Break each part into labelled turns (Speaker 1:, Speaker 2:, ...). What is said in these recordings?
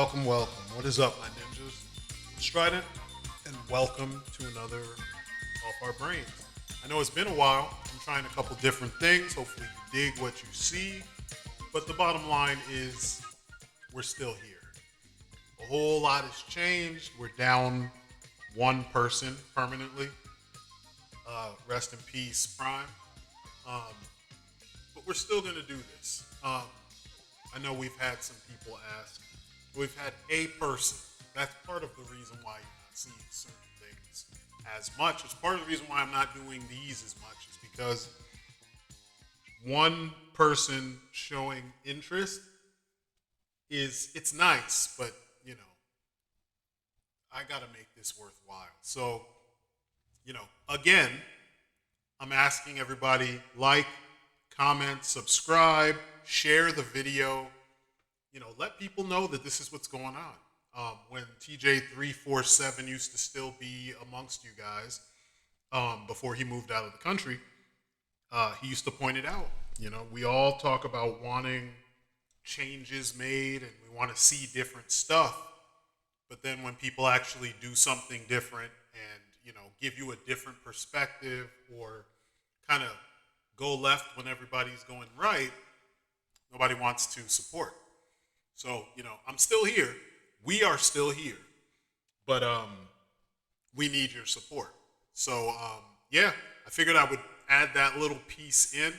Speaker 1: Welcome, welcome. What is up, my ninjas? Strydent, and welcome to another Off Our Brains. I know it's been a while. I'm trying a couple different things. Hopefully, you dig what you see. But the bottom line is, we're still here. A whole lot has changed. We're down one person permanently. Rest in peace, Prime. Um, but we're still going to do this. I know we've had some people ask. We've had a person. That's part of the reason why you're not seeing certain things as much. It's part of the reason why I'm not doing these as much. Is because one person showing interest it's nice, but I got to make this worthwhile. So, again, I'm asking everybody like, comment, subscribe, share the video. Let people know that this is what's going on. When TJ347 used to still be amongst you guys before he moved out of the country, he used to point it out. We all talk about wanting changes made and we want to see different stuff. But then when people actually do something different and, give you a different perspective or kind of go left when everybody's going right, nobody wants to support. So, I'm still here. We are still here. But we need your support. So, yeah, I figured I would add that little piece in.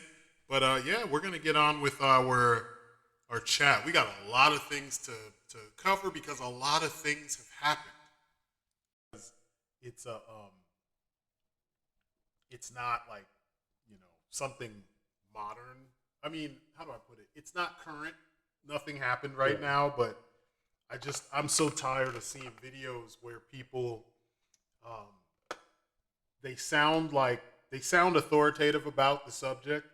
Speaker 1: But yeah, we're going to get on with our chat. We got a lot of things to cover because a lot of things have happened. It's a it's not like, something modern. I mean, how do I put it? It's not current. Nothing happened right now, but I'm so tired of seeing videos where people they sound authoritative about the subject,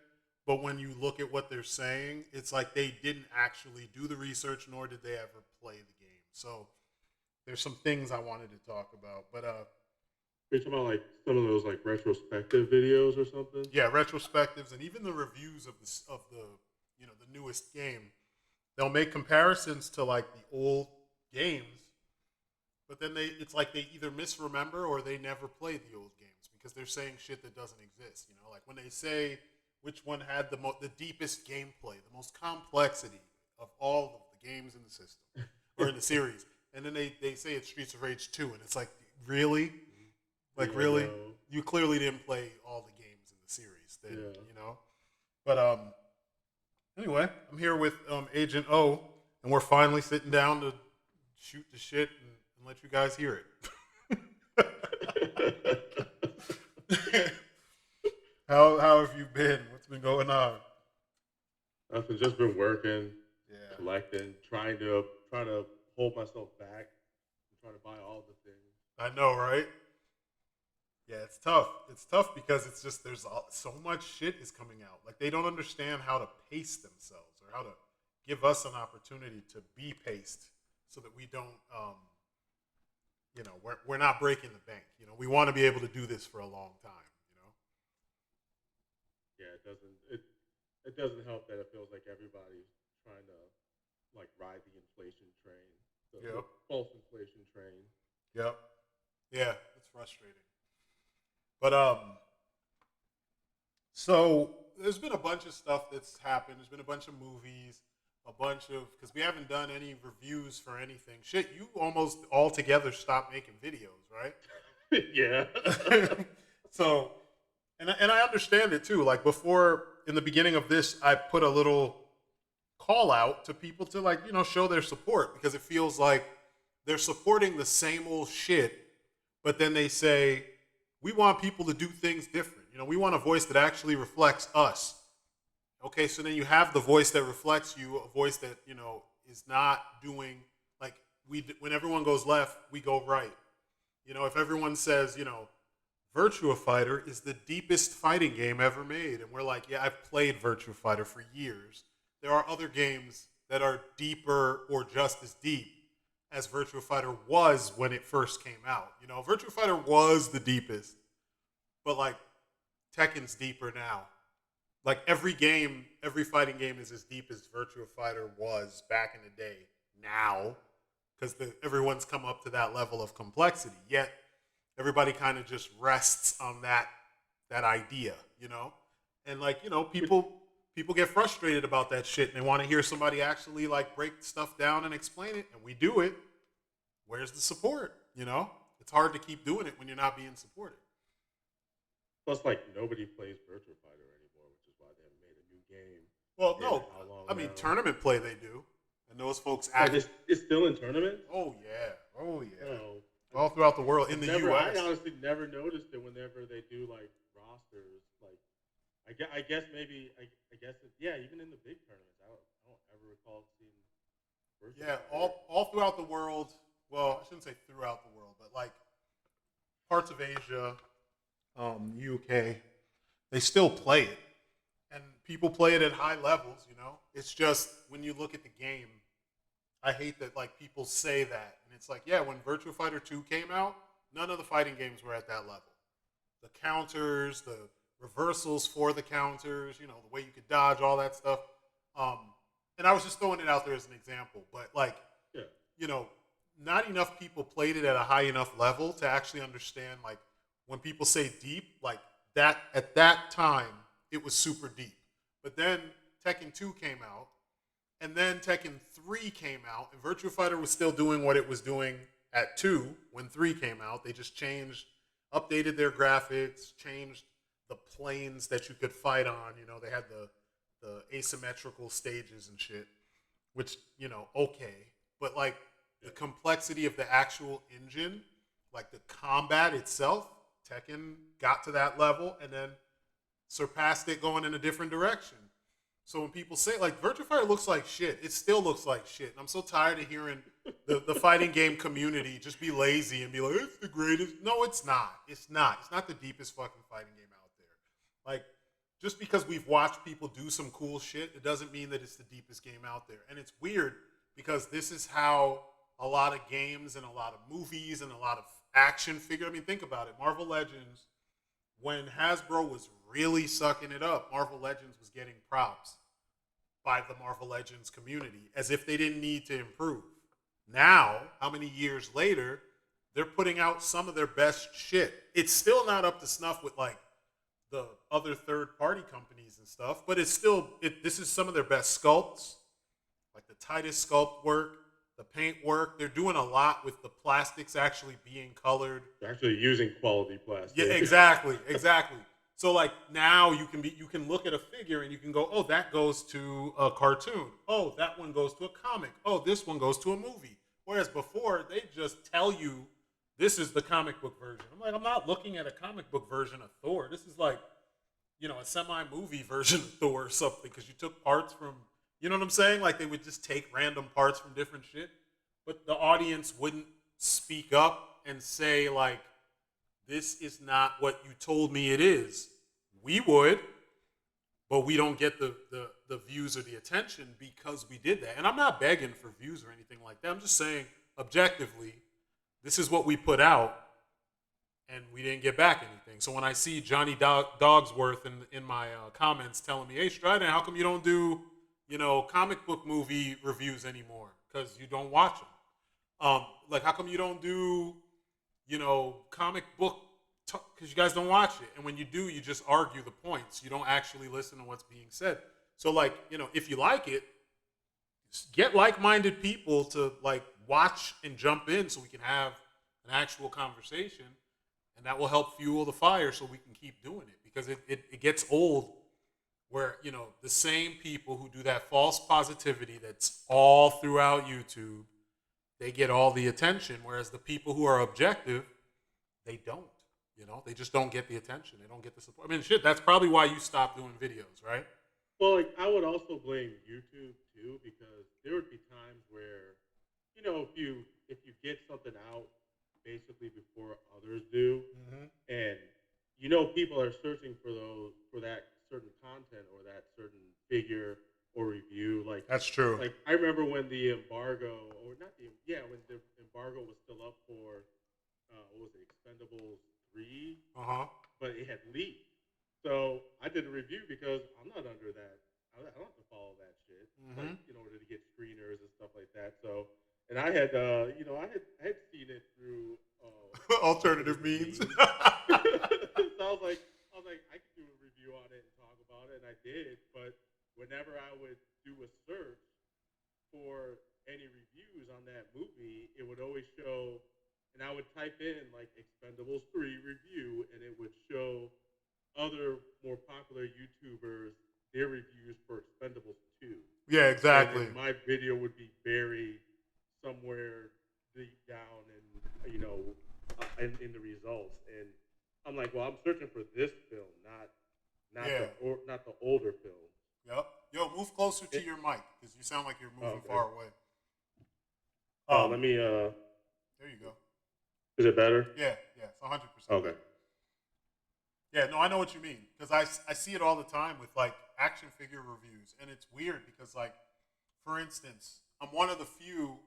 Speaker 1: but when you look at what they're saying, it's like they didn't actually do the research nor did they ever play the game. So there's some things I wanted to talk about, but
Speaker 2: You're talking about like some of those like retrospective videos or something?
Speaker 1: yeah, retrospectives and even the reviews of the the newest game. They'll make comparisons to like the old games, but then it's like they either misremember or they never played the old games because they're saying shit that doesn't exist. Like when they say which one had the deepest gameplay, the most complexity of all of the games in the system or in the series, and then they say it's Streets of Rage 2, and it's like, really? Like,
Speaker 2: Yeah,
Speaker 1: really?
Speaker 2: no.
Speaker 1: You clearly didn't play all the games in the series, then,
Speaker 2: Yeah.
Speaker 1: But anyway, I'm here with Agent O, and we're finally sitting down to shoot the shit and let you guys hear it. How have you been? What's been going on?
Speaker 2: I've just been working,
Speaker 1: Yeah,
Speaker 2: collecting, trying to hold myself back, and trying to buy all the things.
Speaker 1: I know, right? Yeah, it's tough. It's tough because it's just so much shit is coming out. Like they don't understand how to pace themselves or how to give us an opportunity to be paced so that we don't, we're not breaking the bank. We want to be able to do this for a long time.
Speaker 2: Yeah, it doesn't help that it feels like everybody's trying to like ride the inflation train, the
Speaker 1: Yep.
Speaker 2: false inflation train.
Speaker 1: Yep. Yeah, it's frustrating. But so there's been a bunch of stuff that's happened. There's been a bunch of movies, a bunch of because we haven't done any reviews for anything. Shit, you almost altogether stopped making videos, right?
Speaker 2: Yeah.
Speaker 1: So, and I understand it too. Like before, in the beginning of this, I put a little call out to people to like show their support because it feels like they're supporting the same old shit, but then they say we want people to do things different. We want a voice that actually reflects us. Okay, so then you have the voice that reflects you, a voice that is not doing like when everyone goes left, we go right. If everyone says Virtua Fighter is the deepest fighting game ever made, and we're like, yeah, I've played Virtua Fighter for years. There are other games that are deeper or just as deep as Virtua Fighter was when it first came out. Virtua Fighter was the deepest, but like Tekken's deeper now. Like every game, every fighting game is as deep as Virtua Fighter was back in the day. Now, because everyone's come up to that level of complexity. Yet everybody kind of just rests on that idea, you know, and like people get frustrated about that shit and they want to hear somebody actually like break stuff down and explain it, and we do it. Where's the support? You know, it's hard to keep doing it when you're not being supported.
Speaker 2: Plus, like nobody plays Virtua Fighter anymore, which is why they haven't made a new game
Speaker 1: Well,
Speaker 2: in
Speaker 1: no,
Speaker 2: how long
Speaker 1: I mean
Speaker 2: now?
Speaker 1: tournament play they do, and those folks
Speaker 2: Oh,
Speaker 1: act.
Speaker 2: it's still in tournaments.
Speaker 1: Oh yeah, oh yeah,
Speaker 2: Oh,
Speaker 1: all throughout the world in
Speaker 2: I've
Speaker 1: the
Speaker 2: never. I
Speaker 1: U.S.
Speaker 2: honestly never noticed it whenever they do like rosters. Like, I guess maybe. I guess yeah. Even in the big tournaments, I don't ever recall seeing Virtua
Speaker 1: Yeah,
Speaker 2: Fighter.
Speaker 1: all throughout the world. Well, I shouldn't say throughout the world, but like parts of Asia, UK, they still play it, and people play it at high levels. You know, it's just when you look at the game, I hate that like people say that, and it's like, yeah, when Virtua Fighter 2 came out, none of the fighting games were at that level. The counters, the reversals for the counters, you know, the way you could dodge, all that stuff. Um, and I was just throwing it out there as an example, but like,
Speaker 2: Yeah.
Speaker 1: you know, not enough people played it at a high enough level to actually understand like when people say deep, like that at that time it was super deep. But then Tekken 2 came out, and then Tekken 3 came out, and Virtua Fighter was still doing what it was doing at 2 when 3 came out. They just changed, updated their graphics, changed the planes that you could fight on. You know, they had the asymmetrical stages and shit, which, you know, okay. But like the complexity of the actual engine, like the combat itself, Tekken got to that level and then surpassed it going in a different direction. So when people say like Virtua Fighter looks like shit, it still looks like shit. And I'm so tired of hearing the fighting game community just be lazy and be like, it's the greatest. No, it's not. It's not. It's not the deepest fucking fighting game out there. Like, just because we've watched people do some cool shit, it doesn't mean that it's the deepest game out there. And it's weird because this is how a lot of games and a lot of movies and a lot of action figure. I mean, think about it. Marvel Legends, when Hasbro was really sucking it up, Marvel Legends was getting props by the Marvel Legends community as if they didn't need to improve. Now, how many years later, they're putting out some of their best shit. It's still not up to snuff with like the other third party companies and stuff, but it's still this is some of their best sculpts, like the Titus sculpt work, the paint work. They're doing a lot with the plastics actually being colored.
Speaker 2: They're actually using quality
Speaker 1: Yeah,
Speaker 2: plastic.
Speaker 1: exactly, exactly. So like now you can look at a figure and you can go, oh, that goes to a cartoon. Oh, that one goes to a comic. Oh, this one goes to a movie. Whereas before they just tell you this is the comic book version. I'm like, I'm not looking at a comic book version of Thor. This is like, you know, a semi-movie version of Thor or something because you took parts from, you know what I'm saying? Like they would just take random parts from different shit, but the audience wouldn't speak up and say like, this is not what you told me it is. We would, but we don't get the views or the attention because we did that. And I'm not begging for views or anything like that. I'm just saying objectively, this is what we put out and we didn't get back anything. So when I see Johnny Dogsworth in my comments telling me, hey, Strydent, how come you don't do, you know, comic book movie reviews anymore? Because you don't watch them. Like, how come you don't do, you know, comic book because you guys don't watch it, and when you do, you just argue the points. You don't actually listen to what's being said. So, like, you know, if you like it, get like-minded people to like watch and jump in, so we can have an actual conversation, and that will help fuel the fire, so we can keep doing it. Because it gets old, where you know the same people who do that false positivity that's all throughout YouTube, they get all the attention, whereas the people who are objective, they don't. You know, they just don't get the attention. They don't get the support. I mean, shit, that's probably why you stopped doing videos, right?
Speaker 2: Well, like I would also blame YouTube too because there would be times where, you know, if you get something out basically before others do,
Speaker 1: Mm-hmm.
Speaker 2: and you know people are searching for that certain content or that certain figure or review.
Speaker 1: That's true.
Speaker 2: Like I remember when the embargo or not the yeah when the embargo was still up for what was it Expendables 3,
Speaker 1: Uh-huh.
Speaker 2: but it had leaked. So I did a review because I'm not under that. I don't have to follow that shit, like
Speaker 1: Mm-hmm.
Speaker 2: in order to get screeners and stuff like that. So And I had, I had seen it through
Speaker 1: Alternative
Speaker 2: alternative
Speaker 1: means.
Speaker 2: means. So I was like, I could do a review on it and talk about it, and I did. But whenever I would do a search for any reviews on that movie, it would always show, and I would type in like Expendables 3 review, and it would show other more popular YouTubers their reviews for Expendables 2,
Speaker 1: Yeah,
Speaker 2: and
Speaker 1: exactly.
Speaker 2: then my video would be buried somewhere deep down and in the results. And I'm like, well, I'm searching for this film,
Speaker 1: Yeah.
Speaker 2: not the older film.
Speaker 1: Yep. Yo, move closer to
Speaker 2: It,
Speaker 1: your mic because you sound like you're
Speaker 2: oh,
Speaker 1: moving
Speaker 2: okay.
Speaker 1: far away.
Speaker 2: Let
Speaker 1: Um,
Speaker 2: me.
Speaker 1: there you go.
Speaker 2: Is it better?
Speaker 1: Yeah, yeah, it's 100%
Speaker 2: Okay.
Speaker 1: better. Yeah, no, I know what you mean because I see it all the time with like action figure reviews, and it's weird because like, for instance, I'm one of the few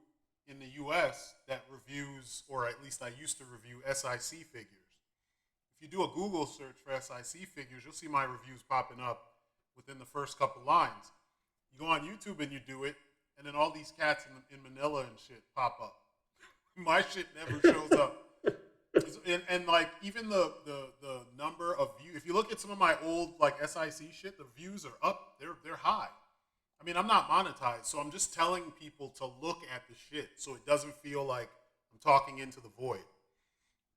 Speaker 1: in the U.S. that reviews, or at least I used to review SIC figures. If you do a Google search for SIC figures, you'll see my reviews popping up within the first couple lines. You go on YouTube and you do it, and then all these cats in Manila and shit pop up. My shit never shows up. And like even the number of views, if you look at some of my old like SIC shit, the views are up. They're high. I mean, I'm not monetized, so I'm just telling people to look at the shit so it doesn't feel like I'm talking into the void.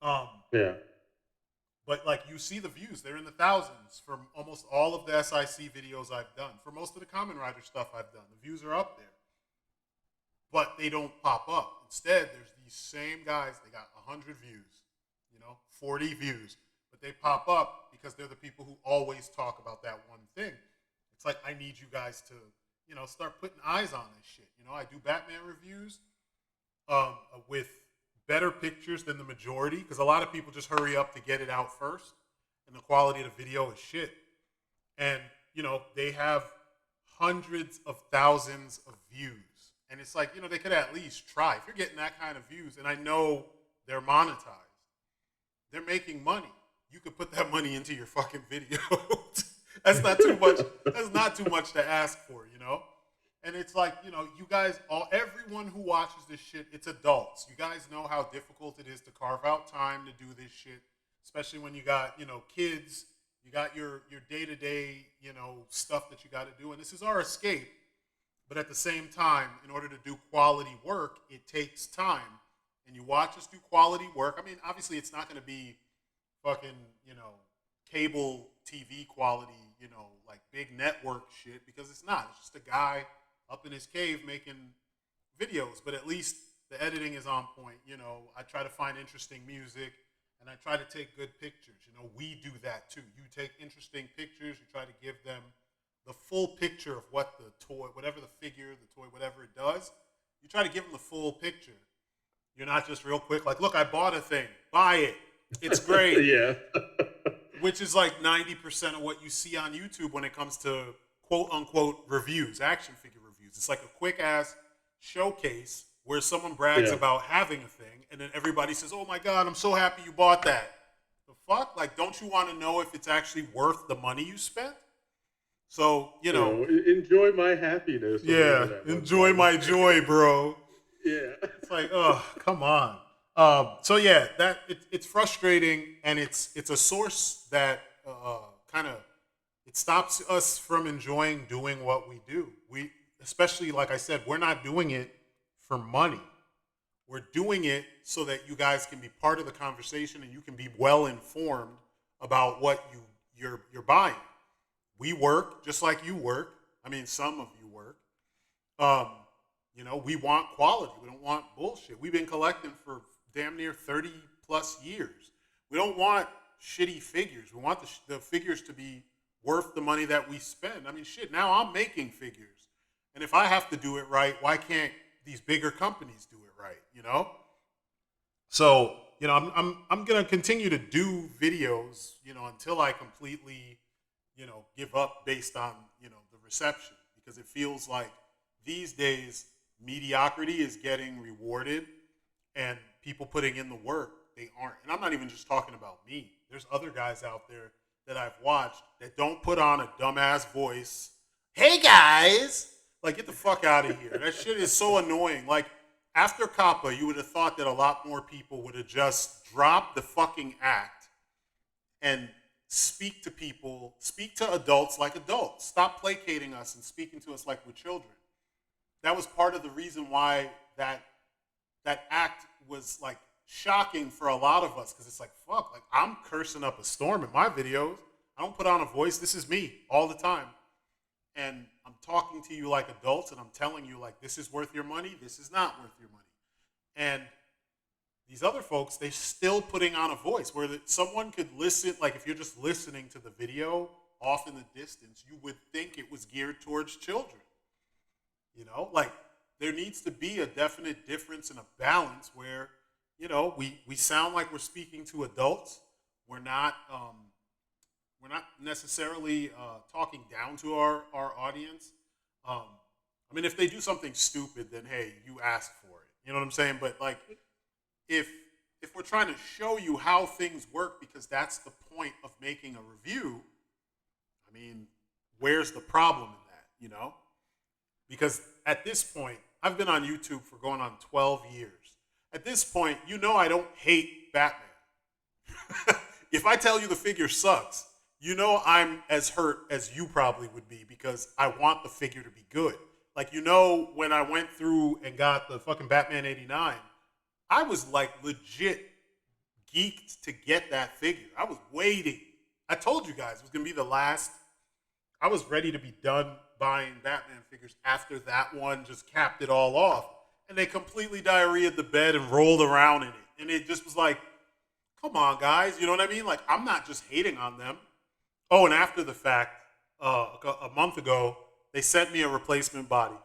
Speaker 1: Um,
Speaker 2: Yeah.
Speaker 1: but like you see the views, they're in the thousands for almost all of the SIC videos I've done. For most of the Kamen Rider stuff I've done, the views are up there, but they don't pop up. Instead, there's these same guys. They got 100 views, 40 views, but they pop up because they're the people who always talk about that one thing. It's like I need you guys to, start putting eyes on this shit. I do Batman reviews with better pictures than the majority because a lot of people just hurry up to get it out first, and the quality of the video is shit. And they have hundreds of thousands of views, and it's like they could at least try. If you're getting that kind of views, and I know they're monetized, they're making money. You could put that money into your fucking video. That's not too much. That's not too much to ask for. And it's like, you guys, everyone who watches this shit, it's adults. You guys know how difficult it is to carve out time to do this shit, especially when you got, kids, you got your day-to-day, stuff that you got to do. And this is our escape. But at the same time, in order to do quality work, it takes time. And you watch us do quality work. I mean, obviously, it's not going to be fucking, cable TV quality, like big network shit, because it's not. It's just a guy up in his cave making videos, but at least the editing is on point. I try to find interesting music and I try to take good pictures. We do that too. You take interesting pictures, you try to give them the full picture of what the toy, whatever the figure, the toy, whatever it does, you try to give them the full picture. You're not just real quick like, look, I bought a thing, buy it. It's great.
Speaker 2: Yeah.
Speaker 1: Which is like 90% of what you see on YouTube when it comes to quote unquote reviews, action figure reviews. It's like a quick ass showcase where someone brags
Speaker 2: Yeah.
Speaker 1: about having a thing and then everybody says, oh my God, I'm so happy you bought that. The fuck? Like, don't you want to know if it's actually worth the money you spent? So,
Speaker 2: Enjoy my happiness. Or
Speaker 1: yeah,
Speaker 2: whatever that one
Speaker 1: enjoy
Speaker 2: song
Speaker 1: my
Speaker 2: is.
Speaker 1: joy, bro.
Speaker 2: Yeah.
Speaker 1: It's like, oh, come on. So yeah, it's frustrating, and it's a source that kind of it stops us from enjoying doing what we do. We, especially like I said, we're not doing it for money. We're doing it so that you guys can be part of the conversation and you can be well informed about what you're buying. We work just like you work. I mean, some of you work. Um, we want quality. We don't want bullshit. We've been collecting for damn near 30 plus years. We don't want shitty figures. We want the figures to be worth the money that we spend. I mean, shit, now I'm making figures. And if I have to do it right, why can't these bigger companies do it right? So, I'm going to continue to do videos, until I completely, give up based on, the reception, because it feels like these days mediocrity is getting rewarded and people putting in the work, they aren't. And I'm not even just talking about me. There's other guys out there that I've watched that don't put on a dumbass voice. Hey guys, like get the fuck out of here. That shit is so annoying. Like after Kappa, you would have thought that a lot more people would have just dropped the fucking act and speak to people, speak to adults like adults. Stop placating us and speaking to us like we're children. That was part of the reason why that act was like shocking for a lot of us, because it's like, fuck, like I'm cursing up a storm in my videos. I don't put on a voice. This is me all the time. And I'm talking to you like adults, and I'm telling you, like, this is worth your money, this is not worth your money. And these other folks, they're still putting on a voice where someone could listen, like if you're just listening to the video off in the distance, you would think it was geared towards children. You know, like there needs to be a definite difference and a balance where, you know, we sound like we're speaking to adults. We're not necessarily talking down to our audience. I mean, if they do something stupid, then hey, you asked for it. You know what I'm saying? But like, if we're trying to show you how things work, because that's the point of making a review, I mean, where's the problem in that? You know? Because at this point, I've been on YouTube for going on 12 years. At this point, you know I don't hate Batman. If I tell you the figure sucks, you know I'm as hurt as you probably would be, because I want the figure to be good. Like, you know, when I went through and got the fucking Batman 89, I was like legit geeked to get that figure. I was waiting. I told you guys it was going to be the last. I was ready to be done buying Batman figures after that one just capped it all off. And they completely diarrheaed the bed and rolled around in it. And it just was like, come on, guys. You know what I mean? Like, I'm not just hating on them. Oh, and after the fact, a month ago, they sent me a replacement body.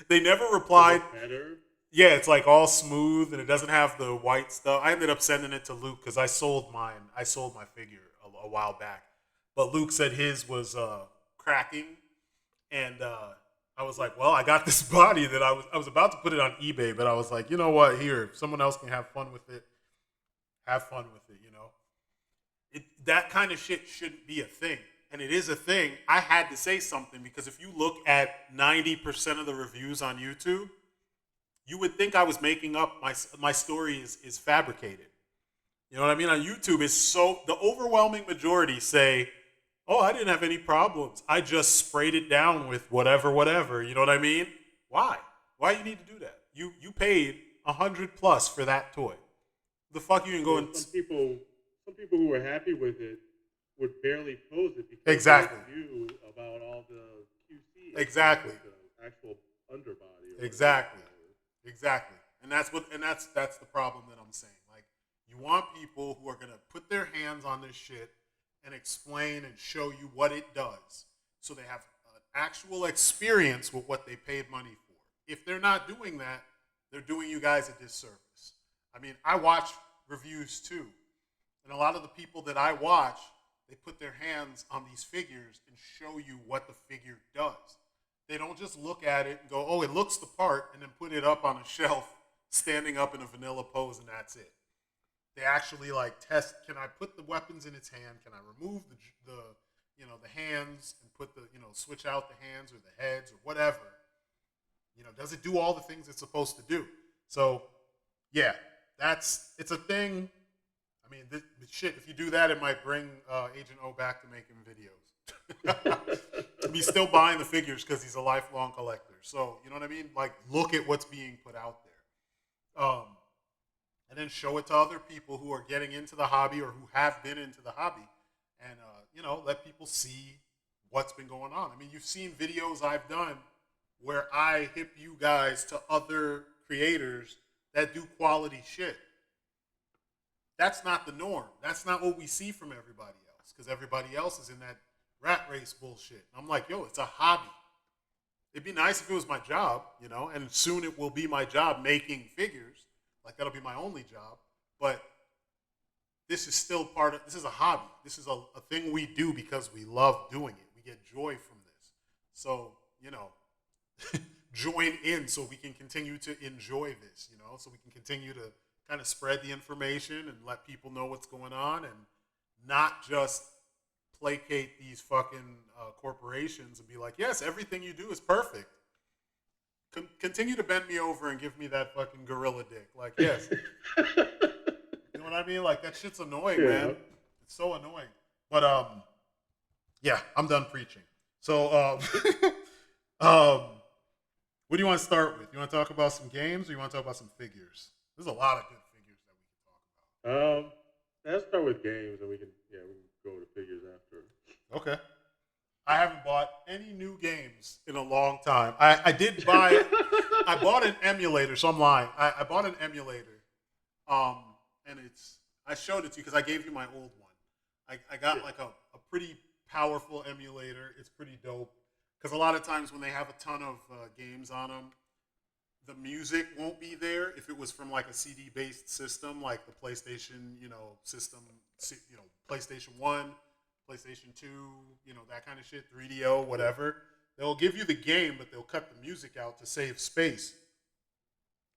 Speaker 1: They never replied.
Speaker 2: Better.
Speaker 1: Yeah, it's like all smooth and it doesn't have the white stuff. I ended up sending it to Luke because I sold mine. I sold my figure a while back. But Luke said his was cracking. And I was like, well, I got this body that I was about to put it on eBay, but I was like, you know what? Here, if someone else can have fun with it, have fun with it, you know? That kind of shit shouldn't be a thing. And it is a thing. I had to say something, because if you look at 90% of the reviews on YouTube, you would think I was making up my story is fabricated. You know what I mean? On YouTube, the overwhelming majority say, oh, I didn't have any problems. I just sprayed it down with whatever. You know what I mean? Why? Why you need to do that? You paid $100+ for that toy. The fuck you can go and
Speaker 2: some people who were happy with it would barely pose it because
Speaker 1: exactly
Speaker 2: they knew about all the QC,
Speaker 1: exactly,
Speaker 2: the actual underbody.
Speaker 1: Exactly. And that's the problem that I'm saying. Like, you want people who are gonna put their hands on this shit and explain and show you what it does, so they have an actual experience with what they paid money for. If they're not doing that, they're doing you guys a disservice. I mean, I watch reviews too, and a lot of the people that I watch, they put their hands on these figures and show you what the figure does. They don't just look at it and go, oh, it looks the part, and then put it up on a shelf, standing up in a vanilla pose, and that's it. They actually like test, can I put the weapons in its hand? Can I remove the hands and put switch out the hands or the heads or whatever? You know, does it do all the things it's supposed to do? So, yeah, it's a thing. I mean, shit, if you do that, it might bring Agent O back to making videos. He's still buying the figures because he's a lifelong collector. So, you know what I mean? Like, look at what's being put out there. And then show it to other people who are getting into the hobby or who have been into the hobby. And, let people see what's been going on. I mean, you've seen videos I've done where I hip you guys to other creators that do quality shit. That's not the norm. That's not what we see from everybody else, because everybody else is in that rat race bullshit. I'm like, yo, it's a hobby. It'd be nice if it was my job, and soon it will be my job making figures. Like, that'll be my only job. But this is still this is a hobby. This is a thing we do because we love doing it. We get joy from this. So, join in so we can continue to enjoy this, so we can continue to kind of spread the information and let people know what's going on, and not just placate these fucking corporations and be like, yes, everything you do is perfect. Continue to bend me over and give me that fucking gorilla dick. Like, yes. You know what I mean? Like, that shit's annoying, man. It's so annoying. But, yeah, I'm done preaching. So, what do you want to start with? You want to talk about some games or you want to talk about some figures? There's a lot of good figures that we can talk
Speaker 2: Let's start with games, and we can go to figures after.
Speaker 1: about. Okay. I haven't bought any new games in a long time. I did buy, I bought an emulator, so I'm lying. I bought an emulator, and I showed it to you because I gave you my old one. I got like a pretty powerful emulator. It's pretty dope because a lot of times when they have a ton of games on them, the music won't be there if it was from like a CD based system, like the PlayStation, system, PlayStation 1, PlayStation 2, that kind of shit, 3DO, whatever. They'll give you the game, but they'll cut the music out to save space.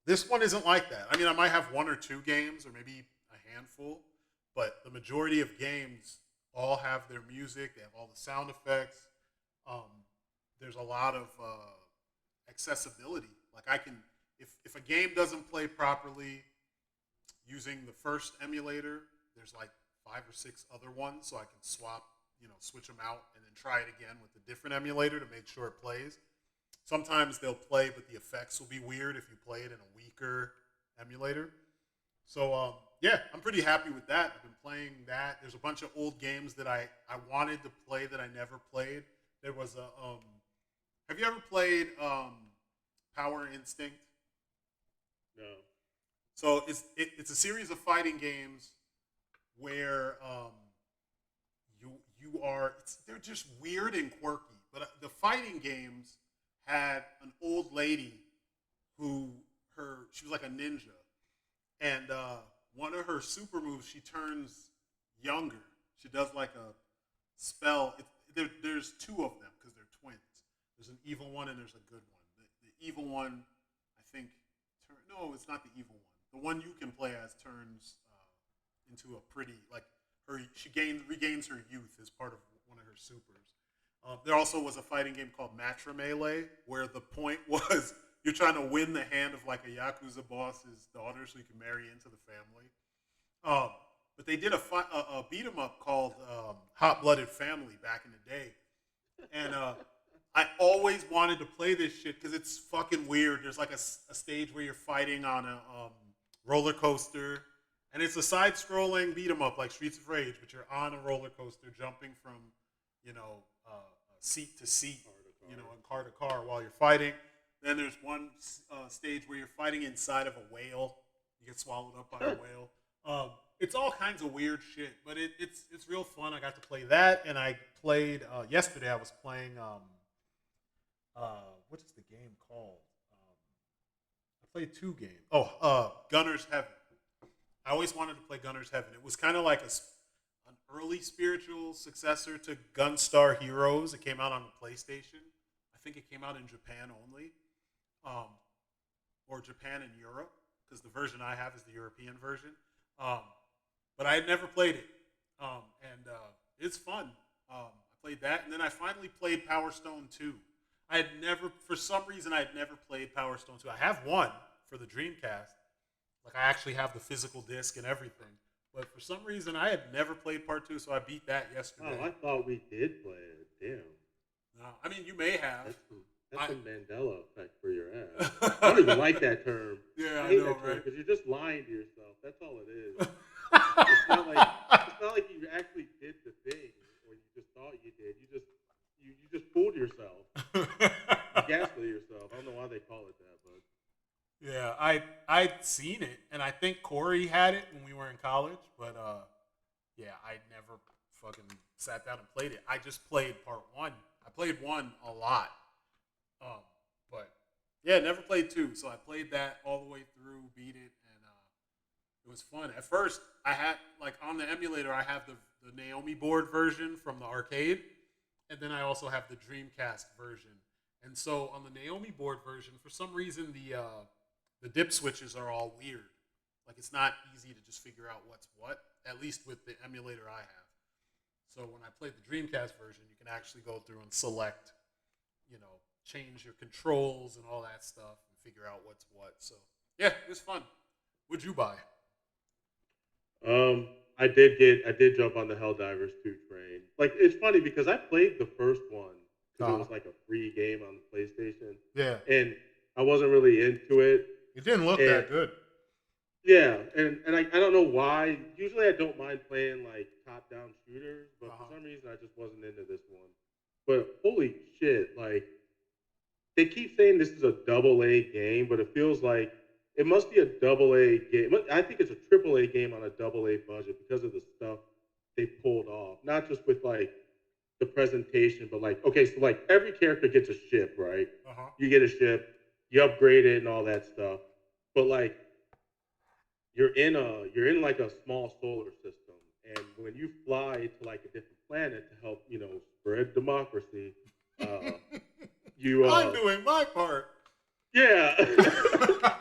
Speaker 1: This one isn't like that. I mean, I might have one or two games or maybe a handful, but the majority of games all have their music. They have all the sound effects. There's a lot of accessibility. Like I can, if a game doesn't play properly using the first emulator, there's like 5 or 6 other ones, so I can switch them out and then try it again with a different emulator to make sure it plays. Sometimes they'll play, but the effects will be weird if you play it in a weaker emulator. So yeah, I'm pretty happy with that. I've been playing that. There's a bunch of old games that I wanted to play that I never played. There was a have you ever played Power Instinct?
Speaker 2: No.
Speaker 1: So it's a series of fighting games where they're just weird and quirky. But the fighting games had an old lady she was like a ninja, and one of her super moves, she turns younger. She does like a spell. There's 2 of them because they're twins. There's an evil one and there's a good one. The evil one, I think, no, it's not the evil one. The one you can play as turns into a pretty, like, she regains her youth as part of one of her supers. There also was a fighting game called Matrimele, where the point was you're trying to win the hand of like a Yakuza boss's daughter so you can marry into the family. But they did a beat 'em up called Hot Blooded Family back in the day. And I always wanted to play this shit because it's fucking weird. There's like a stage where you're fighting on a roller coaster. And it's a side-scrolling beat 'em up like Streets of Rage, but you're on a roller coaster jumping from, seat to seat, and car to car while you're fighting. Then there's one stage where you're fighting inside of a whale. You get swallowed up by a whale. It's all kinds of weird shit, but it's real fun. I got to play that, and I played yesterday. I was playing what is the game called? I played 2 games. Gunner's Heaven. I always wanted to play Gunner's Heaven. It was kind of like an early spiritual successor to Gunstar Heroes. It came out on the PlayStation. I think it came out in Japan only, or Japan and Europe, because the version I have is the European version. But I had never played it, and it's fun. I played that, and then I finally played Power Stone 2. For some reason, I had never played Power Stone 2. I have one for the Dreamcast. Like, I actually have the physical disc and everything. But for some reason, I had never played Part 2, so I beat that yesterday.
Speaker 2: Oh, I thought we did play it. Damn.
Speaker 1: No, I mean, you may have.
Speaker 2: That's a Mandela effect for your ass. I don't even like that term.
Speaker 1: Yeah,
Speaker 2: I hate
Speaker 1: know,
Speaker 2: that term
Speaker 1: right?
Speaker 2: because you're just lying to yourself. That's all it is. It's not like you actually did the thing or you just thought you did. You just fooled yourself. You gaslit yourself. I don't know why they call it that, but
Speaker 1: yeah, I'd seen it, and I think Corey had it when we were in college, but yeah, I never fucking sat down and played it. I just played Part 1. I played 1 a lot, but yeah, never played 2. So I played that all the way through, beat it, and it was fun. At first, I had like on the emulator, I have the Naomi board version from the arcade, and then I also have the Dreamcast version. And so on the Naomi board version, for some reason, the dip switches are all weird. Like, it's not easy to just figure out what's what, at least with the emulator I have. So when I played the Dreamcast version, you can actually go through and select, change your controls and all that stuff and figure out what's what. So yeah, it was fun. What'd you buy?
Speaker 2: I did jump on the Helldivers 2 train. Like, it's funny because I played the first one because it
Speaker 1: Uh,
Speaker 2: was like a free game on the PlayStation,
Speaker 1: yeah,
Speaker 2: and I wasn't really into it.
Speaker 1: it didn't look
Speaker 2: And
Speaker 1: that good.
Speaker 2: yeah, and I don't know why. Usually I don't mind playing like top down shooters, but for
Speaker 1: Uh-huh.
Speaker 2: some reason I just wasn't into this one. But holy shit, like they keep saying this is a double A game, but it feels like it must be a double A game. I think it's a triple A game on a double A budget because of the stuff they pulled off. Not just with like the presentation, but like okay, so like every character gets a ship, right?
Speaker 1: Uh huh.
Speaker 2: You get a ship, you upgrade it and all that stuff. But like you're in like a small solar system, and when you fly to like a different planet to help spread democracy, uh, you
Speaker 1: I'm doing my part.
Speaker 2: yeah.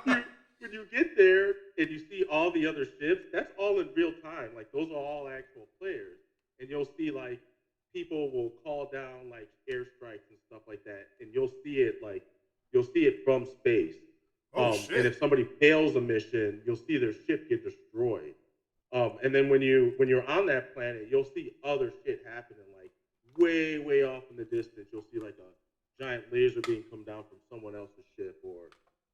Speaker 2: you When you get there and you see all the other ships, that's all in real time. Like those are all actual players, and you'll see like people will call down like airstrikes and stuff like that, and you'll see it from space.
Speaker 1: Oh
Speaker 2: And
Speaker 1: shit.
Speaker 2: if somebody fails a mission, you'll see their ship get destroyed. And then when you're on that planet, you'll see other shit happening like way off in the distance. You'll see like a giant laser beam come down from someone else's ship, or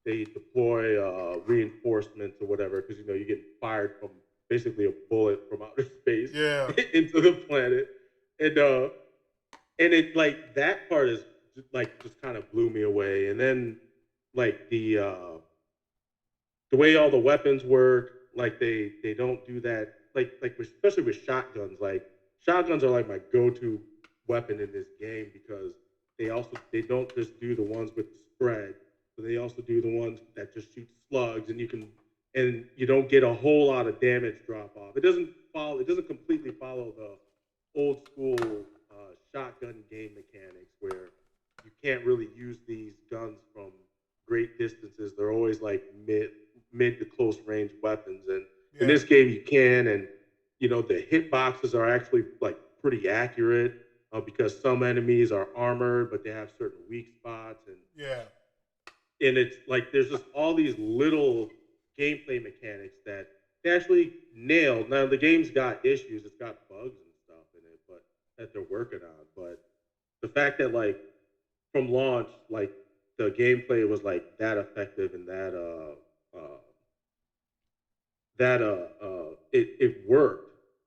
Speaker 2: they deploy reinforcements or whatever because you get fired from basically a bullet from outer space
Speaker 1: Yeah.
Speaker 2: into the planet, and uh, and it like that part is just kind of blew me away. And then like the way all the weapons work, like they don't do that. Especially with shotguns. Like shotguns are like my go-to weapon in this game because they don't just do the ones with the spread, but they also do the ones that just shoot slugs, and you don't get a whole lot of damage drop off. It doesn't completely follow the old school shotgun game mechanics where you can't really use these guns from great distances. They're always like mid to close range weapons, and in
Speaker 1: Yeah.
Speaker 2: this game you can, and the hit boxes are actually like pretty accurate because some enemies are armored, but they have certain weak spots,
Speaker 1: Yeah.
Speaker 2: and it's like there's just all these little gameplay mechanics that they actually nailed. Now the game's got issues, it's got bugs and stuff in it, but that they're working on. But the fact that like from launch, like the gameplay was like that effective and it worked,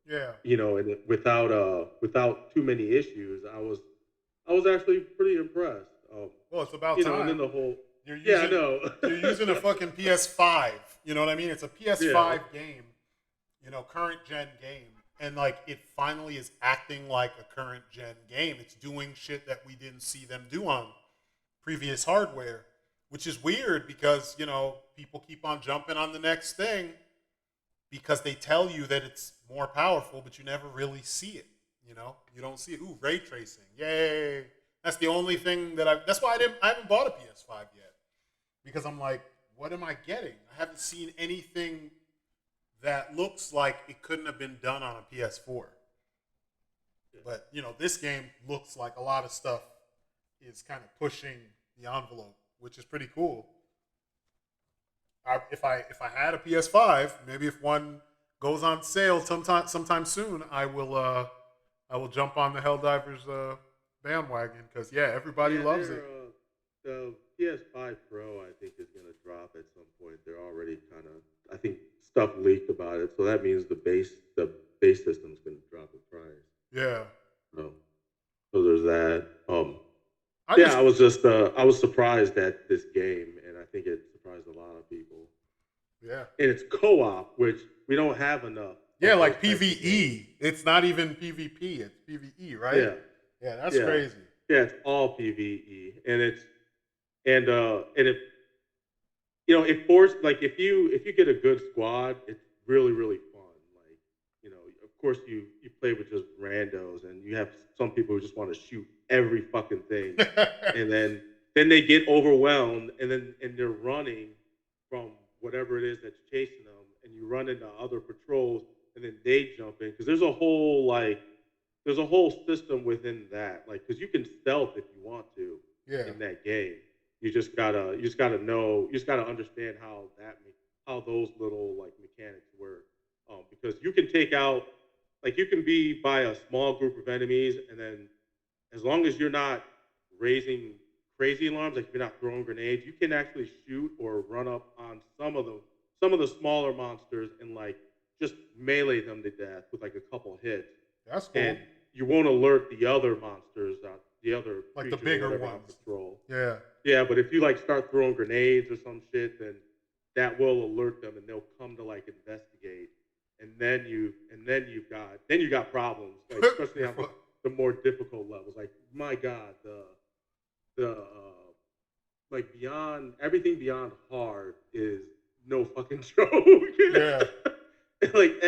Speaker 1: Yeah.
Speaker 2: and without too many issues. I was actually pretty impressed.
Speaker 1: Well, it's about
Speaker 2: And then
Speaker 1: time.
Speaker 2: the whole
Speaker 1: You're
Speaker 2: yeah, I
Speaker 1: using
Speaker 2: know.
Speaker 1: you're using a fucking PS5. You know what I mean? It's a
Speaker 2: Yeah,
Speaker 1: PS5 game, current gen game. And like it finally is acting like a current gen game. It's doing shit that we didn't see them do on previous hardware, which is weird because, people keep on jumping on the next thing because they tell you that it's more powerful, but you never really see it. You don't see it. Ooh, ray tracing, yay! That's the only thing that That's why I haven't bought a PS5 yet because I'm like, what am I getting? I haven't seen anything that looks like it couldn't have been done on a PS4. But this game looks like a lot of stuff is kind of pushing the envelope, which is pretty cool. If I had a PS5, maybe if one goes on sale sometime soon, I will jump on the Helldivers bandwagon because yeah, everybody
Speaker 2: yeah.
Speaker 1: loves it.
Speaker 2: The PS5 Pro, I think, is going to drop at some point. They're already kind of, I think, stuff leaked about it, so that means the base system's going to drop in price.
Speaker 1: Yeah,
Speaker 2: So, so there's that.
Speaker 1: I
Speaker 2: Yeah,
Speaker 1: just
Speaker 2: I was surprised at this game, and I think it surprised a lot of people.
Speaker 1: yeah
Speaker 2: And it's co-op, which we don't have enough
Speaker 1: yeah
Speaker 2: of those
Speaker 1: like
Speaker 2: types of games.
Speaker 1: PVE. It's not even PvP. It's PvE, right?
Speaker 2: Yeah,
Speaker 1: Yeah, that's
Speaker 2: yeah,
Speaker 1: crazy.
Speaker 2: yeah. It's all PVE, and it it forced like if you get a good squad, it's really fun. Like of course you play with just randos, and you have some people who just want to shoot every fucking thing, and then they get overwhelmed, and they're running from whatever it is that's chasing them, and you run into other patrols, and then they jump in because there's a whole system within that, like because you can stealth if you want to,
Speaker 1: Yeah.
Speaker 2: in that game. You just gotta understand how those little like mechanics work. Because you can take out like you can be by a small group of enemies, and then as long as you're not raising crazy alarms, like if you're not throwing grenades, you can actually shoot or run up on some of the smaller monsters and like just melee them to death with like a couple hits,
Speaker 1: That's cool.
Speaker 2: and you won't alert the other monsters, the other
Speaker 1: Like the
Speaker 2: creatures or
Speaker 1: bigger
Speaker 2: whatever on
Speaker 1: ones.
Speaker 2: patrol.
Speaker 1: Yeah.
Speaker 2: Yeah, but if you like start throwing grenades or some shit, then that will alert them and they'll come to like investigate. And then you got problems, like especially on the more difficult levels. Like my God, the like beyond everything beyond hard is no fucking joke.
Speaker 1: Yeah.
Speaker 2: Like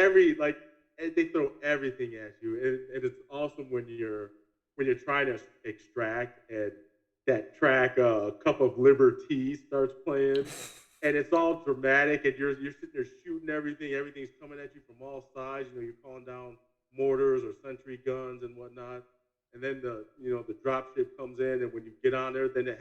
Speaker 2: they throw everything at you, and it's awesome when you're trying to extract and that track cup of liver tea starts playing, and it's all dramatic, and you're sitting there shooting everything's coming at you from all sides. You're calling down mortars or sentry guns and whatnot, and then the drop ship comes in, and when you get on there, then it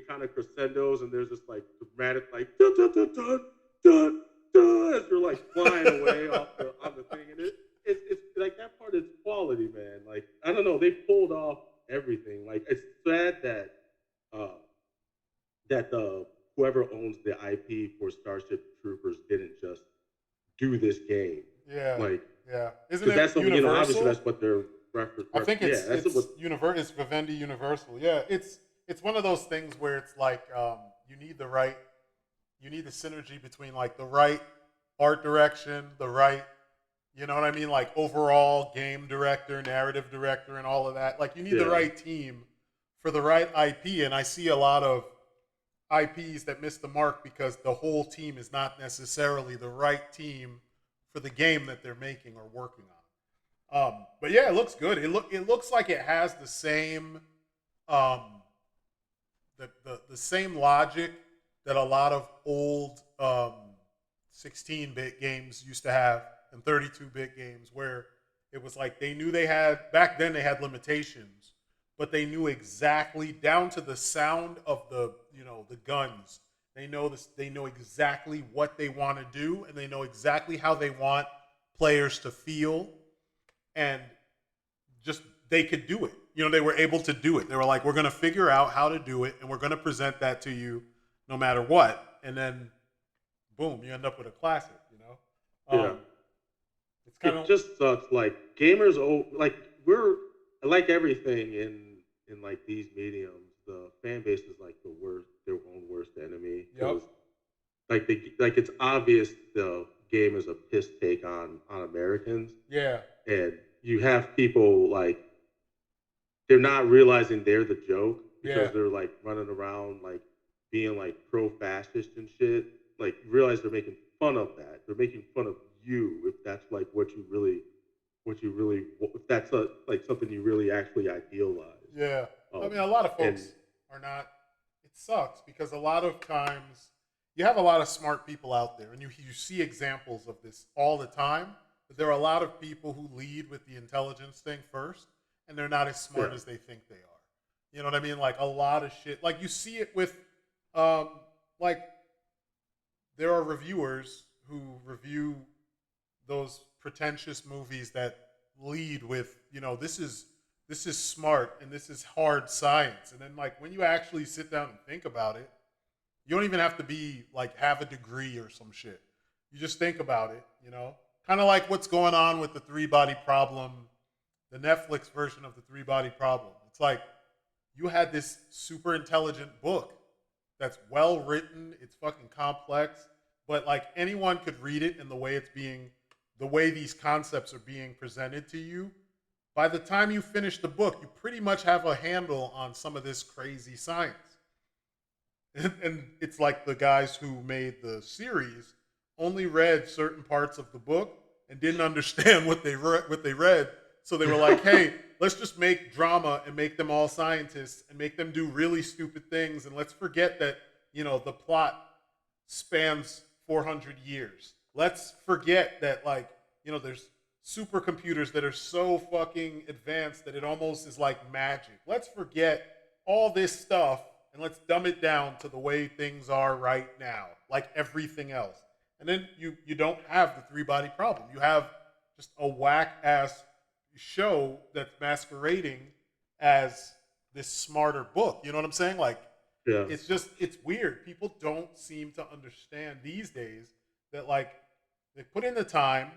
Speaker 2: kind of crescendos, and there's this like dramatic like dun dun dun dun dun dun as you're like flying away off the on the thing, and it's like that part is quality, man. Like I don't know, they pulled off everything. Like it's sad uh that the whoever owns the IP for Starship Troopers didn't just do this game,
Speaker 1: Yeah.
Speaker 2: like
Speaker 1: Yeah. Isn't
Speaker 2: because
Speaker 1: it
Speaker 2: that's something obviously
Speaker 1: Universal?
Speaker 2: that's what they're
Speaker 1: I think
Speaker 2: yeah that's what
Speaker 1: It's Vivendi Universal. Yeah, it's one of those things where it's like you need the synergy between like the right art direction, the right, you know what I mean, like overall game director, narrative director, and all of that. Like you need the
Speaker 2: yeah
Speaker 1: right team for the right IP, and I see a lot of IPs that miss the mark because the whole team is not necessarily the right team for the game that they're making or working on. But yeah, it looks good. It looks like it has the same um, the same logic that a lot of old 16-bit games used to have and 32-bit games, where it was like they knew they had back then they had limitations, but they knew exactly down to the sound of the guns. They know this. They know exactly what they want to do, and they know exactly how they want players to feel, and just they could do it. They were able to do it. They were like, we're going to figure out how to do it, and we're going to present that to you no matter what. And then, boom, you end up with a classic.
Speaker 2: yeah.
Speaker 1: It's kind
Speaker 2: It
Speaker 1: of
Speaker 2: just sucks. Like gamers, like we're like everything in like these mediums. The fan base is like the worst, their own worst enemy
Speaker 1: yep,
Speaker 2: because like it's obvious the game is a piss take on Americans,
Speaker 1: yeah,
Speaker 2: and you have people like they're not realizing they're the joke
Speaker 1: yeah,
Speaker 2: because they're like running around like being like pro fascist and shit. Like realize they're making fun of that. They're making fun of you if that's like what you really if that's like something you really actually idealize.
Speaker 1: yeah. I
Speaker 2: Um
Speaker 1: mean, a lot of
Speaker 2: and
Speaker 1: folks are not. It sucks because a lot of times you have a lot of smart people out there, and you see examples of this all the time. But there are a lot of people who lead with the intelligence thing first, and they're not as
Speaker 2: yeah,
Speaker 1: smart as they think they are. You know what I mean? Like a lot of shit. Like you see it with, um, like there are reviewers who review those pretentious movies that lead with, this is smart and this is hard science. And then like when you actually sit down and think about it, you don't even have to be like have a degree or some shit. You just think about it. Kind of like what's going on with the three body problem, the Netflix version of the three body problem. It's like you had this super intelligent book that's well written, it's fucking complex, but like anyone could read it, and the way these concepts are being presented to you, by the time you finish the book, you pretty much have a handle on some of this crazy science. And it's like the guys who made the series only read certain parts of the book and didn't understand what they read. So they were like, "Hey, let's just make drama and make them all scientists and make them do really stupid things, and let's forget that the plot spans 400 years. Let's forget that there's supercomputers that are so fucking advanced that it almost is like magic. Let's forget all this stuff and let's dumb it down to the way things are right now, like everything else. And then you don't have the three body problem. You have just a whack ass show that's masquerading as this smarter book. You know what I'm saying? Like
Speaker 2: Yeah.
Speaker 1: it's weird. People don't seem to understand these days that like they put in the time.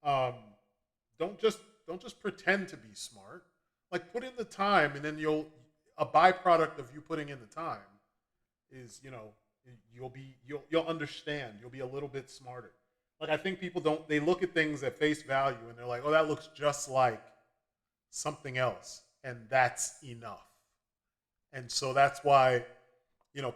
Speaker 1: Um, don't just pretend to be smart. Like put in the time, and then you'll a byproduct of you putting in the time is you'll understand. You'll be a little bit smarter. Like I think people don't they look at things at face value and they're like, oh, that looks just like something else, and that's enough. And so that's why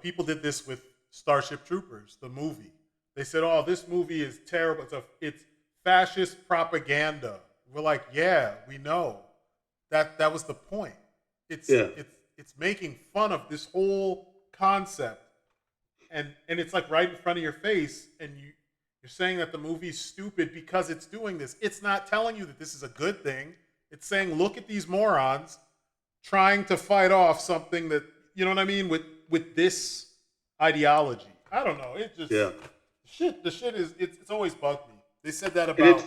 Speaker 1: people did this with Starship Troopers, the movie. They said, "Oh, this movie is terrible. It's fascist propaganda." We're like, "Yeah, we know. That was the point. It's
Speaker 2: Yeah.
Speaker 1: it's making fun of this whole concept, and it's like right in front of your face, and you're saying that the movie's stupid because it's doing this. It's not telling you that this is a good thing. It's saying, look at these morons trying to fight off something that you know what I mean with this ideology. I don't know. It just
Speaker 2: Yeah.
Speaker 1: the shit is it's always bugged me. They said that
Speaker 2: And
Speaker 1: about.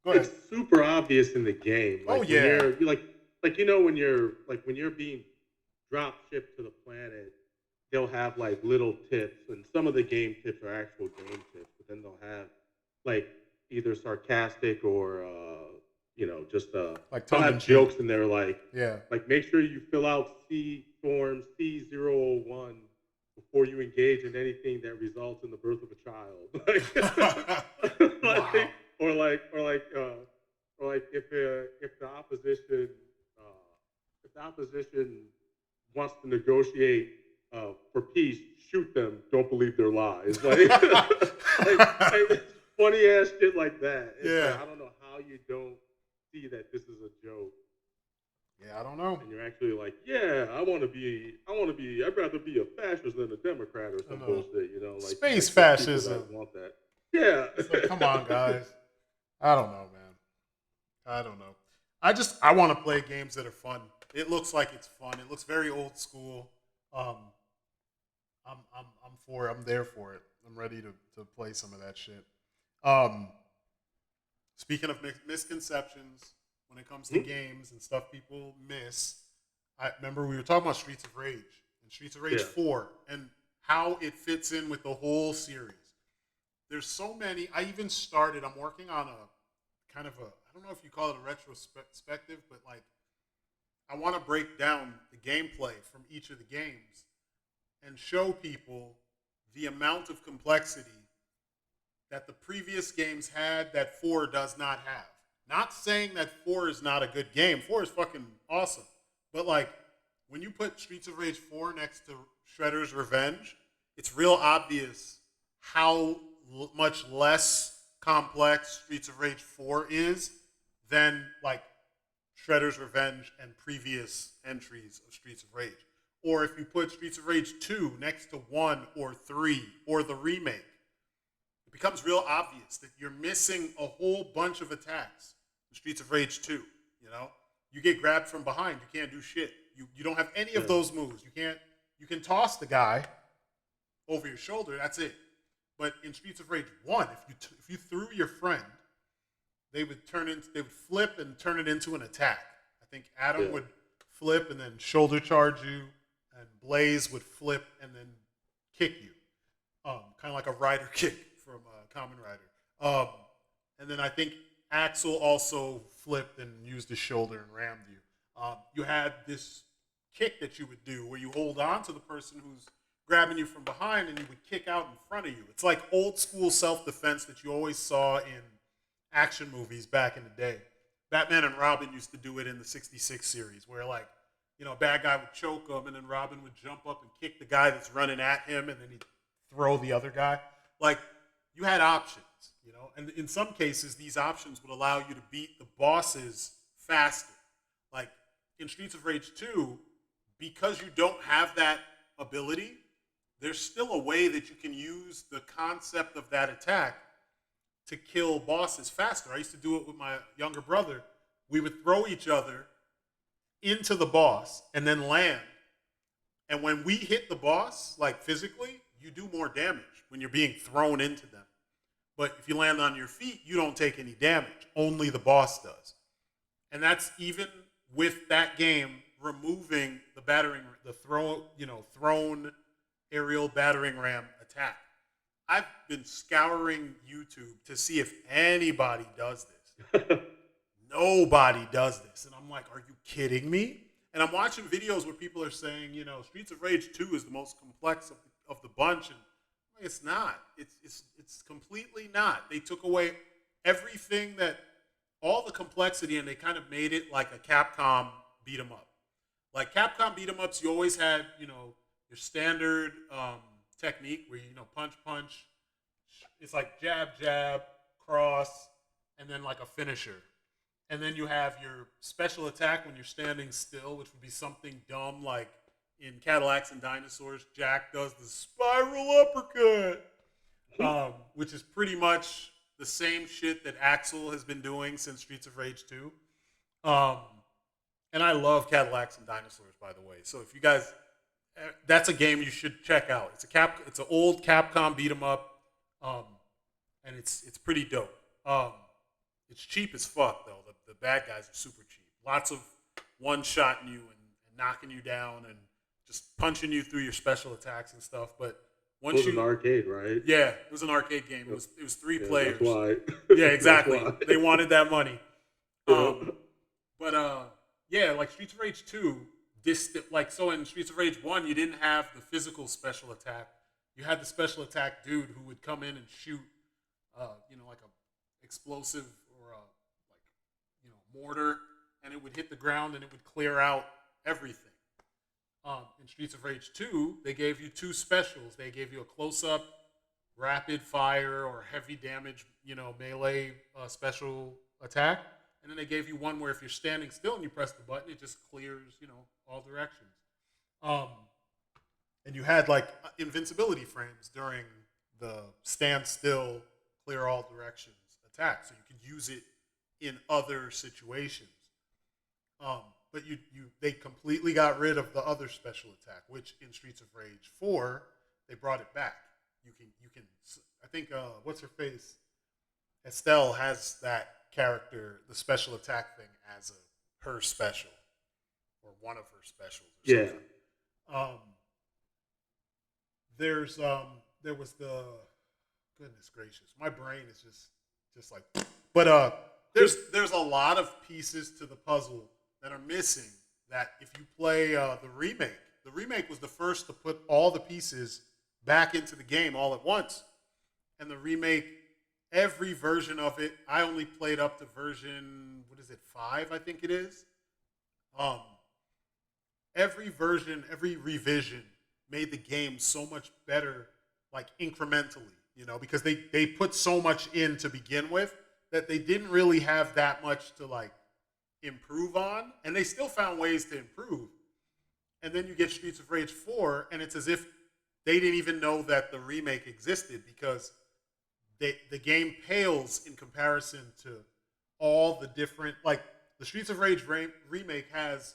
Speaker 1: Go ahead.
Speaker 2: it's super obvious in the game.
Speaker 1: Oh
Speaker 2: Like when
Speaker 1: yeah.
Speaker 2: you're when you're being drop shipped to the planet, they'll have like little tips, and some of the game tips are actual game tips, but then they'll have like either sarcastic or just
Speaker 1: Like
Speaker 2: they'll
Speaker 1: tongue in
Speaker 2: have
Speaker 1: cheek.
Speaker 2: jokes in there
Speaker 1: Yeah.
Speaker 2: like make sure you fill out form C001 before you engage in anything that results in the birth of a child.
Speaker 1: Wow.
Speaker 2: Or like if the opposition wants to negotiate for peace, shoot them. Don't believe their lies. Like funny ass shit like that. It's
Speaker 1: Yeah.
Speaker 2: like, I don't know how you don't see that this is a joke,
Speaker 1: Yeah, I don't know.
Speaker 2: and you're actually like, yeah, I'd rather be a fascist than a Democrat or some
Speaker 1: know.
Speaker 2: bullshit. Like
Speaker 1: Space
Speaker 2: like, there's people
Speaker 1: fascism.
Speaker 2: that want that. Yeah.
Speaker 1: It's like, come on, guys. I don't know, man. I don't know. I want to play games that are fun. It looks like it's fun. It looks very old school. I'm for it. I'm there for it. I'm ready to play some of that shit. Um, Speaking of misconceptions, when it comes to games and stuff people miss, I remember we were talking about Streets of Rage and Streets of Rage
Speaker 2: Yeah.
Speaker 1: 4 and how it fits in with the whole series. There's so many. I'm working on a kind of I don't know if you call it a retrospective, but like I want to break down the gameplay from each of the games and show people the amount of complexity that the previous games had that 4 does not have. Not saying that 4 is not a good game. 4 is fucking awesome. But like when you put Streets of Rage 4 next to Shredder's Revenge, it's real obvious how much less complex Streets of Rage 4 is than like Shredder's Revenge and previous entries of Streets of Rage. Or if you put Streets of Rage 2 next to 1 or 3 or the remake, it becomes real obvious that you're missing a whole bunch of attacks in Streets of Rage 2. You get grabbed from behind, you can't do shit. You don't have any of those moves. You can toss the guy over your shoulder, that's it. But in Streets of Rage 1, if you threw your friend, they would flip and turn it into an attack. I think Adam would flip and then shoulder charge you, and Blaze would flip and then kick you, kind of like a rider kick from Kamen Rider. And then I think Axel also flipped and used his shoulder and rammed you. You had this kick that you would do where you hold on to the person who's grabbing you from behind and you would kick out in front of you. It's like old school self-defense that you always saw in action movies back in the day. Batman and Robin used to do it in the 66 series where like, a bad guy would choke him and then Robin would jump up and kick the guy that's running at him and then he'd throw the other guy. Like, you had options, and in some cases, these options would allow you to beat the bosses faster. Like, in Streets of Rage 2, because you don't have that ability, there's still a way that you can use the concept of that attack to kill bosses faster. I used to do it with my younger brother. We would throw each other into the boss and then land. And when we hit the boss, like physically, you do more damage when you're being thrown into them. But if you land on your feet, you don't take any damage. Only the boss does. And that's even with that game removing the thrown aerial battering ram attack. I've been scouring YouTube to see if anybody does this. Nobody does this. And I'm like, are you kidding me? And I'm watching videos where people are saying, Streets of Rage 2 is the most complex of the bunch. And it's not. It's completely not. They took away everything all the complexity, and they kind of made it like a Capcom beat 'em up. Like Capcom beat 'em ups, you always had, your standard technique where punch, punch. It's like jab, jab, cross, and then like a finisher. And then you have your special attack when you're standing still, which would be something dumb like in Cadillacs and Dinosaurs, Jack does the spiral uppercut, which is pretty much the same shit that Axel has been doing since Streets of Rage 2. And I love Cadillacs and Dinosaurs, by the way. So if you guys, that's a game you should check out. It's an old Capcom beat 'em up, and it's pretty dope. It's cheap as fuck though. The bad guys are super cheap. Lots of one-shotting you and knocking you down and just punching you through your special attacks and stuff. But
Speaker 2: once it was an arcade, right?
Speaker 1: Yeah, it was an arcade game. It was 3 players.
Speaker 2: That's why.
Speaker 1: Yeah, exactly. They wanted that money. Yeah, like Streets of Rage 2, so in Streets of Rage 1, you didn't have the physical special attack. You had the special attack dude who would come in and shoot, like a explosive or mortar, and it would hit the ground and it would clear out everything. In Streets of Rage 2, they gave you 2 specials. They gave you a close-up, rapid fire or heavy damage, melee special attack. And then they gave you one where if you're standing still and you press the button, it just clears, all directions. And you had like invincibility frames during the stand still, clear all directions attack, so you could use it in other situations. But they completely got rid of the other special attack, which in Streets of Rage 4 they brought it back. You can I think what's her face, Estelle has that character, the special attack thing, as her special or one of her specials. Or something. There was the goodness gracious, my brain is just like, but there's a lot of pieces to the puzzle that are missing. That if you play the remake was the first to put all the pieces back into the game all at once, and the remake, every version of it, I only played up to version 5, I think it is. Every revision made the game so much better, like incrementally, because they put so much in to begin with that they didn't really have that much to like improve on, and they still found ways to improve. And then you get Streets of Rage 4, and it's as if they didn't even know that the remake existed, because the game pales in comparison to all the different, like the Streets of Rage remake has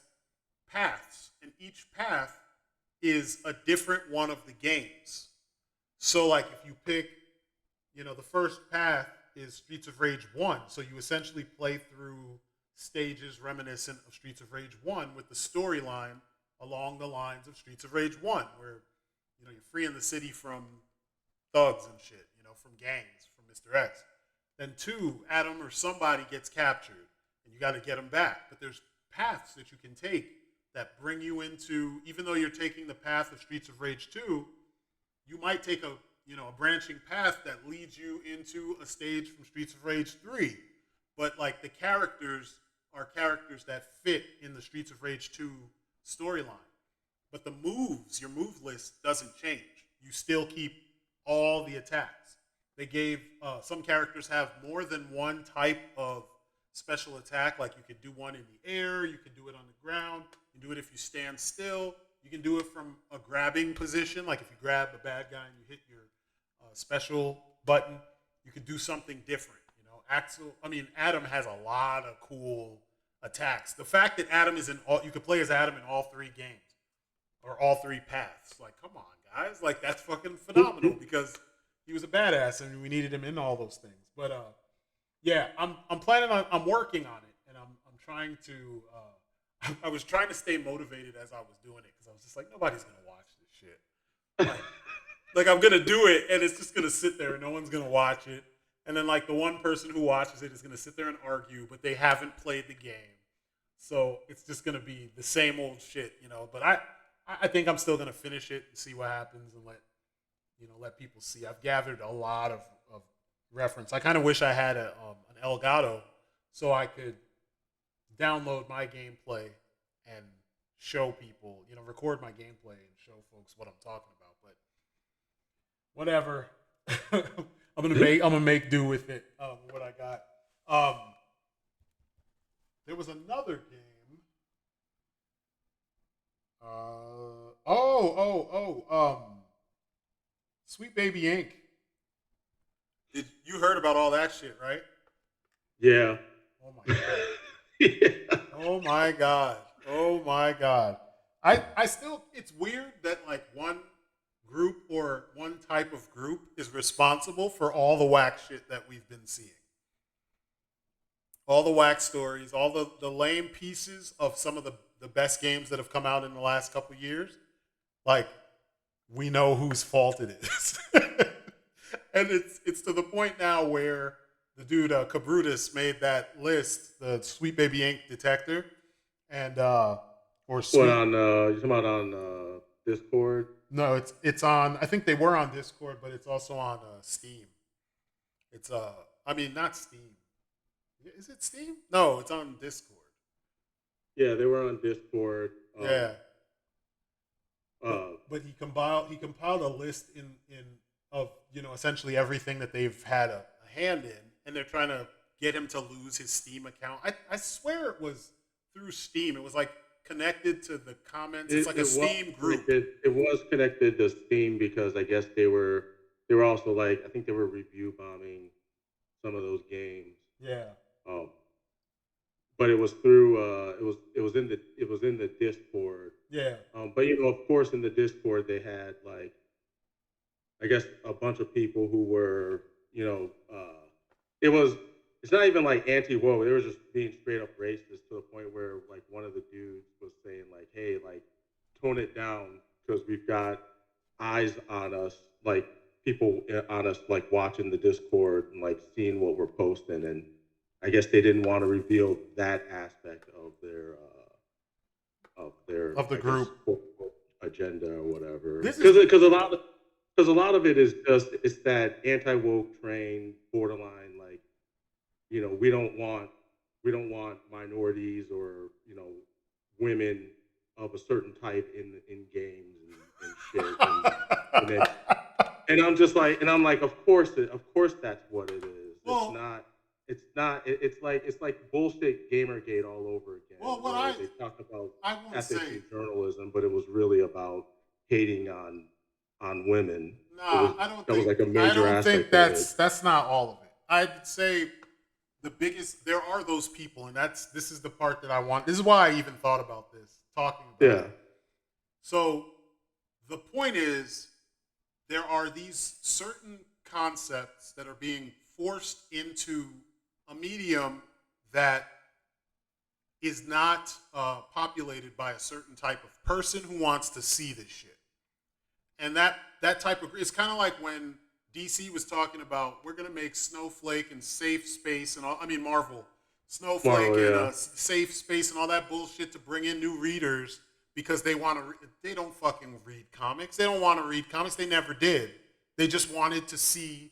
Speaker 1: paths, and each path is a different one of the games. So like if you pick, the first path is Streets of Rage 1, so you essentially play through stages reminiscent of Streets of Rage 1 with the storyline along the lines of Streets of Rage 1, where you're freeing the city from thugs and shit, from gangs, from Mr. X. Then 2, Adam or somebody gets captured, and you got to get him back. But there's paths that you can take that bring you into, even though you're taking the path of Streets of Rage 2, you might take a branching path that leads you into a stage from Streets of Rage 3. But like the characters are characters that fit in the Streets of Rage 2 storyline. But the moves, your move list doesn't change. You still keep all the attacks. They gave, some characters have more than one type of special attack. Like you could do one in the air, you could do it on the ground, you can do it if you stand still, you can do it from a grabbing position. Like if you grab a bad guy and you hit your special button, you could do something different. Adam has a lot of cool attacks. The fact that Adam is in all, you could play as Adam in all 3 games or all 3 paths. Like, come on, guys. Like, that's fucking phenomenal because he was a badass and we needed him in all those things. But yeah, I'm planning on, I'm working on it, and I'm trying to. I was trying to stay motivated as I was doing it because I was just like, nobody's gonna watch this shit. Like I'm gonna do it, and it's just gonna sit there, and no one's gonna watch it. And then like the one person who watches it is gonna sit there and argue, but they haven't played the game, so it's just gonna be the same old shit, you know. But I think I'm still gonna finish it and see what happens, and let people see. I've gathered a lot of reference. I kind of wish I had an Elgato so I could download my gameplay and show people, record my gameplay and show folks what I'm talking about. But whatever, I'm gonna make do with it. What I got. There was another game. Sweet Baby Inc. You heard about all that shit, right?
Speaker 2: Yeah.
Speaker 1: Oh my god.
Speaker 2: Yeah.
Speaker 1: Oh my god. Oh my god. I still, it's weird that like one group or one type of group is responsible for all the whack shit that we've been seeing. All the whack stories, all the lame pieces of some of the best games that have come out in the last couple years. Like, we know whose fault it is. And it's to the point now where the dude Cabrutus made that list, the Sweet Baby Inc. detector, and or Sweet.
Speaker 2: What on? You talking about on Discord?
Speaker 1: No, it's on. I think they were on Discord, but it's also on Steam. It's I mean not Steam. Is it Steam? No, it's on Discord.
Speaker 2: Yeah, they were on Discord.
Speaker 1: Yeah. But he compiled a list in of essentially everything that they've had a hand in, and they're trying to get him to lose his Steam account. I swear it was through Steam. It was like connected to the comments. It's like a Steam group.
Speaker 2: It was connected to Steam because I guess they were also like, I think they were review bombing some of those games.
Speaker 1: Yeah.
Speaker 2: But it was through it was in the Discord.
Speaker 1: Yeah.
Speaker 2: But of course in the Discord they had like, I guess a bunch of people who were, it's not even like anti-woke. They were just being straight up racist to the point where like one of the dudes was saying like, hey, like tone it down because we've got eyes on us, like people on us, like watching the Discord and like seeing what we're posting. And I guess they didn't want to reveal that aspect of their
Speaker 1: of the group
Speaker 2: agenda or whatever. Because a lot of it is just, it's that anti-woke train, borderline, like, we don't want minorities or women of a certain type in games and shit. And I'm just like, of course that's what it is. Well, it's like bullshit Gamergate all over again.
Speaker 1: Well,
Speaker 2: they talk about
Speaker 1: ethics
Speaker 2: and journalism, but it was really about hating on women.
Speaker 1: I don't think
Speaker 2: like a major aspect.
Speaker 1: That's not all of it. I'd say the biggest, there are those people, and this is the part that I want. This is why I even thought about this, talking about it. So the point is, there are these certain concepts that are being forced into a medium that is not populated by a certain type of person who wants to see this shit. And that type of, it's kind of like when DC was talking about, we're going to make Snowflake and safe space and all, Marvel, Snowflake and safe space and all that bullshit to bring in new readers because they want to, they don't fucking read comics. They don't want to read comics. They never did. They just wanted to see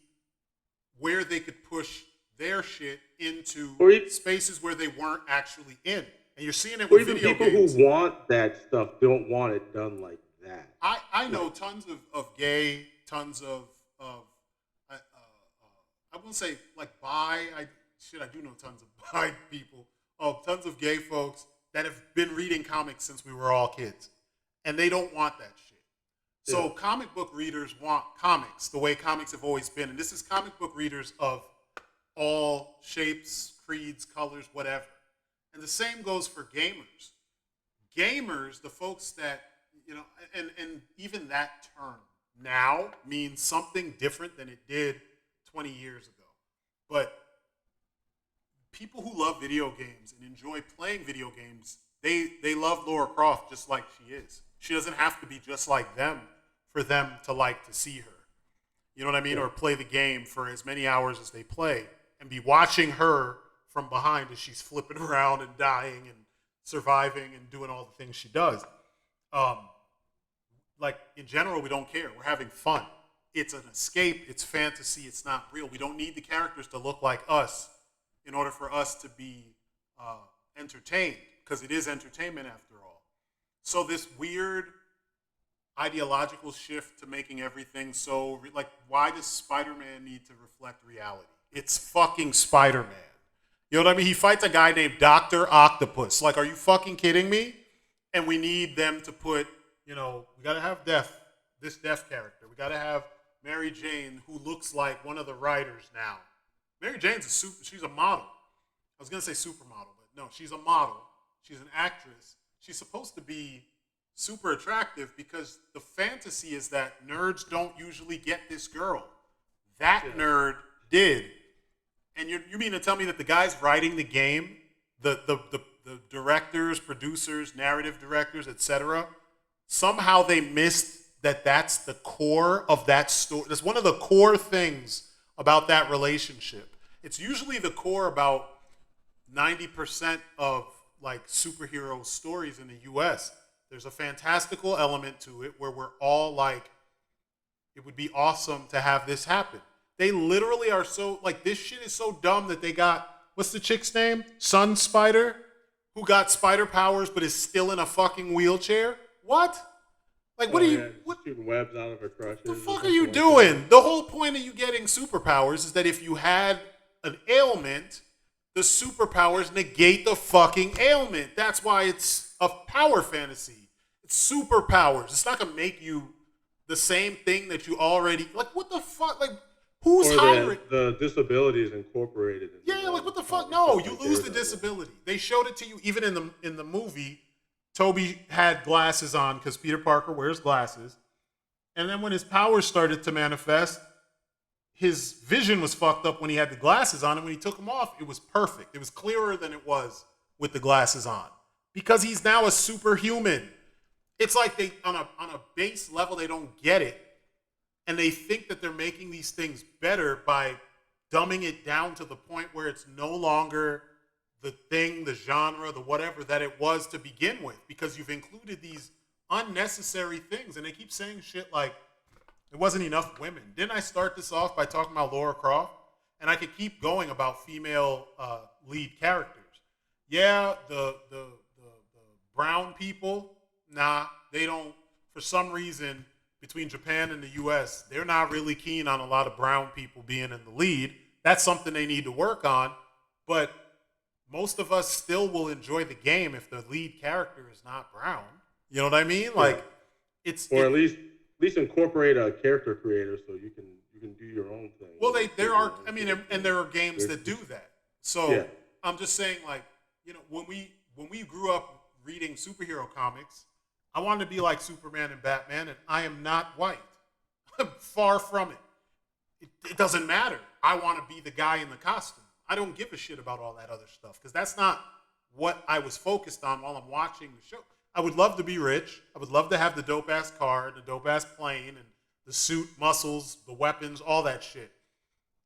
Speaker 1: where they could push their shit into spaces where they weren't actually in. And you're seeing it with video
Speaker 2: people
Speaker 1: games.
Speaker 2: Who want that stuff don't want it done like that.
Speaker 1: I know tons of gay, tons of I wouldn't say like bi. I do know tons of bi people. Tons of gay folks that have been reading comics since we were all kids, and they don't want that shit. So comic book readers want comics the way comics have always been, and this is comic book readers of all shapes, creeds, colors, whatever. And the same goes for gamers. Gamers, the folks that, you know, and even that term now means something different than it did 20 years ago. But people who love video games and enjoy playing video games, they love Laura Croft just like she is. She doesn't have to be just like them for them to like to see her. You know what I mean? Or play the game for as many hours as they play and be watching her from behind as she's flipping around and dying and surviving and doing all the things she does. Like, in general, we don't care. We're having fun. It's an escape. It's fantasy. It's not real. We don't need the characters to look like us in order for us to be entertained, because it is entertainment after all. So this weird ideological shift to making everything so, like, why does Spider-Man need to reflect reality? It's fucking Spider-Man. You know what I mean? He fights a guy named Dr. Octopus. Like, are you fucking kidding me? And we need them to put, you know, we got to have this Death character. We got to have Mary Jane, who looks like one of the writers now. Mary Jane's she's a model. I was going to say supermodel, but no, she's a model. She's an actress. She's supposed to be super attractive because the fantasy is that nerds don't usually get this girl. That nerd did. And you mean to tell me that the guys writing the game, the directors, producers, narrative directors, etc., somehow they missed that that's the core of that story. That's one of the core things about that relationship. It's usually the core about 90% of like superhero stories in the US. There's a fantastical element to it where we're all like, it would be awesome to have this happen. They literally are so, like, this shit is so dumb that they got, what's the chick's name? Sun Spider, who got spider powers but is still in a fucking wheelchair? What? Like, what are you, what,
Speaker 2: shooting webs out of her crushes.
Speaker 1: the fuck are you doing? The whole point of you getting superpowers is that if you had an ailment, the superpowers negate the fucking ailment. That's why it's a power fantasy. It's superpowers. It's not gonna make you the same thing that you already, like, what the fuck? Like, who's hiring?
Speaker 2: The disability is incorporated.
Speaker 1: Yeah, like, what the fuck? No, you lose the disability. They showed it to you even in the movie. Toby had glasses on because Peter Parker wears glasses. And then when his powers started to manifest, his vision was fucked up when he had the glasses on. And when he took them off, it was perfect. It was clearer than it was with the glasses on. Because he's now a superhuman. It's like they, on a base level, they don't get it. And they think that they're making these things better by dumbing it down to the point where it's no longer the thing, the genre, the whatever that it was to begin with, because you've included these unnecessary things. And they keep saying shit like, it wasn't enough women. Didn't I start this off by talking about Laura Croft? And I could keep going about female lead characters. Yeah, the brown people, nah, they don't, for some reason, between Japan and the US, they're not really keen on a lot of brown people being in the lead. That's something they need to work on. But most of us still will enjoy the game if the lead character is not brown. You know what I mean? Like,
Speaker 2: at least incorporate a character creator so you can do your own thing.
Speaker 1: Well, there are games that do that. So yeah. I'm just saying, like, you know, when we grew up reading superhero comics, I wanted to be like Superman and Batman, and I am not white. I'm far from it. It doesn't matter. I want to be the guy in the costume. I don't give a shit about all that other stuff because that's not what I was focused on while I'm watching the show. I would love to be rich. I would love to have the dope-ass car, the dope-ass plane, and the suit, muscles, the weapons, all that shit.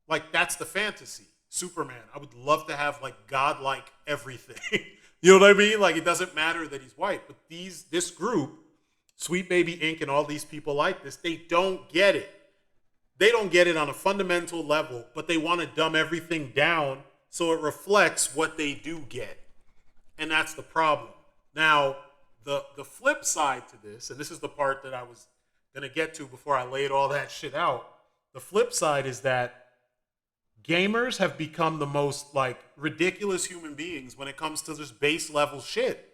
Speaker 1: Like, that's the fantasy. Superman. I would love to have, like, godlike everything. You know what I mean? Like, it doesn't matter that he's white. But this group, Sweet Baby Inc. and all these people like this, they don't get it. They don't get it on a fundamental level, but they want to dumb everything down so it reflects what they do get. And that's the problem. Now, the flip side to this, and this is the part that I was going to get to before I laid all that shit out. The flip side is that gamers have become the most, like, ridiculous human beings when it comes to this base level shit.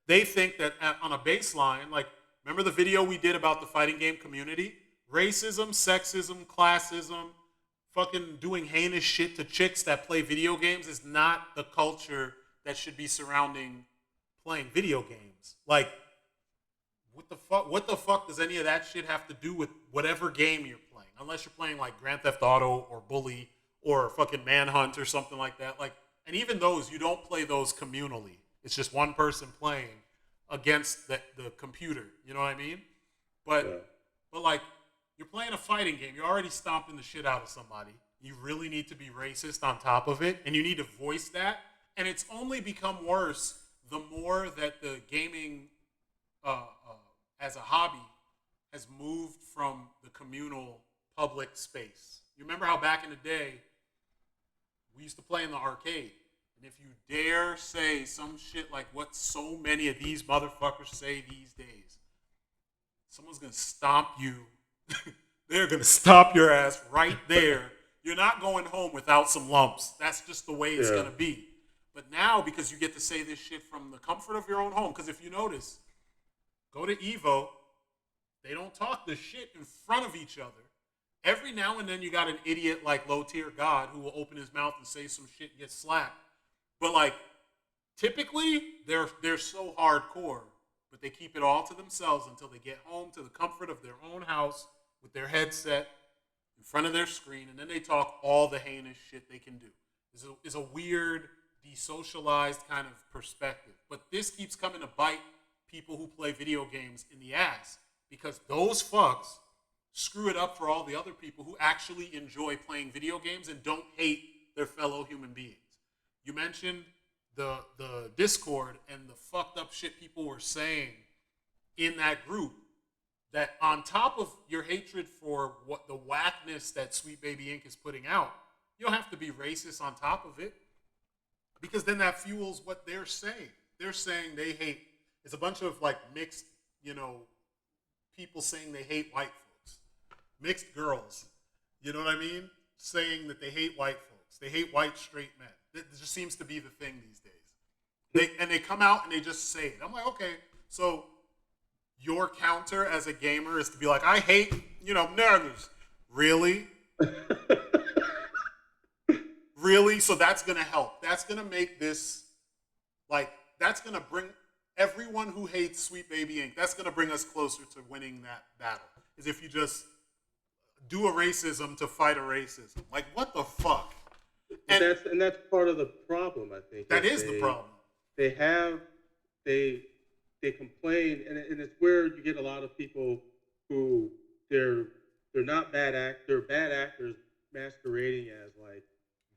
Speaker 1: They think that on a baseline, like, remember the video we did about the fighting game community? Racism, sexism, classism, fucking doing heinous shit to chicks that play video games is not the culture that should be surrounding playing video games. Like, what the fuck? What the fuck does any of that shit have to do with whatever game you're playing? Unless you're playing like Grand Theft Auto or Bully or fucking Manhunt or something like that. Like, and even those, you don't play those communally. It's just one person playing against the computer. You know what I mean? But like, you're playing a fighting game. You're already stomping the shit out of somebody. You really need to be racist on top of it, and you need to voice that. And it's only become worse the more that the gaming as a hobby has moved from the communal public space. You remember how back in the day, we used to play in the arcade. And if you dare say some shit like what so many of these motherfuckers say these days, someone's going to stomp you. They're going to stomp your ass right there. You're not going home without some lumps. That's just the way it's going to be. But now, because you get to say this shit from the comfort of your own home, because if you notice, go to Evo, they don't talk this shit in front of each other. Every now and then you got an idiot like Low Tier God who will open his mouth and say some shit and get slapped. But like, typically, they're so hardcore, but they keep it all to themselves until they get home to the comfort of their own house with their headset in front of their screen, and then they talk all the heinous shit they can do. It's a weird, desocialized kind of perspective. But this keeps coming to bite people who play video games in the ass because those fucks screw it up for all the other people who actually enjoy playing video games and don't hate their fellow human beings. You mentioned the Discord and the fucked up shit people were saying in that group, that on top of your hatred for what the whackness that Sweet Baby Inc. is putting out, you don't have to be racist on top of it, because then that fuels what they're saying. They're saying they hate, it's a bunch of like mixed, people saying they hate white folks. Mixed girls, you know what I mean? Saying that they hate white folks. They hate white straight men. It just seems to be the thing these days. They come out and they just say it. I'm like, okay, so your counter as a gamer is to be like, I hate, nerds. Really? Really? So that's going to help. That's going to make this, that's going to bring everyone who hates Sweet Baby Inc., that's going to bring us closer to winning that battle. Is if you just do a racism to fight a racism. Like, what the fuck?
Speaker 2: And that's part of the problem, I think.
Speaker 1: That is the problem.
Speaker 2: They complain, and it's where you get a lot of people who they're not they're bad actors masquerading as like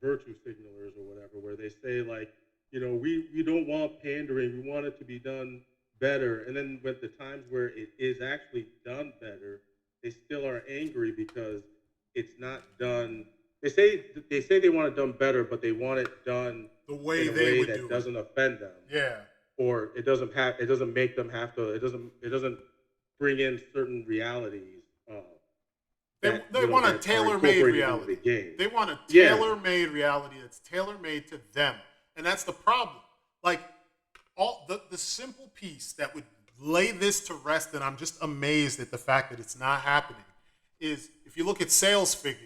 Speaker 2: virtue signalers or whatever, where they say like, we don't want pandering, we want it to be done better, and then with the times where it is actually done better, they still are angry because it's not done. They say they want it done better, but they want it done
Speaker 1: the way
Speaker 2: in a way that doesn't offend them.
Speaker 1: Yeah.
Speaker 2: Or it doesn't make them have to. It doesn't bring in certain realities.
Speaker 1: They want a tailor-made reality. They want a tailor-made reality that's tailor-made to them, and that's the problem. Like all the simple piece that would lay this to rest, and I'm just amazed at the fact that it's not happening, is if you look at sales figures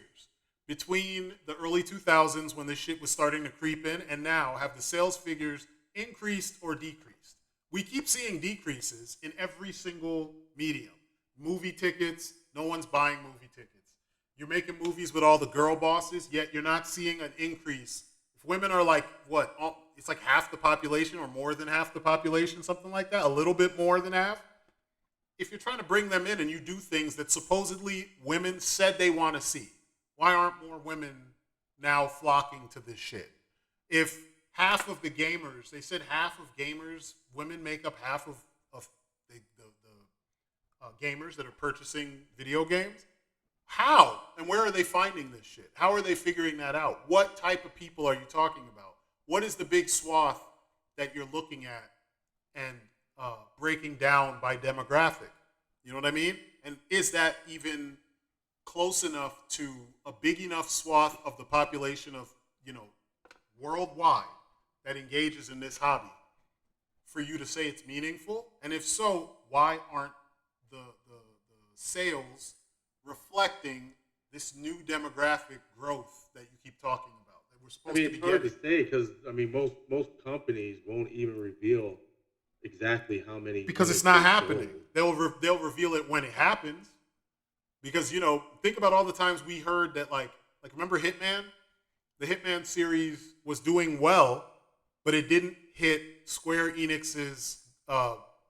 Speaker 1: between the early 2000s when this shit was starting to creep in and now, have the sales figures increased or decreased? We keep seeing decreases in every single medium. Movie tickets, no one's buying movie tickets. You're making movies with all the girl bosses, yet you're not seeing an increase. If women are like, what, it's like half the population or more than half the population, something like that, a little bit more than half. If you're trying to bring them in and you do things that supposedly women said they want to see, why aren't more women now flocking to this shit? If half of the gamers, they said half of gamers, women make up half of the gamers that are purchasing video games. How? And where are they finding this shit? How are they figuring that out? What type of people are you talking about? What is the big swath that you're looking at and breaking down by demographic? You know what I mean? And is that even close enough to a big enough swath of the population of, worldwide that engages in this hobby for you to say it's meaningful? And if so, why aren't the sales reflecting this new demographic growth that you keep talking about, that we're
Speaker 2: I
Speaker 1: supposed
Speaker 2: mean,
Speaker 1: to be
Speaker 2: it's hard to
Speaker 1: getting.
Speaker 2: say because I mean, most companies won't even reveal exactly how many
Speaker 1: Because it's
Speaker 2: units
Speaker 1: not
Speaker 2: they
Speaker 1: happening.
Speaker 2: sold.
Speaker 1: They'll reveal it when it happens. Because think about all the times we heard that like remember Hitman? The Hitman series was doing well, but it didn't hit Square Enix's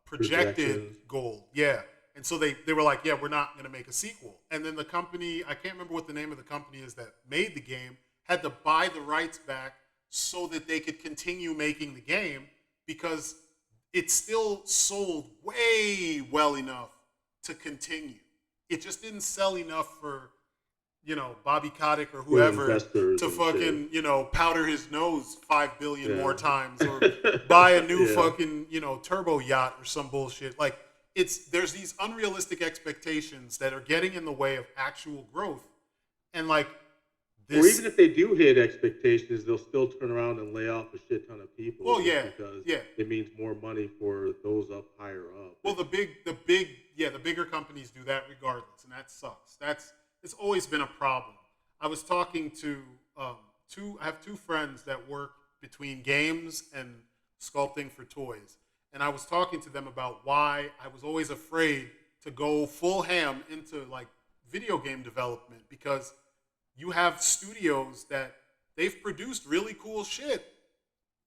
Speaker 1: projected
Speaker 2: Projections.
Speaker 1: goal. Yeah. And so they were like, yeah, we're not going to make a sequel. And then the company, I can't remember what the name of the company is that made the game, had to buy the rights back so that they could continue making the game because it still sold way well enough to continue. It just didn't sell enough for Bobby Kotick or
Speaker 2: For
Speaker 1: whoever
Speaker 2: investors
Speaker 1: to
Speaker 2: and shit.
Speaker 1: fucking, powder his nose 5 billion more
Speaker 2: Yeah.
Speaker 1: times or buy a new
Speaker 2: Yeah.
Speaker 1: fucking, turbo yacht or some bullshit. Like there's these unrealistic expectations that are getting in the way of actual growth. And like
Speaker 2: Or even
Speaker 1: this,
Speaker 2: if they do hit expectations, they'll still turn around and lay off a shit ton of people
Speaker 1: well,
Speaker 2: just
Speaker 1: yeah,
Speaker 2: because
Speaker 1: yeah.
Speaker 2: it means more money for those up higher up.
Speaker 1: Well, the bigger companies do that regardless, and that sucks. It's always been a problem. I was talking to I have two friends that work between games and sculpting for toys, and I was talking to them about why I was always afraid to go full ham into like video game development because you have studios that they've produced really cool shit,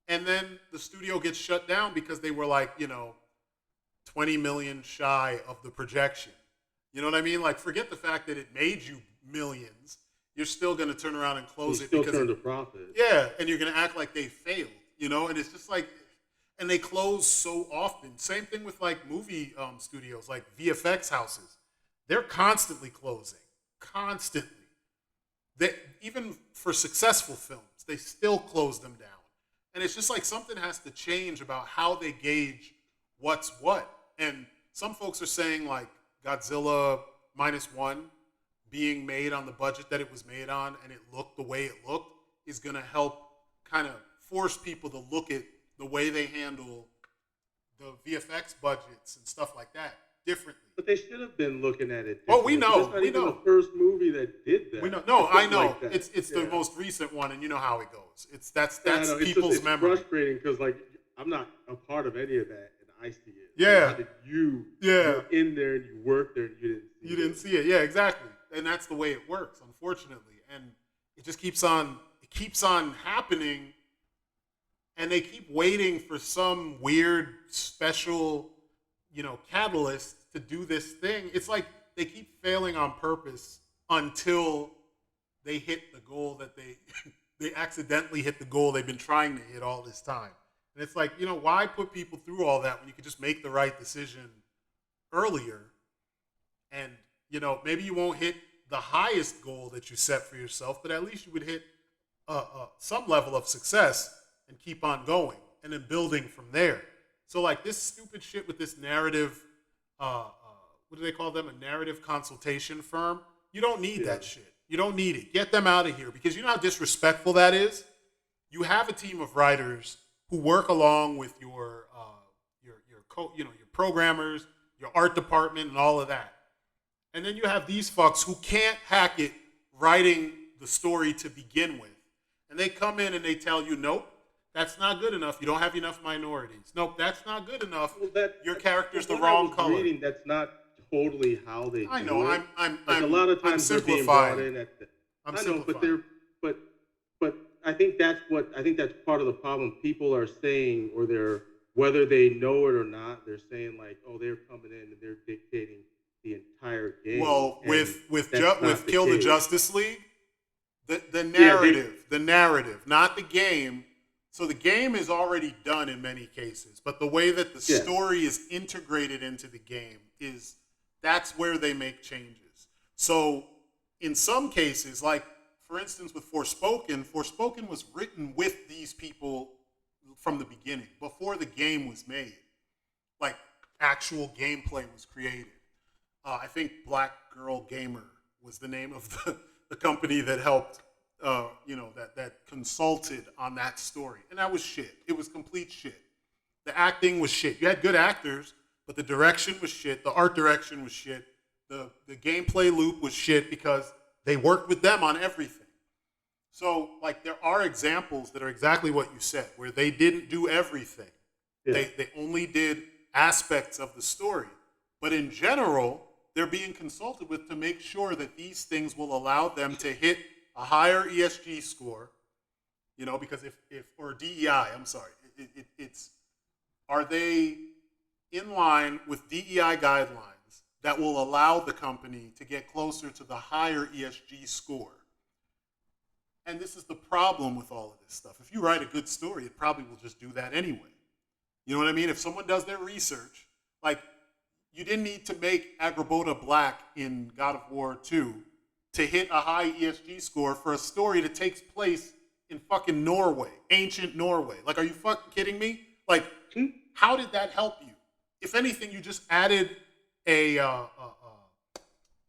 Speaker 1: and then the studio gets shut down because they were like 20 million shy of the projection. You know what I mean? Like, forget the fact that it made you millions. You're still going to turn around and close
Speaker 2: You
Speaker 1: it
Speaker 2: still
Speaker 1: because
Speaker 2: turn to profit.
Speaker 1: yeah, and you're going to act like they failed, and it's just like, and they close so often. Same thing with like movie studios, like VFX houses. They're constantly closing, constantly. They, even for successful films, they still close them down. And it's just like something has to change about how they gauge what's what. And some folks are saying like Godzilla minus one being made on the budget that it was made on and it looked the way it looked is going to help kind of force people to look at the way they handle the VFX budgets and stuff like that differently.
Speaker 2: But they should have been looking at it.
Speaker 1: Oh, we know.
Speaker 2: That's not
Speaker 1: We
Speaker 2: even
Speaker 1: know.
Speaker 2: the first movie that did that.
Speaker 1: We know. No, I know.
Speaker 2: Like that.
Speaker 1: It's the most recent one, and you know how it goes. That's
Speaker 2: Yeah, I know.
Speaker 1: people's
Speaker 2: it's
Speaker 1: memory.
Speaker 2: frustrating because like I'm not a part of any of that, and I see it.
Speaker 1: Yeah.
Speaker 2: How did you?
Speaker 1: Yeah.
Speaker 2: You're in there and you work there and you didn't.
Speaker 1: You didn't see it. Yeah, exactly. And that's the way it works, unfortunately. And it just keeps on happening. And they keep waiting for some weird special, catalyst to do this thing. It's like they keep failing on purpose until they hit the goal that they accidentally hit the goal they've been trying to hit all this time. And it's like, why put people through all that when you could just make the right decision earlier? And, maybe you won't hit the highest goal that you set for yourself, but at least you would hit some level of success and keep on going and then building from there. So like this stupid shit with this narrative, what do they call them? A narrative consultation firm. You don't need that shit. You don't need it. Get them out of here because you know how disrespectful that is. You have a team of writers who work along with your programmers, your art department, and all of that. And then you have these fucks who can't hack it writing the story to begin with. And they come in and they tell you, nope, that's not good enough. You don't have enough minorities. Nope, that's not good enough.
Speaker 2: Well,
Speaker 1: your character's the
Speaker 2: what
Speaker 1: wrong
Speaker 2: I was
Speaker 1: color.
Speaker 2: Reading, that's not totally how they.
Speaker 1: I know.
Speaker 2: Do it.
Speaker 1: I'm
Speaker 2: a lot of times they're being brought in at the.
Speaker 1: I'm
Speaker 2: I know, but
Speaker 1: simplifying.
Speaker 2: but I think that's part of the problem. People are saying, or they're whether they know it or not, they're saying like, oh, they're coming in and they're dictating the entire game.
Speaker 1: Well, with Kill the Justice League, the narrative, not the game. So the game is already done in many cases, but the way that the story is integrated into the game that's where they make changes. So in some cases, like for instance with Forspoken was written with these people from the beginning, before the game was made. Like actual gameplay was created. I think Black Girl Gamer was the name of the company that helped, that consulted on that story. And that was shit. It was complete shit. The acting was shit. You had good actors, but the direction was shit. The art direction was shit. The gameplay loop was shit because they worked with them on everything. So, like, there are examples that are exactly what you said, where they didn't do everything.
Speaker 2: Yeah.
Speaker 1: They only did aspects of the story. But in general, they're being consulted with to make sure that these things will allow them to hit a higher ESG score, because or DEI, I'm sorry, it's, are they in line with DEI guidelines that will allow the company to get closer to the higher ESG score? And this is the problem with all of this stuff. If you write a good story, it probably will just do that anyway. You know what I mean? If someone does their research, like, you didn't need to make Agrabah black in God of War 2 to hit a high ESG score for a story that takes place in fucking Norway, ancient Norway. Like, are you fucking kidding me? Like, how did that help you? If anything, you just added a.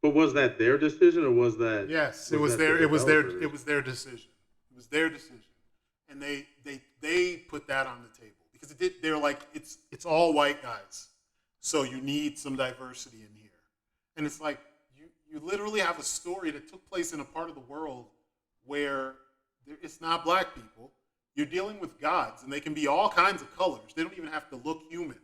Speaker 2: But was that their decision, or was that?
Speaker 1: Yes,
Speaker 2: was
Speaker 1: it was
Speaker 2: that
Speaker 1: their.
Speaker 2: the
Speaker 1: It was their.
Speaker 2: developers?
Speaker 1: It was their decision. It was their decision, and they put that on the table because it did. They're like, it's all white guys, so you need some diversity in here, and it's like you literally have a story that took place in a part of the world where it's not black people. You're dealing with gods, and they can be all kinds of colors. They don't even have to look human.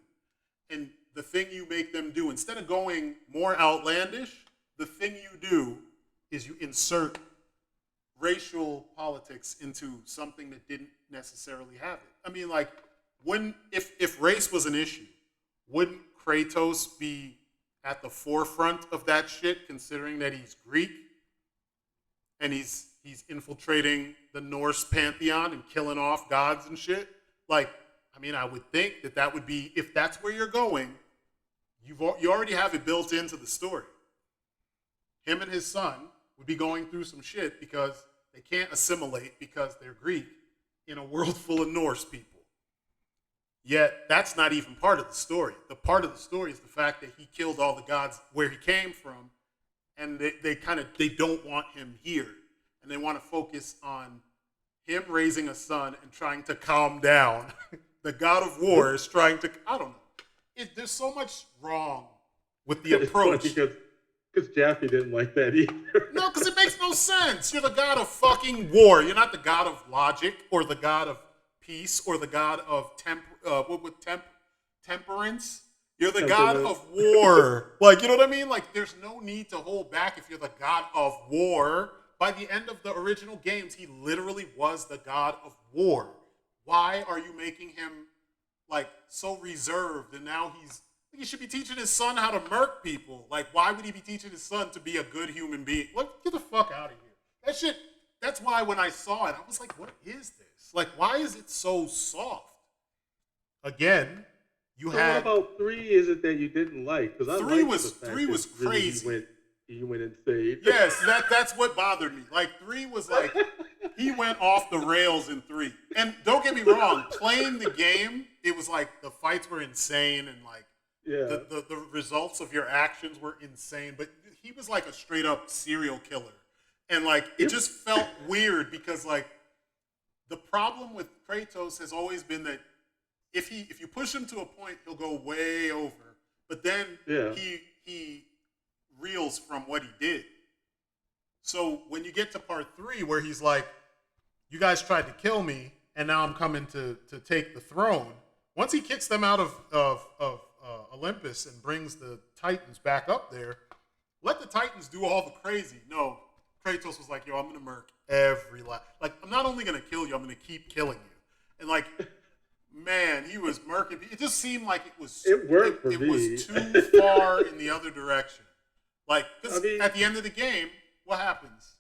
Speaker 1: And the thing you make them do, instead of going more outlandish, the thing you do is you insert racial politics into something that didn't necessarily have it. I mean, like, if race was an issue, wouldn't Kratos be at the forefront of that shit, considering that he's Greek and he's infiltrating the Norse pantheon and killing off gods and shit? Like, I mean, I would think that would be, if that's where you're going, you already have it built into the story. Him and his son would be going through some shit because they can't assimilate because they're Greek in a world full of Norse people. Yet that's not even part of the story. The part of the story is the fact that he killed all the gods where he came from, and they don't want him here, and they want to focus on him raising a son and trying to calm down. The God of War is trying to, I don't know. There's so much wrong with the approach.
Speaker 2: Because Jaffe didn't like that either.
Speaker 1: No, because it makes no sense. You're the God of fucking war. You're not the God of logic or the God of peace or the God of temperance. You're the God of war. Like, you know what I mean? Like, there's no need to hold back if you're the God of war. By the end of the original games, he literally was the God of war. Why are you making him, like, so reserved? And now he should be teaching his son how to murk people. Like, why would he be teaching his son to be a good human being? Like, get the fuck out of here. That shit, that's why when I saw it, I was like, what is this? Like, why is it so soft? Again,
Speaker 2: What about 3 is it that you didn't like? Because
Speaker 1: 3 was crazy.
Speaker 2: He went insane.
Speaker 1: Yes, that's what bothered me. Like, 3 was like, he went off the rails in 3. And don't get me wrong, playing the game, it was like the fights were insane and like the results of your actions were insane. But he was like a straight up serial killer. And like, it just felt weird because like, the problem with Kratos has always been that if you push him to a point, he'll go way over. But then he reels from what he did. So when you get to part 3 where he's like, you guys tried to kill me and now I'm coming to take the throne. Once he kicks them out of Olympus and brings the Titans back up there, let the Titans do all the crazy. No, Kratos was like, yo, I'm going to murk every last. Like, I'm not only going to kill you, I'm going to keep killing you. And like, man, he was murking. It just seemed like it was.
Speaker 2: It worked for me.
Speaker 1: It was too far in the other direction. Like, at the end of the game, what happens?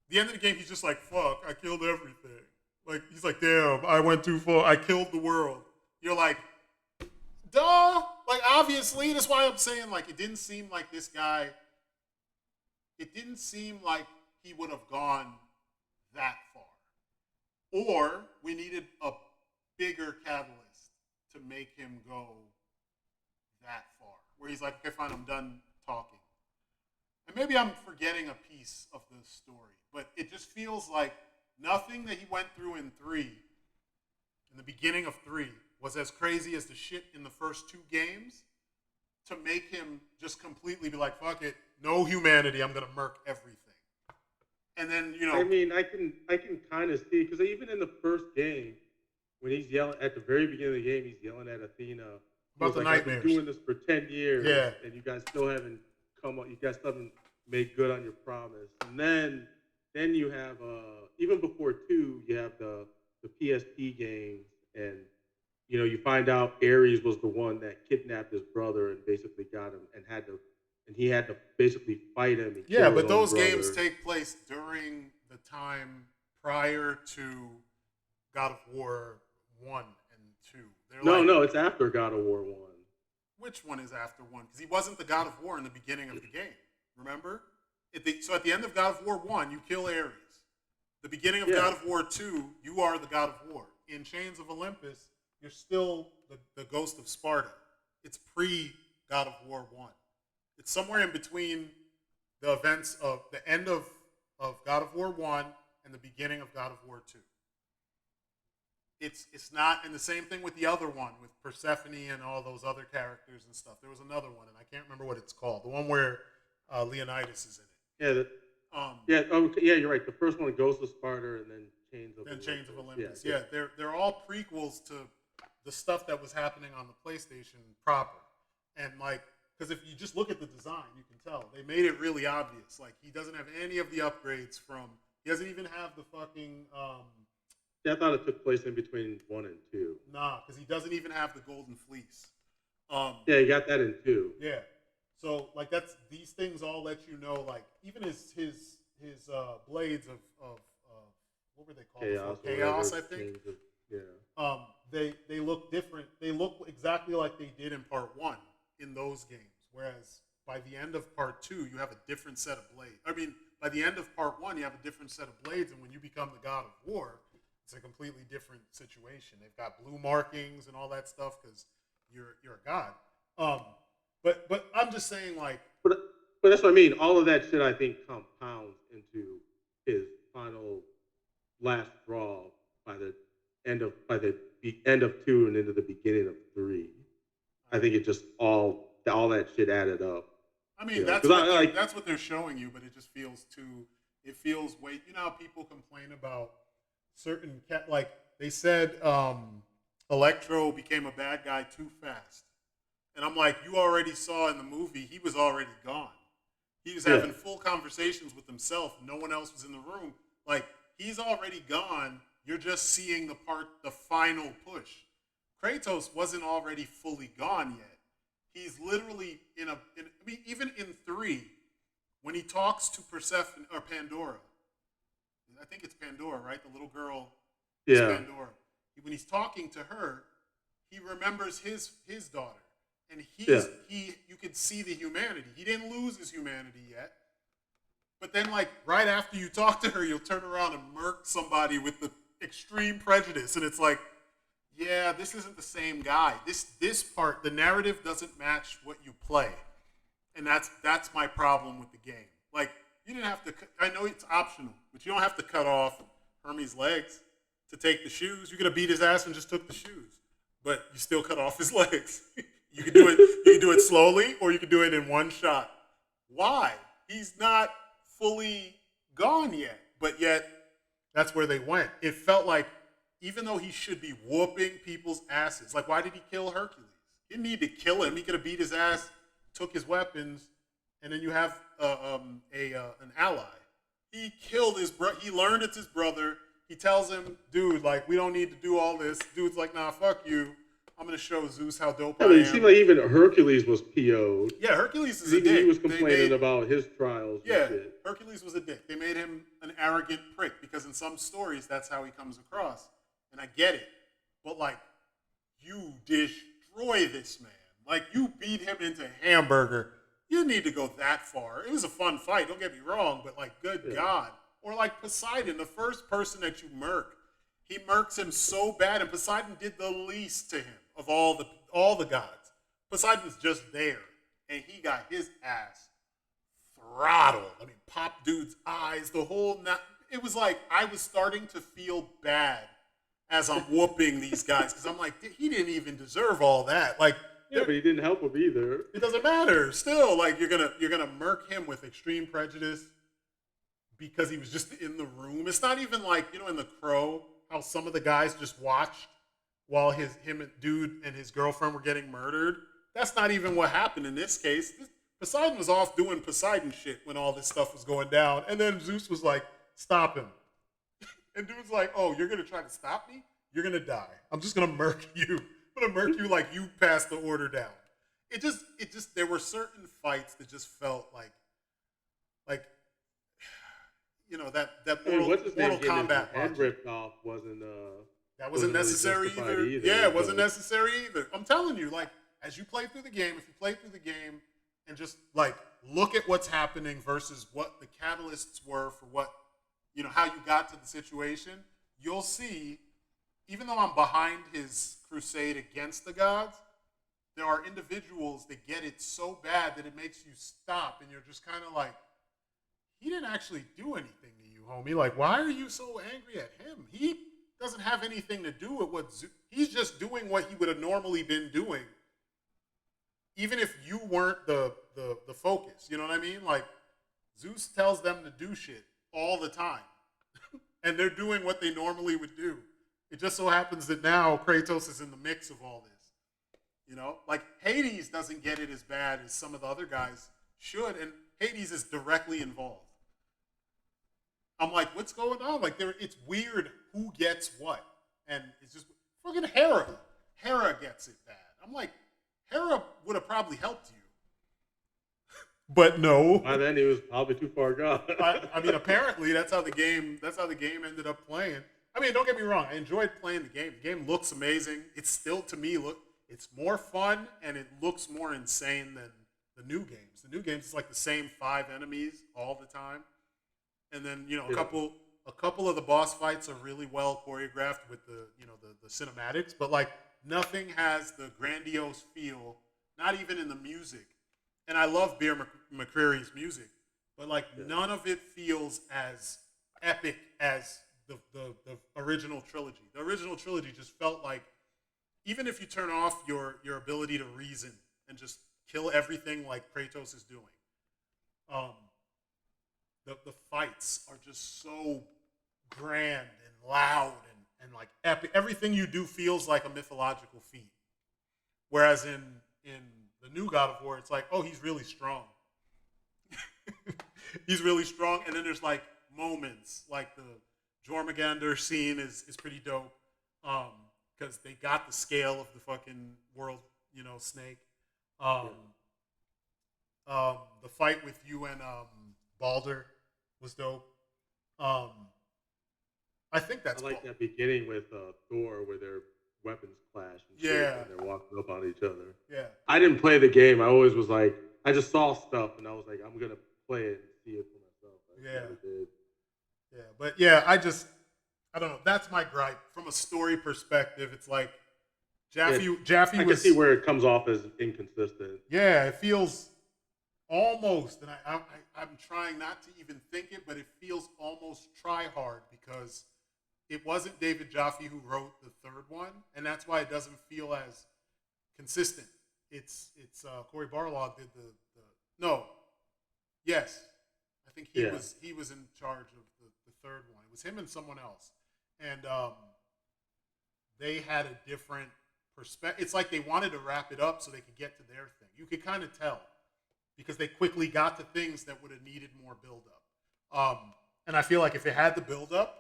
Speaker 1: The end of the game, he's just like, fuck, I killed everything. Like, he's like, damn, I went too far. I killed the world. You're like, duh. Like, obviously, that's why I'm saying, like, it didn't seem like this guy, it didn't seem like he would have gone that far. Or we needed a bigger catalyst to make him go that far. Where he's like, okay, fine, I'm done talking. And maybe I'm forgetting a piece of the story, but it just feels like nothing that he went through in 3, in the beginning of 3, was as crazy as the shit in the first 2 games to make him just completely be like, fuck it, no humanity, I'm going to murk everything. And then
Speaker 2: I mean, I can kind of see because even in the first game, when he's yelling at the very beginning of the game, he's yelling at Athena. He
Speaker 1: about
Speaker 2: was
Speaker 1: the
Speaker 2: like, "I've been
Speaker 1: nightmares.
Speaker 2: doing this for 10 years,
Speaker 1: Yeah,
Speaker 2: and you guys still haven't come up. You guys still haven't made good on your promise." And then you have even before two, you have the PSP games, and you find out Ares was the one that kidnapped his brother and basically got him and he had to basically fight him and
Speaker 1: yeah,
Speaker 2: kill his
Speaker 1: but
Speaker 2: own
Speaker 1: those games
Speaker 2: brother.
Speaker 1: take place during the time prior to God of War 1 and 2. They're
Speaker 2: No,
Speaker 1: like,
Speaker 2: no, it's after God of War One.
Speaker 1: which one is after one? Because he wasn't the God of War in the beginning of the game. Remember? So at the end of God of War 1, you kill Ares. The beginning of
Speaker 2: Yeah,
Speaker 1: God of War 2, you are the God of War. In Chains of Olympus, you're still the ghost of Sparta. It's pre God of War 1. It's somewhere in between the events of the end of God of War 1 and the beginning of God of War 2. It's not, and the same thing with the other one with Persephone and all those other characters and stuff. There was another one, and I can't remember what it's called. The one where Leonidas is in
Speaker 2: yeah,
Speaker 1: it.
Speaker 2: yeah. Okay, yeah, you're right. The first one, Ghost of Sparta, and then Chains of
Speaker 1: Then
Speaker 2: Olympus.
Speaker 1: Chains of Olympus.
Speaker 2: Yeah,
Speaker 1: Yeah, they're all prequels to the stuff that was happening on the PlayStation proper. And like, because if you just look at the design, you can tell they made it really obvious. Like, he doesn't have any of the upgrades from. He doesn't even have the fucking.
Speaker 2: yeah. I thought it took place in between one and two.
Speaker 1: Nah, because he doesn't even have the golden fleece.
Speaker 2: Yeah, you got that in two.
Speaker 1: Yeah. So like these things all let you know, like even his blades of what were they called?
Speaker 2: Chaos,
Speaker 1: Before? Chaos,
Speaker 2: whatever,
Speaker 1: I think.
Speaker 2: Yeah.
Speaker 1: They look different. They look exactly like they did in part 1 in those games. Whereas by the end of part 2, you have a different set of blades. I mean, by the end of part 1, you have a different set of blades, and when you become the God of War, it's a completely different situation. They've got blue markings and all that stuff because you're a god. But I'm just saying, like,
Speaker 2: But but that's what I mean. All of that shit, I think, compounds into his final last draw by the end of two and into the beginning of three. I think it just all that shit added up.
Speaker 1: I mean,
Speaker 2: Because I like
Speaker 1: that's what they're showing you, but it just feels too. It feels way. You know how people complain about certain like they said, Electro became a bad guy too fast, and I'm like, you already saw in the movie he was already gone. He was having full conversations with himself. No one else was in the room. Like, he's already gone. You're just seeing the final push. Kratos wasn't already fully gone yet. He's literally I mean, even in 3, when he talks to Persephone or Pandora, I think it's Pandora, right? The little girl is Pandora. When he's talking to her, he remembers his daughter. And you could see the humanity. He didn't lose his humanity yet. But then, like, right after you talk to her, you'll turn around and murk somebody with the extreme prejudice. And it's like, yeah, this isn't the same guy. This part, the narrative doesn't match what you play. And that's my problem with the game. Like, you didn't have to, I know it's optional, but you don't have to cut off Hermes' legs to take the shoes. You could have beat his ass and just took the shoes. But you still cut off his legs. You can do it slowly, or you can do it in one shot. Why? He's not fully gone yet, but yet that's where they went. It felt like, even though he should be whooping people's asses, like, why did he kill Hercules? He didn't need to kill him. He could have beat his ass, took his weapons, and then you have an ally. He killed his brother. He learned it's his brother. He tells him, dude, like, we don't need to do all this. Dude's like, nah, fuck you. I'm going to show Zeus how dope I am.
Speaker 2: it seemed like even Hercules was PO'd.
Speaker 1: Yeah, Hercules is a dick.
Speaker 2: He was complaining about his trials.
Speaker 1: Yeah,
Speaker 2: and shit.
Speaker 1: Hercules was a dick. They made him an arrogant prick because in some stories that's how he comes across. And I get it. But, like, you destroy this man. Like, you beat him into hamburger. You didn't need to go that far. It was a fun fight, don't get me wrong, but, like, good God. Or, like, Poseidon, the first person that you murk. He murks him so bad, and Poseidon did the least to him of all the gods. Poseidon's just there, and he got his ass throttled. I mean, pop dude's eyes, the whole. It was like I was starting to feel bad as I'm whooping these guys because I'm like, he didn't even deserve all that. Like,
Speaker 2: yeah, but he didn't help him either.
Speaker 1: It doesn't matter. Still, like, you're gonna murk him with extreme prejudice, because he was just in the room. It's not even like, in The Crow, how some of the guys just watched while him and dude and his girlfriend were getting murdered. That's not even what happened in this case. Poseidon was off doing Poseidon shit when all this stuff was going down, and then Zeus was like, "Stop him." And dude's like, "Oh, you're gonna try to stop me? You're gonna die. I'm just gonna murk you. I'm gonna murk you like you passed the order down." It just there were certain fights that just felt like that
Speaker 2: I mean,
Speaker 1: Mortal,
Speaker 2: what's his name
Speaker 1: Mortal
Speaker 2: getting his
Speaker 1: Kombat
Speaker 2: head
Speaker 1: logic.
Speaker 2: ripped off wasn't
Speaker 1: That wasn't
Speaker 2: wasn't really
Speaker 1: necessary
Speaker 2: justified
Speaker 1: either.
Speaker 2: either.
Speaker 1: Yeah, it wasn't
Speaker 2: But
Speaker 1: necessary either. I'm telling you, like, as you play through the game, if you play through the game and just like look at what's happening versus what the catalysts were for how you got to the situation, you'll see, even though I'm behind his crusade against the gods, there are individuals that get it so bad that it makes you stop and you're just kind of like, he didn't actually do anything to you, homie. Like, why are you so angry at him? He doesn't have anything to do with he's just doing what he would have normally been doing, even if you weren't the focus. You know what I mean? Like, Zeus tells them to do shit all the time, and they're doing what they normally would do. It just so happens that now Kratos is in the mix of all this. Like Hades doesn't get it as bad as some of the other guys should, and Hades is directly involved. I'm like, what's going on? Like, it's weird who gets what, and it's just fucking Hera. Hera gets it bad. I'm like, Hera would have probably helped you, but no.
Speaker 2: by then he was probably too far gone.
Speaker 1: I mean, apparently that's how the game ended up playing. I mean, don't get me wrong. I enjoyed playing the game. The game looks amazing. It's still, to me, it's more fun and it looks more insane than the new games. The new games is like the same 5 enemies all the time, and then a couple of the boss fights are really well choreographed with the cinematics, but like nothing has the grandiose feel. Not even in the music. And I love Bear McCreary's music, but like none of it feels as epic as the original trilogy. The original trilogy just felt like, even if you turn off your ability to reason and just kill everything like Kratos is doing, the fights are just so grand and loud and like epic. Everything you do feels like a mythological feat. Whereas in the new God of War, it's like, oh, he's really strong. He's really strong, and then there's like moments like the Jormungandr scene is pretty dope, because they got the scale of the fucking world, snake. The fight with you and Balder was dope. I think that's
Speaker 2: I like that beginning with Thor where their weapons clash and shit,
Speaker 1: Yeah.
Speaker 2: and they're walking up on each other.
Speaker 1: Yeah.
Speaker 2: I didn't play the game. I always was like, I just saw stuff and I was like, I'm gonna play it and see it for myself. I never did.
Speaker 1: Yeah, but yeah, I don't know. That's my gripe from a story perspective. It's like Jaffe
Speaker 2: I can see where it comes off as inconsistent.
Speaker 1: Yeah, it feels almost, and I'm trying not to even think it, but it feels almost try hard because it wasn't David Jaffe who wrote the third one, and that's why it doesn't feel as consistent. It's Cory Barlog did the no, yes, I think he was in charge of the third one. It was him and someone else, and they had a different perspective. It's like they wanted to wrap it up so they could get to their thing. You could kind of tell because they quickly got to things that would have needed more build-up. And I feel like if it had the build-up,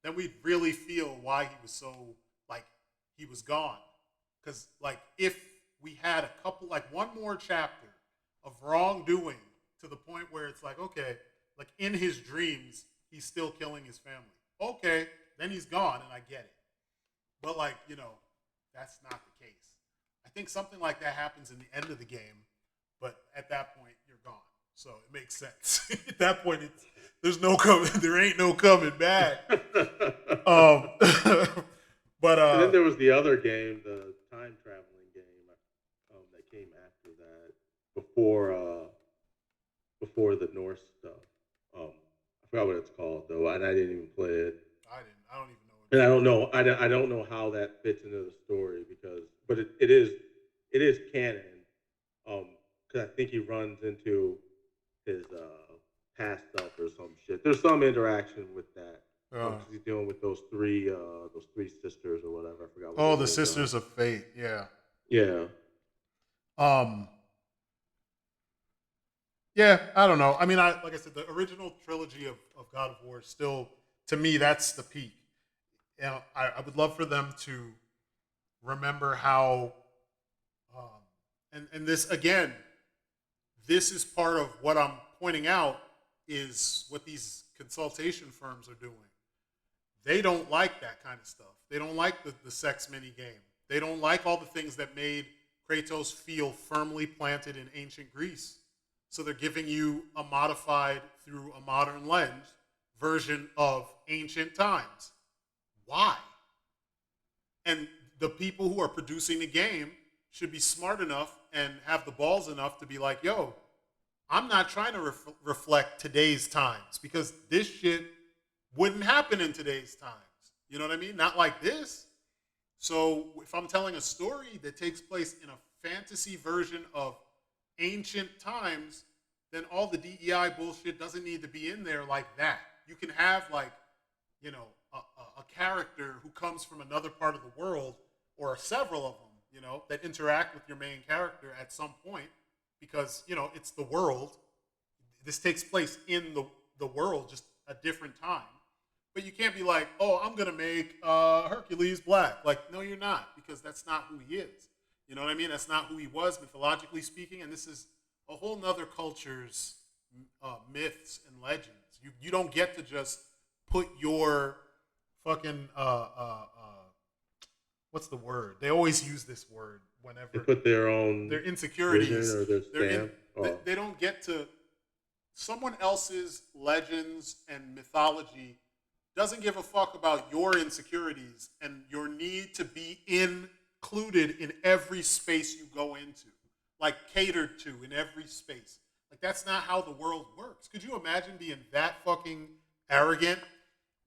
Speaker 1: then we'd really feel why he was so, like, he was gone. Because, like, if we had one more chapter of wrongdoing to the point where it's like, okay, like, in his dreams, he's still killing his family. Okay, then he's gone, and I get it. But, like, that's not the case. I think something like that happens in the end of the game, but at that point, you're gone. So it makes sense. At that point, there ain't no coming back. But
Speaker 2: and then there was the other game, the time traveling game, that came after that, before the Norse stuff. I forgot what it's called though, and I didn't even play it.
Speaker 1: I don't even know.
Speaker 2: And I don't know how that fits into the story but it is canon. Because I think he runs into his passed up or some shit. There's some interaction with that.
Speaker 1: Uh,
Speaker 2: 'Cause he's dealing with those three sisters or whatever. I forgot what
Speaker 1: oh,
Speaker 2: their
Speaker 1: the
Speaker 2: names are.
Speaker 1: Sisters of Fate. Yeah.
Speaker 2: Yeah.
Speaker 1: Um. Yeah. I don't know. I mean, like I said, the original trilogy of God of War is still, to me, that's the peak. You know, I would love for them to remember how, um, and this again, this is part of what I'm pointing out is what these consultation firms are doing. They don't like that kind of stuff. They don't like the sex mini game. They don't like all the things that made Kratos feel firmly planted in ancient Greece. So they're giving you a modified, through a modern lens, version of ancient times. Why? And the people who are producing the game should be smart enough and have the balls enough to be like, yo, I'm not trying to reflect today's times because this shit wouldn't happen in today's times. You know what I mean? Not like this. So if I'm telling a story that takes place in a fantasy version of ancient times, then all the DEI bullshit doesn't need to be in there like that. You can have like, you know, a character who comes from another part of the world, or several of them, you know, that interact with your main character at some point, because you know it's the world. This takes place in the world, just a different time. But you can't be like, oh, I'm gonna make Hercules black. Like, no, you're not, because that's not who he is. You know what I mean? That's not who he was mythologically speaking, and this is a whole nother culture's myths and legends. You don't get to just put your fucking what's the word? They always use this word whenever
Speaker 2: They put their own
Speaker 1: their insecurities.
Speaker 2: vision or their stamp.
Speaker 1: They don't get to someone else's legends and mythology doesn't give a fuck about your insecurities and your need to be included in every space you go into, like catered to in every space. Like that's not how the world works. Could you imagine being that fucking arrogant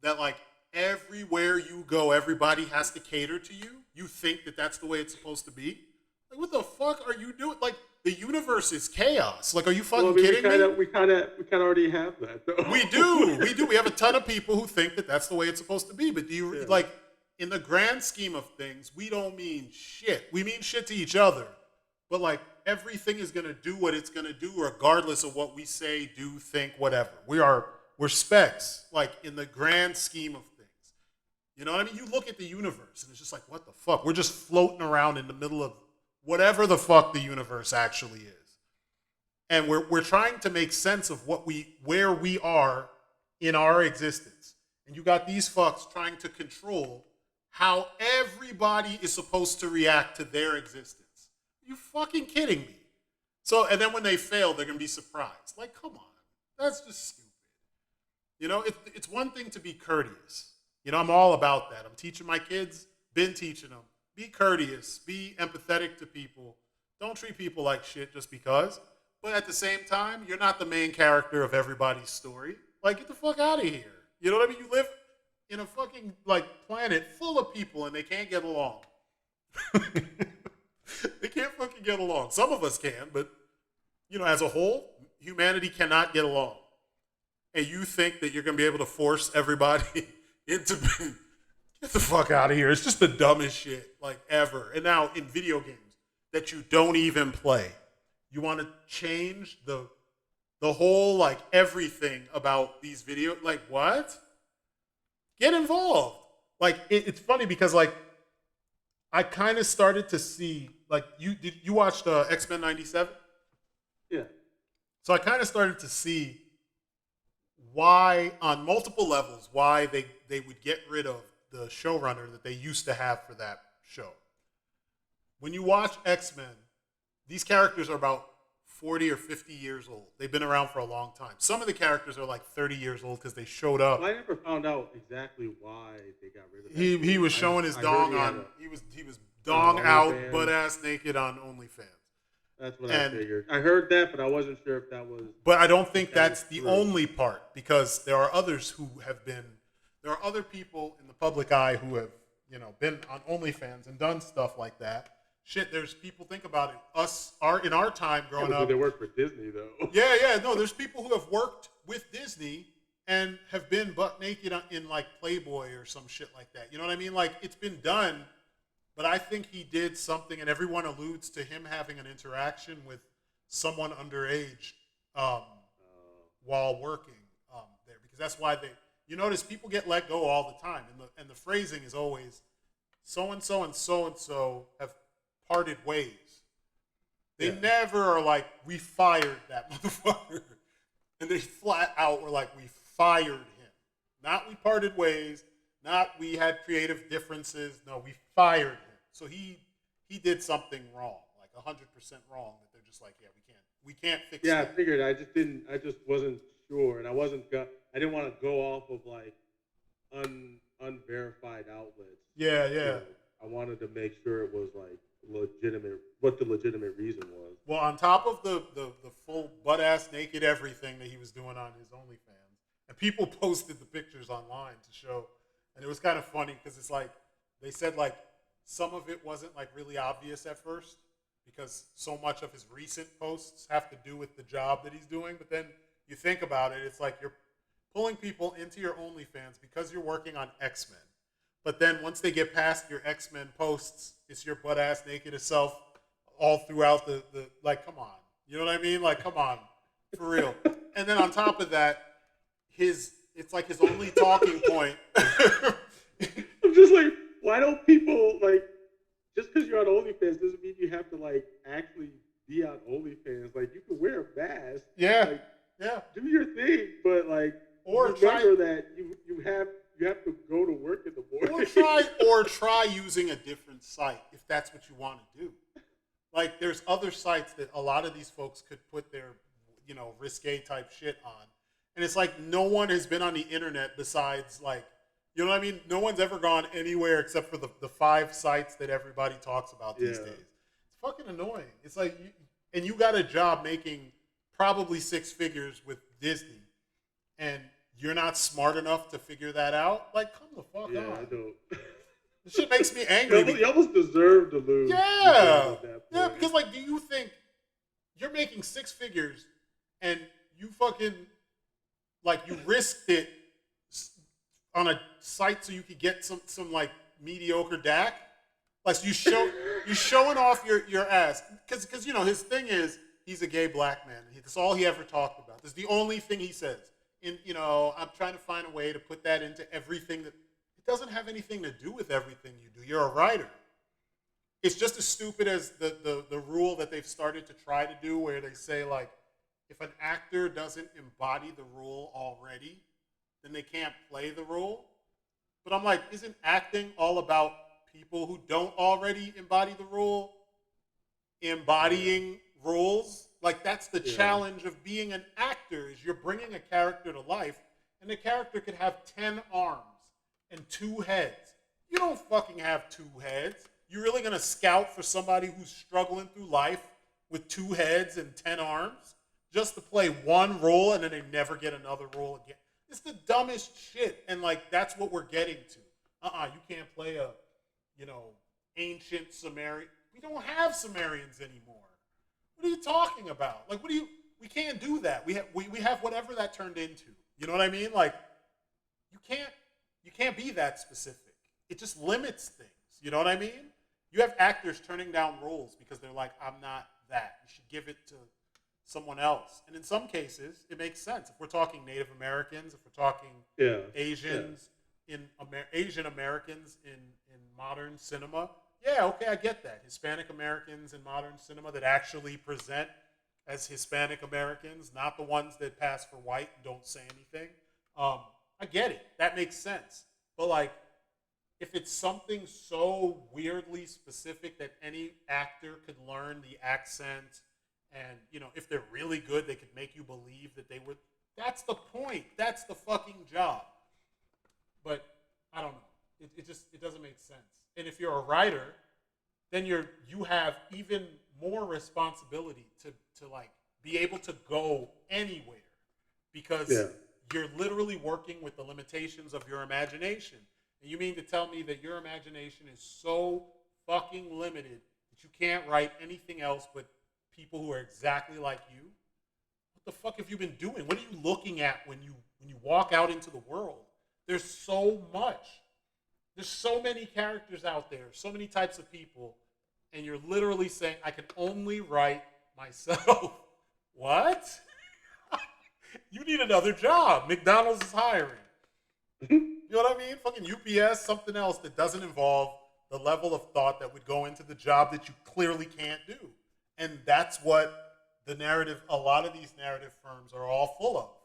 Speaker 1: that like everywhere you go, everybody has to cater to you? You think that that's the way it's supposed to be? Like, what the fuck are you doing? Like, the universe is chaos. Like, are you fucking kidding me?
Speaker 2: We kind of already have that, though.
Speaker 1: We do. We have a ton of people who think that that's the way it's supposed to be. But do you like, in the grand scheme of things, we don't mean shit. We mean shit to each other. But like, everything is gonna do what it's gonna do, regardless of what we say, do, think, whatever. We're specks. Like in the grand scheme of things. You know what I mean? You look at the universe and it's just like, what the fuck? We're just floating around in the middle of whatever the fuck the universe actually is. And we're trying to make sense of where we are in our existence. And you got these fucks trying to control how everybody is supposed to react to their existence. Are you fucking kidding me? So, and then when they fail, they're gonna be surprised. Like, come on, that's just stupid. You know, it's one thing to be courteous. You know, I'm all about that. I'm teaching my kids, been teaching them. Be courteous, be empathetic to people. Don't treat people like shit just because. But at the same time, you're not the main character of everybody's story. Like, get the fuck out of here. You know what I mean? You live in a fucking, like, planet full of people and they can't get along. They can't fucking get along. Some of us can, but, you know, as a whole, humanity cannot get along. And you think that you're going to be able to force everybody into... Get the fuck out of here. It's just the dumbest shit, like, ever. And now, in video games that you don't even play, you want to change the whole, like, everything about these videos. Like, what? Get involved. Like, it's funny because, like, I kind of started to see, like, you watched X-Men 97?
Speaker 2: Yeah.
Speaker 1: So I kind of started to see why, on multiple levels, why they would get rid of the showrunner that they used to have for that show. When you watch X-Men, these characters are about 40 or 50 years old. They've been around for a long time. Some of the characters are like 30 years old because they showed up.
Speaker 2: Well, I never found out exactly why they got rid of that.
Speaker 1: He was showing his dong on. He was dong out, butt ass naked on OnlyFans.
Speaker 2: That's what I figured. I heard that, but I wasn't sure if that was.
Speaker 1: But I don't think that's the only part, because there are others who have been. There are other people in the public eye who have, you know, been on OnlyFans and done stuff like that, shit, there's people, think about it. In our time growing
Speaker 2: but
Speaker 1: up.
Speaker 2: they work for Disney though.
Speaker 1: Yeah. No, there's people who have worked with Disney and have been butt naked in like Playboy or some shit like that. You know what I mean? Like, it's been done, but I think he did something, and everyone alludes to him having an interaction with someone underage while working there, because that's why you notice people get let go all the time, and the phrasing is always so and so and so and so have parted ways. They never are like, we fired that motherfucker. And they flat out were like, we fired him. Not we parted ways, not we had creative differences. No, we fired him. So he did something wrong, like 100% wrong, that they're just like, yeah, we can't fix that.
Speaker 2: Yeah, I figured. I just wasn't sure, and I didn't want to go off of like unverified outlets.
Speaker 1: Yeah.
Speaker 2: I wanted to make sure it was like legitimate, what the legitimate reason was.
Speaker 1: Well, on top of the full butt ass naked everything that he was doing on his OnlyFans, and people posted the pictures online to show, and it was kind of funny because it's like they said like some of it wasn't like really obvious at first because so much of his recent posts have to do with the job that he's doing, but then you think about it, it's like you're pulling people into your OnlyFans because you're working on X-Men. But then once they get past your X-Men posts, it's your butt ass naked as self all throughout the like, come on. You know what I mean? Like, come on. For real. And then on top of that, it's like his only talking point.
Speaker 2: I'm just like, why don't people, like, just because you're on OnlyFans doesn't mean you have to, like, actually be on OnlyFans. Like, you can wear a mask.
Speaker 1: Yeah.
Speaker 2: Like,
Speaker 1: yeah.
Speaker 2: Do your thing, but, like,
Speaker 1: or
Speaker 2: remember that you have to go to work in the morning.
Speaker 1: Or try using a different site if that's what you want to do. Like, there's other sites that a lot of these folks could put their, risque type shit on. And it's like no one has been on the internet besides, like, you know what I mean? No one's ever gone anywhere except for the 5 sites that everybody talks about these days. It's fucking annoying. It's like, you got a job making probably 6 figures with Disney, and you're not smart enough to figure that out? Like, come the fuck on.
Speaker 2: Yeah, I don't.
Speaker 1: This shit makes me angry.
Speaker 2: You almost deserve to lose.
Speaker 1: Yeah. Yeah, because, like, do you think you're making 6 figures and you fucking, like, you risked it on a site so you could get some like, mediocre DAC? Like, so you're showing off your ass. Because, his thing is, he's a gay black man. That's all he ever talked about. That's the only thing he says. And, I'm trying to find a way to put that into everything that, it doesn't have anything to do with everything you do. You're a writer. It's just as stupid as the rule that they've started to try to do where they say, like, if an actor doesn't embody the role already, then they can't play the role. But I'm like, isn't acting all about people who don't already embody the role embodying roles? Like, that's the challenge of being an actor, is you're bringing a character to life, and the character could have 10 arms and 2 heads. You don't fucking have 2 heads. You're really going to scout for somebody who's struggling through life with 2 heads and 10 arms just to play one role and then they never get another role again? It's the dumbest shit, and, like, that's what we're getting to. You can't play a, ancient Sumerian. We don't have Sumerians anymore. What are you talking about? Like, we can't do that. We have whatever that turned into. You know what I mean? Like, you can't be that specific. It just limits things. You know what I mean? You have actors turning down roles because they're like, I'm not that. You should give it to someone else. And in some cases, it makes sense. If we're talking Native Americans, if we're talking Asians, Asian Americans in modern cinema, yeah, okay, I get that. Hispanic Americans in modern cinema that actually present as Hispanic Americans, not the ones that pass for white and don't say anything. I get it. That makes sense. But, like, if it's something so weirdly specific that any actor could learn the accent, and, if they're really good, they could make you believe that they were, that's the point. That's the fucking job. But I don't know. It doesn't make sense. And if you're a writer, then you have even more responsibility to like be able to go anywhere, because you're literally working with the limitations of your imagination. And you mean to tell me that your imagination is so fucking limited that you can't write anything else but people who are exactly like you, what the fuck have you been doing? What are you looking at when you walk out into the world? There's so much. There's so many characters out there, so many types of people, and you're literally saying, I can only write myself. What? You need another job. McDonald's is hiring. You know what I mean? Fucking UPS, something else that doesn't involve the level of thought that would go into the job that you clearly can't do. And that's what the narrative, a lot of these narrative firms are all full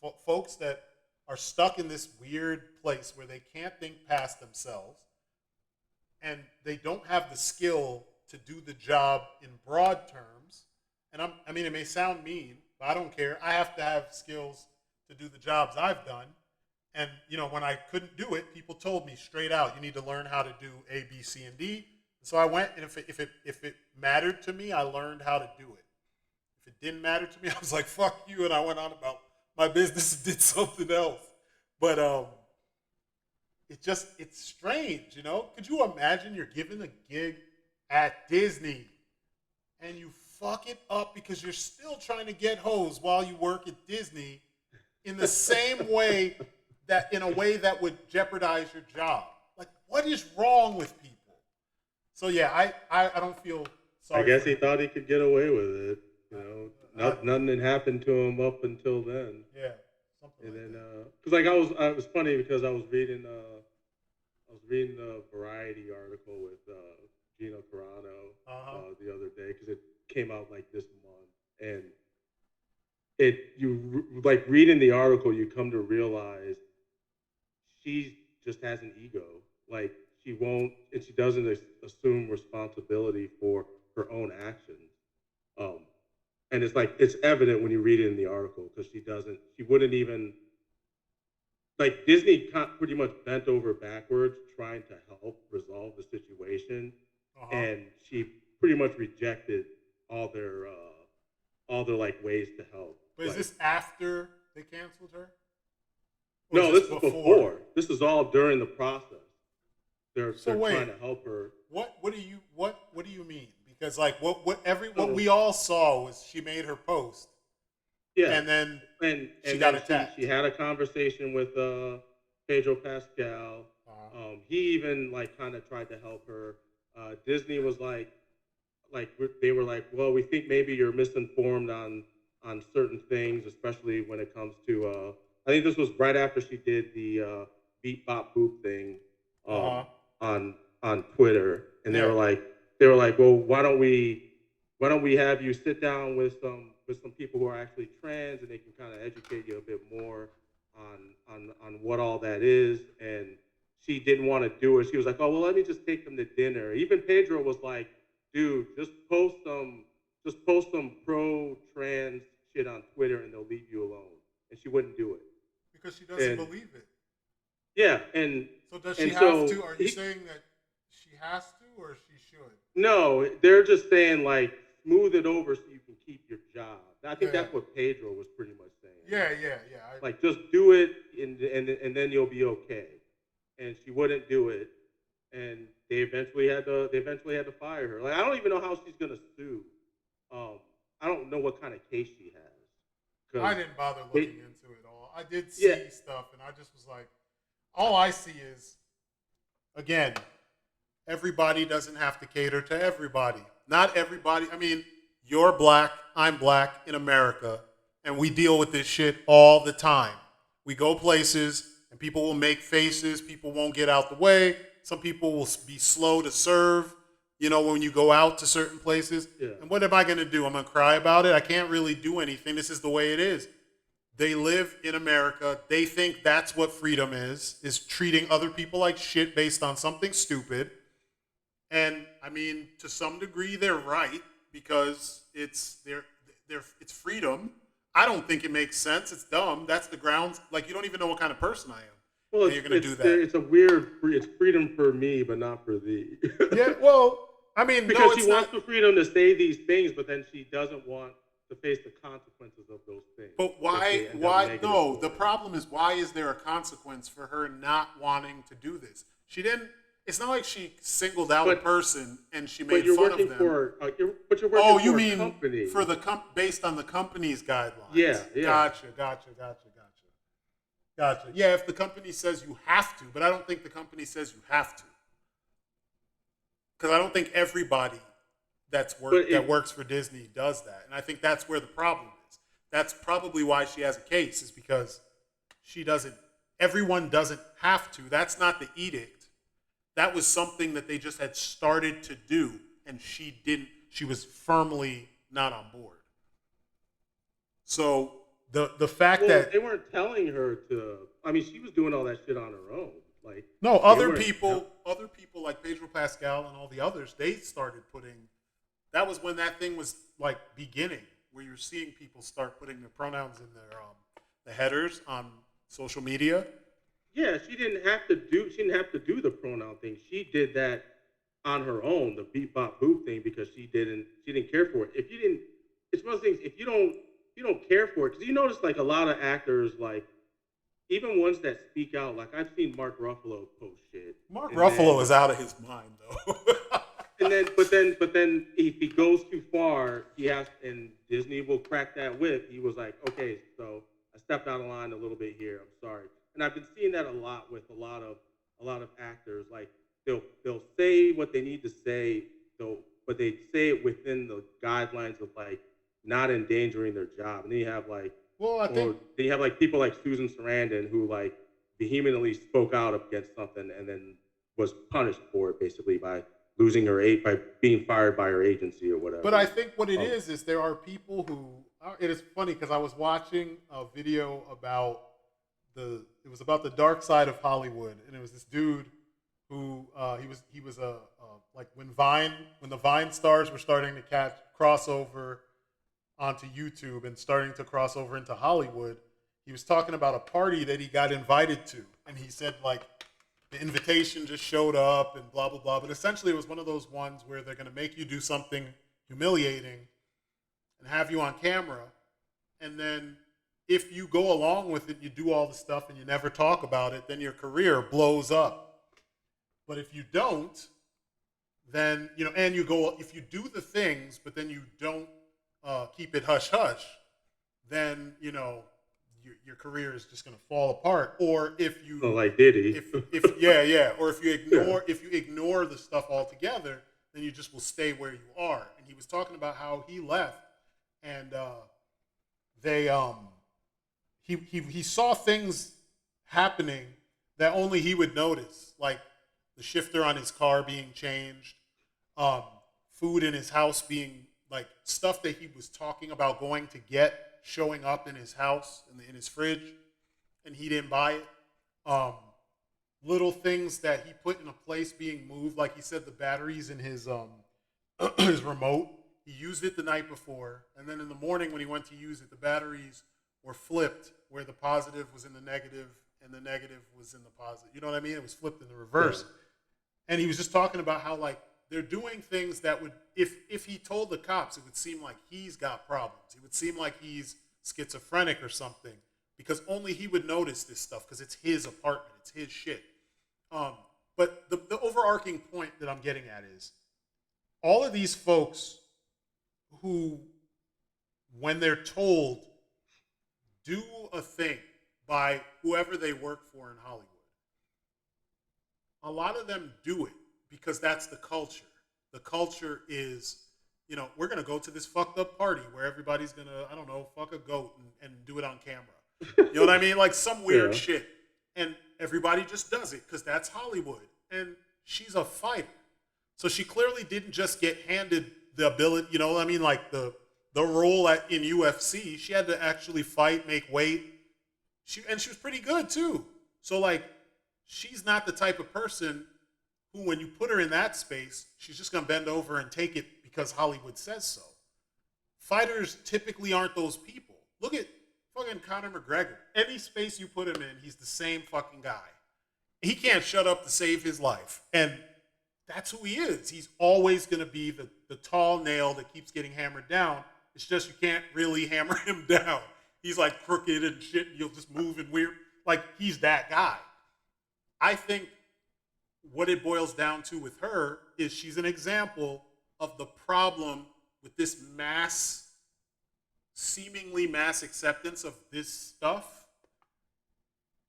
Speaker 1: of. Folks that are stuck in this weird place where they can't think past themselves and they don't have the skill to do the job in broad terms. And I mean, it may sound mean, but I don't care. I have to have skills to do the jobs I've done. And, you know, when I couldn't do it, people told me straight out, you need to learn how to do A, B, C, and D. So I went, and if it mattered to me, I learned how to do it. If it didn't matter to me, I was like, fuck you, and I went on about my business and did something else. But it's strange, you know? Could you imagine you're given a gig at Disney and you fuck it up because you're still trying to get hoes while you work at Disney in the same way in a way that would jeopardize your job? Like, what is wrong with people? So yeah, I don't feel sorry.
Speaker 3: I guess he thought he could get away with it. You know, nothing had happened to him up until then.
Speaker 1: Yeah, something.
Speaker 3: And
Speaker 1: like
Speaker 3: then, because like it was funny because I was reading the Variety article with Gino Carano the other day because it came out like this month, and like reading the article, you come to realize she just has an ego. Like she won't, and she doesn't assume responsibility for her own actions. And it's like it's evident when you read it in the article because she wouldn't even, like Disney pretty much bent over backwards trying to help resolve the situation, and she pretty much rejected all their like ways to help.
Speaker 1: But is this after they canceled her?
Speaker 3: No, this is before. This is all during the process. They're trying to help her.
Speaker 1: What do you mean? Because like what we all saw was she made her post.
Speaker 3: Yeah.
Speaker 1: And then she
Speaker 3: got
Speaker 1: attacked.
Speaker 3: She had a conversation with Pedro Pascal. He even like kind of tried to help her. Disney was like they were like, well, we think maybe you're misinformed on certain things, especially when it comes to. I think this was right after she did the beat bop boop thing on Twitter, and they were like, well, why don't we have you sit down with some people who are actually trans, and they can kind of educate you a bit more on what all that is. And she didn't want to do it. She was like, oh well, let me just take them to dinner. Even Pedro was like, dude, just post some pro trans shit on Twitter, and they'll leave you alone. And she wouldn't do it
Speaker 1: because she doesn't believe it.
Speaker 3: Yeah, and
Speaker 1: so does she have to? Are you saying that she has to, or she should?
Speaker 3: No, they're just saying like smooth it over so you can keep your job. I think that's what Pedro was pretty much saying.
Speaker 1: Yeah.
Speaker 3: Like just do it, and then you'll be okay. And she wouldn't do it, and they eventually had to fire her. Like I don't even know how she's gonna sue. I don't know what kind of case she has.
Speaker 1: I didn't bother looking into it all. I did see stuff, and I just was like, all I see is, again, everybody doesn't have to cater to everybody. Not everybody. I mean, you're black, I'm black in America, and we deal with this shit all the time. We go places, and people will make faces. People won't get out the way. Some people will be slow to serve, you know, when you go out to certain places. Yeah. And what am I going to do? I'm going to cry about it? I can't really do anything. This is the way it is. They live in America. They think that's what freedom is treating other people like shit based on something stupid. And, I mean, to some degree, they're right because it's freedom. I don't think it makes sense. It's dumb. That's the grounds. Like, you don't even know what kind of person I am.
Speaker 3: Well,
Speaker 1: you're going to do that.
Speaker 3: It's freedom for me, but not for thee.
Speaker 1: Yeah, well, I mean,
Speaker 3: because she wants the freedom to say these things, but then she doesn't want to face the consequences of those things.
Speaker 1: But why? No, the problem is, why is there a consequence for her not wanting to do this? She didn't. It's not like she singled out a
Speaker 3: But
Speaker 1: person and she
Speaker 3: but
Speaker 1: made
Speaker 3: you're
Speaker 1: fun
Speaker 3: working
Speaker 1: of them.
Speaker 3: for but you're
Speaker 1: Oh,
Speaker 3: working
Speaker 1: you
Speaker 3: for a
Speaker 1: mean
Speaker 3: company.
Speaker 1: for the based on the company's guidelines?
Speaker 3: Yeah, yeah.
Speaker 1: Gotcha. Yeah, if the company says you have to, but I don't think the company says you have to, because I don't think everybody that works for Disney does that, and I think that's where the problem is. That's probably why she has a case, is because she doesn't. Everyone doesn't have to. That's not the edict. That was something that they just had started to do, and she didn't. She was firmly not on board. So the fact that
Speaker 3: they weren't telling her to. I mean, she was doing all that shit on her own. Like
Speaker 1: no
Speaker 3: they
Speaker 1: other
Speaker 3: weren't
Speaker 1: people, other people like Pedro Pascal and all the others, they started putting. That was when that thing was like beginning, where you're seeing people start putting their pronouns in their the headers on social media.
Speaker 3: Yeah, she didn't have to do. She didn't have to do the pronoun thing. She did that on her own, the beep bop boop thing, because she didn't. She didn't care for it. If you didn't, it's one of those things. If you don't care for it, because you notice like a lot of actors, like even ones that speak out. Like I've seen Mark Ruffalo post shit.
Speaker 1: Mark
Speaker 3: And
Speaker 1: Ruffalo is out of his mind, though.
Speaker 3: and but then if he goes too far, he has, and Disney will crack that whip. He was like, okay, so I stepped out of line a little bit here. I'm sorry. And I've been seeing that a lot with a lot of actors. Like they'll say what they need to say, though, but they say it within the guidelines of like not endangering their job. And then you have like,
Speaker 1: Well, I think
Speaker 3: then you have like people like Susan Sarandon who like vehemently spoke out against something and then was punished for it basically by losing by being fired by her agency or whatever.
Speaker 1: But I think what it is there are people who. It is funny because I was watching a video about it was about the dark side of Hollywood, and it was this dude who he was a like when the Vine stars were starting to cross over onto YouTube and starting to cross over into Hollywood. He was talking about a party that he got invited to, and he said like the invitation just showed up and blah blah blah. But essentially, it was one of those ones where they're going to make you do something humiliating and have you on camera, and then if you go along with it, you do all the stuff and you never talk about it, then your career blows up. But if you don't, then and you go, if you do the things but then you don't keep it hush hush, then your career is just going to fall apart. Or if you
Speaker 3: like Diddy,
Speaker 1: or if you ignore the stuff altogether, then you just will stay where you are. And he was talking about how he left, and he saw things happening that only he would notice, like the shifter on his car being changed, food in his house being like stuff that he was talking about going to get showing up in his house in his fridge, and he didn't buy it. Little things that he put in a place being moved, like he said, the batteries in his his remote. He used it the night before, and then in the morning when he went to use it, the batteries were flipped, where the positive was in the negative and the negative was in the positive. You know what I mean? It was flipped in the reverse. Yeah. And he was just talking about how like they're doing things that would, if he told the cops, it would seem like he's got problems. It would seem like he's schizophrenic or something, because only he would notice this stuff because it's his apartment, it's his shit. But the overarching point that I'm getting at is all of these folks who, when they're told, do a thing by whoever they work for in Hollywood, a lot of them do it because that's the culture. The culture is, we're going to go to this fucked up party where everybody's going to, I don't know, fuck a goat and do it on camera. You know what I mean? Like some weird shit. And everybody just does it because that's Hollywood. And she's a fighter. So she clearly didn't just get handed the ability, you know what I mean? Like the role in UFC. She had to actually fight, make weight. She was pretty good too. So like, she's not the type of person who, when you put her in that space, she's just going to bend over and take it because Hollywood says so. Fighters typically aren't those people. Look at fucking Conor McGregor. Any space you put him in, he's the same fucking guy. He can't shut up to save his life. And that's who he is. He's always going to be the tall nail that keeps getting hammered down. It's just you can't really hammer him down. He's like crooked and shit. And you'll just move and weird. Like, he's that guy. I think what it boils down to with her is she's an example of the problem with this seemingly mass acceptance of this stuff,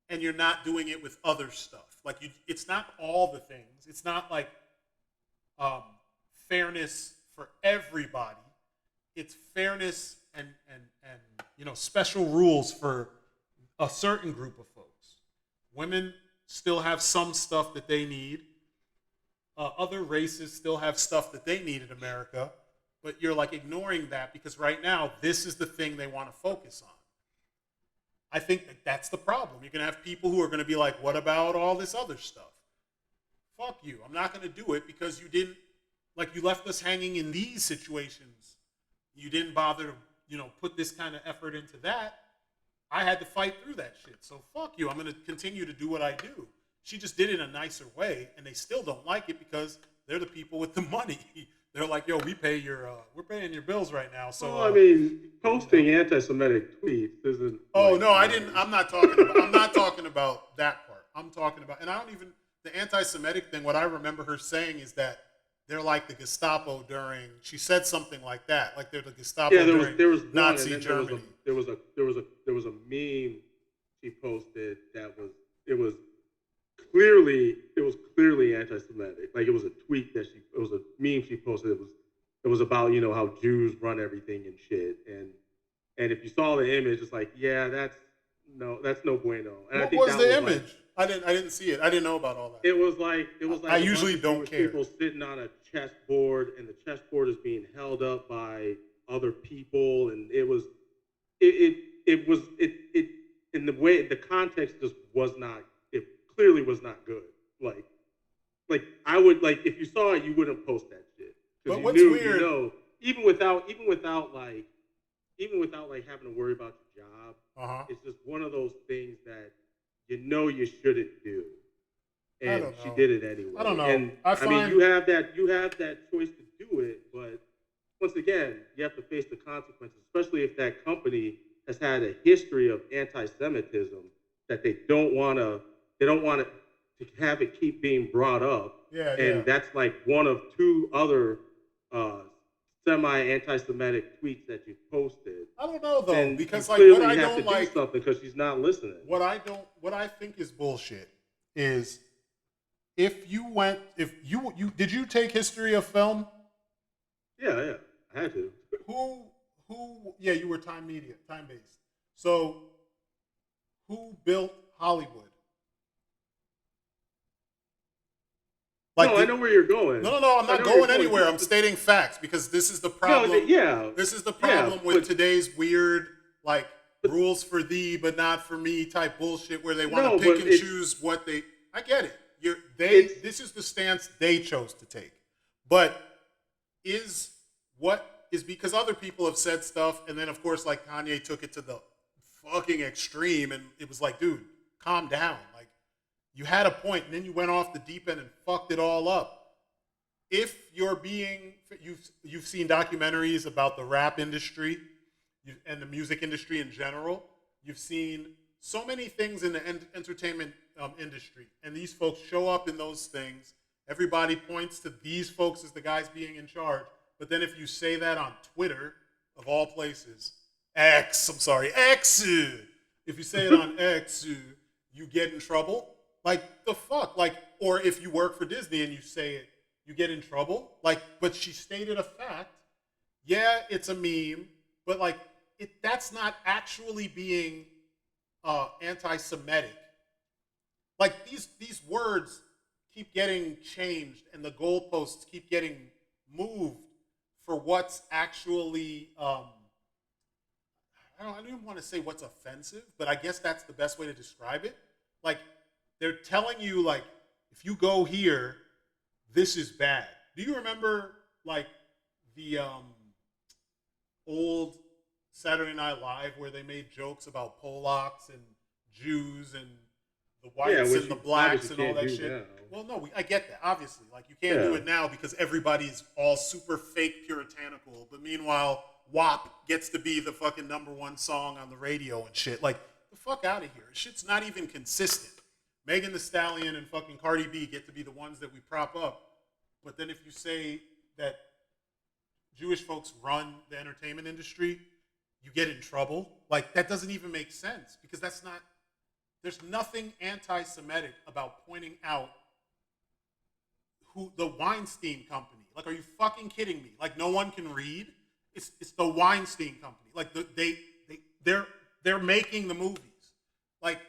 Speaker 1: and you're not doing it with other stuff. Like it's not all the things. It's not like um, fairness for everybody. It's fairness and special rules for a certain group of folks. Women still have some stuff that they need. Other races still have stuff that they need in America, but you're like ignoring that because right now this is the thing they want to focus on. I think that's the problem. You're going to have people who are going to be like, what about all this other stuff? Fuck you. I'm not going to do it because you didn't, like, you left us hanging in these situations. You didn't bother to, put this kind of effort into that. I had to fight through that shit. So fuck you. I'm going to continue to do what I do. She just did it in a nicer way, and they still don't like it because they're the people with the money. They're like, yo, we're paying your bills right now. So
Speaker 3: well, I mean, posting anti-Semitic tweets isn't.
Speaker 1: Oh no, I didn't. I'm not talking about that part. I'm talking about, and I don't even the anti-Semitic thing. What I remember her saying is that they're like the Gestapo during. She said something like that, like they're the Gestapo
Speaker 3: there was
Speaker 1: Nazi Germany.
Speaker 3: There was a meme she posted that was clearly anti-Semitic. Like it was a tweet it was a meme she posted. It was about how Jews run everything and shit. And if you saw the image, it's like, yeah, that's no bueno. And
Speaker 1: What
Speaker 3: I think
Speaker 1: was the
Speaker 3: Like,
Speaker 1: image? I didn't see it. I didn't know about all that.
Speaker 3: it was like
Speaker 1: I usually don't care.
Speaker 3: People sitting on a chessboard, and the chessboard is being held up by other people, and it was in the way the context just was not. It clearly was not good. Like I would like if you saw it, you wouldn't post that shit.
Speaker 1: But what's weird?
Speaker 3: Even without having to worry about your job, it's just one of those things that you shouldn't do. And she did it anyway.
Speaker 1: I don't know.
Speaker 3: And I mean, you have that choice to do it, but once again, you have to face the consequences, especially if that company has had a history of anti-Semitism that they don't want to have it keep being brought up. That's like one of two other semi-anti-Semitic tweets that you posted.
Speaker 1: I don't know though,
Speaker 3: and
Speaker 1: because
Speaker 3: like
Speaker 1: what I don't like
Speaker 3: do something because she's not listening.
Speaker 1: What I think is bullshit is did you take history of film?
Speaker 3: Yeah, I had to.
Speaker 1: Yeah, you were time based. So who built Hollywood?
Speaker 3: I know where you're going.
Speaker 1: No, I'm not going anywhere. I'm stating facts because this is the problem. This is the problem with today's weird, like, rules for thee but not for me type bullshit where they want to pick and choose what they. I get it. This is the stance they chose to take. But is because other people have said stuff, and then of course, like, Kanye took it to the fucking extreme, and it was like, dude, calm down. Like, you had a point, and then you went off the deep end and fucked it all up. If you've seen documentaries about the rap industry and the music industry in general, you've seen so many things in the entertainment industry, and these folks show up in those things. Everybody points to these folks as the guys being in charge, but then if you say that on Twitter, of all places, X, if you say it on X, you get in trouble. Like, the fuck? Like, or if you work for Disney and you say it, you get in trouble? Like, but she stated a fact. Yeah, it's a meme, but like, that's not actually being anti-Semitic. Like, these words keep getting changed and the goalposts keep getting moved for what's actually, I don't even want to say what's offensive, but I guess that's the best way to describe it. Like, they're telling you, like, if you go here, this is bad. Do you remember, like, the old Saturday Night Live where they made jokes about Polacks and Jews and the whites and the blacks and all that shit? Now. Well, no, I get that, obviously. Like, you can't do it now because everybody's all super fake puritanical. But meanwhile, WAP gets to be the fucking #1 song on the radio and shit. Like, the fuck out of here. Shit's not even consistent. Megan Thee Stallion and fucking Cardi B get to be the ones that we prop up. But then if you say that Jewish folks run the entertainment industry, you get in trouble. Like, that doesn't even make sense because that's not, there's nothing anti-Semitic about pointing out who the Weinstein Company. Like, are you fucking kidding me? Like, no one can read? It's the Weinstein Company. Like, they're making the movies. Like,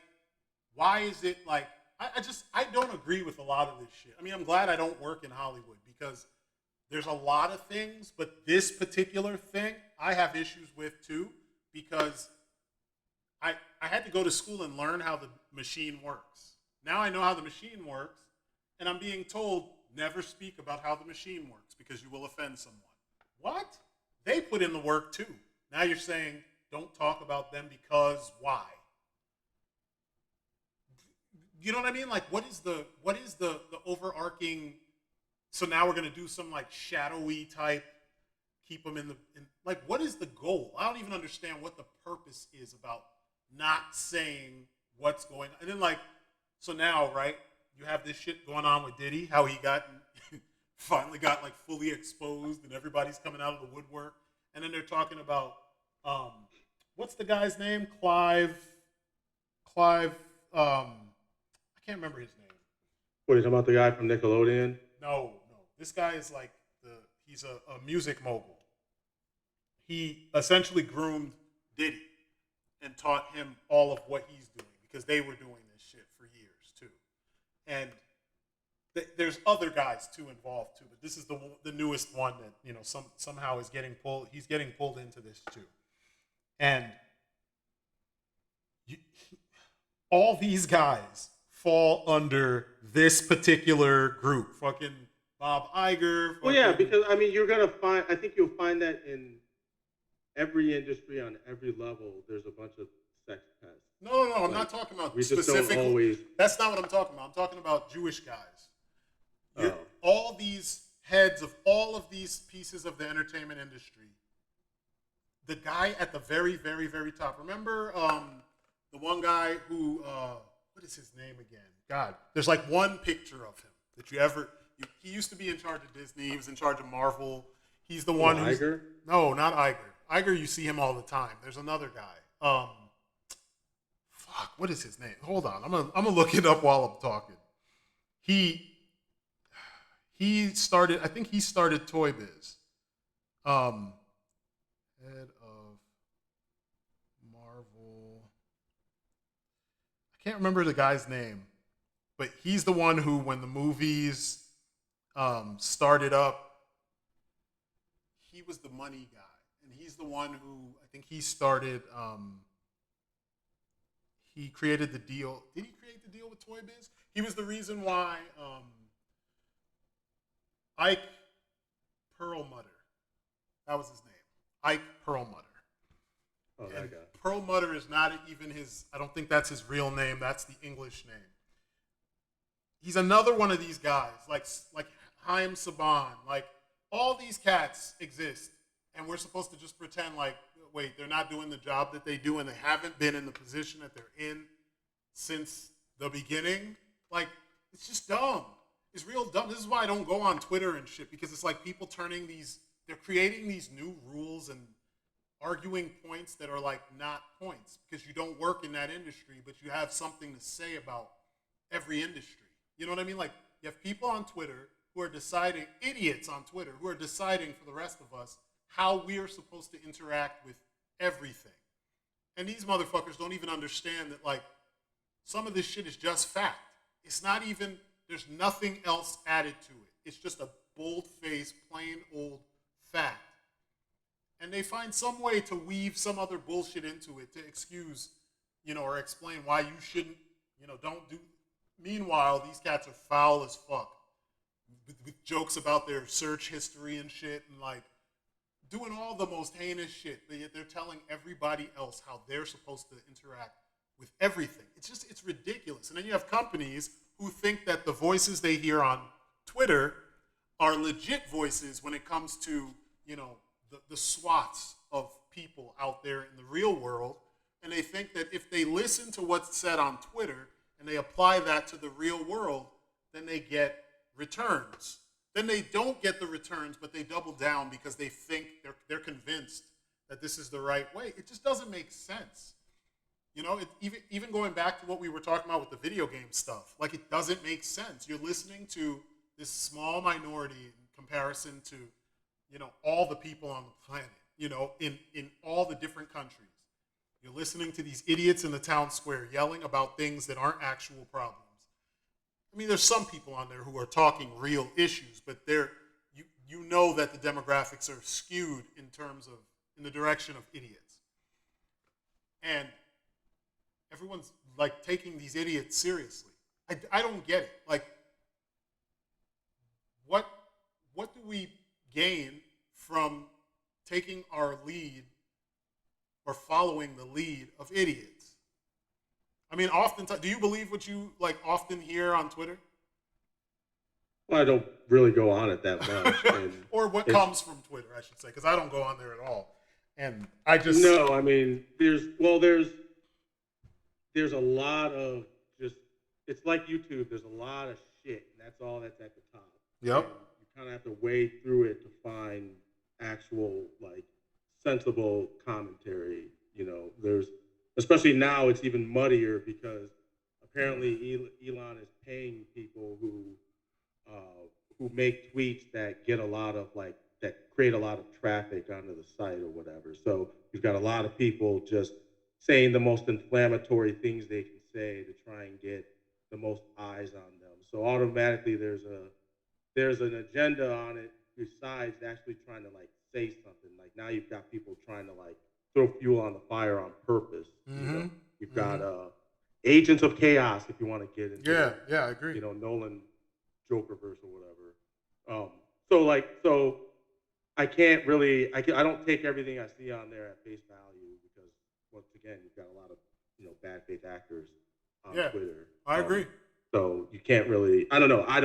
Speaker 1: why is it like, I don't agree with a lot of this shit. I mean, I'm glad I don't work in Hollywood because there's a lot of things, but this particular thing I have issues with too because I had to go to school and learn how the machine works. Now I know how the machine works, and I'm being told never speak about how the machine works because you will offend someone. What? They put in the work too. Now you're saying don't talk about them because why? You know what I mean? Like, what is the overarching? So now we're gonna do some like shadowy type, keep them in like, what is the goal? I don't even understand what the purpose is about not saying what's going on. And then like, so now, right? You have this shit going on with Diddy, how he got finally got like fully exposed, and everybody's coming out of the woodwork. And then they're talking about what's the guy's name? Clive. I can't remember his name.
Speaker 3: What are you talking about? The guy from Nickelodeon?
Speaker 1: No. This guy is like he's a music mogul. He essentially groomed Diddy and taught him all of what he's doing because they were doing this shit for years too. And there's other guys too involved too, but this is the newest one that, you know, somehow is getting pulled. He's getting pulled into this too. And all these guys fall under this particular group. Fucking Bob Iger.
Speaker 3: Well, yeah, because I mean, I think you'll find that in every industry on every level, there's a bunch of sex pests.
Speaker 1: No, I'm not talking about
Speaker 3: we just
Speaker 1: specifically.
Speaker 3: don't always.
Speaker 1: That's not what I'm talking about. I'm talking about Jewish guys.
Speaker 3: Oh.
Speaker 1: All these heads of all of these pieces of the entertainment industry. The guy at the very, very, very top. Remember the one guy who, what is his name again? God, there's like one picture of him that he used to be in charge of Disney. He was in charge of Marvel. He's the one who's...
Speaker 3: Iger?
Speaker 1: No, not Iger. Iger, you see him all the time. There's another guy. Fuck, what is his name? Hold on. I'm gonna look it up while I'm talking. He started, I think he started Toy Biz. Head of Marvel. I can't remember the guy's name, but he's the one who, when the movies started up, he was the money guy. And he's the one who, I think he started, he created the deal. Did he create the deal with Toy Biz? He was the reason why Ike Perlmutter, that was his name. Ike Perlmutter.
Speaker 3: Oh,
Speaker 1: and
Speaker 3: that guy.
Speaker 1: Perlmutter is not even his, I don't think that's his real name. That's the English name. He's another one of these guys, like Haim Saban. Like, all these cats exist, and we're supposed to just pretend like, wait, they're not doing the job that they do, and they haven't been in the position that they're in since the beginning. Like, it's just dumb. It's real dumb. This is why I don't go on Twitter and shit, because it's like people they're creating these new rules and arguing points that are like not points, because you don't work in that industry, but you have something to say about every industry. You know what I mean? Like, you have people on Twitter who are deciding, idiots on Twitter, who are deciding for the rest of us how we're supposed to interact with everything. And these motherfuckers don't even understand that, like, some of this shit is just fact. It's not even, there's nothing else added to it. It's just a bold-faced, plain old fact. And they find some way to weave some other bullshit into it to excuse, or explain why you shouldn't, don't do. Meanwhile, these cats are foul as fuck with jokes about their search history and shit, and like doing all the most heinous shit, but yet they're telling everybody else how they're supposed to interact with everything. It's ridiculous. And then you have companies who think that the voices they hear on Twitter are legit voices when it comes to, the swaths of people out there in the real world. And they think that if they listen to what's said on Twitter and they apply that to the real world, then they get returns. Then they don't get the returns, but they double down because they think they're convinced that this is the right way. It just doesn't make sense. You know, even going back to what we were talking about with the video game stuff, like it doesn't make sense. You're listening to this small minority in comparison to, you know, all the people on the planet, you know, in all the different countries. You're listening to these idiots in the town square yelling about things that aren't actual problems. I mean, there's some people on there who are talking real issues, but you know that the demographics are skewed in the direction of idiots. And everyone's like taking these idiots seriously. I don't get it. Like, what do we gain from taking our lead or following the lead of idiots? I mean, do you believe what you like often hear on Twitter?
Speaker 3: Well, I don't really go on it that much. And
Speaker 1: or what comes from Twitter, I should say, because I don't go on there at all. And I just
Speaker 3: no, I mean, there's a lot of just, it's like YouTube. There's a lot of shit, and that's all that's at the top.
Speaker 1: Yep.
Speaker 3: And you kind of have to wade through it to find actual, like, sensible commentary. You know, especially now, it's even muddier because apparently Elon is paying people who make tweets that get a lot of, like, that create a lot of traffic onto the site or whatever. So you've got a lot of people just saying the most inflammatory things they can say to try and get the most eyes on them. So automatically there's an agenda on it besides actually trying to, like, say something. Like, now you've got people trying to, like, throw fuel on the fire on purpose.
Speaker 1: Mm-hmm.
Speaker 3: You know? You've got agents of chaos, if you want to get into
Speaker 1: yeah, I agree.
Speaker 3: You know, Nolan Jokerverse or whatever. So I can't really, I don't take everything I see on there at face value because, once again, you've got a lot of, you know, bad faith actors on Twitter.
Speaker 1: I agree.
Speaker 3: So you can't really, I don't know. I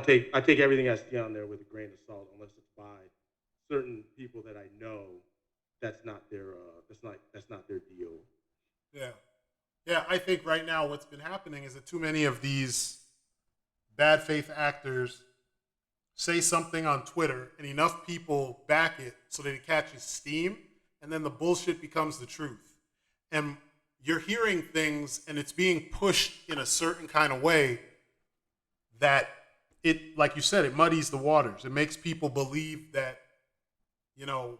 Speaker 3: take everything I see on there with a grain of salt unless it's by certain people that I know that's not their deal.
Speaker 1: Yeah, I think right now what's been happening is that too many of these bad faith actors say something on Twitter and enough people back it so that it catches steam, and then the bullshit becomes the truth. And you're hearing things and it's being pushed in a certain kind of way that it, like you said, it muddies the waters. It makes people believe that, you know,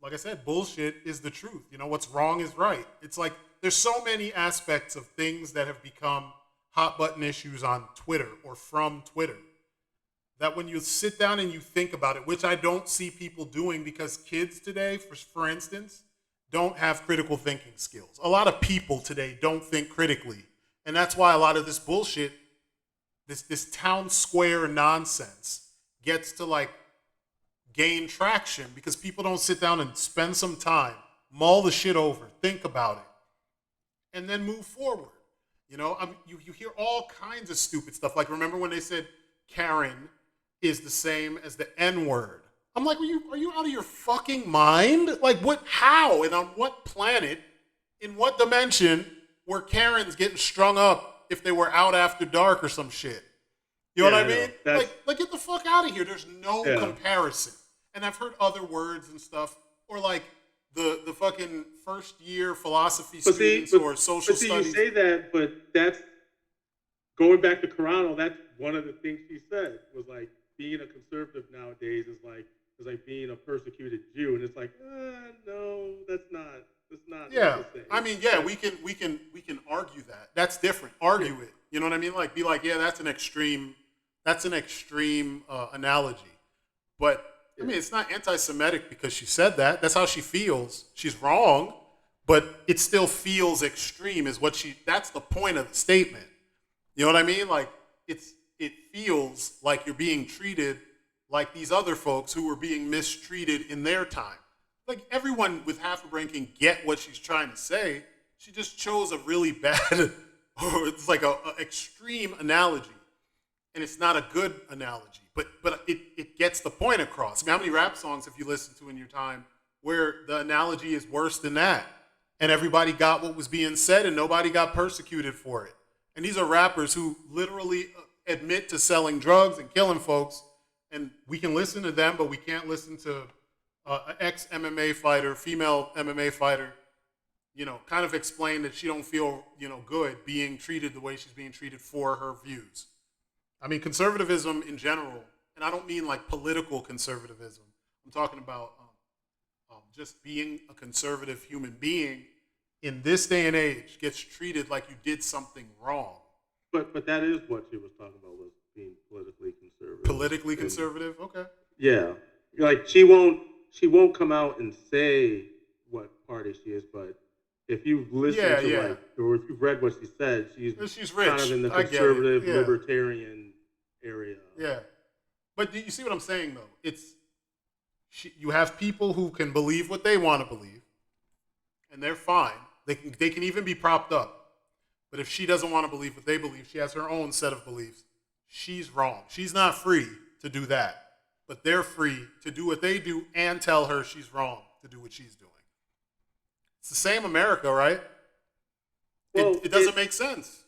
Speaker 1: like I said, bullshit is the truth. You know, what's wrong is right. It's like there's so many aspects of things that have become hot button issues on Twitter or from Twitter that when you sit down and you think about it, which I don't see people doing because kids today, for instance, don't have critical thinking skills. A lot of people today don't think critically. And that's why a lot of this bullshit, this town square nonsense gets to, like, gain traction because people don't sit down and spend some time, mull the shit over, think about it, and then move forward. You know, you hear all kinds of stupid stuff. Like, remember when they said Karen is the same as the N-word? I'm like, are you out of your fucking mind? Like, what, how, and on what planet, in what dimension were Karens getting strung up if they were out after dark or some shit? You know what I mean? Like, get the fuck out of here. There's no comparison. And I've heard other words and stuff, or like the fucking first year philosophy students or social studies.
Speaker 3: You say that, but that's going back to Carano. That's one of the things she said was, like, being a conservative nowadays is like being a persecuted Jew, and it's like, no, that's not.
Speaker 1: Yeah, I mean, yeah, we can argue that. That's different. Argue it. You know what I mean? Like, be like, yeah, that's an extreme analogy, but. I mean, it's not anti-Semitic because she said that. That's how she feels. She's wrong, but it still feels extreme that's the point of the statement. You know what I mean? Like, it feels like you're being treated like these other folks who were being mistreated in their time. Like, everyone with half a brain can get what she's trying to say. She just chose a really bad, or it's like a extreme analogy. And it's not a good analogy, but it gets the point across. I mean, how many rap songs have you listened to in your time where the analogy is worse than that? and everybody got what was being said, and nobody got persecuted for it. And these are rappers who literally admit to selling drugs and killing folks, and we can listen to them, but we can't listen to an ex MMA fighter, female MMA fighter, kind of explain that she don't feel, good being treated the way she's being treated for her views. I mean, conservatism in general, and I don't mean like political conservatism. I'm talking about just being a conservative human being in this day and age gets treated like you did something wrong.
Speaker 3: But that is what she was talking about, was being politically conservative.
Speaker 1: Politically conservative? Okay.
Speaker 3: Yeah. Like she won't come out and say what party she is, but if you listen to or if you've read what she said, she's
Speaker 1: rich.
Speaker 3: kind of in the conservative libertarian area.
Speaker 1: Yeah. But do you see what I'm saying though? You have people who can believe what they want to believe, and they're fine. They can even be propped up. But if she doesn't want to believe what they believe, she has her own set of beliefs. She's wrong. She's not free to do that. But they're free to do what they do and tell her she's wrong to do what she's doing. It's the same America, right? Well, it doesn't make sense.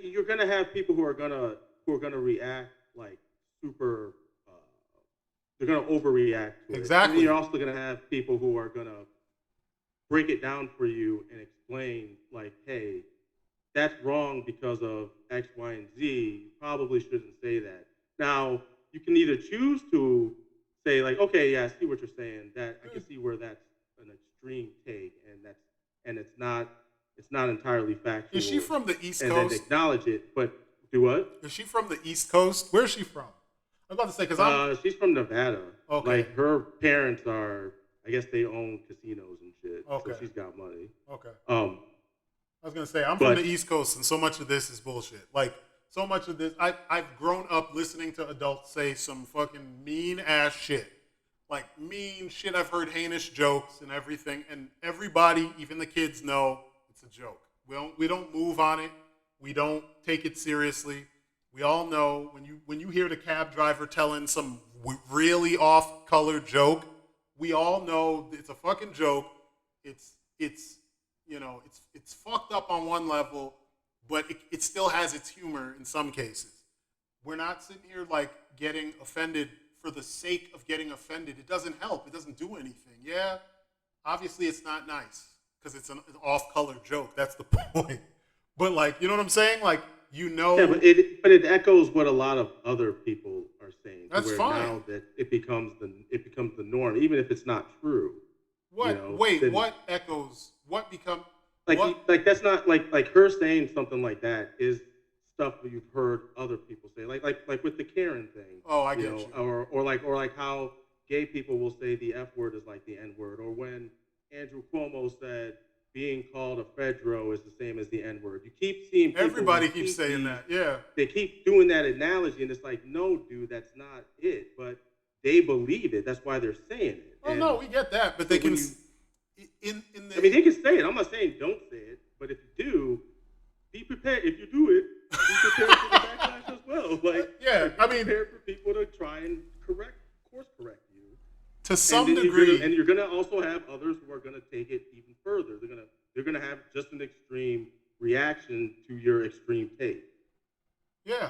Speaker 3: You're gonna have people who are gonna react like super. They're gonna overreact to it.
Speaker 1: Exactly.
Speaker 3: And you're also gonna have people who are gonna break it down for you and explain, like, hey, that's wrong because of X, Y, and Z. You probably shouldn't say that. Now, you can either choose to say, like, okay, yeah, I see what you're saying. That I can see where that's an extreme take, and it's not entirely factual.
Speaker 1: Is she from the East Coast?
Speaker 3: And then acknowledge it, but do what?
Speaker 1: Is she from the East Coast? Where's she from? I'm about to say, because
Speaker 3: she's from Nevada.
Speaker 1: Okay.
Speaker 3: Like, her parents are, I guess they own casinos and shit.
Speaker 1: Okay.
Speaker 3: So she's got money.
Speaker 1: Okay.
Speaker 3: I
Speaker 1: was going to say, I'm from the East Coast, and so much of this is bullshit. Like, so much of this, I've grown up listening to adults say some fucking mean-ass shit. Like, mean shit. I've heard heinous jokes and everything, and everybody, even the kids, know it's a joke. We don't move on it. We don't take it seriously. We all know when you hear the cab driver telling some really off-color joke, we all know it's a fucking joke. It's fucked up on one level, but it still has its humor in some cases. We're not sitting here like getting offended for the sake of getting offended. It doesn't help. It doesn't do anything. Yeah, obviously it's not nice because it's an off-color joke. That's the point. But like, you know what I'm saying? Like,
Speaker 3: Yeah, but it echoes what a lot of other people are saying.
Speaker 1: That's fine.
Speaker 3: Now that it becomes the norm, even if it's not true.
Speaker 1: What? Wait, what echoes? What become?
Speaker 3: Like that's not like her saying something like that is stuff that you've heard other people say. Like with the Karen thing.
Speaker 1: Oh, I get you.
Speaker 3: Or like how gay people will say the F word is like the N word, or when Andrew Cuomo said being called a Fedro is the same as the N word. You keep seeing people
Speaker 1: everybody keeps saying that. Yeah.
Speaker 3: They keep doing that analogy, and it's like, no, dude, that's not it. But they believe it. That's why they're saying it.
Speaker 1: Oh, no, we get that, but they can.
Speaker 3: I mean, they can say it. I'm not saying don't say it, but if you do, be prepared. If you do it, be prepared for the backlash as well. Like,
Speaker 1: yeah,
Speaker 3: I mean, prepared for people to try and course correct you
Speaker 1: to some degree,
Speaker 3: and you're gonna also have others who are gonna take it even further. They're gonna have just an extreme reaction to your extreme take.
Speaker 1: Yeah,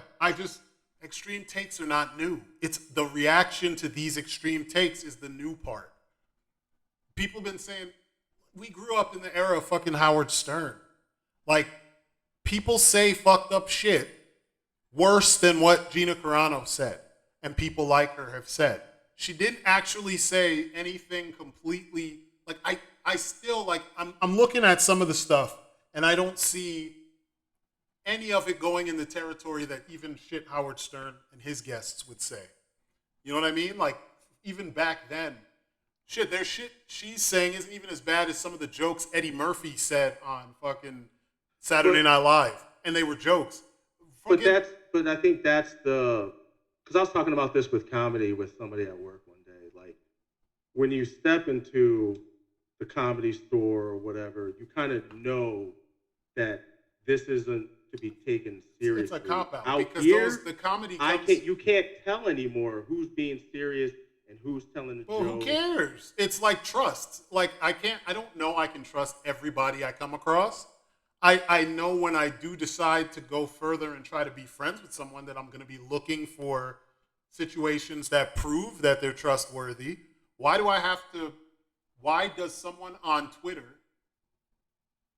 Speaker 1: extreme takes are not new. It's the reaction to these extreme takes is the new part. People have been saying, we grew up in the era of fucking Howard Stern. Like, people say fucked up shit worse than what Gina Carano said, and people like her have said. She didn't actually say anything completely, like, I still, like, I'm looking at some of the stuff, and I don't see any of it going in the territory that even shit Howard Stern and his guests would say. You know what I mean? Like, even back then, their shit she's saying isn't even as bad as some of the jokes Eddie Murphy said on fucking Saturday Night Live, and they were jokes.
Speaker 3: But I think that's because I was talking about this with comedy with somebody at work one day. Like, when you step into the Comedy Store or whatever, you kind of know that this isn't to be taken seriously.
Speaker 1: It's a cop out
Speaker 3: because
Speaker 1: the comedy. You
Speaker 3: can't tell anymore who's being serious and who's telling telling a
Speaker 1: Well, who
Speaker 3: joke.
Speaker 1: cares? It's like trust. Like I don't know I can trust everybody I come across. I know when I do decide to go further and try to be friends with someone that I'm going to be looking for situations that prove that they're trustworthy. Why does someone on Twitter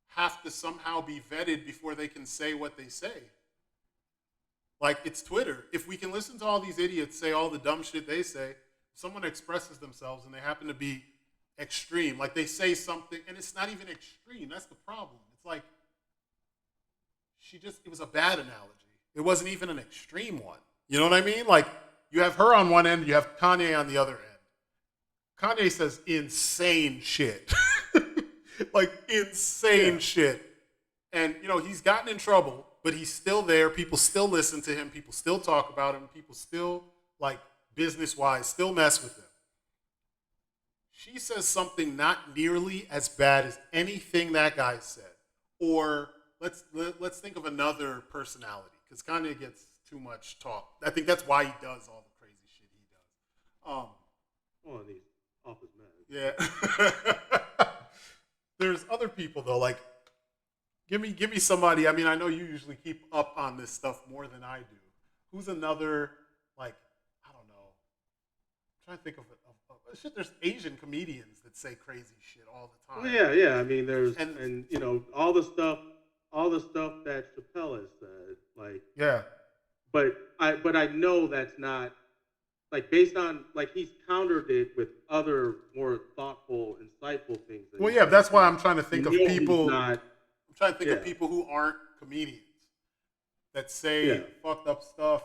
Speaker 1: have to somehow be vetted before they can say what they say? Like, it's Twitter. If we can listen to all these idiots say all the dumb shit they say, if someone expresses themselves and they happen to be extreme, like they say something and it's not even extreme. That's the problem. It's like it was a bad analogy. It wasn't even an extreme one. You know what I mean? Like, you have her on one end, you have Kanye on the other end. Kanye says insane shit. Like, insane shit. And, he's gotten in trouble, but he's still there. People still listen to him. People still talk about him. People still, like, business-wise, still mess with him. She says something not nearly as bad as anything that guy said. Or let's think of another personality, because Kanye gets too much talk. I think that's why he does all the crazy shit he does.
Speaker 3: And he's off his meds.
Speaker 1: Yeah. There's other people though. Like, give me somebody. I mean, I know you usually keep up on this stuff more than I do. Who's another, like, I don't know. I'm trying to think of shit. There's Asian comedians that say crazy shit all the time.
Speaker 3: Well, yeah. I mean, there's and all the stuff that Chappelle has said, like,
Speaker 1: yeah.
Speaker 3: But I know that's not, like, based on, like, he's countered it with other more thoughtful, insightful things.
Speaker 1: Well, yeah, that's why I'm trying to think of people.
Speaker 3: I'm
Speaker 1: trying to think of people who aren't comedians that say fucked up stuff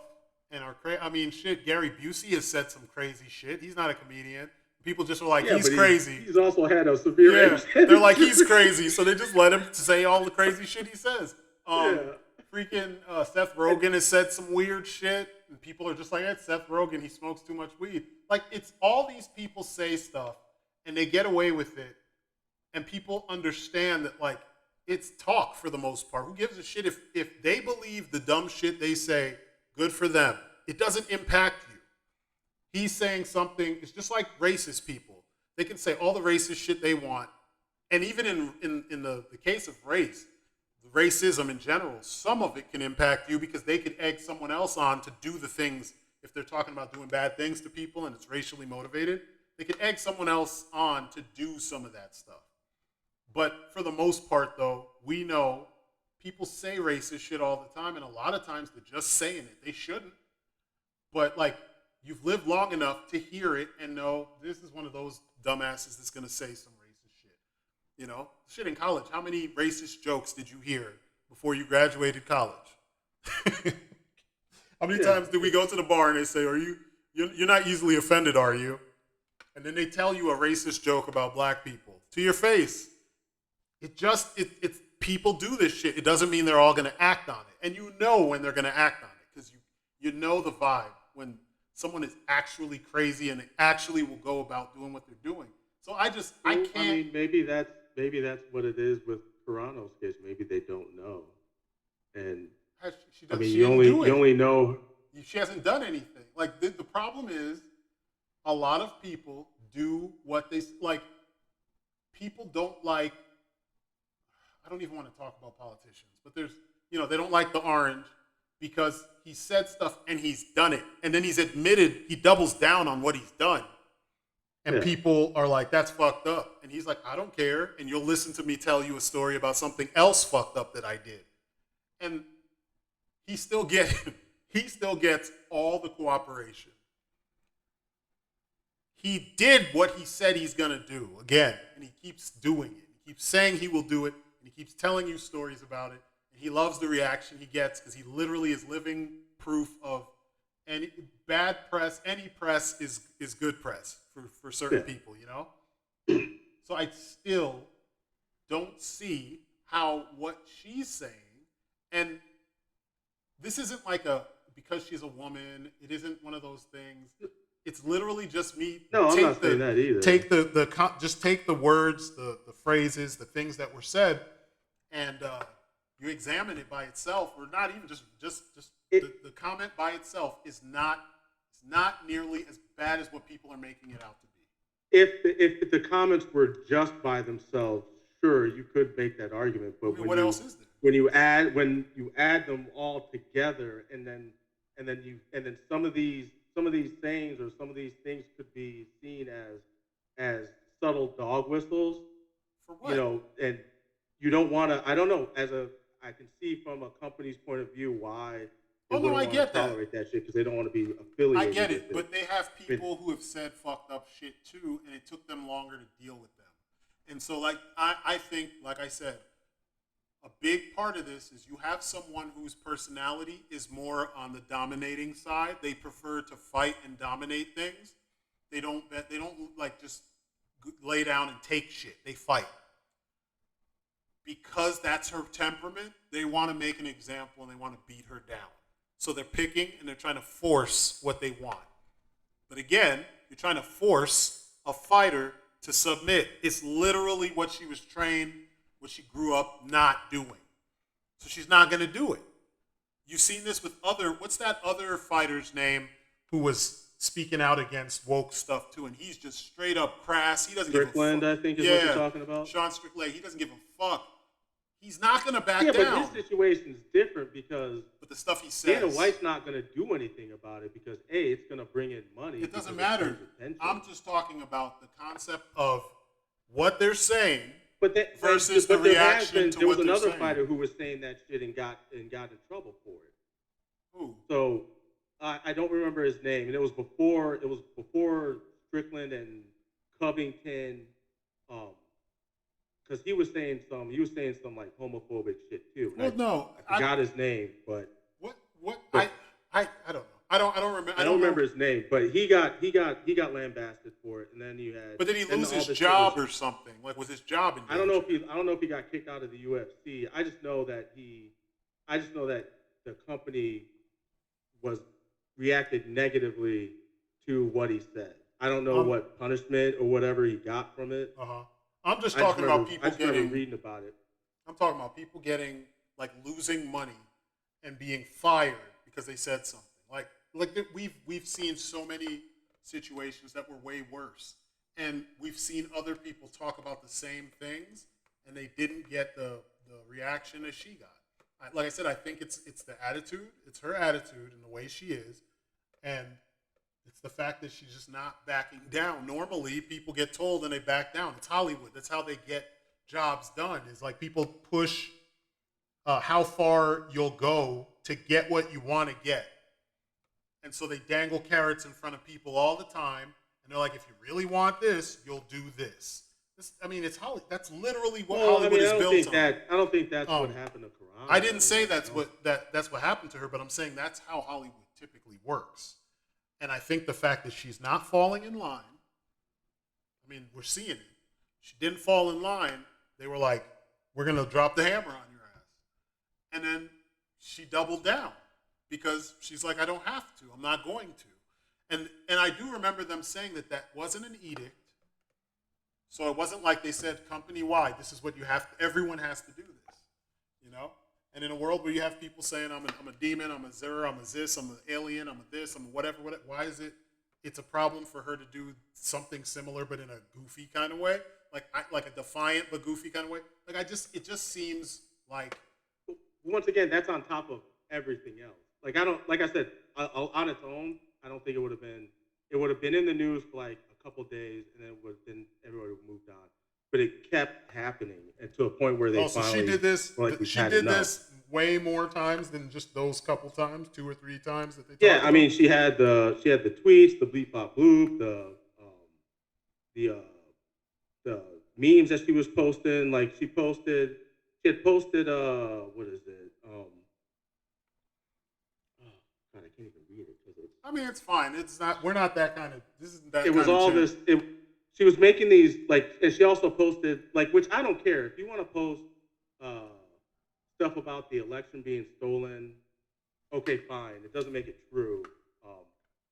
Speaker 1: and are crazy. I mean, shit, Gary Busey has said some crazy shit. He's not a comedian. People just are like, he's crazy.
Speaker 3: He's also had a severe.
Speaker 1: They're like, he's crazy, so they just let him say all the crazy shit he says. Freaking Seth Rogen has said some weird shit, and people are just like, it's Seth Rogen, he smokes too much weed. Like, it's all these people say stuff, and they get away with it, and people understand that, like, it's talk for the most part. Who gives a shit if they believe the dumb shit they say, good for them. It doesn't impact you. He's saying something, it's just like racist people. They can say all the racist shit they want, and even in the case of racism in general, some of it can impact you because they could egg someone else on to do the things. If they're talking about doing bad things to people and it's racially motivated, they could egg someone else on to do some of that stuff. But for the most part, though, we know people say racist shit all the time, and a lot of times they're just saying it. They shouldn't. But, like, you've lived long enough to hear it and know this is one of those dumbasses that's going to say some racist shit. Shit in college. How many racist jokes did you hear before you graduated college? How many times did we go to the bar and they say, you're not easily offended, are you? And then they tell you a racist joke about black people to your face. It's people do this shit. It doesn't mean they're all going to act on it. And you know when they're going to act on it because you know the vibe when someone is actually crazy and they actually will go about doing what they're doing. So I can't.
Speaker 3: I mean, maybe that's what it is with Toronto's case. Maybe they don't know. And you only know.
Speaker 1: She hasn't done anything. Like, the problem is a lot of people do what they like. People don't like. I don't even want to talk about politicians, but they don't like the orange because he said stuff and he's done it. And then he's admitted, he doubles down on what he's done. And people are like, that's fucked up. And he's like, I don't care. And you'll listen to me tell you a story about something else fucked up that I did. And he still gets all the cooperation. He did what he said he's going to do again. And he keeps doing it. He keeps saying he will do it. And he keeps telling you stories about it. And he loves the reaction he gets because he literally is living proof of any bad press. Any press is good press for certain people, So I still don't see how what she's saying, and this isn't like because she's a woman, it isn't one of those things. It's literally just me.
Speaker 3: No, I'm not saying that either.
Speaker 1: Take just take the words, the phrases, the things that were said, and you examine it by itself, or not even just the comment by itself is not nearly as bad as what people are making it out to be.
Speaker 3: if the comments were just by themselves, sure, you could make that argument.
Speaker 1: I
Speaker 3: But
Speaker 1: mean, what else is there?
Speaker 3: when you add them all together, and then some of these sayings or some of these things could be seen as subtle dog whistles,
Speaker 1: For
Speaker 3: you
Speaker 1: what?
Speaker 3: know, and you don't want to. I don't know. I can see from a company's point of view why they
Speaker 1: Oh no,
Speaker 3: wouldn't
Speaker 1: I
Speaker 3: want to
Speaker 1: get that.
Speaker 3: tolerate that shit because they don't want to be
Speaker 1: I
Speaker 3: affiliated
Speaker 1: get
Speaker 3: with
Speaker 1: it,
Speaker 3: it.
Speaker 1: but they have
Speaker 3: I mean,
Speaker 1: people who have said fucked up shit too, and it took them longer to deal with them. And so, like, I think, like I said, a big part of this is you have someone whose personality is more on the dominating side. They prefer to fight and dominate things. They don't like just lay down and take shit. They fight. Because that's her temperament, they want to make an example and they want to beat her down. So they're picking and they're trying to force what they want. But again, you're trying to force a fighter to submit. It's literally what she was trained, what she grew up not doing. So she's not going to do it. You've seen this with what's that other fighter's name who was speaking out against woke stuff too, and he's just straight up crass. He doesn't
Speaker 3: Strickland,
Speaker 1: give a fuck.
Speaker 3: I think, is what you're talking about.
Speaker 1: Sean Strickland, he doesn't give a fuck. He's not going to back
Speaker 3: Yeah,
Speaker 1: down.
Speaker 3: but his situation's different because
Speaker 1: But the stuff he says.
Speaker 3: Dana White's not going to do anything about it because A, it's going to bring in money.
Speaker 1: It doesn't
Speaker 3: because it
Speaker 1: matter.
Speaker 3: brings attention.
Speaker 1: I'm just talking about the concept of what they're saying
Speaker 3: But that,
Speaker 1: versus
Speaker 3: but
Speaker 1: the
Speaker 3: there
Speaker 1: reaction to
Speaker 3: there was
Speaker 1: what they're
Speaker 3: another
Speaker 1: saying.
Speaker 3: fighter who was saying that shit and got in trouble for it.
Speaker 1: Who?
Speaker 3: So I don't remember his name, and it was before Strickland and Covington, because he was saying some like homophobic shit too.
Speaker 1: Well, no,
Speaker 3: I forgot his name, but
Speaker 1: what?
Speaker 3: But-
Speaker 1: I don't know. I don't remember.
Speaker 3: I don't remember his name. But he got lambasted for it, and then you had.
Speaker 1: But did he
Speaker 3: then
Speaker 1: lose
Speaker 3: all
Speaker 1: his
Speaker 3: this
Speaker 1: job
Speaker 3: shit was-
Speaker 1: or something? Like, was his job in danger?
Speaker 3: I don't know if he got kicked out of the UFC. I just know that the company was reacted negatively to what he said. I don't know what punishment or whatever he got from it.
Speaker 1: I'm just talking about
Speaker 3: I
Speaker 1: people
Speaker 3: just remember
Speaker 1: getting.
Speaker 3: reading about it.
Speaker 1: I'm talking about people getting like losing money and being fired because they said something. Like we've seen so many situations that were way worse, and we've seen other people talk about the same things, and they didn't get the reaction as she got. Like I said, I think it's the attitude, it's her attitude and the way she is, and it's the fact that she's just not backing down. Normally, people get told and they back down. It's Hollywood. That's how they get jobs done. Is like people push how far you'll go to get what you want to get. And so they dangle carrots in front of people all the time. And they're like, if you really want this, you'll do this. It's Hollywood. That's literally what Hollywood is built on.
Speaker 3: I don't think that's what happened to Karan.
Speaker 1: I didn't say that's what happened to her, but I'm saying that's how Hollywood typically works. And I think the fact that she's not falling in line, we're seeing it. She didn't fall in line. They were like, we're going to drop the hammer on your ass. And then she doubled down because she's like, I don't have to. I'm not going to. And I do remember them saying that wasn't an edict. So it wasn't like they said company-wide, this is what you have to, everyone has to do this, you know? And in a world where you have people saying, I'm a demon, I'm a zero, I'm a this, I'm an alien, I'm a this, I'm a whatever, why is it's a problem for her to do something similar but in a goofy kind of way? Like a defiant but goofy kind of way? It just seems like...
Speaker 3: Once again, that's on top of everything else. Like I said, on its own, I don't think it would have been in the news for like a couple days, and then everybody would have moved on. But it kept happening, and to a point where they finally.
Speaker 1: She did this.
Speaker 3: Like,
Speaker 1: she did this way more times than just those couple times, 2 or 3 times that they.
Speaker 3: Yeah, I mean, she had the tweets, the bleep bop bloop, the memes that she was posting. Like she had posted what is it? God, I can't even read it because it's.
Speaker 1: It's fine. It's not. We're not that kind of. This isn't that.
Speaker 3: It was
Speaker 1: kind of
Speaker 3: all
Speaker 1: channel.
Speaker 3: this. She was making these and she also posted which I don't care if you want to post stuff about the election being stolen. Okay, fine. It doesn't make it true.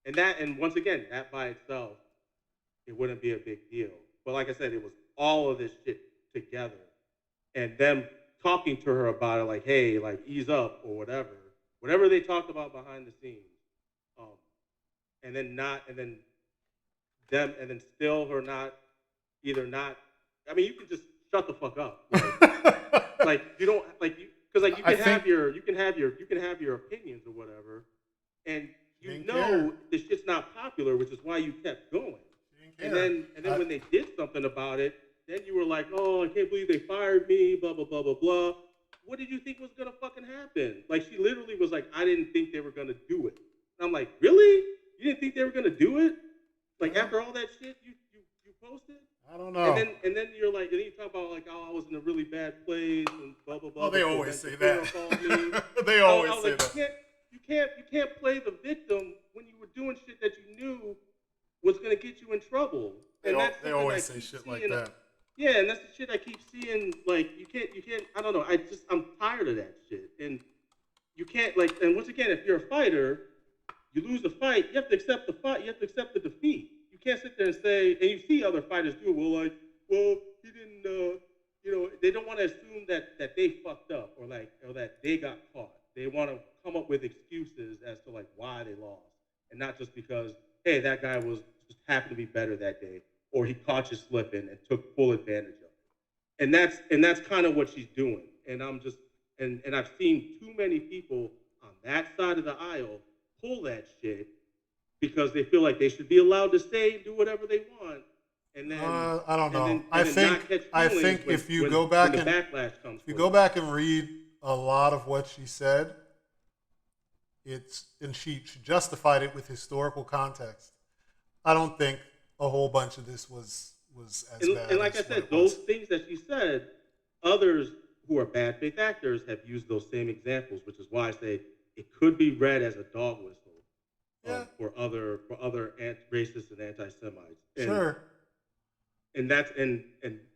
Speaker 3: And once again, that by itself, it wouldn't be a big deal. But like I said, it was all of this shit together, and them talking to her about it, like, hey, like ease up or whatever they talked about behind the scenes, and then them, and then still her not either not. I mean, you can just shut the fuck up. Like you don't like you because like
Speaker 1: I think
Speaker 3: you can have your opinions or whatever, and
Speaker 1: she
Speaker 3: you
Speaker 1: didn't care.
Speaker 3: know the shit's not popular, which is why you kept going.
Speaker 1: She didn't
Speaker 3: And
Speaker 1: care.
Speaker 3: then when they did something about it, then you were like, oh, I can't believe they fired me, blah blah blah blah blah. What did you think was gonna fucking happen? Like she literally was like, I didn't think they were gonna do it. And I'm like, really? You didn't think they were gonna do it? Like after all that shit you posted?
Speaker 1: I don't know.
Speaker 3: And then you're like, and then you talk about like, oh, I was in a really bad place and blah blah blah.
Speaker 1: Oh, they
Speaker 3: before
Speaker 1: always
Speaker 3: Ben
Speaker 1: say
Speaker 3: Shapiro
Speaker 1: that.
Speaker 3: called me.
Speaker 1: They always
Speaker 3: I was
Speaker 1: say
Speaker 3: like,
Speaker 1: that.
Speaker 3: you can't play the victim when you were doing shit that you knew was gonna get you in trouble. And that's
Speaker 1: They
Speaker 3: something
Speaker 1: always
Speaker 3: I
Speaker 1: say
Speaker 3: keep
Speaker 1: shit
Speaker 3: seeing.
Speaker 1: like that.
Speaker 3: Yeah, and that's the shit I keep seeing. Like you can't. I don't know. I'm tired of that shit. And you can't like. And once again, if you're a fighter, you lose a fight, you have to accept the fight. You have to accept the defeat. You can't sit there and say, and you see other fighters do it. Well, like, well, he didn't. They don't want to assume that they fucked up or that they got caught. They want to come up with excuses as to like why they lost, and not just because hey, that guy was just happened to be better that day, or he caught you slipping and took full advantage of it. And that's kind of what she's doing. And I'm just and I've seen too many people on that side of the aisle pull that shit because they feel like they should be allowed to say and do whatever they want, and then
Speaker 1: I don't know.
Speaker 3: and then not catch
Speaker 1: I
Speaker 3: feelings
Speaker 1: think
Speaker 3: when,
Speaker 1: if you
Speaker 3: when,
Speaker 1: go back
Speaker 3: when the
Speaker 1: and
Speaker 3: backlash comes.
Speaker 1: if you go back and read a lot of what she said, and she justified it with historical context. I don't think a whole bunch of this was as bad.
Speaker 3: And like I
Speaker 1: as
Speaker 3: said,
Speaker 1: what
Speaker 3: those things that she said, others who are bad faith actors have used those same examples, which is why I say it could be read as a dog whistle for other racist and anti-Semites.
Speaker 1: Sure.
Speaker 3: And that's and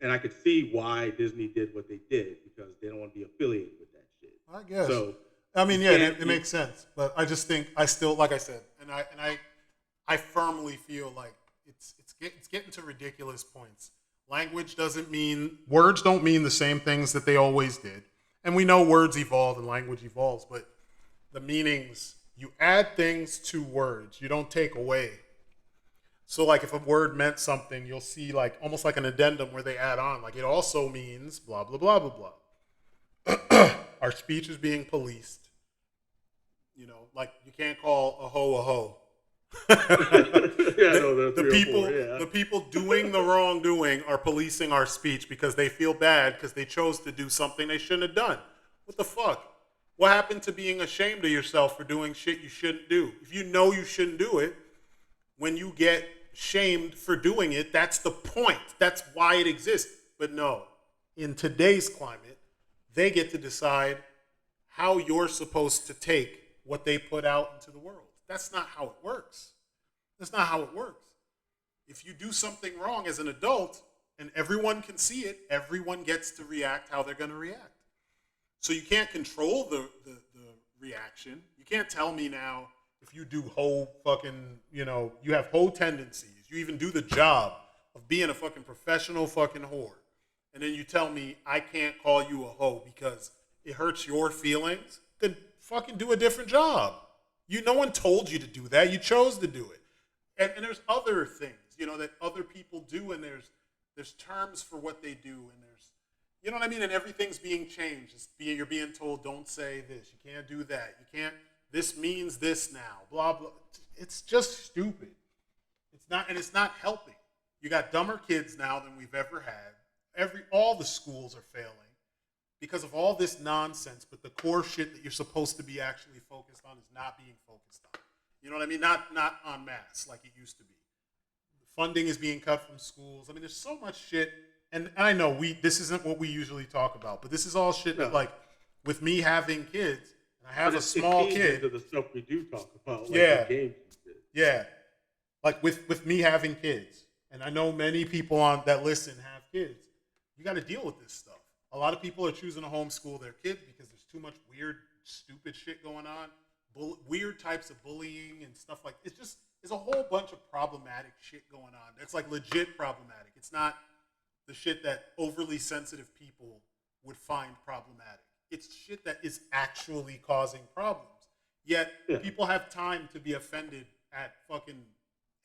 Speaker 3: I could see why Disney did what they did because they don't want to be affiliated with that shit.
Speaker 1: I guess.
Speaker 3: So
Speaker 1: I mean, yeah, it makes sense. But I just think I still, like I said, and I firmly feel like it's getting to ridiculous points. Words don't mean the same things that they always did, and we know words evolve and language evolves, but the meanings, you add things to words, you don't take away. So like if a word meant something, you'll see like almost like an addendum where they add on, like it also means blah blah blah blah blah. Our speech is being policed. Like you can't call a hoe a hoe. The people doing the wrongdoing are policing our speech because they feel bad because they chose to do something they shouldn't have done. What the fuck? What happened to being ashamed of yourself for doing shit you shouldn't do? If you know you shouldn't do it, when you get shamed for doing it, that's the point. That's why it exists. But no, in today's climate, they get to decide how you're supposed to take what they put out into the world. That's not how it works. That's not how it works. If you do something wrong as an adult and everyone can see it, everyone gets to react how they're going to react. So you can't control the reaction. You can't tell me now if you do hoe fucking, you have hoe tendencies. You even do the job of being a fucking professional fucking whore. And then you tell me I can't call you a hoe because it hurts your feelings, then fucking do a different job. No one told you to do that. You chose to do it. And there's other things, that other people do, and there's terms for what they do, and there's, you know what I mean? And everything's being changed. You're being told, don't say this. You can't do that. You can't, this means this now, blah, blah. It's just stupid. It's not helping. You got dumber kids now than we've ever had. All the schools are failing because of all this nonsense, but the core shit that you're supposed to be actually focused on is not being focused on. You know what I mean? Not en masse like it used to be. Funding is being cut from schools. I mean, there's so much shit. And I know this isn't what we usually talk about, but this is all shit that, like, with me having kids, and I have a small kid.
Speaker 3: The stuff we do talk about, like
Speaker 1: yeah,
Speaker 3: the games and shit.
Speaker 1: Yeah, like with me having kids, and I know many people that listen have kids. You got to deal with this stuff. A lot of people are choosing to homeschool their kids because there's too much weird, stupid shit going on, weird types of bullying and stuff like. There's a whole bunch of problematic shit going on. That's like legit problematic. It's not the shit that overly sensitive people would find problematic. It's shit that is actually causing problems. Yet people have time to be offended at fucking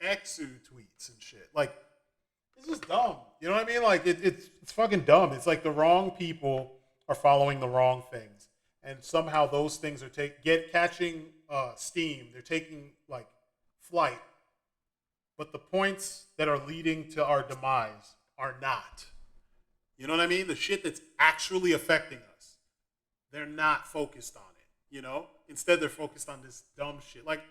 Speaker 1: Exu tweets and shit. Like, it's just dumb. You know what I mean? Like, it's fucking dumb. It's like the wrong people are following the wrong things, and somehow those things are catching steam. They're taking like flight, but the points that are leading to our demise are not. You know what I mean? The shit that's actually affecting us, they're not focused on it. You know, instead they're focused on this dumb shit. Like,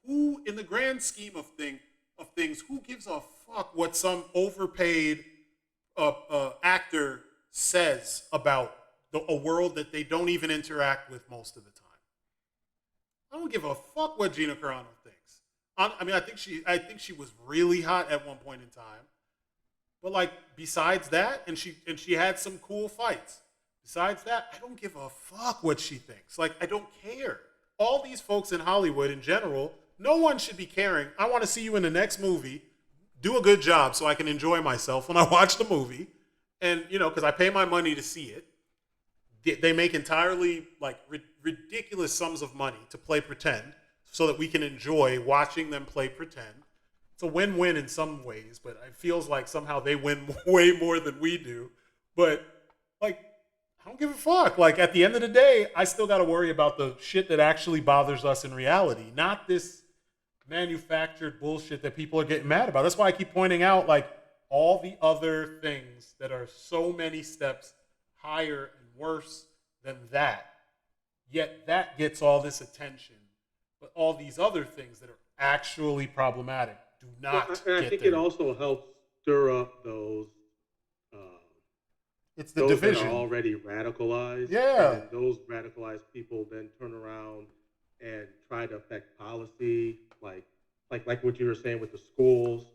Speaker 1: who, in the grand scheme of things, who gives a fuck what some overpaid actor says about a world that they don't even interact with most of the time? I don't give a fuck what Gina Carano thinks. I mean, I think she was really hot at one point in time, but like besides that, and she had some cool fights. Besides that, I don't give a fuck what she thinks. Like, I don't care. All these folks in Hollywood in general, no one should be caring. I want to see you in the next movie. Do a good job so I can enjoy myself when I watch the movie. And, you know, because I pay my money to see it. They make entirely, like, ridiculous sums of money to play pretend so that we can enjoy watching them play pretend. It's a win-win in some ways, but it feels like somehow they win way more than we do. But, like, I don't give a fuck. Like, at the end of the day, I still got to worry about the shit that actually bothers us in reality, not this manufactured bullshit that people are getting mad about. That's why I keep pointing out, like, all the other things that are so many steps higher and worse than that. Yet that gets all this attention. But all these other things that are actually problematic do not
Speaker 3: and I
Speaker 1: get
Speaker 3: think
Speaker 1: there.
Speaker 3: it also helps stir up those
Speaker 1: It's the
Speaker 3: those
Speaker 1: division.
Speaker 3: that are already radicalized.
Speaker 1: Yeah.
Speaker 3: And then those radicalized people then turn around and try to affect policy, like what you were saying with the schools,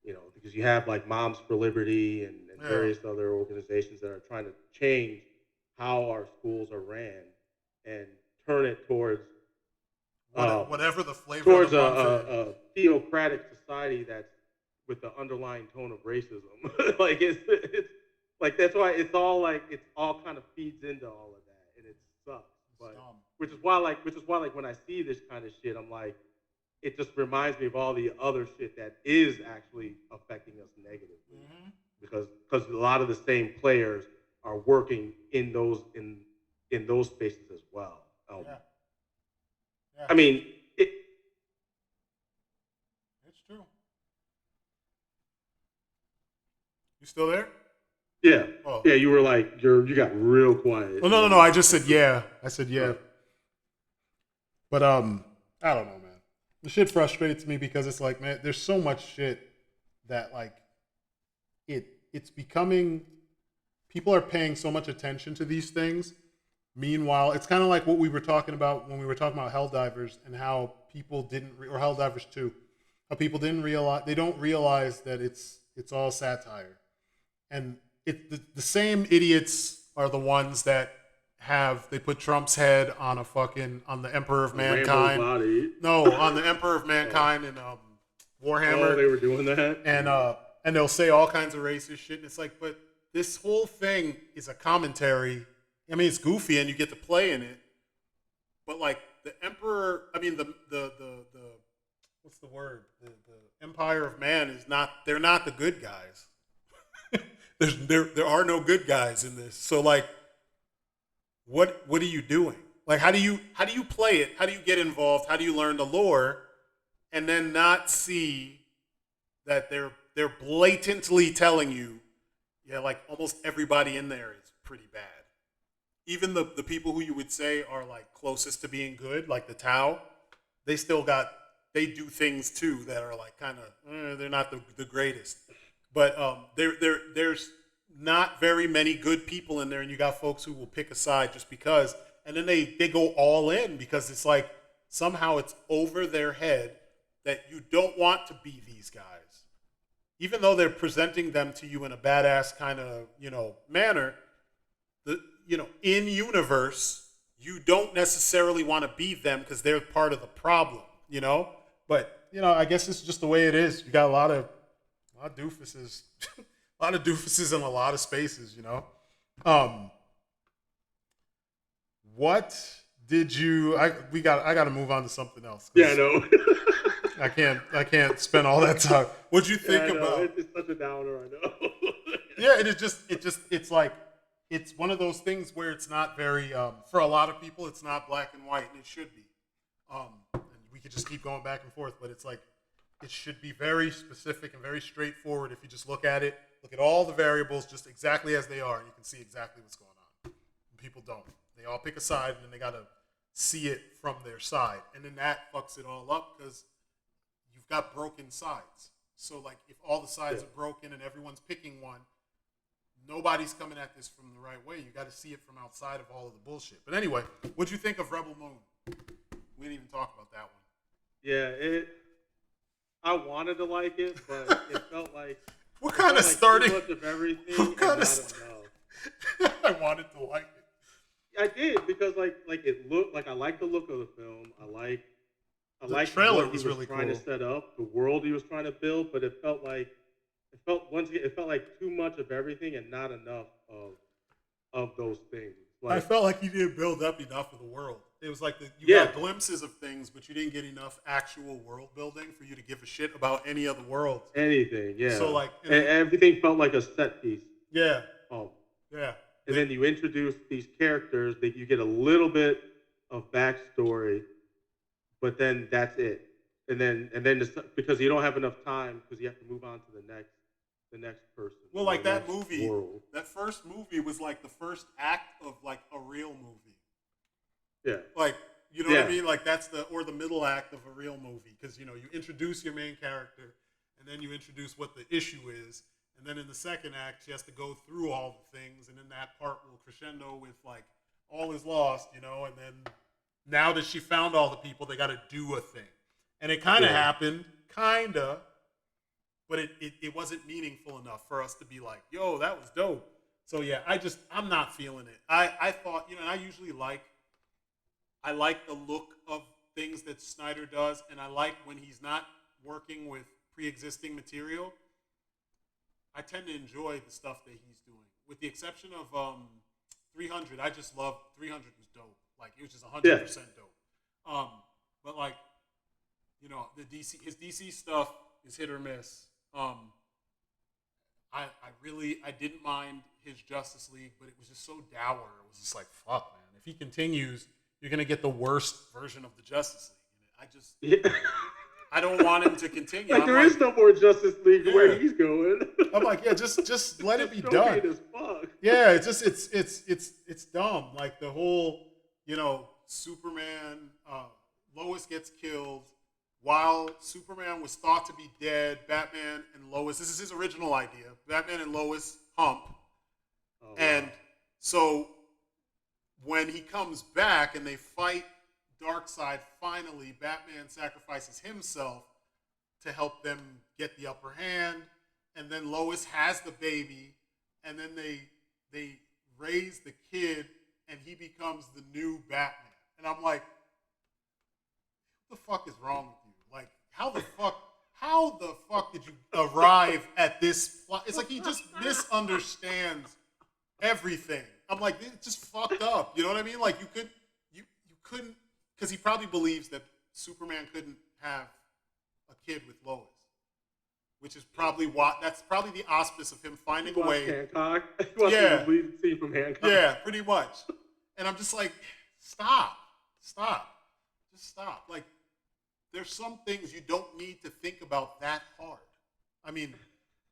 Speaker 3: you know, because you have like Moms for Liberty and
Speaker 1: Yeah.
Speaker 3: various other organizations that are trying to change how our schools are ran and turn it towards
Speaker 1: Whatever the flavor
Speaker 3: towards
Speaker 1: of the month is.
Speaker 3: a theocratic society that's with the underlying tone of racism. Like it's like that's why it's all kind of feeds into all of that, and it sucks. But
Speaker 1: dumb.
Speaker 3: which is why like when I see this kind of shit, I'm like, it just reminds me of all the other shit that is actually affecting us negatively, because a lot of the same players are working in those spaces as well.
Speaker 1: Yeah.
Speaker 3: I mean,
Speaker 1: it's true. You still there?
Speaker 3: yeah,
Speaker 1: Oh.
Speaker 3: yeah. You were like you got real quiet.
Speaker 1: Oh, no. I just said yeah. I said yeah.
Speaker 3: Right.
Speaker 1: But I don't know, man. The shit frustrates me because it's like, man, there's so much shit that like it's becoming. People are paying so much attention to these things. Meanwhile, it's kind of like what we were talking about when we were talking about Helldivers and how people didn't, or Helldivers 2, how people didn't realize, they don't realize that it's all satire. And the same idiots are the ones that they put Trump's head on on the Emperor of Mankind.
Speaker 3: Body.
Speaker 1: No, on the Emperor of Mankind in Warhammer.
Speaker 3: Oh, they were doing that?
Speaker 1: And they'll say all kinds of racist shit. And it's like, but this whole thing is a commentary. I mean, it's goofy and you get to play in it, but like the Emperor, I mean, the what's the word? The Empire of Man is not. They're not the good guys. There are no good guys in this. So like, what are you doing? Like, how do you play it? How do you get involved? How do you learn the lore, and then not see that they're blatantly telling you, yeah, like almost everybody in there is pretty bad. Even the people who you would say are like closest to being good, like the Tau, they do things too that are like kind of they're not the greatest. But there's not very many good people in there, and you got folks who will pick a side just because, and then they go all in because it's like somehow it's over their head that you don't want to be these guys, even though they're presenting them to you in a badass kind of manner. In universe, you don't necessarily want to be them because they're part of the problem, But, I guess it's just the way it is. You got a lot of doofuses, a lot of doofuses in a lot of spaces, What did you? I got to move on to something else.
Speaker 3: Yeah, I know.
Speaker 1: I can't spend all that time. What'd you think
Speaker 3: I know,
Speaker 1: about?
Speaker 3: it's such a downer. I know.
Speaker 1: Yeah, and it's like it's one of those things where it's not very for a lot of people it's not black and white, and it should be. And we could just keep going back and forth, but it's like it should be very specific and very straightforward. If you just look at it, look at all the variables just exactly as they are, and you can see exactly what's going on. And people don't. They all pick a side, and then they gotta see it from their side, and then that fucks it all up because you've got broken sides. So like if all the sides are broken and everyone's picking one, nobody's coming at this from the right way. You got to see it from outside of all of the bullshit. But anyway, what'd you think of Rebel Moon? We didn't even talk about that one.
Speaker 3: Yeah, I wanted to like it, but it felt like
Speaker 1: What kind of starting?
Speaker 3: Too much of everything.
Speaker 1: What kind of? I wanted to like it.
Speaker 3: I did because like it looked like I like the look of the film. I like
Speaker 1: The trailer
Speaker 3: what
Speaker 1: was
Speaker 3: he was
Speaker 1: really
Speaker 3: trying
Speaker 1: cool.
Speaker 3: to set up, the world he was trying to build, but it felt like too much of everything and not enough of those things. Like,
Speaker 1: I felt like you didn't build up enough of the world. It was like you got glimpses of things, but you didn't get enough actual world building for you to give a shit about any other world.
Speaker 3: Anything, yeah.
Speaker 1: So like,
Speaker 3: and everything felt like a set piece.
Speaker 1: Yeah.
Speaker 3: Yeah. And then you introduce these characters that you get a little bit of backstory, but then that's it. And then because you don't have enough time because you have to move on to the next person.
Speaker 1: Well, like that movie,
Speaker 3: world.
Speaker 1: that first movie was like the first act of like a real movie.
Speaker 3: Yeah.
Speaker 1: Like, you know what I mean? Like that's the middle act of a real movie because you introduce your main character and then you introduce what the issue is. And then in the second act, she has to go through all the things, and then that part will crescendo with like all is lost, and then now that she found all the people, they got to do a thing, and it kind of happened, but it wasn't meaningful enough for us to be like, yo, that was dope. So yeah, I'm not feeling it. I thought, and I usually like the look of things that Snyder does, and I like when he's not working with pre-existing material. I tend to enjoy the stuff that he's doing, with the exception of 300. I just love 300 was dope. Like it was just 100% dope. But like, his DC stuff is hit or miss. I didn't mind his Justice League, but it was just so dour. It was just like, fuck, man. If he continues, you're gonna get the worst version of the Justice League. I don't want him to continue.
Speaker 3: Like, there is no more Justice League where he's going.
Speaker 1: I'm like, yeah, just let it be
Speaker 3: So
Speaker 1: done.
Speaker 3: weird as fuck.
Speaker 1: Yeah, it's dumb. Like the whole, Superman, Lois gets killed while Superman was thought to be dead. Batman and Lois. This is his original idea. Batman and Lois hump, and so when he comes back and they fight Darkseid, finally, Batman sacrifices himself to help them get the upper hand, and then Lois has the baby, and then they raise the kid, and he becomes the new Batman. And I'm like, what the fuck is wrong with you? Like, how the fuck did you arrive at this? It's like he just misunderstands everything. I'm like, it's just fucked up. You know what I mean? Like you couldn't. Because he probably believes that Superman couldn't have a kid with Lois, which is probably that's probably the auspice of him finding a way.
Speaker 3: Hancock.
Speaker 1: Yeah,
Speaker 3: the scene from Hancock.
Speaker 1: Yeah, pretty much. And I'm just like, stop, just stop. Like, there's some things you don't need to think about that hard. I mean,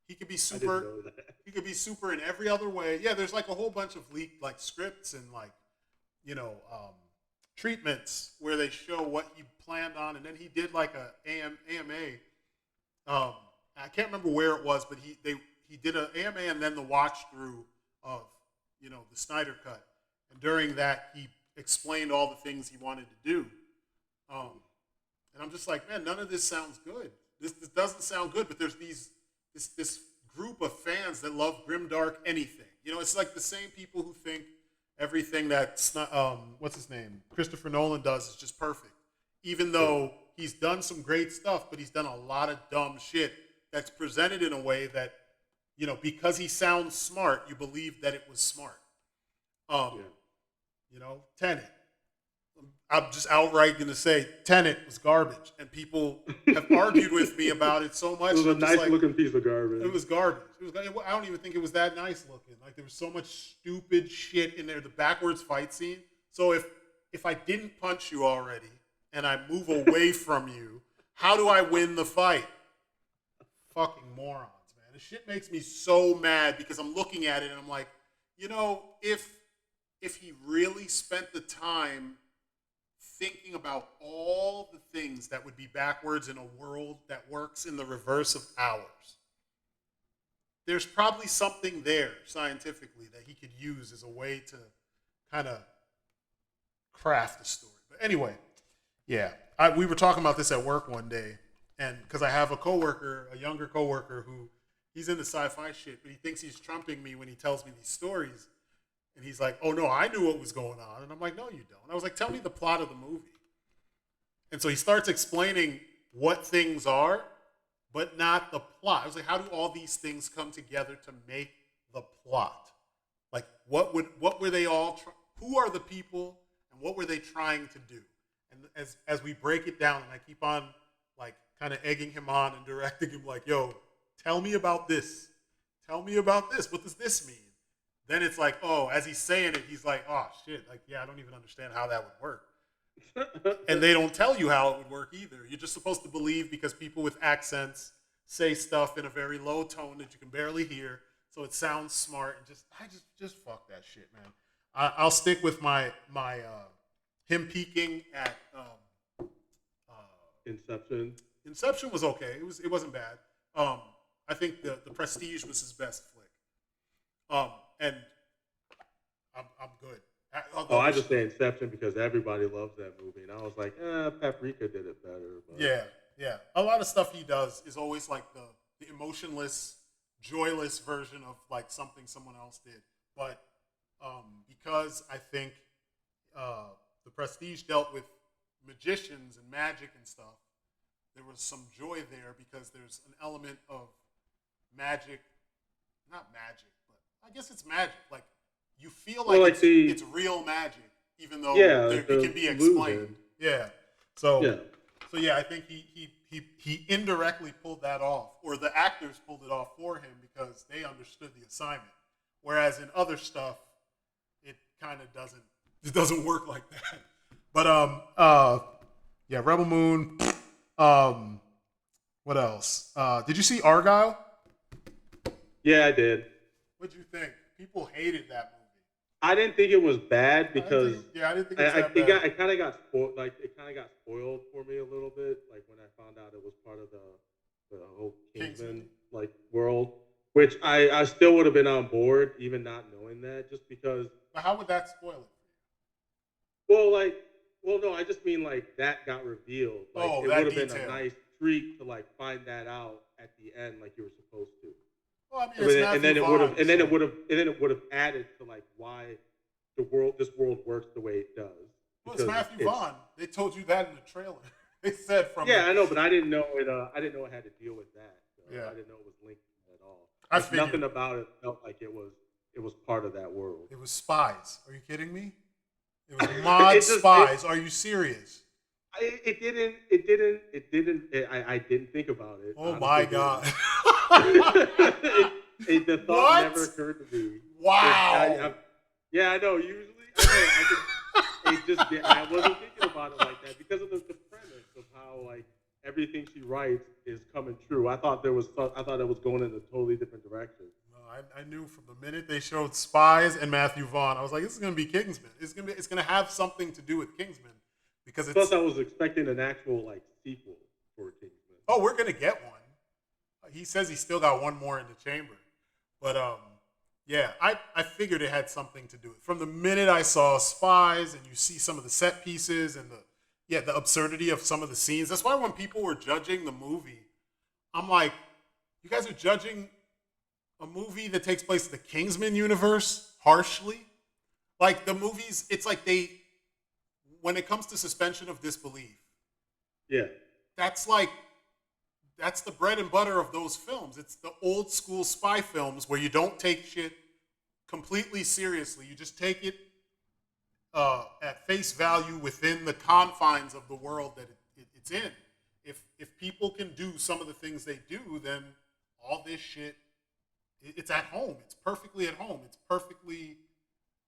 Speaker 1: he could be super. He could be super in every other way. Yeah, there's like a whole bunch of leaked like scripts and like, treatments where they show what he planned on, and then he did like a AMA. I can't remember where it was, but he did an AMA and then the watch through of the Snyder cut, and during that he explained all the things he wanted to do. And I'm just like, man, none of this sounds good. This doesn't sound good. But there's this group of fans that love grimdark anything. It's like the same people who think everything that what's his name, Christopher Nolan does is just perfect, even though he's done some great stuff, but he's done a lot of dumb shit that's presented in a way that, because he sounds smart, you believe that it was smart. Tenet. I'm just outright going to say Tenet was garbage, and people have argued with me about it so much.
Speaker 3: It was a
Speaker 1: I'm just
Speaker 3: nice
Speaker 1: like,
Speaker 3: looking piece of garbage.
Speaker 1: it was garbage. I don't even think it was that nice looking. Like there was so much stupid shit in there. The backwards fight scene. So if I didn't punch you already and I move away from you, how do I win the fight? Fucking morons, man. This shit makes me so mad because I'm looking at it and I'm like, if he really spent the time thinking about all the things that would be backwards in a world that works in the reverse of ours, there's probably something there scientifically that he could use as a way to kind of craft a story. But anyway, yeah, we were talking about this at work one day, and because I have a younger coworker who he's into sci-fi shit, but he thinks he's trumping me when he tells me these stories. And he's like, "Oh no, I knew what was going on." And I'm like, "No, you don't." I was like, "Tell me the plot of the movie." And so he starts explaining what things are, but not the plot. I was like, "How do all these things come together to make the plot? Like, what were they all? Who are the people, and what were they trying to do?" And as we break it down, and I keep on like kind of egging him on and directing him, like, "Yo, tell me about this. Tell me about this. What does this mean?" Then it's like, oh, as he's saying it, he's like, oh, shit. Like, yeah, I don't even understand how that would work. And they don't tell you how it would work either. You're just supposed to believe because people with accents say stuff in a very low tone that you can barely hear. So it sounds smart. And just fuck that shit, man. I'll stick with my him peeking at
Speaker 3: Inception.
Speaker 1: Inception was okay. It wasn't bad. I think the Prestige was his best flick. And I'm good.
Speaker 3: I just say Inception because everybody loves that movie, and I was like, Paprika did it better. But.
Speaker 1: Yeah. A lot of stuff he does is always like the emotionless, joyless version of like something someone else did. But because I think the Prestige dealt with magicians and magic and stuff, there was some joy there because there's an element of magic, not magic. I guess it's magic. Like you feel like, it's real magic, even though it can be explained. Yeah. So yeah, I think he indirectly pulled that off, or the actors pulled it off for him because they understood the assignment. Whereas in other stuff, it kind of doesn't. It doesn't work like that. But yeah, Rebel Moon. What else? Did you see Argyle?
Speaker 3: Yeah, I did.
Speaker 1: What'd you think? People hated that movie.
Speaker 3: I didn't think it was bad because
Speaker 1: I didn't think it was that bad.
Speaker 3: It kind of got spoiled. Like it kind of got spoiled for me a little bit. Like when I found out it was part of the whole Kingsman like world, which I still would have been on board even not knowing that, just because.
Speaker 1: But how would that spoil it
Speaker 3: for you? Well, no, I just mean like that got revealed. Like it would have been a nice treat to like find that out at the end, like you were supposed to.
Speaker 1: Well, I mean, and then
Speaker 3: it would have added to like why this world works the way it does.
Speaker 1: Well, it's Matthew Vaughn. They told you that in the trailer. They said from
Speaker 3: I know, but I didn't know it. I didn't know it had to deal with that. So I didn't know it was linked at all. Nothing about it felt like it was part of that world.
Speaker 1: It was spies. Are you kidding me? It was mod spies. Are you serious?
Speaker 3: I didn't think about it.
Speaker 1: Oh my god!
Speaker 3: The thought never occurred to me.
Speaker 1: Wow.
Speaker 3: I know. Usually, I wasn't thinking about it like that because of the premise of how like everything she writes is coming true. I thought it was going in a totally different direction.
Speaker 1: No, I knew from the minute they showed spies and Matthew Vaughn, I was like, this is gonna be Kingsman. It's gonna have something to do with Kingsman. Because
Speaker 3: plus, I was expecting an actual like sequel for Kingsman.
Speaker 1: Oh, we're gonna get one. He says he's still got one more in the chamber, but yeah, I figured it had something to do with it. From the minute I saw spies and you see some of the set pieces and the absurdity of some of the scenes. That's why when people were judging the movie, I'm like, you guys are judging a movie that takes place in the Kingsman universe harshly. Like the movies, it's like when it comes to suspension of disbelief, that's the bread and butter of those films. It's the old school spy films where you don't take shit completely seriously. You just take it at face value within the confines of the world that it's in. If people can do some of the things they do, then all this shit, it's at home. It's perfectly at home. It's perfectly.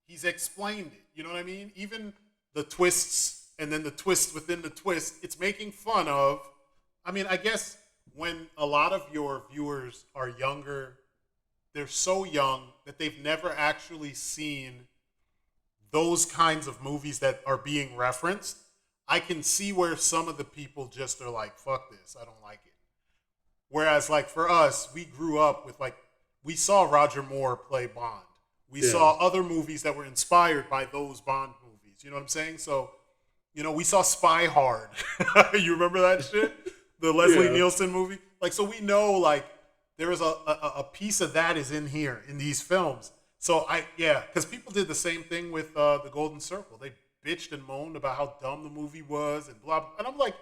Speaker 1: He's explained it. You know what I mean? Even the twists and then the twist within the twist. It's making fun of. I mean, I guess when a lot of your viewers are younger, they're so young that they've never actually seen those kinds of movies that are being referenced. I can see where some of the people just are like, fuck this, I don't like it. Whereas, like, for us, we grew up with, like, we saw Roger Moore play Bond. We saw other movies that were inspired by those Bond movies. You know what I'm saying? So, you know, we saw Spy Hard. You remember that shit? The Leslie Nielsen movie? Like, so we know, like, there is a piece of that is in here, in these films. So, because people did the same thing with The Golden Circle. They bitched and moaned about how dumb the movie was and blah, blah. And I'm like,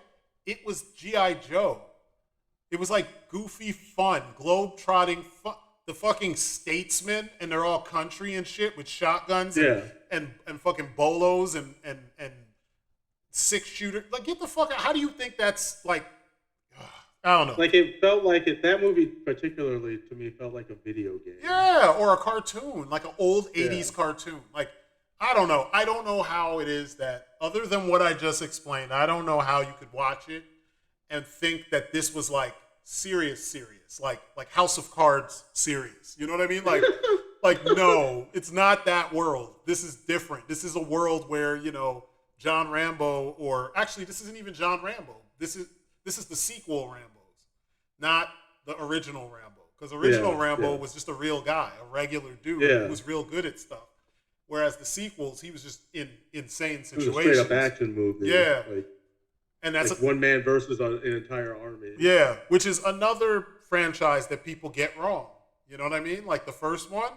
Speaker 1: it was G.I. Joe. It was like goofy fun, globe-trotting fun. The fucking statesmen, and they're all country and shit with shotguns and fucking bolos and six-shooter. Like, get the fuck out. How do you think that's, like, I don't know.
Speaker 3: Like, it felt like it. That movie, particularly to me, felt like a video game.
Speaker 1: Yeah, or a cartoon, like an old 80s cartoon. Like, I don't know. I don't know how it is that, other than what I just explained, I don't know how you could watch it and think that this was, like, serious, like House of Cards serious. You know what I mean? Like no, it's not that world. This is different. This is a world where, you know, John Rambo, or actually this isn't even John Rambo. This is the sequel Rambos, not the original Rambo. Because original Rambo was just a real guy, a regular dude who was real good at stuff. Whereas the sequels, he was just in insane situations.
Speaker 3: It was a straight up action movie.
Speaker 1: Yeah.
Speaker 3: Like,
Speaker 1: and that's
Speaker 3: like one man versus an entire army.
Speaker 1: Yeah, which is another franchise that people get wrong. You know what I mean? Like, the first one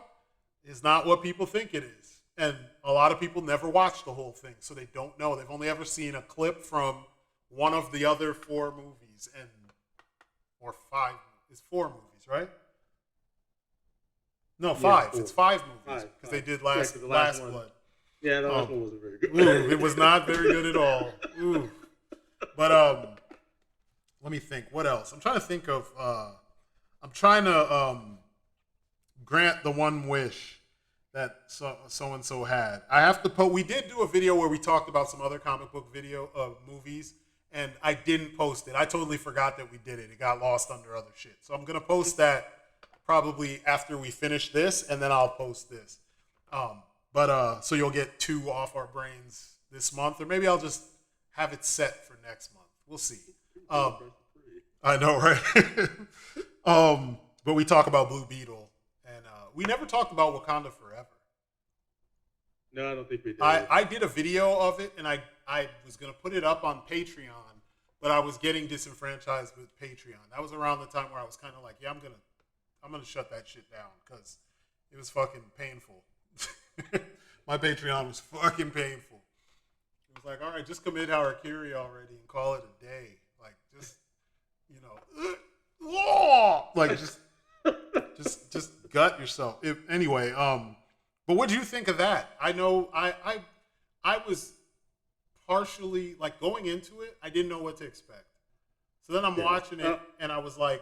Speaker 1: is not what people think it is. And a lot of people never watch the whole thing, so they don't know. They've only ever seen a clip from one of the other 4 movies, or 5. It's 4 movies, right? No, 5. It's 5 movies because they did Last Blood.
Speaker 3: Yeah, the last one wasn't very good.
Speaker 1: Ooh, it was not very good at all. Ooh. But let me think. What else? I'm trying to think of. I'm trying to grant the one wish that so and so had. I have to we did do a video where we talked about some other comic book movies, and I didn't post it. I totally forgot that we did it. It got lost under other shit. So I'm gonna post that probably after we finish this, and then I'll post this. So you'll get 2 off our brains this month, or maybe I'll just have it set for next month. We'll see. I know, right? But we talk about Blue Beetle, and we never talked about Wakanda Forever.
Speaker 3: No, I don't think we did.
Speaker 1: I did a video of it, and I was going to put it up on Patreon, but I was getting disenfranchised with Patreon. That was around the time where I was kind of like, yeah, I'm gonna shut that shit down because it was fucking painful. My Patreon was fucking painful. It was like, all right, just commit Harakiri already and call it a day. Like, just, you know, like, just gut yourself. Anyway, but what do you think of that? I know I was partially, like, going into it, I didn't know what to expect. So then I'm watching it, and I was like,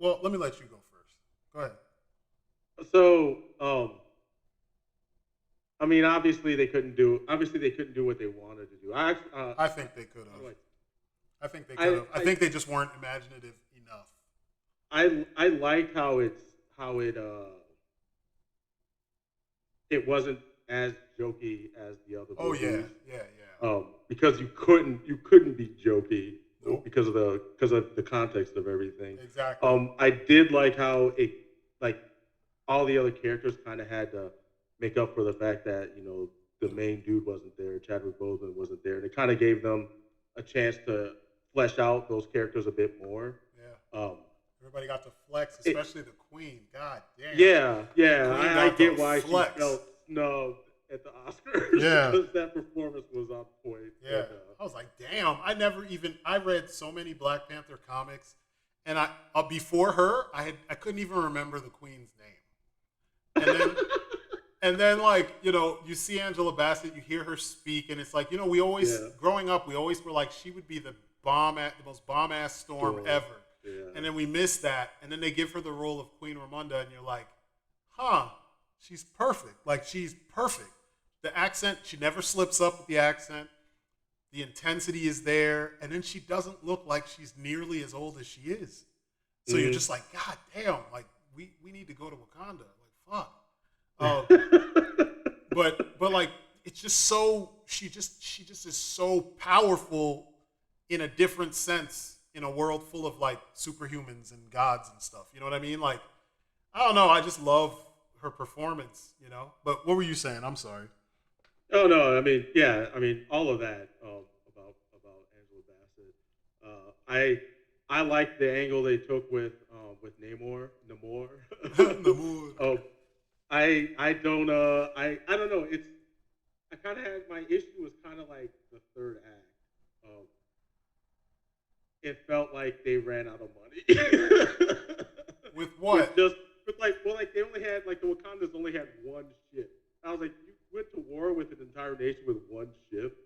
Speaker 1: well, let me let you go first. Go ahead.
Speaker 3: So, I mean, obviously they couldn't do what they wanted to do. I
Speaker 1: think they could have. I think they could have. I think they just weren't imaginative enough.
Speaker 3: I like how it wasn't as jokey as the other movies. Yeah. Because you couldn't be jokey. Nope. Because of the context of everything.
Speaker 1: Exactly.
Speaker 3: I did like how all the other characters kind of had to make up for the fact that, you know, the main dude wasn't there, Chadwick Boseman wasn't there, and it kind of gave them a chance to flesh out those characters a bit more.
Speaker 1: Yeah. Everybody got to flex, especially the Queen. God damn.
Speaker 3: Yeah. I get why she felt snubbed at the Oscars.
Speaker 1: Yeah.
Speaker 3: Because that performance was on point.
Speaker 1: Yeah. I was like, damn. I read so many Black Panther comics, and before her, I couldn't even remember the Queen's name. And then, like, you know, you see Angela Bassett, you hear her speak, and it's like, you know, we always,
Speaker 3: Yeah.
Speaker 1: growing up, we always were like, she would be the most bomb ass Storm
Speaker 3: Storm.
Speaker 1: ever.
Speaker 3: Yeah.
Speaker 1: And then we miss that, and then they give her the role of Queen Ramonda, and you're like, huh, she's perfect. Like, she's perfect. The accent, she never slips up with the accent. The intensity is there, and then she doesn't look like she's nearly as old as she is. So you're just like, God damn, like we need to go to Wakanda. Like, fuck. But like it's just so she just is so powerful in a different sense in a world full of like superhumans and gods and stuff. You know what I mean? Like, I don't know, I just love her performance, you know? But what were you saying? I'm sorry.
Speaker 3: Oh no, I mean, yeah, I mean, all of that about Angela Bassett. I like the angle they took with Namor.
Speaker 1: Namor.
Speaker 3: Oh, I don't know. I kind of had my issue was kind of like the third act. It felt like they ran out of money.
Speaker 1: With what?
Speaker 3: With like they only had like the Wakandas only had one ship. I was like, you went to war with an entire nation with one ship.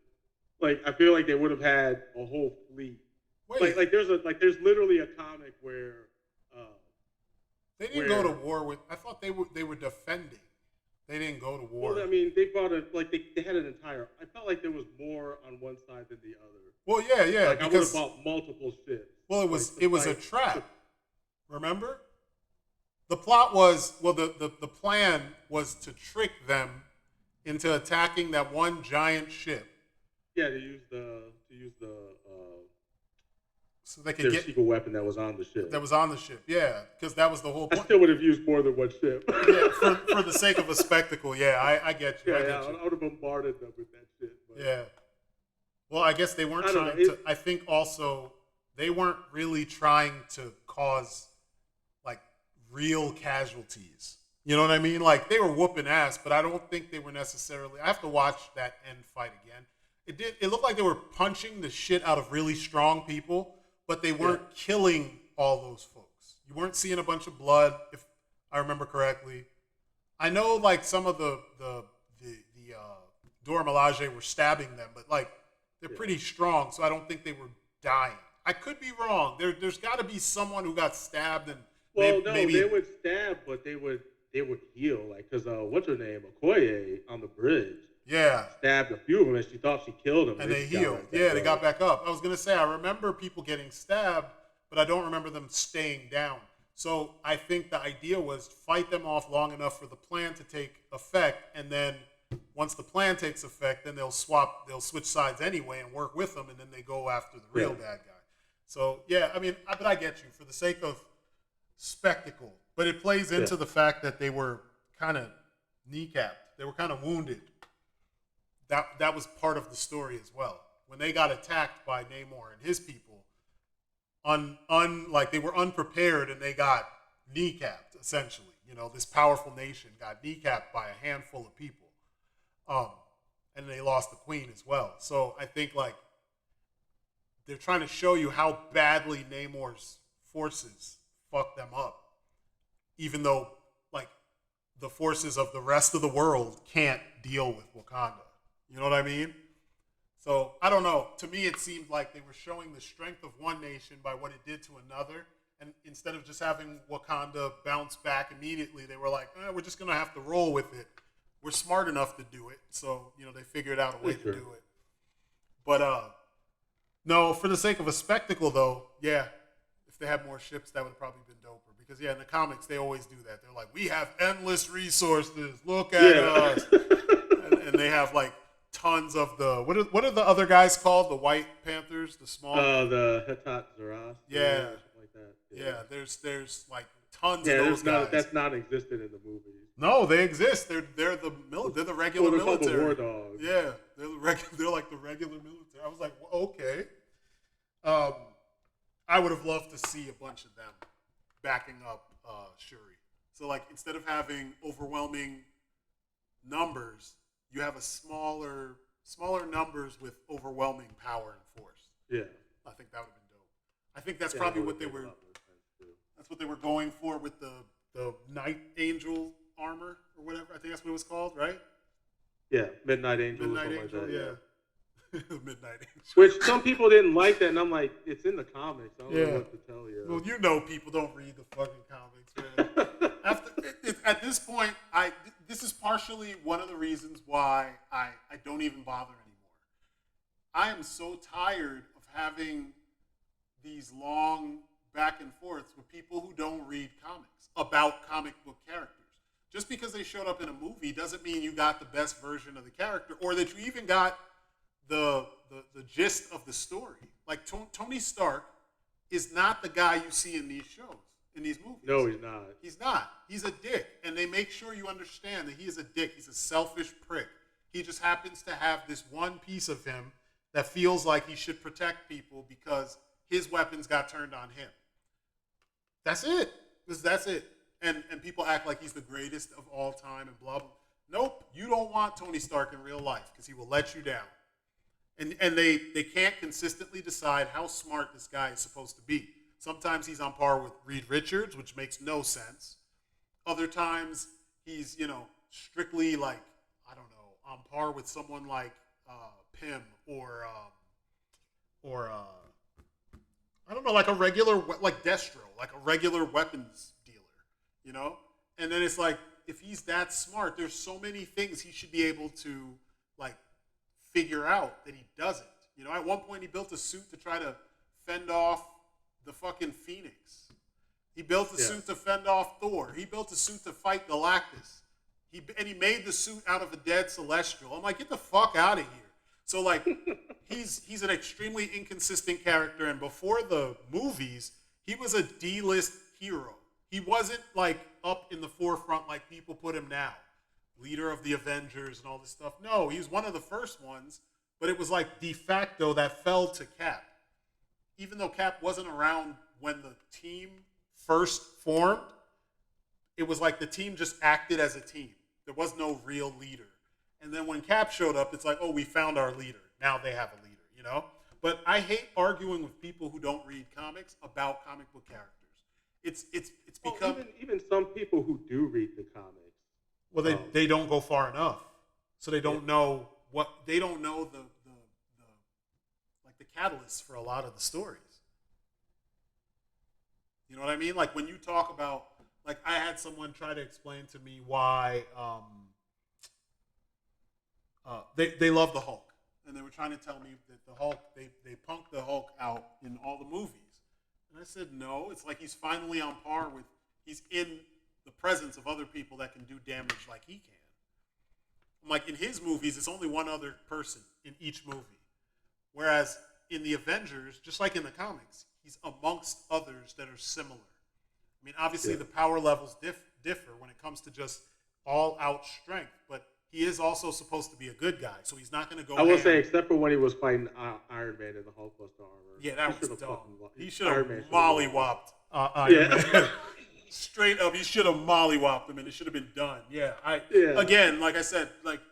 Speaker 3: Like I feel like they would have had a whole fleet.
Speaker 1: Wait,
Speaker 3: Like there's literally a comic where
Speaker 1: they didn't go to war with. I thought they were defending. They didn't go to war.
Speaker 3: Well, I mean, they brought they had an entire. I felt like there was more on one side than the other.
Speaker 1: Well, yeah.
Speaker 3: Like I would have bought multiple ships.
Speaker 1: Well, it was a trap. Remember? The plot was the plan was to trick them into attacking that one giant ship.
Speaker 3: Yeah, to use the
Speaker 1: so they could
Speaker 3: their
Speaker 1: get
Speaker 3: secret weapon that was on the ship.
Speaker 1: That was on the ship, yeah, because that was the whole point.
Speaker 3: I still would have used more than one ship.
Speaker 1: Yeah, for the sake of a spectacle, yeah, I get you.
Speaker 3: I would have bombarded them with that shit. But.
Speaker 1: Yeah. Well, I guess they weren't trying to. I think also they weren't really trying to cause like real casualties. You know what I mean? Like they were whooping ass, but I don't think they were necessarily. I have to watch that end fight again. It looked like they were punching the shit out of really strong people, but they weren't killing all those folks. You weren't seeing a bunch of blood, if I remember correctly. I know like some of the Dora Milaje were stabbing them, but like they're pretty strong, so I don't think they were dying. I could be wrong. There's got to be someone who got stabbed and maybe
Speaker 3: they would stab, but they would heal. Like because what's her name, Okoye on the bridge.
Speaker 1: Yeah.
Speaker 3: Stabbed a few of them, and she thought she killed them.
Speaker 1: And they healed. Yeah, they got back up. I was going to say, I remember people getting stabbed, but I don't remember them staying down. So I think the idea was fight them off long enough for the plan to take effect, and then once the plan takes effect, then they'll switch sides anyway and work with them, and then they go after the real bad guy. So, yeah, I mean, but I get you, for the sake of spectacle. But it plays into the fact that they were kind of kneecapped. They were kind of wounded. That was part of the story as well. When they got attacked by Namor and his people, like they were unprepared and they got kneecapped, essentially. You know, this powerful nation got kneecapped by a handful of people. And they lost the queen as well. So I think like they're trying to show you how badly Namor's forces fucked them up. Even though like the forces of the rest of the world can't deal with Wakanda. You know what I mean? So, I don't know. To me, it seemed like they were showing the strength of one nation by what it did to another. And instead of just having Wakanda bounce back immediately, they were like, we're just going to have to roll with it. We're smart enough to do it. So, you know, they figured out a way to do it. But, no, for the sake of a spectacle, though, yeah, if they had more ships, that would have probably been doper. Because, yeah, in the comics, they always do that. They're like, we have endless resources. Look at us. And they have, like, tons of the what are the other guys called? The White Panthers, the small.
Speaker 3: The Hiatus.
Speaker 1: Yeah.
Speaker 3: Something like that.
Speaker 1: Yeah. There's like tons
Speaker 3: of
Speaker 1: those guys.
Speaker 3: That's not existed in the movie.
Speaker 1: No, they exist. They're the regular
Speaker 3: they're
Speaker 1: military.
Speaker 3: Called the War Dogs.
Speaker 1: Yeah, they're like the regular military. I was like, well, okay. I would have loved to see a bunch of them backing up Shuri. So like instead of having overwhelming numbers, you have a smaller numbers with overwhelming power and force.
Speaker 3: Yeah,
Speaker 1: I think that would have been dope. I think that's probably what they were. That's what they were going for with the Night Angel armor or whatever. I think that's what it was called, right?
Speaker 3: Yeah, Midnight Angel or
Speaker 1: Midnight
Speaker 3: something
Speaker 1: Angel,
Speaker 3: like that.
Speaker 1: yeah. Midnight Angel.
Speaker 3: Which some people didn't like that, and I'm like, it's in the comics. I don't know
Speaker 1: Yeah.
Speaker 3: what to tell you.
Speaker 1: Well, you know, people don't read the fucking comics, man. At this point, this is partially one of the reasons why I don't even bother anymore. I am so tired of having these long back and forths with people who don't read comics about comic book characters. Just because they showed up in a movie doesn't mean you got the best version of the character or that you even got the gist of the story. Like Tony Stark is not the guy you see in these shows, in these movies.
Speaker 3: No, he's not.
Speaker 1: He's not. He's a dick. And they make sure you understand that he is a dick. He's a selfish prick. He just happens to have this one piece of him that feels like he should protect people because his weapons got turned on him. That's it. That's it. And people act like he's the greatest of all time and blah, blah. Nope. You don't want Tony Stark in real life because he will let you down. And they can't consistently decide how smart this guy is supposed to be. Sometimes he's on par with Reed Richards, which makes no sense. Other times he's, strictly like, I don't know, on par with someone like Pym or I don't know, like a regular, like Destro, like a regular weapons dealer, And then it's like, if he's that smart, there's so many things he should be able to, like, figure out that he doesn't. At one point he built a suit to try to fend off the fucking Phoenix. He built a suit to fend off Thor. He built a suit to fight Galactus. He made the suit out of a dead Celestial. I'm like, get the fuck out of here. So like, he's an extremely inconsistent character, and before the movies, he was a D-list hero. He wasn't like up in the forefront like people put him now. Leader of the Avengers and all this stuff. No, he was one of the first ones, but it was like de facto that fell to Cap. Even though Cap wasn't around when the team first formed, it was like the team just acted as a team. There was no real leader. And then when Cap showed up, it's like, oh, we found our leader. Now they have a leader, But I hate arguing with people who don't read comics about comic book characters. It's become
Speaker 3: even some people who do read the comics.
Speaker 1: Well, they don't go far enough, so they don't know the like the catalyst for a lot of the stories. You know what I mean? Like when you talk about, like I had someone try to explain to me why they love the Hulk, and they were trying to tell me that the Hulk they punked the Hulk out in all the movies, and I said no. It's like he's finally on par with he's in the presence of other people that can do damage like he can. I'm like, in his movies, it's only one other person in each movie. Whereas in the Avengers, just like in the comics, he's amongst others that are similar. I mean, obviously the power levels differ when it comes to just all-out strength, but he is also supposed to be a good guy, so he's not going to go.
Speaker 3: I will say, except for when he was fighting Iron Man in the Hulkbuster armor.
Speaker 1: Yeah, that was dumb. He should have mollywopped Iron Man. Straight up, he should have mollywopped him, and it should have been done. Again, like I said, like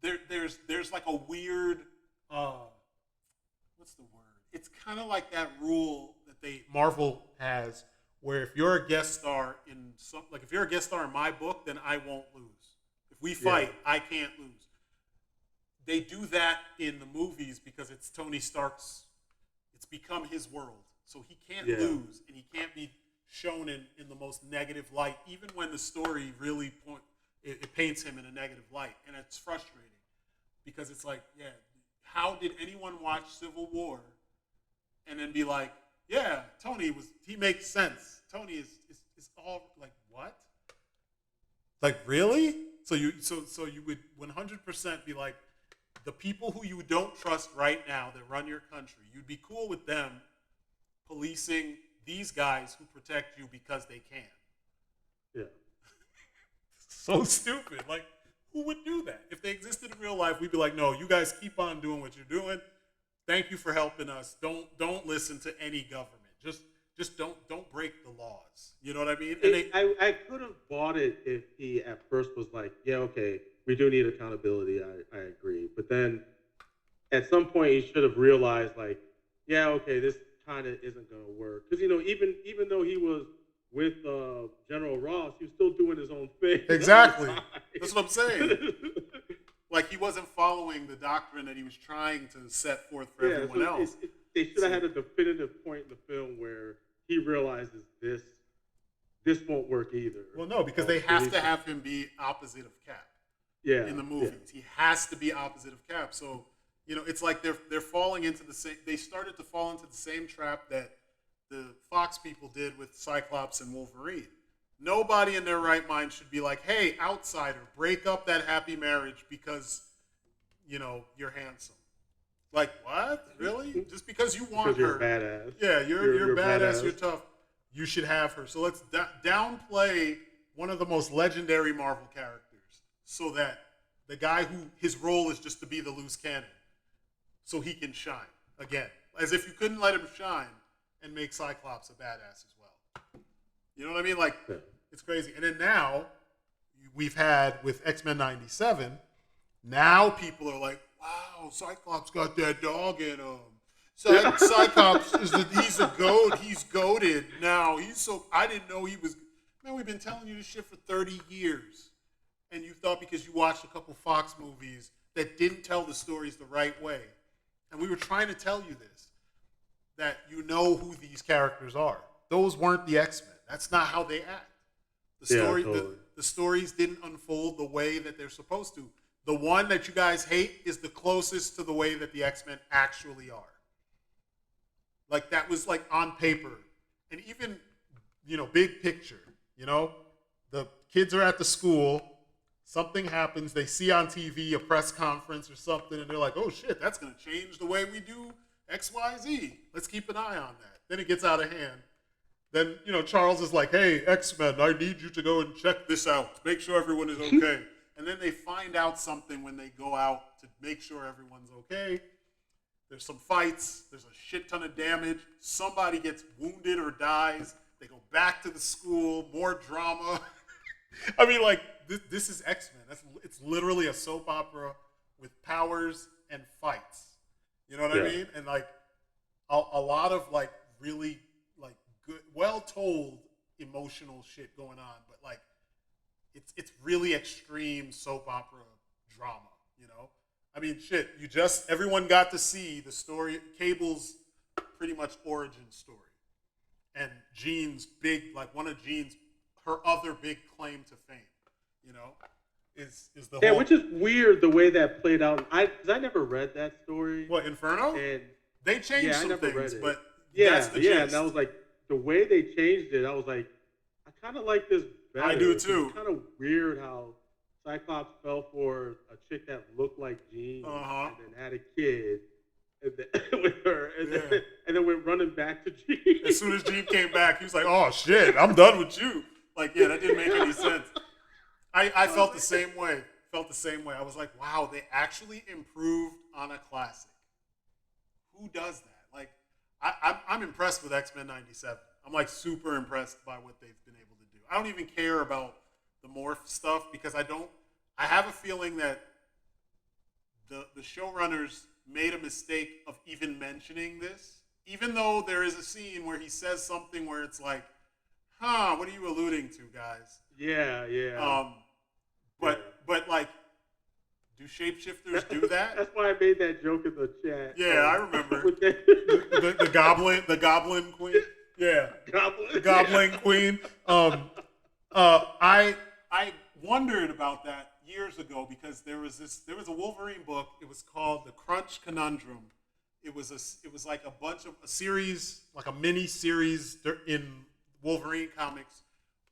Speaker 1: there's like a weird what's the word? It's kind of like that rule that Marvel has, where if you're a guest star in if you're a guest star in my book, then I won't lose. If we fight, I can't lose. They do that in the movies because it's Tony Stark's. It's become his world, so he can't lose, and he can't be shown in the most negative light, even when the story really it paints him in a negative light, and it's frustrating because it's like, how did anyone watch Civil War and then be like, Tony he makes sense. Tony is all like, what? Like, really? So you would 100% be like, the people who you don't trust right now that run your country, you'd be cool with them policing these guys who protect you because they can.
Speaker 3: Yeah.
Speaker 1: So stupid. Like, who would do that? If they existed in real life, we'd be like, no, you guys keep on doing what you're doing. Thank you for helping us. Don't listen to any government. Just don't break the laws. You know what I mean? And
Speaker 3: I could have bought it if he at first was like, okay, we do need accountability. I agree. But then at some point he should have realized, like, okay, this kind of isn't going to work. Because, even though he was
Speaker 2: with General Ross, he was still doing his own thing.
Speaker 1: Exactly. That's what I'm saying. Like he wasn't following the doctrine that he was trying to set forth for everyone else.
Speaker 2: They should have had a definitive point in the film where he realizes this won't work either.
Speaker 1: Well, no, because they have to have him be opposite of Cap.
Speaker 2: Yeah,
Speaker 1: in the movies. Yeah. He has to be opposite of Cap. So, it's like they're falling into the same. They started to fall into the same trap that the Fox people did with Cyclops and Wolverine. Nobody in their right mind should be like, "Hey, outsider, break up that happy marriage because, you're handsome." Like what? Really? Just because you want
Speaker 3: because you're
Speaker 1: her?
Speaker 3: Badass.
Speaker 1: Yeah, you're badass. You're tough. You should have her. So let's downplay one of the most legendary Marvel characters, so that the guy who his role is just to be the loose cannon, so he can shine again. As if you couldn't let him shine and make Cyclops a badass as well. You know what I mean? Like, it's crazy. And then now, we've had with X-Men 97, now people are like, wow, Cyclops got that dog in him. Cyclops, he's a goat. He's goated now. I didn't know he was, man, we've been telling you this shit for 30 years. And you thought because you watched a couple Fox movies that didn't tell the stories the right way. And we were trying to tell you this, that you know who these characters are. Those weren't the X-Men. That's not how they act. The stories didn't unfold the way that they're supposed to. The one that you guys hate is the closest to the way that the X-Men actually are. Like that was like on paper. And even, big picture, the kids are at the school, something happens, they see on TV a press conference or something, and they're like, oh shit, that's going to change the way we do X, Y, Z. Let's keep an eye on that. Then it gets out of hand. Then, Charles is like, hey, X-Men, I need you to go and check this out. Make sure everyone is okay. And then they find out something when they go out to make sure everyone's okay. There's some fights. There's a shit ton of damage. Somebody gets wounded or dies. They go back to the school. More drama. I mean, like, this is X-Men. It's literally a soap opera with powers and fights. You know what I mean? And, like, a lot of, like, really, like, good, well-told emotional shit going on. But, like, it's really extreme soap opera drama, I mean, shit, everyone got to see the story, Cable's pretty much origin story. And Jean's one of Jean's, her other big claim to fame, is the whole...
Speaker 3: which is weird the way that played out. Because I never read that story.
Speaker 1: What, Inferno?
Speaker 3: And
Speaker 1: they changed some things,
Speaker 3: read it.
Speaker 1: but that's the gist.
Speaker 3: And I was like, the way they changed it, I was like, I kind of like this better.
Speaker 1: I do too.
Speaker 3: It's kind of weird how Cyclops fell for a chick that looked like Jean and then had a kid with her, and then went running back to Jean.
Speaker 1: As soon as Jean came back, he was like, "Oh shit, I'm done with you." Like, yeah, that didn't make any sense. I felt the same way. I was like, "Wow, they actually improved on a classic." Who does that? Like, I'm impressed with X-Men 97. I'm like super impressed by what they've been able to do. I don't even care about the morph stuff because I have a feeling that the showrunners made a mistake of even mentioning this, even though there is a scene where he says something where it's like, what are you alluding to, guys?
Speaker 3: Yeah.
Speaker 1: But like, do shapeshifters do that?
Speaker 3: That's why I made that joke in the chat.
Speaker 1: Yeah, I remember. the goblin queen. Yeah. Goblin queen. I wondered about that years ago because there was a Wolverine book. It was called The Crunch Conundrum. It was like a series, like a mini series in Wolverine comics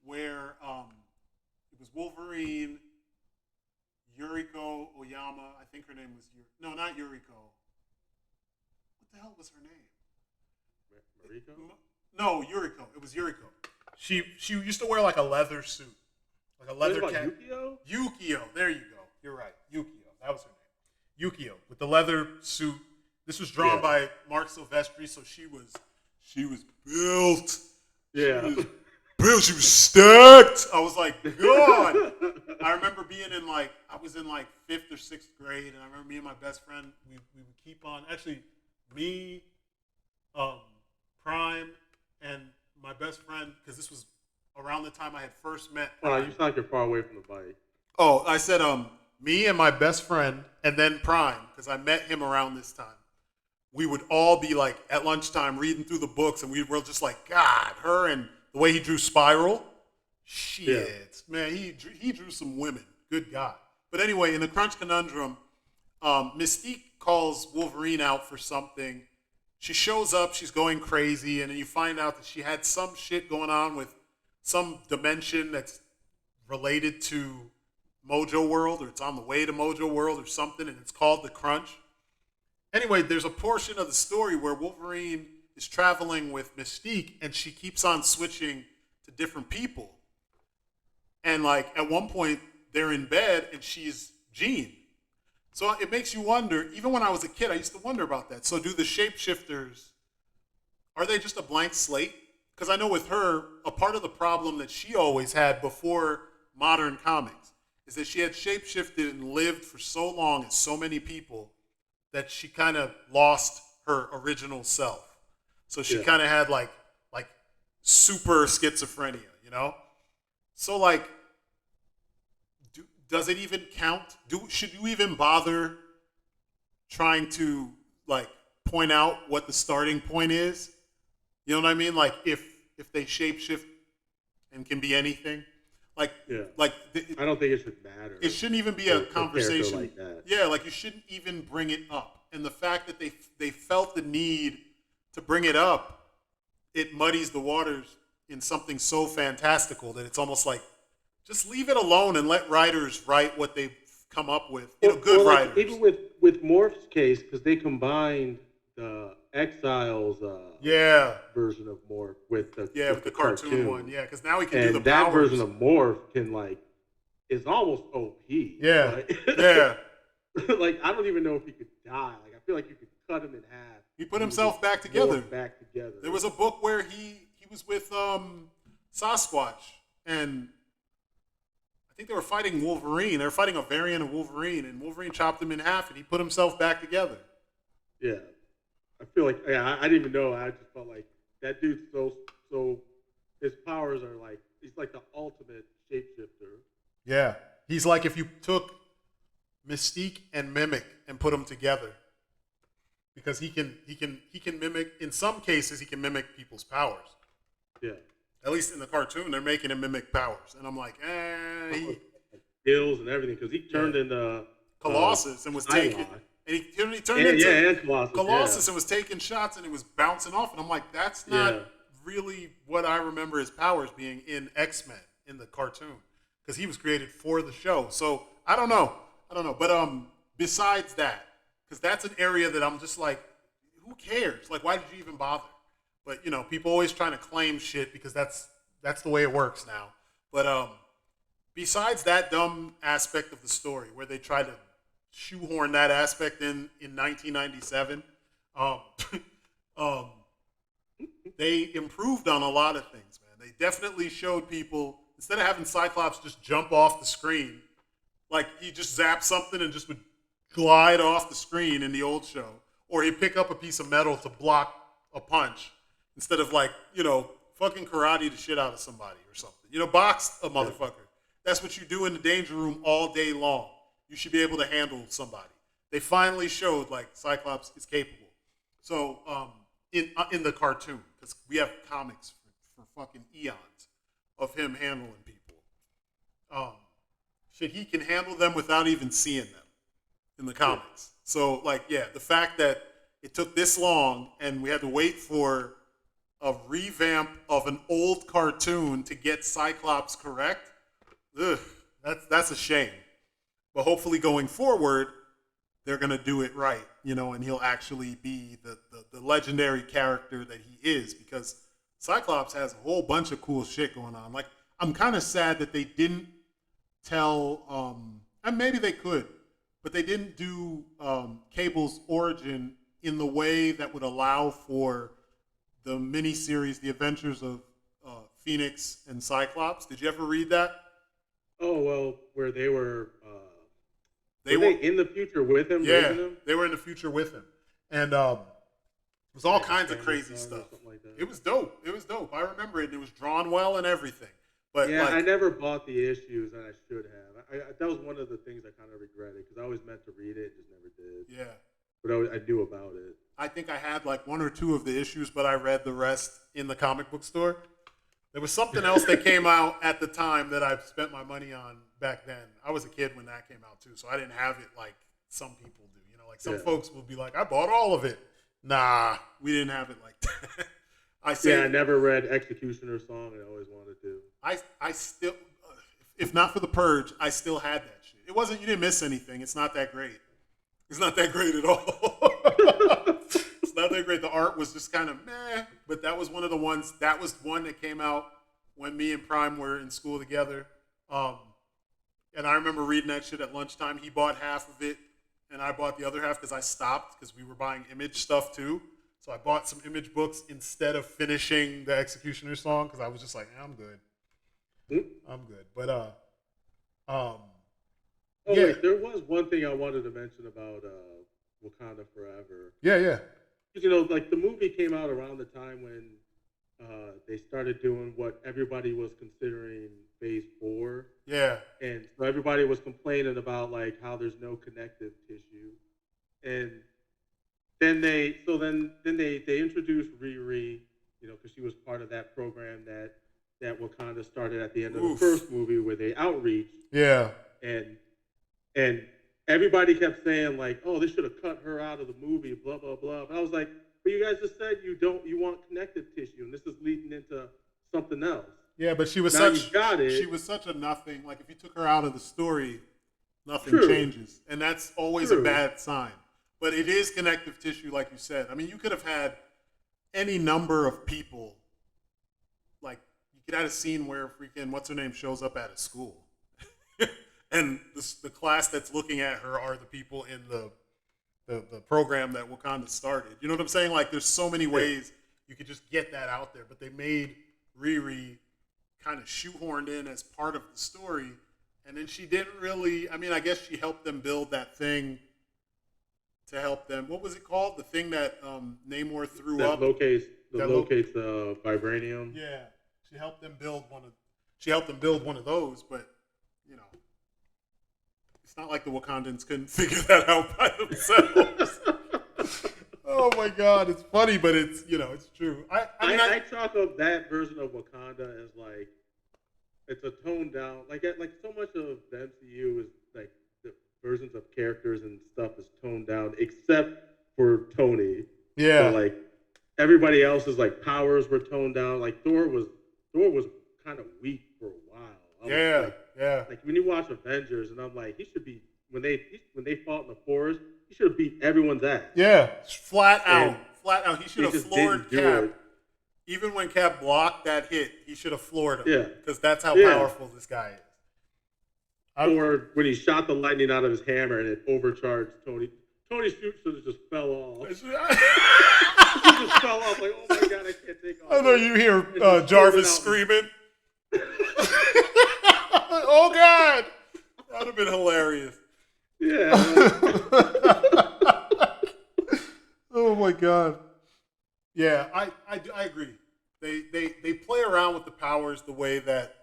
Speaker 1: where it was Wolverine, Yuriko Oyama. I think her name was no, not Yuriko. What the hell was her name?
Speaker 3: Mariko?
Speaker 1: No, Yuriko. It was Yuriko. She used to wear like a leather suit. Like a leather cap. Yukio. There you go. You're right. Yukio. That was her name. Yukio with the leather suit. This was drawn by Mark Silvestri, so she was built.
Speaker 3: Yeah.
Speaker 1: She was stacked. I was like, God. I remember being I was in 5th or 6th grade, and I remember me and my best friend, we would keep on, actually, me, Prime, and my best friend, because this was around the time I had first met
Speaker 3: Oh,
Speaker 1: Prime.
Speaker 3: you sound like you're far away from the mic.
Speaker 1: Oh, I said me and my best friend, and then Prime, because I met him around this time. We would all be like at lunchtime reading through the books, and we were just like, God, her and the way he drew Spiral. Shit, man, he drew some women. Good God. But anyway, in the Crunch Conundrum, Mystique calls Wolverine out for something. She shows up, she's going crazy, and then you find out that she had some shit going on with some dimension that's related to Mojo World, or it's on the way to Mojo World or something, and it's called the Crunch. Anyway, there's a portion of the story where Wolverine is traveling with Mystique, and she keeps on switching to different people. And like at one point, they're in bed, and she's Jean. So it makes you wonder. Even when I was a kid, I used to wonder about that. So do the shapeshifters? Are they just a blank slate? Because I know with her, a part of the problem that she always had before modern comics is that she had shapeshifted and lived for so long as so many people that she kind of lost her original self. So she kind of had like super schizophrenia, you know? So like, does it even count? Should you even bother trying to like point out what the starting point is? You know what I mean? Like if they shapeshift and can be anything, I
Speaker 3: don't think it should matter.
Speaker 1: It shouldn't even be a conversation
Speaker 3: like that.
Speaker 1: Yeah, like you shouldn't even bring it up. And the fact that they felt the need to bring it up, it muddies the waters in something so fantastical that it's almost like just leave it alone and let writers write what they've come up with. Good writers.
Speaker 3: Even with Morph's case, because they combined the Exiles version of Morph with the
Speaker 1: cartoon one. Yeah, because now he can do the
Speaker 3: that
Speaker 1: powers.
Speaker 3: version of Morph can is almost OP.
Speaker 1: Yeah,
Speaker 3: Like I don't even know if he could die. Like I feel like you could cut him in half.
Speaker 1: He put himself back together.
Speaker 3: There
Speaker 1: was a book where he was with Sasquatch, and I think they were fighting Wolverine. They were fighting a variant of Wolverine, and Wolverine chopped him in half, and he put himself back together.
Speaker 3: Yeah. I feel like I didn't even know. I just felt like that dude's so his powers are like he's like the ultimate shapeshifter.
Speaker 1: Yeah, he's like if you took Mystique and Mimic and put them together, because he can mimic. In some cases, he can mimic people's powers.
Speaker 3: Yeah.
Speaker 1: At least in the cartoon, they're making him mimic powers, and I'm like,
Speaker 3: skills and everything because he turned into
Speaker 1: Colossus and was taking. And he turned into Colossus and was taking shots and it was bouncing off. And I'm like, that's not really what I remember his powers being in X-Men in the cartoon. Because he was created for the show. So I don't know. But besides that, because that's an area that I'm just like, who cares? Like, why did you even bother? But, people always trying to claim shit because that's the way it works now. But besides that dumb aspect of the story where they try to shoehorn that aspect in 1997. They improved on a lot of things, man. They definitely showed people, instead of having Cyclops just jump off the screen, like he just zapped something and just would glide off the screen in the old show, or he'd pick up a piece of metal to block a punch instead of fucking karate the shit out of somebody or something. Box a motherfucker. That's what you do in the danger room all day long. You should be able to handle somebody. They finally showed Cyclops is capable. So in the cartoon, because we have comics for fucking eons of him handling people. He can handle them without even seeing them in the comics. So the fact that it took this long and we had to wait for a revamp of an old cartoon to get Cyclops correct, that's a shame. But hopefully going forward, they're going to do it right, and he'll actually be the legendary character that he is, because Cyclops has a whole bunch of cool shit going on. Like, I'm kind of sad that they didn't tell, and maybe they could, but they didn't do Cable's origin in the way that would allow for the miniseries, The Adventures of Phoenix and Cyclops. Did you ever read that?
Speaker 3: Oh, well, where they were... Were they in the future with him?
Speaker 1: Yeah, they were in the future with him. And it was all kinds of crazy stuff. Like it was dope. I remember it. It was drawn well and everything. But
Speaker 3: Yeah,
Speaker 1: like,
Speaker 3: I never bought the issues, and I should have. That was one of the things I kind of regretted because I always meant to read it, just never did.
Speaker 1: yeah,
Speaker 3: But I knew about it.
Speaker 1: I think I had like one or two of the issues, but I read the rest in the comic book store. There was something else that came out at the time that I spent my money on back then. I was a kid when that came out too, so I didn't have it like some people do. You know, like some folks will be like, I bought all of it. Nah, we didn't have it like that.
Speaker 3: I never read Executioner's Song, and I always wanted to.
Speaker 1: I still, if not for the Purge, I still had that shit. It wasn't, you didn't miss anything. It's not that great. It's not that great at all. It's not that great. The art was just kind of meh, but that was one of the ones, that was one that came out when me and Prime were in school together. And I remember reading that shit at lunchtime. He bought half of it, and I bought the other half because I stopped because we were buying Image stuff too. So I bought some Image books instead of finishing the Executioner Song because I was just like, I'm good. I'm good. But yeah.
Speaker 3: Wait, there was one thing I wanted to mention about Wakanda Forever.
Speaker 1: Yeah.
Speaker 3: You know, like the movie came out around the time when they started doing what everybody was considering Phase 4.
Speaker 1: Yeah.
Speaker 3: And so everybody was complaining about like how there's no connective tissue. And then they introduced Riri, you know, because she was part of that program that Wakanda started at the end of the first movie where they outreach.
Speaker 1: Yeah.
Speaker 3: And everybody kept saying like, oh, they should have cut her out of the movie, blah blah blah. But I was like, but you guys just said you want connective tissue, and this is leading into something else.
Speaker 1: Yeah, but she was she was such a nothing. Like if you took her out of the story, nothing changes, and that's always a bad sign. But it is connective tissue, like you said. I mean, you could have had any number of people. Like you could have a scene where freaking what's her name shows up at a school. And the class that's looking at her are the people in the program that Wakanda started. You know what I'm saying? Like, there's so many ways you could just get that out there. But they made Riri kind of shoehorned in as part of the story. And then she didn't really, I mean, I guess she helped them build that thing to help them. What was it called? The thing that Namor threw up?
Speaker 3: Locates vibranium.
Speaker 1: Yeah. She helped them build one of those, but, you know. It's not like the Wakandans couldn't figure that out by themselves. Oh my God, it's funny, but it's it's true. I
Speaker 3: talk of that version of Wakanda as like it's a toned down, like so much of the MCU is like the versions of characters and stuff is toned down, except for Tony.
Speaker 1: Yeah,
Speaker 3: so like everybody else's like powers were toned down. Like Thor was kind of weak for a while.
Speaker 1: Yeah.
Speaker 3: Like when you watch Avengers, and I'm like, he should be when they fought in the forest, he should have beat everyone's ass.
Speaker 1: Yeah, flat out. He should have floored Cap. Even when Cap blocked that hit, he should have floored him. Yeah, because that's how powerful this guy is.
Speaker 3: Or when he shot the lightning out of his hammer and it overcharged Tony. Tony's shoot should have just fell off. He just fell off like, oh my God, I can't take off.
Speaker 1: I know you hear Jarvis screaming. Oh God, that would have been hilarious.
Speaker 3: Yeah.
Speaker 1: Oh my God. Yeah, I agree. They play around with the powers the way that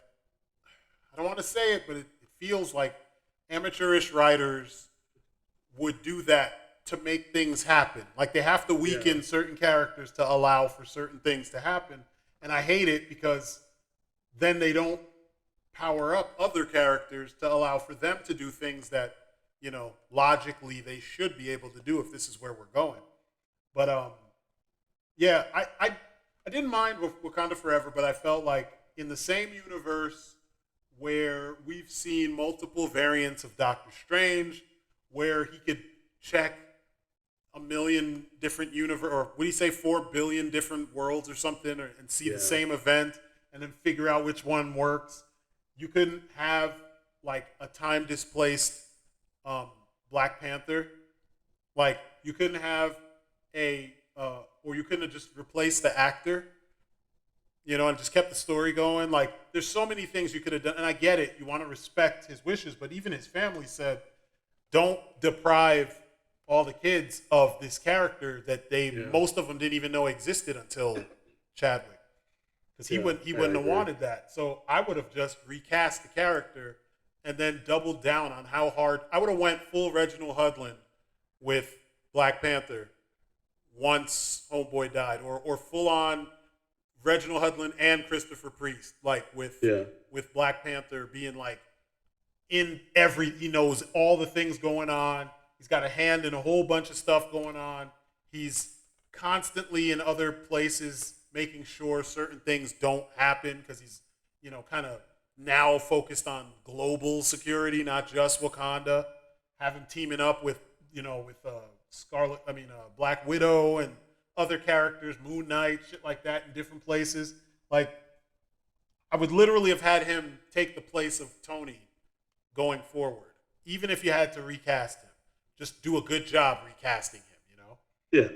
Speaker 1: I don't want to say it, but it feels like amateurish writers would do that to make things happen. Like they have to weaken certain characters to allow for certain things to happen, and I hate it because then they don't power up other characters to allow for them to do things that, logically they should be able to do if this is where we're going. But I didn't mind Wakanda Forever, but I felt like in the same universe where we've seen multiple variants of Doctor Strange, where he could check a million different universe, or what do you say, 4 billion different worlds or something, and see the same event and then figure out which one works. You couldn't have like a time displaced Black Panther. Like you couldn't have or you couldn't have just replaced the actor, and just kept the story going. Like there's so many things you could have done, and I get it. You want to respect his wishes, but even his family said, don't deprive all the kids of this character that most of them didn't even know existed until Chadwick. because
Speaker 3: Yeah,
Speaker 1: he
Speaker 3: I
Speaker 1: wouldn't have
Speaker 3: agree.
Speaker 1: wanted that. So I would have just recast the character and then doubled down on how hard I would have went full Reginald Hudlin with Black Panther once Homeboy died, or full on Reginald Hudlin and Christopher Priest, like
Speaker 3: Yeah.
Speaker 1: with Black Panther being like in every, he knows all the things going on. He's got a hand in a whole bunch of stuff going on. He's constantly in other places making sure certain things don't happen because he's, kind of now focused on global security, not just Wakanda. Have him teaming up with, Black Widow and other characters, Moon Knight, shit like that in different places. Like, I would literally have had him take the place of Tony going forward, even if you had to recast him. Just do a good job recasting him,
Speaker 3: Yeah.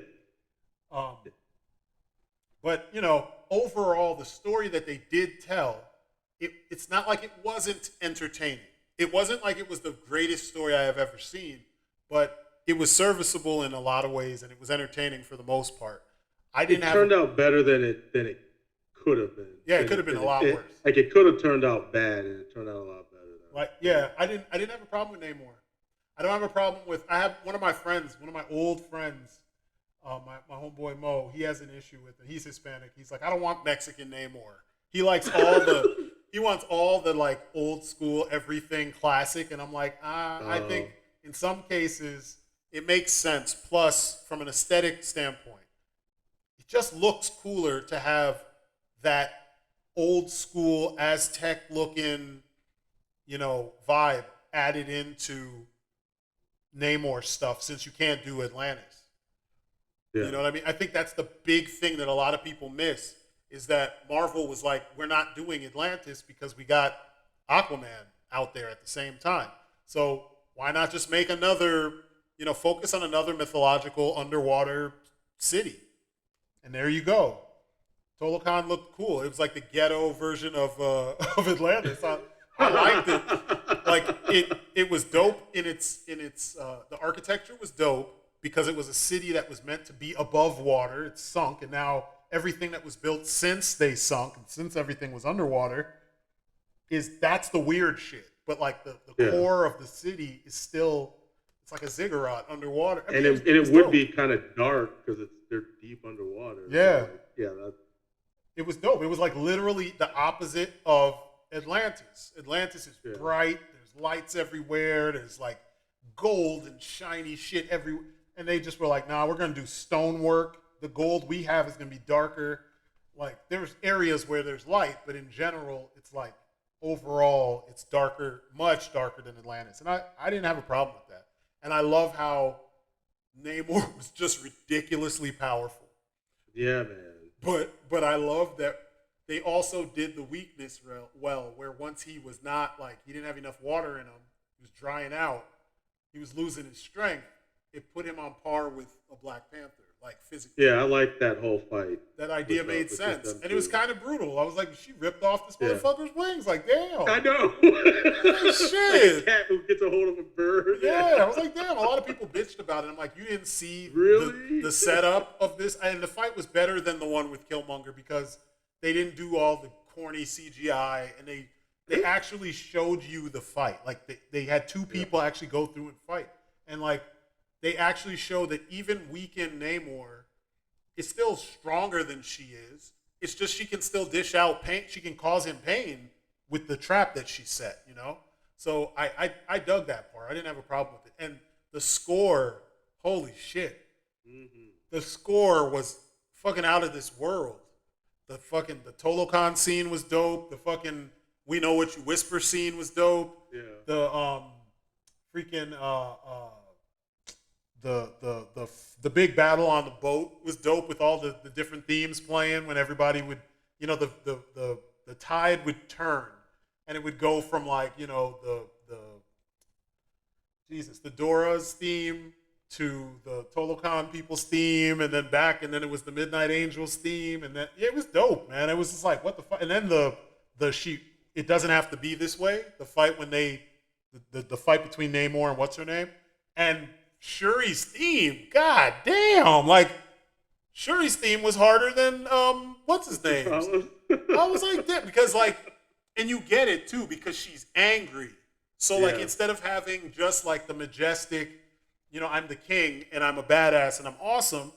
Speaker 1: But overall, the story that they did tell, it's not like it wasn't entertaining. It wasn't like it was the greatest story I have ever seen, but it was serviceable in a lot of ways, and it was entertaining for the most part. I didn't
Speaker 3: It
Speaker 1: have
Speaker 3: turned out better than it could have been.
Speaker 1: Yeah, it could have been a lot worse.
Speaker 3: Like it could have turned out bad, and it turned out a lot better.
Speaker 1: Like, yeah, I didn't have a problem with Namor. I don't have a problem with. I have one of my old friends, my homeboy Mo. He has an issue with it. He's Hispanic. He's like, I don't want Mexican Namor. He likes he wants all the like old school everything classic, and I'm like, I think in some cases it makes sense. Plus, from an aesthetic standpoint, it just looks cooler to have that old school Aztec looking, vibe added into Namor stuff since you can't do Atlantis.
Speaker 3: Yeah.
Speaker 1: You know what I mean? I think that's the big thing that a lot of people miss is that Marvel was like, we're not doing Atlantis because we got Aquaman out there at the same time. So why not just make another, focus on another mythological underwater city? And there you go. Tolokan looked cool. It was like the ghetto version of Atlantis. I liked it. Like it was dope in its the architecture was dope because it was a city that was meant to be above water. It's sunk, and now everything that was built since they sunk and since everything was underwater that's the weird shit. But like the core of the city is still, it's like a ziggurat underwater. I mean,
Speaker 3: it would be kind of dark because they're deep underwater.
Speaker 1: Yeah.
Speaker 3: So
Speaker 1: it was dope. It was like literally the opposite of Atlantis. Atlantis is bright. There's lights everywhere. There's like gold and shiny shit everywhere. And they just were like, nah, we're going to do stonework. The gold we have is going to be darker. Like there's areas where there's light, but in general, it's like overall, it's darker, much darker than Atlantis. And I didn't have a problem with that. And I love how Namor was just ridiculously powerful.
Speaker 3: Yeah, man.
Speaker 1: But I love that they also did the weakness well, where once he was not like, he didn't have enough water in him, he was drying out, he was losing his strength, it put him on par with a Black Panther, like physically.
Speaker 3: Yeah, I like that whole fight.
Speaker 1: That idea made sense. And it was kind of brutal. I was like, she ripped off this motherfucker's wings. Like, damn.
Speaker 3: I know.
Speaker 1: Shit.
Speaker 3: Like a cat who gets a hold of a bird.
Speaker 1: Yeah, I was like, damn. A lot of people bitched about it. I'm like, you didn't see the setup of this. And the fight was better than the one with Killmonger because they didn't do all the corny CGI and they actually showed you the fight. Like, they had two people actually go through and fight. And, like, they actually show that even weakened Namor is still stronger than she is. It's just she can still dish out pain. She can cause him pain with the trap that she set, So I dug that part. I didn't have a problem with it. And the score, holy shit. Mm-hmm. The score was fucking out of this world. The Tolokan scene was dope. The fucking We Know What You Whisper scene was dope.
Speaker 3: Yeah.
Speaker 1: The freaking the big battle on the boat was dope with all the different themes playing when everybody would, the tide would turn and it would go from like, the Dora's theme to the Tolokan people's theme and then back and then it was the Midnight Angels theme and then it was dope, man. It was just like, what the fuck? And then it doesn't have to be this way. The fight when the fight between Namor and what's her name and Shuri's theme, god damn! Like Shuri's theme was harder than what's his name? I was like that because like, and you get it too because she's angry. So like,
Speaker 3: Yeah.
Speaker 1: instead of having just like the majestic, I'm the king and I'm a badass and I'm awesome.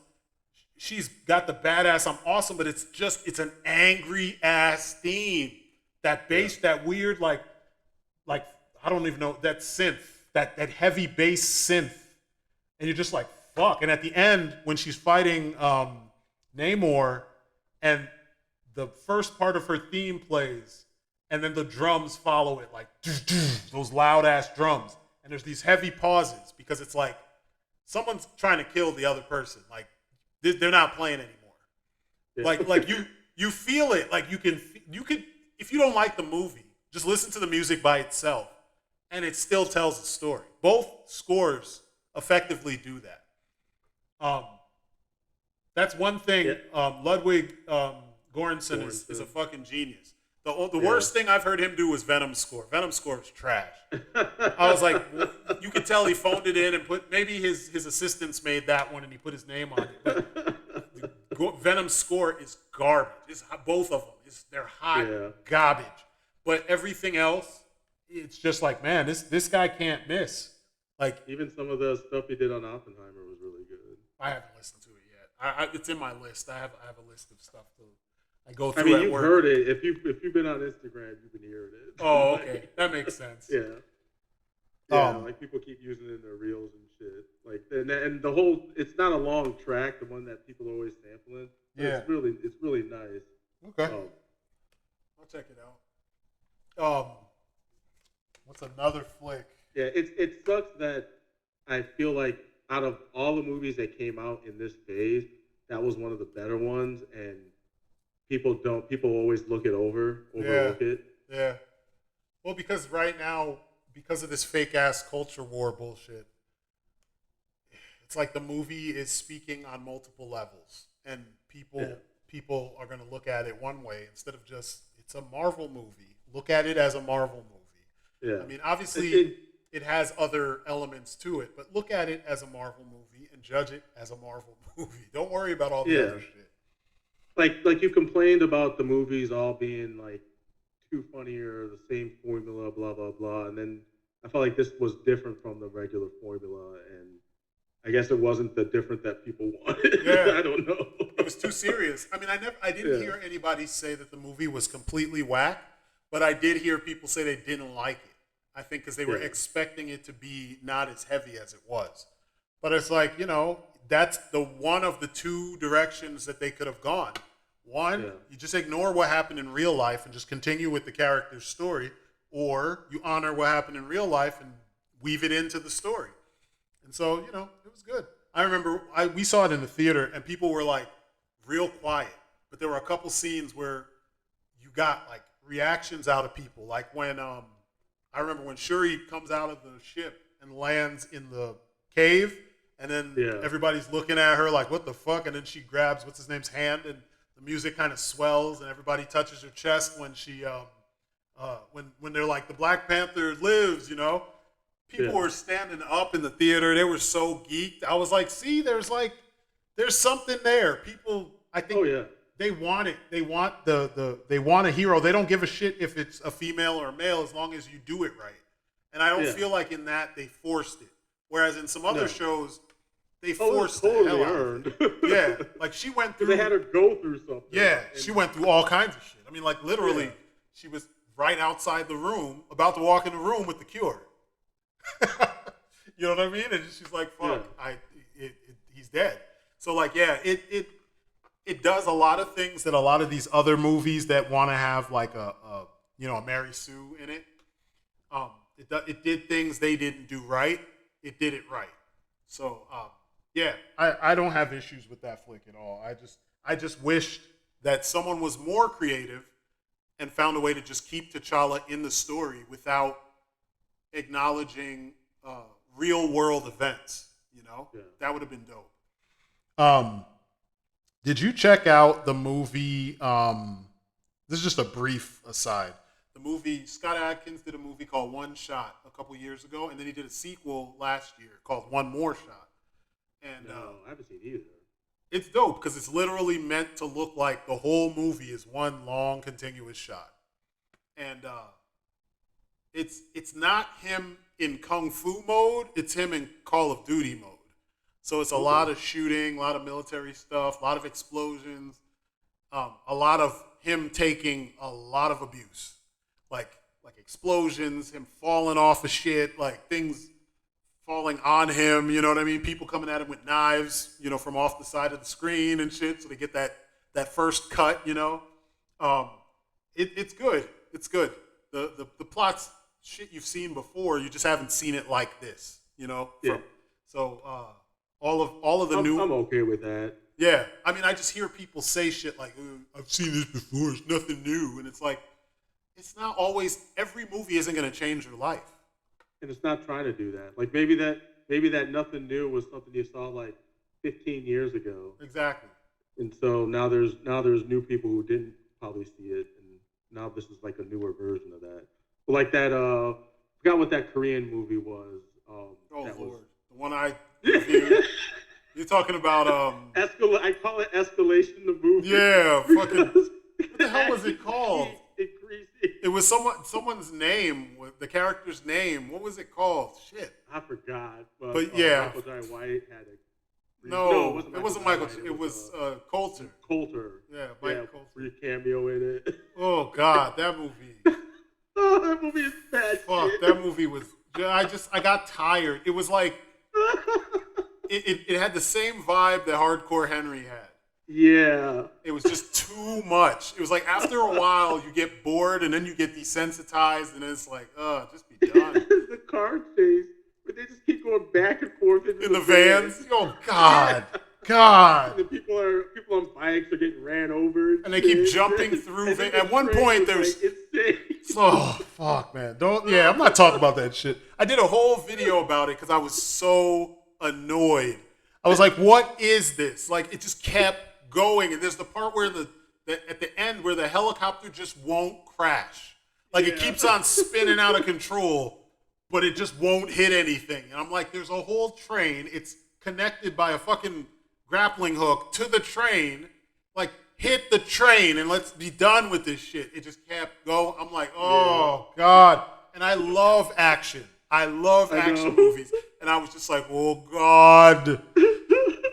Speaker 1: She's got the badass I'm awesome, but it's an angry ass theme. That bass, that weird like I don't even know that synth, that heavy bass synth, and you're just like fuck. And at the end, when she's fighting Namor, and the first part of her theme plays, and then the drums follow it like those loud ass drums, and there's these heavy pauses because it's like someone's trying to kill the other person. Like they're not playing anymore.
Speaker 3: Yeah.
Speaker 1: Like you feel it. Like you could if you don't like the movie, just listen to the music by itself, and it still tells a story. Both scores effectively do that. That's one thing.
Speaker 3: Yeah.
Speaker 1: Ludwig Göransson is a fucking genius. The worst thing I've heard him do was Venom's score. Venom's score is trash. I was like, well, you could tell he phoned it in and maybe his assistants made that one and he put his name on it. But Venom's score is garbage. It's both of them. They're hot garbage. But everything else, it's just like, man, this guy can't miss. Like
Speaker 3: even some of the stuff he did on Oppenheimer was really good.
Speaker 1: I haven't listened to it yet. It's in my list. I have a list of stuff I go through.
Speaker 3: I mean,
Speaker 1: at
Speaker 3: you've
Speaker 1: work.
Speaker 3: heard it. If you've been on Instagram, you've been hearing it.
Speaker 1: Oh, okay, that makes sense.
Speaker 3: Yeah. Yeah, like people keep using it in their reels and shit. Like, and the whole, it's not a long track, the one that people are always sampling.
Speaker 1: Yeah.
Speaker 3: It's really nice.
Speaker 1: Okay. I'll check it out. What's another flick?
Speaker 3: Yeah, it sucks that I feel like out of all the movies that came out in this phase, that was one of the better ones, and people always overlook it.
Speaker 1: Yeah. Well, because right now, because of this fake ass culture war bullshit, it's like the movie is speaking on multiple levels, and people are going to look at it one way instead of just it's a Marvel movie. Look at it as a Marvel movie.
Speaker 3: Yeah.
Speaker 1: I mean, obviously, it has other elements to it, but look at it as a Marvel movie and judge it as a Marvel movie. Don't worry about all the other shit.
Speaker 3: Like you complained about the movies all being like too funny or the same formula, blah blah blah, and then I felt like this was different from the regular formula, and I guess it wasn't the different that people wanted.
Speaker 1: Yeah.
Speaker 3: I don't know.
Speaker 1: It was too serious. I mean, I didn't hear anybody say that the movie was completely whack, but I did hear people say they didn't like it. I think because they were expecting it to be not as heavy as it was. But it's like, that's the one of the two directions that they could have gone. One, you just ignore what happened in real life and just continue with the character's story, or you honor what happened in real life and weave it into the story. And so, it was good. I remember we saw it in the theater and people were like real quiet, but there were a couple scenes where you got like reactions out of people. Like when I remember when Shuri comes out of the ship and lands in the cave, and then everybody's looking at her like, what the fuck? And then she grabs what's his name's hand, and the music kind of swells, and everybody touches her chest when she when they're like, the Black Panther lives, People were standing up in the theater. They were so geeked. I was like, see, there's something there. People, I think they want it. They want they want a hero. They don't give a shit if it's a female or a male as long as you do it right. And I don't feel like in that they forced it. Whereas in some other shows, they forced the hell out of it. Yeah, like she went through.
Speaker 3: They had her go through something.
Speaker 1: Yeah, she went through all kinds of shit. I mean, like literally, she was right outside the room, about to walk in the room with the cure. You know what I mean? And she's like, "Fuck, he's dead." So like, it does a lot of things that a lot of these other movies that want to have like a Mary Sue in it. It did things they didn't do right. It did it right. So I don't have issues with that flick at all. I just wished that someone was more creative and found a way to just keep T'Challa in the story without acknowledging real world events. That would have been dope. Did you check out the movie? This is just a brief aside. The movie, Scott Adkins did a movie called One Shot a couple years ago, and then he did a sequel last year called One More Shot. And
Speaker 3: no, I haven't seen either.
Speaker 1: It's dope because it's literally meant to look like the whole movie is one long continuous shot, and it's not him in kung fu mode. It's him in Call of Duty mode. So it's a lot of shooting, a lot of military stuff, a lot of explosions, a lot of him taking a lot of abuse, like explosions, him falling off of shit, like things falling on him. You know what I mean? People coming at him with knives, from off the side of the screen and shit, so they get that first cut. It's good. It's good. The plot's shit you've seen before. You just haven't seen it like this.
Speaker 3: Yeah.
Speaker 1: So all of the new.
Speaker 3: I'm okay with that.
Speaker 1: Yeah, I mean, I just hear people say shit like, "I've seen this before. It's nothing new," and it's like, it's not always. Every movie isn't going to change your life.
Speaker 3: And it's not trying to do that. Like maybe that nothing new was something you saw like 15 years ago.
Speaker 1: Exactly.
Speaker 3: And so now there's new people who didn't probably see it, and now this is like a newer version of that. But like that, forgot what that Korean movie was.
Speaker 1: Oh Lord, the one I reviewed. You're talking about
Speaker 3: I call it escalation. The movie.
Speaker 1: Yeah, fucking. What the hell was it called?
Speaker 3: Increasing.
Speaker 1: It was someone's name, the character's name. What was it called? Shit.
Speaker 3: I forgot.
Speaker 1: But yeah,
Speaker 3: Michael Jai White had it.
Speaker 1: No, it wasn't Michael. It was Coulter.
Speaker 3: Coulter.
Speaker 1: Yeah, Mike Coulter.
Speaker 3: Free cameo in it.
Speaker 1: Oh God, that movie.
Speaker 3: Oh, that movie is bad.
Speaker 1: Fuck,
Speaker 3: shit.
Speaker 1: that movie was. I got tired. It was like it had the same vibe that Hardcore Henry had.
Speaker 3: Yeah.
Speaker 1: It was just too much. It was like after a while you get bored and then you get desensitized and it's like, just be done.
Speaker 3: The car chase, but they just keep going back and forth
Speaker 1: in the vans. Oh God, God.
Speaker 3: And the people on bikes are getting ran over,
Speaker 1: and they keep jumping through. At one point, there's oh fuck, man. I'm not talking about that shit. I did a whole video about it because I was so annoyed. I was like, what is this? Like, it just kept going, and there's the part where at the end where the helicopter just won't crash. Like it keeps on spinning out of control, but it just won't hit anything. And I'm like, there's a whole train. It's connected by a fucking grappling hook to the train. Like, hit the train and let's be done with this shit. It just kept going. I'm like, oh God. And I love action. I love action movies. And I was just like, oh God.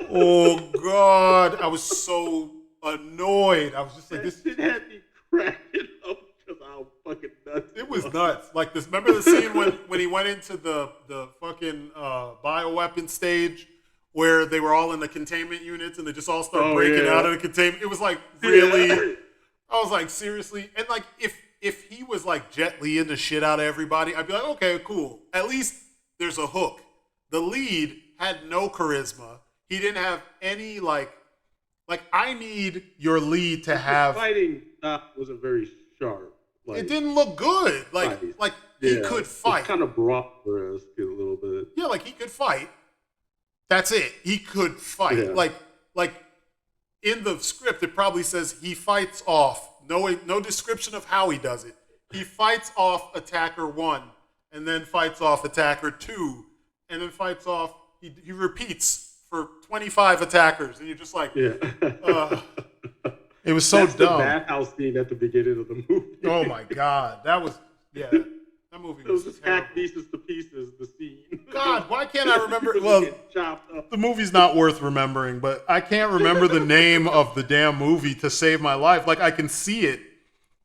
Speaker 1: Oh God. I was so annoyed. I was just like, this
Speaker 3: shit had me cracking up because I was fucking nuts.
Speaker 1: It was nuts. Like this. Remember the scene when he went into the fucking bioweapon stage where they were all in the containment units and they just all start breaking out of the containment. It was like really. I was like, seriously. And like if he was like Jet Li in the shit out of everybody, I'd be like, okay, cool. At least there's a hook. The lead had no charisma. He didn't have any like I need your lead to have.
Speaker 3: The fighting wasn't very sharp. Like,
Speaker 1: it didn't look good. He could fight.
Speaker 3: It's kind of Brock-esque a little bit.
Speaker 1: Yeah, like he could fight. That's it. He could fight.
Speaker 3: Yeah.
Speaker 1: Like in the script, it probably says he fights off. No description of how he does it. He fights off attacker 1, and then fights off attacker 2, and then fights off. He repeats for 25 attackers, and you're just like, it was so
Speaker 3: That's
Speaker 1: dumb.
Speaker 3: The bathhouse scene at the beginning of the movie.
Speaker 1: Oh my God, that was that movie was
Speaker 3: just
Speaker 1: terrible.
Speaker 3: hack pieces to pieces. The scene.
Speaker 1: God, why can't I remember? Well, the movie's not worth remembering, but I can't remember the name of the damn movie to save my life. Like I can see it,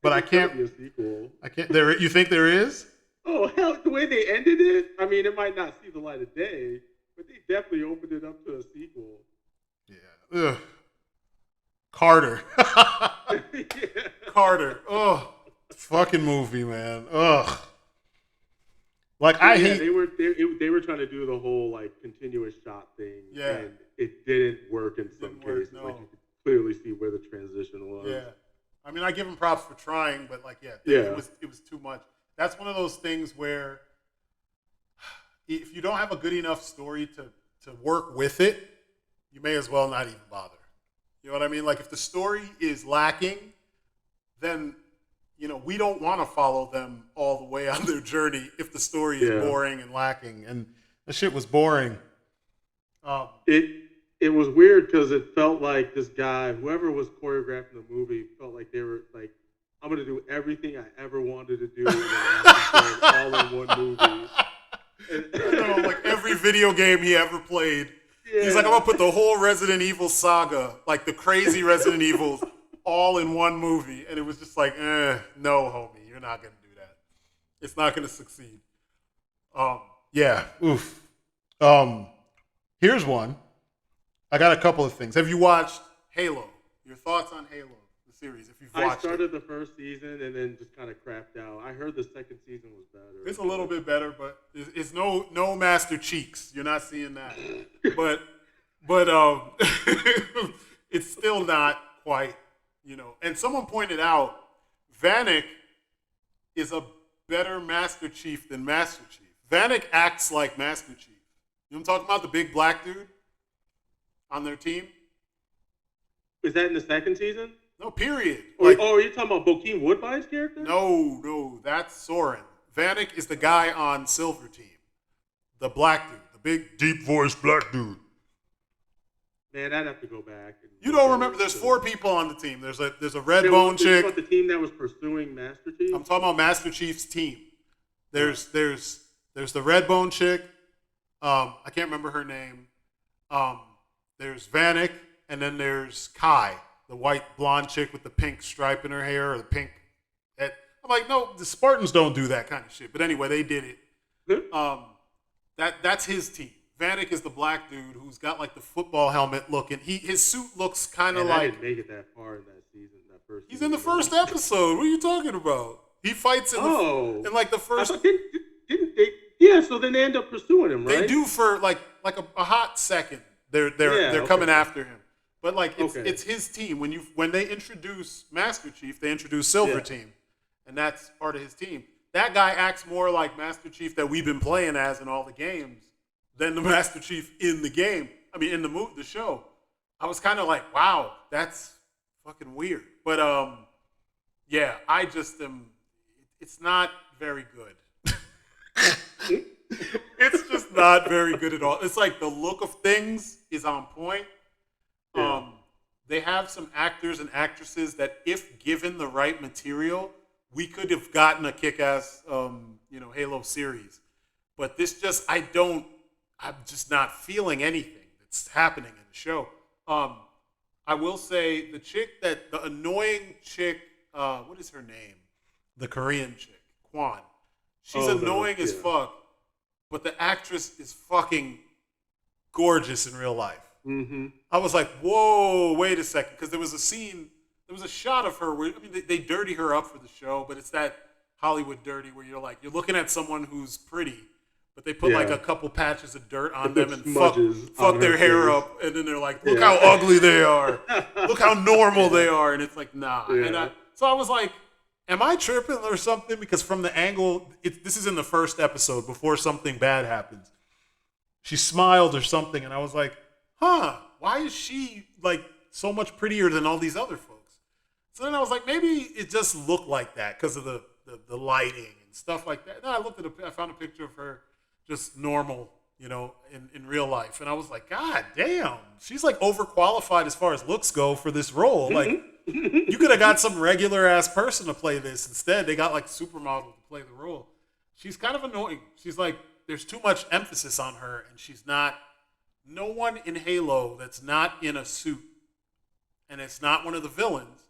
Speaker 1: but I can't.
Speaker 3: Be a sequel.
Speaker 1: I can't. You think there is?
Speaker 3: Oh hell! The way they ended it, I mean, it might not see the light of day, but they definitely opened it up to a sequel.
Speaker 1: Yeah. Ugh. Carter.
Speaker 3: Yeah.
Speaker 1: Carter. Oh, fucking movie, man. Ugh. Like I hate.
Speaker 3: They were trying to do the whole like continuous shot thing.
Speaker 1: Yeah.
Speaker 3: And it didn't work in some cases.
Speaker 1: No.
Speaker 3: Like you could clearly see where the transition was.
Speaker 1: Yeah. I mean, I give him props for trying, but like, it was too much. That's one of those things where if you don't have a good enough story to work with it, you may as well not even bother. You know what I mean? Like if the story is lacking, then we don't want to follow them all the way on their journey if the story is boring and lacking. And the shit was boring.
Speaker 3: it was weird because it felt like this guy, whoever was choreographing the movie, felt like they were like, I'm gonna do everything I ever wanted to do in the all in one movie.
Speaker 1: Like every video game he ever played.
Speaker 3: Yeah.
Speaker 1: He's like, I'm gonna put the whole Resident Evil saga, like the crazy Resident Evils, all in one movie. And it was just like, no, homie, you're not gonna do that. It's not gonna succeed. Yeah. Oof. Here's one. I got a couple of things. Have you watched Halo? Your thoughts on Halo, the series, if you've watched
Speaker 3: I started the first season and then just kind of crapped out. I heard the second season was better.
Speaker 1: It's a little bit better, but it's no Master Cheeks. You're not seeing that. but it's still not quite, And someone pointed out, Vanek is a better Master Chief than Master Chief. Vanek acts like Master Chief. You know what I'm talking about? The big black dude on their team?
Speaker 3: Is that in the second season?
Speaker 1: No, period.
Speaker 3: Are you talking about Bokeem Woodbine's character?
Speaker 1: No, that's Soren. Vanek is the guy on Silver Team. The black dude. The big, deep voiced black dude.
Speaker 3: Man, I'd have to go back.
Speaker 1: You don't remember? There's 4 people on the team. There's a red bone chick.
Speaker 3: About the team that was pursuing Master Chief?
Speaker 1: I'm talking about Master Chief's team. There's the red bone chick. I can't remember her name. There's Vanek, and then there's Kai, the white blonde chick with the pink stripe in her hair, or the pink. I'm like, no, the Spartans don't do that kind of shit. But anyway, they did it. That's his team. Vanek is the black dude who's got like the football helmet looking. His suit looks kind of like.
Speaker 3: I didn't make it that far in that season.
Speaker 1: He's in the first episode. What are you talking about? He fights in like the first.
Speaker 3: Didn't they? Yeah, so then they end up pursuing him, right?
Speaker 1: They do for like a hot second. They're coming after him, but like it's his team. When they introduce Master Chief, they introduce Silver Team, and that's part of his team. That guy acts more like Master Chief that we've been playing as in all the games than the Master Chief in the game. I mean, in the show. I was kind of like, wow, that's fucking weird. But yeah, I just am. It's not very good. It's just not very good at all. It's like the look of things is on point. Yeah. They have some actors and actresses that, if given the right material, we could have gotten a kick-ass, Halo series. But this just, I'm just not feeling anything that's happening in the show. I will say the annoying chick, what is her name? The Korean chick, Kwan. She's annoying as fuck, but the actress is fucking gorgeous in real life. Mm-hmm. I was like, whoa, wait a second, because there was a shot of her where, they dirty her up for the show, but it's that Hollywood dirty where you're looking at someone who's pretty, but they put like a couple patches of dirt on them and fuck their hair up, and then they're like, look how ugly they are, look how normal they are, and it's like, nah. Yeah. And so I was like, am I tripping or something? Because from the angle, this is in the first episode before something bad happens. She smiled or something, and I was like, why is she like so much prettier than all these other folks? So then I was like, maybe it just looked like that because of the lighting and stuff like that. And I found a picture of her just normal, in real life. And I was like, God damn, she's like overqualified as far as looks go for this role. Like, you could have got some regular ass person to play this. Instead, they got like supermodel to play the role. She's kind of annoying. She's like, there's too much emphasis on her, and she's not. No one in Halo that's not in a suit, and it's not one of the villains,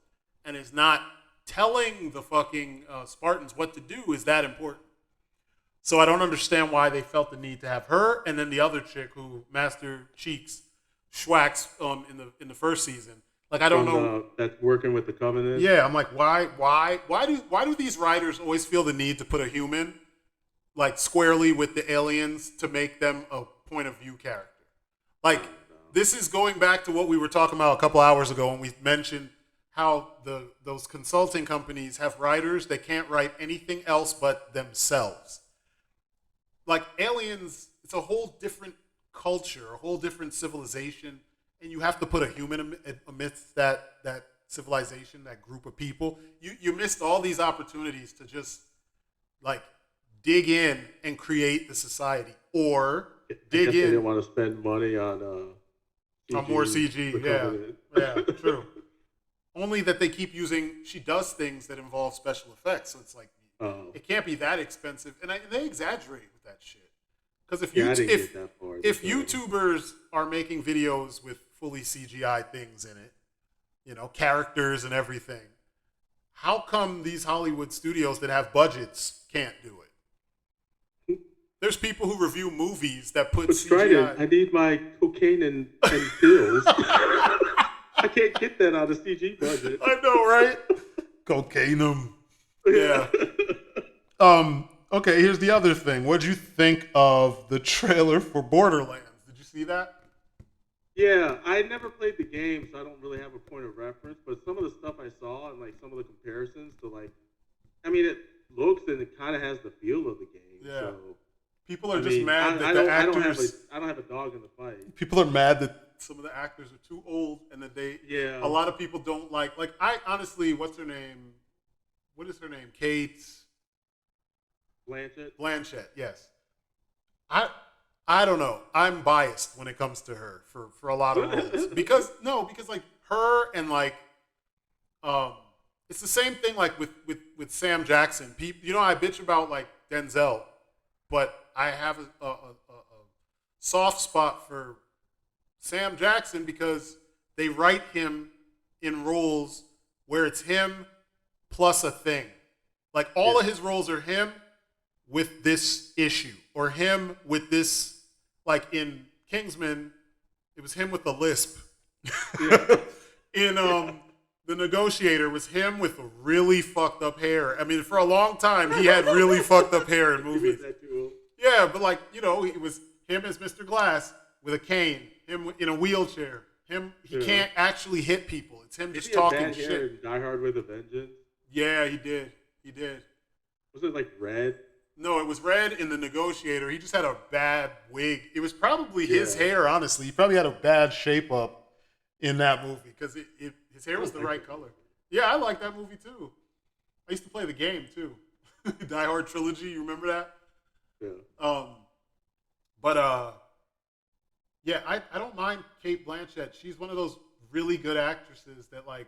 Speaker 1: and is not telling the fucking Spartans what to do is that important. So I don't understand why they felt the need to have her and then the other chick who Master Cheeks schwacks in the first season. Like, I don't know.
Speaker 3: That's working with the Covenant.
Speaker 1: Yeah, I'm like, why do these writers always feel the need to put a human like squarely with the aliens to make them a point of view character? Like, this is going back to what we were talking about a couple hours ago when we mentioned how those consulting companies have writers that can't write anything else but themselves. Like, aliens, it's a whole different culture, a whole different civilization, and you have to put a human amidst that civilization, that group of people. You missed all these opportunities to just like dig in and create the society, or dig in.
Speaker 3: They didn't want to spend money on
Speaker 1: more CG.
Speaker 3: The
Speaker 1: Yeah,
Speaker 3: Covenant.
Speaker 1: yeah, true. Only that they keep using. She does things that involve special effects, so it's like it can't be that expensive, and they exaggerate with that shit. Because if
Speaker 3: I didn't get that far.
Speaker 1: if YouTubers are making videos with fully CGI things in it, you know, characters and everything, how come these Hollywood studios that have budgets can't do it? There's people who review movies that put
Speaker 3: Strydent,
Speaker 1: CGI.
Speaker 3: I need my cocaine and pills. I can't get that out of CG budget.
Speaker 1: I know, right? Cocaine. Yeah. Okay, here's the other thing. What'd you think of the trailer for Borderlands? Did you see that?
Speaker 3: Yeah, I never played the game, so I don't really have a point of reference. But some of the stuff I saw and like some of the comparisons to like, I mean, it looks and it kind of has the feel of the game.
Speaker 1: Yeah.
Speaker 3: So,
Speaker 1: people are just mad that the actors.
Speaker 3: I don't have a dog in the fight.
Speaker 1: People are mad that some of the actors are too old and that they.
Speaker 3: Yeah.
Speaker 1: A lot of people don't like. Like I honestly, what's her name? What is her name? Kate Blanchett. Yes. I don't know. I'm biased when it comes to her for a lot of roles because like her and like it's the same thing like with Sam Jackson. People, you know, I bitch about like Denzel, but I have a soft spot for Sam Jackson because they write him in roles where it's him plus a thing. Like all of his roles are him with this issue or him with this. Like in Kingsman, it was him with the lisp.
Speaker 3: Yeah.
Speaker 1: In The Negotiator was him with really fucked up hair. I mean, for a long time, he had really fucked up hair in movies. Yeah, but like, you know, it was him as Mr. Glass with a cane, him in a wheelchair. He can't actually hit people. It's him just talking shit.
Speaker 3: Die Hard with a Vengeance.
Speaker 1: Yeah, he did.
Speaker 3: Was it like red?
Speaker 1: No, it was red in The Negotiator. He just had a bad wig. It was probably his hair, honestly. He probably had a bad shape up in that movie because his hair was the right color. Yeah, I like that movie too. I used to play the game too. Die Hard Trilogy, you remember that?
Speaker 3: Yeah.
Speaker 1: Yeah, I don't mind Kate Blanchett. She's one of those really good actresses that like,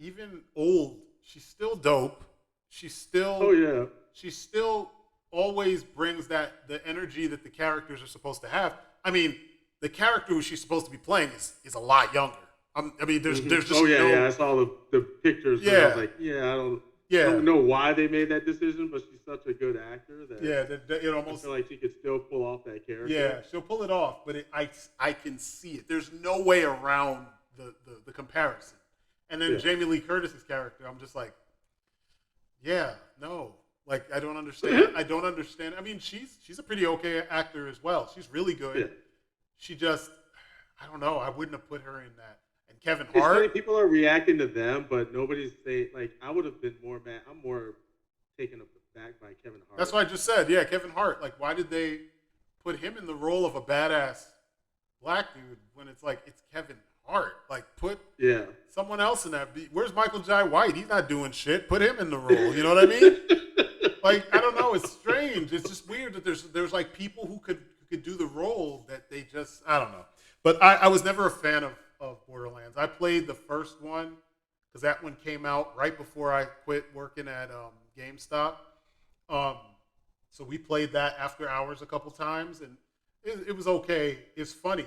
Speaker 1: even old, she's still dope. She's still she still always brings the energy that the characters are supposed to have. I mean, the character who she's supposed to be playing is a lot younger. I mean, there's just
Speaker 3: I saw the pictures. Yeah, I was like, I don't know why they made that decision, but she's such a good actor that
Speaker 1: it almost
Speaker 3: I feel like she could still pull off that character.
Speaker 1: Yeah, she'll pull it off, but I can see it. There's no way around the comparison. And then Jamie Lee Curtis's character, I'm just like, no. Like, I don't understand. I mean, she's a pretty okay actor as well. She's really good.
Speaker 3: Yeah.
Speaker 1: She just, I don't know. I wouldn't have put her in that. And Kevin
Speaker 3: It's
Speaker 1: Hart.
Speaker 3: funny, people are reacting to them, but nobody's saying, like, I would have been more mad. I'm more taken aback by Kevin Hart.
Speaker 1: That's what I just said. Yeah, Kevin Hart. Like, why did they put him in the role of a badass black dude when it's like, it's Kevin Hart? Like, put someone else in that. Where's Michael Jai White? He's not doing shit. Put him in the role. You know what I mean? Like, I don't know. It's strange. It's just weird that there's like people who could do the role that they just, I don't know. But I was never a fan of Borderlands. I played the first one because that one came out right before I quit working at GameStop. So we played that after hours a couple times, and it was okay. It's funny.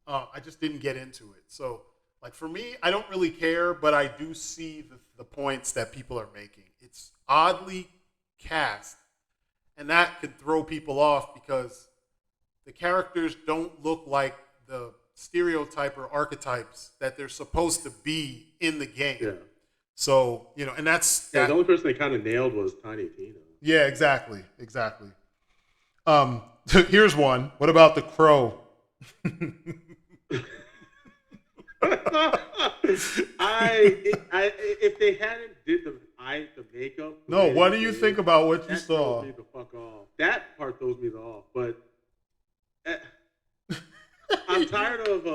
Speaker 1: I just didn't get into it. So, like, for me, I don't really care, but I do see the points that people are making. It's oddly cast, and that could throw people off because the characters don't look like the stereotype or archetypes that they're supposed to be in the game.
Speaker 3: Yeah.
Speaker 1: So, you know, and that's
Speaker 3: the only person they kind of nailed was Tiny Tina. Yeah,
Speaker 1: exactly. Here's one. What about The Crow?
Speaker 3: If they hadn't did the makeup.
Speaker 1: No, what do you think about what you saw?
Speaker 3: Throws me the fuck off. That part throws me off. But I'm tired of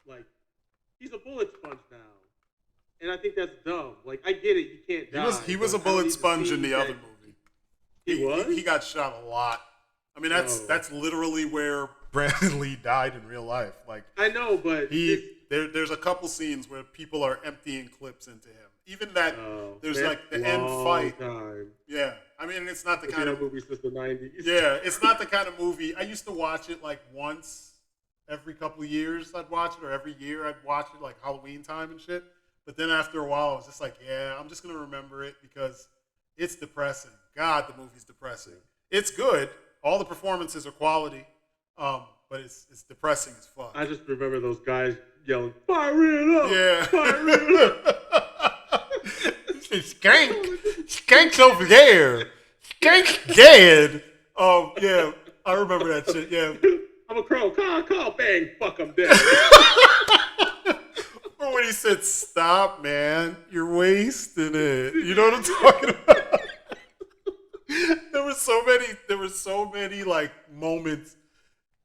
Speaker 3: like, he's a bullet sponge now, and I think that's dumb. Like, I get it, you can't die.
Speaker 1: He was a bullet sponge in the other movie.
Speaker 3: He was.
Speaker 1: He got shot a lot. I mean, that's literally where Brandon Lee died in real life. Like
Speaker 3: I know, but
Speaker 1: there's a couple scenes where people are emptying clips into him. Even that there's
Speaker 3: man,
Speaker 1: like the end fight.
Speaker 3: Time.
Speaker 1: Yeah, I mean it's not the
Speaker 3: It's
Speaker 1: kind
Speaker 3: been
Speaker 1: of
Speaker 3: a movie since the 90s.
Speaker 1: yeah, it's not the kind of movie. I used to watch it like once every couple of years. I'd watch it, or every year I'd watch it, like Halloween time and shit. But then after a while, I was just like, yeah, I'm just gonna remember it because it's depressing. God, the movie's depressing. It's good. All the performances are quality, but it's depressing as fuck.
Speaker 3: I just remember those guys yelling, "Fire it up!
Speaker 1: Yeah.
Speaker 3: Fire it up!"
Speaker 1: Skank's over there. Skank's dead. Yeah, I remember that shit. Yeah.
Speaker 3: I'm a crow. Call, bang, fuck, I'm dead.
Speaker 1: Or when he said, "Stop, man, you're wasting it." You know what I'm talking about? There were so many like moments,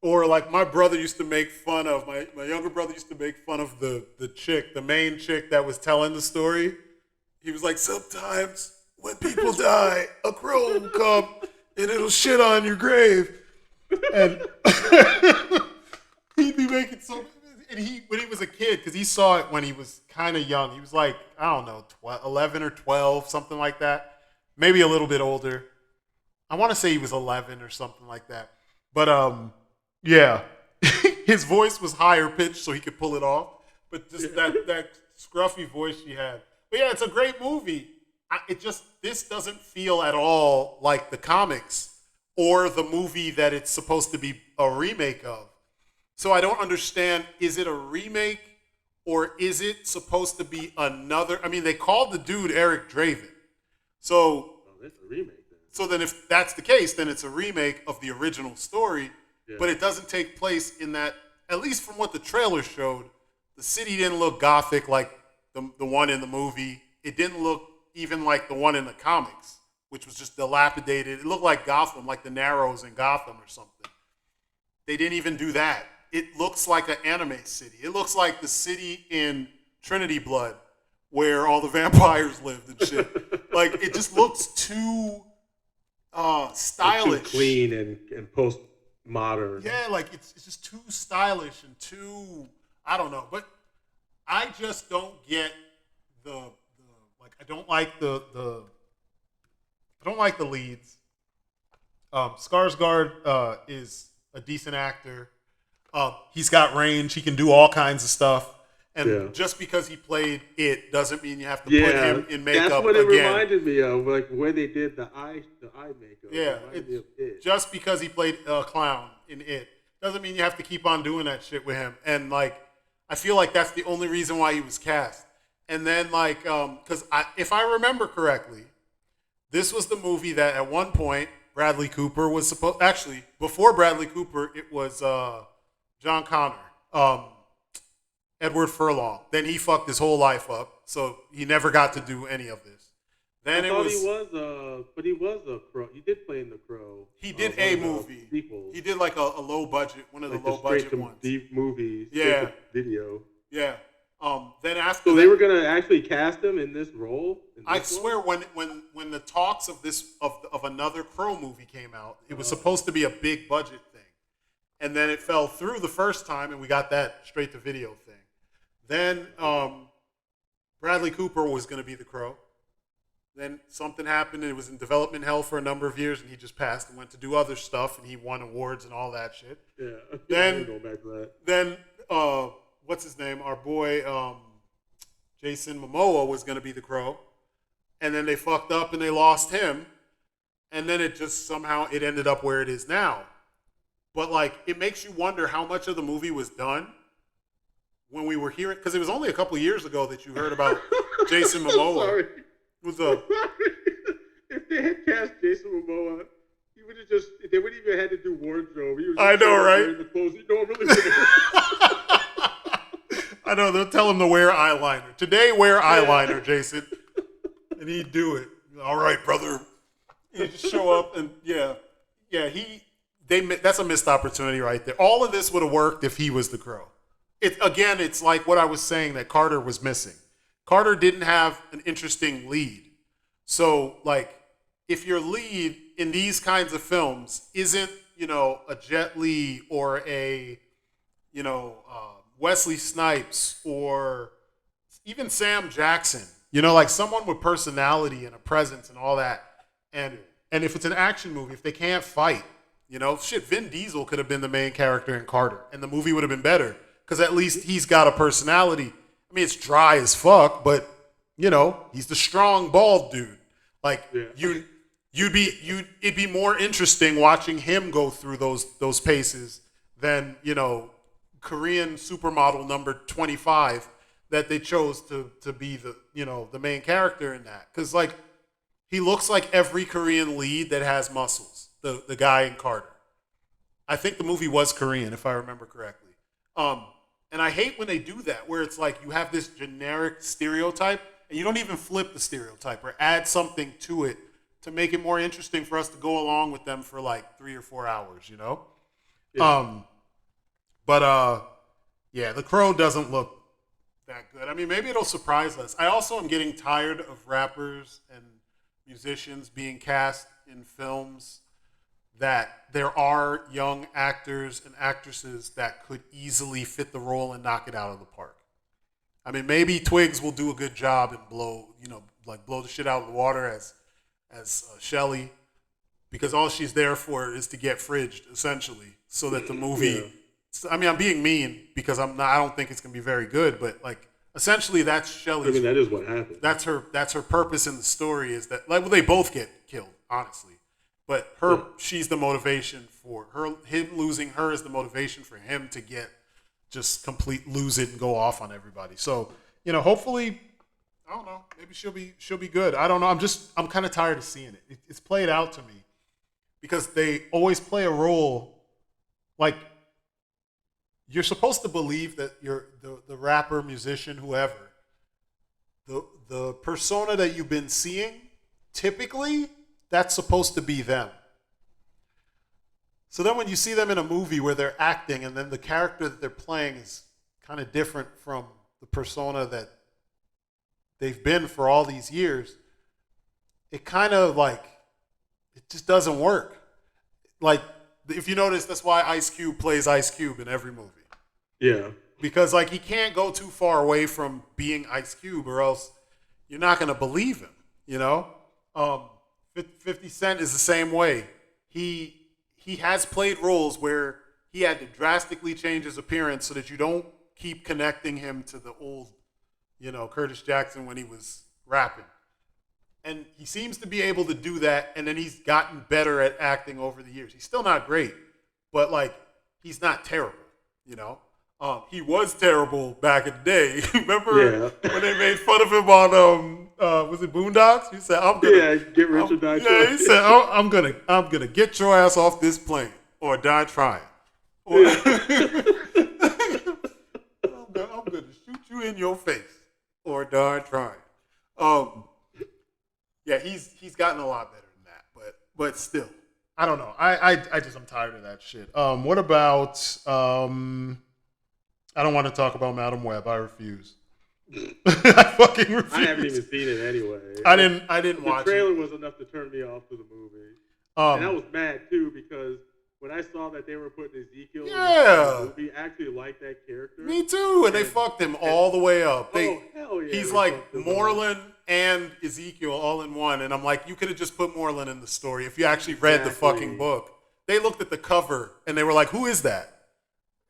Speaker 1: or like my brother used to make fun of my younger brother used to make fun of the chick, the main chick that was telling the story. He was like, sometimes when people die, a crow will come and it'll shit on your grave. And he'd be making so. And when he was a kid, because he saw it when he was kind of young. He was like, I don't know, 11 or 12, something like that. Maybe a little bit older. I want to say he was 11 or something like that. But yeah, his voice was higher pitched so he could pull it off. But just that scruffy voice she had. But yeah, it's a great movie. This doesn't feel at all like the comics or the movie that it's supposed to be a remake of. So I don't understand, is it a remake or is it supposed to be another? I mean, they called the dude Eric Draven. So
Speaker 3: That's a remake then.
Speaker 1: So then if that's the case, then it's a remake of the original story, but it doesn't take place in that, at least from what the trailer showed, the city didn't look gothic like the one in the movie. It didn't look even like the one in the comics, which was just dilapidated. It looked like Gotham, like the Narrows in Gotham or something. They didn't even do that. It looks like an anime city. It looks like the city in Trinity Blood where all the vampires lived and shit. Like, it just looks too stylish.
Speaker 3: Too clean and post-modern.
Speaker 1: Yeah, like, it's just too stylish and too, I don't know. But I just don't get I don't like the leads. Skarsgård is a decent actor. He's got range. He can do all kinds of stuff. And just because he played it doesn't mean you have to put him in makeup again.
Speaker 3: That's what it reminded me of, like where they did the eye makeup.
Speaker 1: Yeah, just because he played a clown in it doesn't mean you have to keep on doing that shit with him. And like, I feel like that's the only reason why he was cast. And then like, because if I remember correctly, this was the movie that at one point Bradley Cooper was supposed. Actually, before Bradley Cooper, it was John Connor, Edward Furlong. Then he fucked his whole life up, so he never got to do any of this. Then
Speaker 3: he was a Crow. He did play in The Crow.
Speaker 1: He did a movie. He did like a low budget, one of the low budget ones.
Speaker 3: Deep movies.
Speaker 1: Yeah.
Speaker 3: Video.
Speaker 1: Yeah. Then after,
Speaker 3: so they were gonna actually cast him in this role.
Speaker 1: I swear, when the talks of this of another Crow movie came out, it was supposed to be a big budget thing, and then it fell through the first time, and we got that straight to video thing. Then Bradley Cooper was going to be the Crow. Then something happened, and it was in development hell for a number of years, and he just passed and went to do other stuff, and he won awards and all that shit.
Speaker 3: Yeah.
Speaker 1: Then
Speaker 3: go back to that.
Speaker 1: Then what's his name? Our boy Jason Momoa was going to be the Crow, and then they fucked up and they lost him, and then it just somehow it ended up where it is now. But like, it makes you wonder how much of the movie was done when we were hearing, because it was only a couple of years ago that you heard about Jason Momoa.
Speaker 3: Sorry.
Speaker 1: What's up?
Speaker 3: If they had cast Jason Momoa, he would have just, they wouldn't even had to do wardrobe. He was
Speaker 1: I know, right?
Speaker 3: The clothes. You know, really
Speaker 1: I know, they'll tell him to wear eyeliner. Today, wear eyeliner, Jason. And he'd do it. All right, brother. He'd just show up and, that's a missed opportunity right there. All of this would have worked if he was the Crow. It's like what I was saying that Carter was missing. Carter didn't have an interesting lead. So, like, if your lead in these kinds of films isn't a Jet Li or a Wesley Snipes or even Sam Jackson, like someone with personality and a presence and all that. And if it's an action movie, if they can't fight, Vin Diesel could have been the main character in Carter, and the movie would have been better because at least he's got a personality. I mean, it's dry as fuck, but he's the strong bald dude. Like it'd be more interesting watching him go through those paces than Korean supermodel number 25 that they chose to be the main character in that, because like he looks like every Korean lead that has muscles. The guy in Carter. I think the movie was Korean if I remember correctly. And I hate when they do that, where it's like you have this generic stereotype and you don't even flip the stereotype or add something to it to make it more interesting for us to go along with them for like 3 or 4 hours, Yeah. Yeah, The Crow doesn't look that good. I mean, maybe it'll surprise us. I also am getting tired of rappers and musicians being cast in films that there are young actors and actresses that could easily fit the role and knock it out of the park. I mean, maybe Twigs will do a good job and blow the shit out of the water as Shelly, because all she's there for is to get fridged, essentially, so that the movie. Yeah. I mean, I'm being mean because I don't think it's gonna be very good, but like essentially that's Shelly's.
Speaker 3: I mean, that is what happened.
Speaker 1: That's her purpose in the story, is that they both get killed, honestly. But she's the motivation for her. Him losing her is the motivation for him to get just lose it and go off on everybody. So hopefully, I don't know. Maybe she'll be good. I don't know. I'm kind of tired of seeing it. It's played out to me because they always play a role like you're supposed to believe that you're the rapper, musician, whoever. The persona that you've been seeing, typically, that's supposed to be them. So then when you see them in a movie where they're acting and then the character that they're playing is kind of different from the persona that they've been for all these years, it kind of it just doesn't work. Like, if you notice, that's why Ice Cube plays Ice Cube in every movie.
Speaker 3: Yeah.
Speaker 1: Because he can't go too far away from being Ice Cube or else you're not going to believe him, 50 Cent is the same way. He has played roles where he had to drastically change his appearance so that you don't keep connecting him to the old, Curtis Jackson when he was rapping. And he seems to be able to do that, and then he's gotten better at acting over the years. He's still not great, but he's not terrible, He was terrible back in the day. Remember when they made fun of him on was it Boondocks? He said, "I'm gonna
Speaker 3: get rich or die trying."
Speaker 1: Yeah, he said, "I'm gonna get your ass off this plane or die trying." Or, I'm gonna shoot you in your face or die trying. Yeah, he's gotten a lot better than that, but still, I don't know. I'm tired of that shit. What about I don't want to talk about Madam Web. I refuse. I fucking refuse.
Speaker 3: I haven't even seen it anyway.
Speaker 1: I didn't watch it.
Speaker 3: The trailer was enough to turn me off to the movie. And I was mad too because when I saw that they were putting Ezekiel in the movie, I actually liked that character.
Speaker 1: Me too. And they fucked him all the way up.
Speaker 3: Hell yeah.
Speaker 1: He's like Moreland and Ezekiel all in one. And I'm like, you could have just put Moreland in the story if you actually read the fucking book. They looked at the cover and they were like, who is that?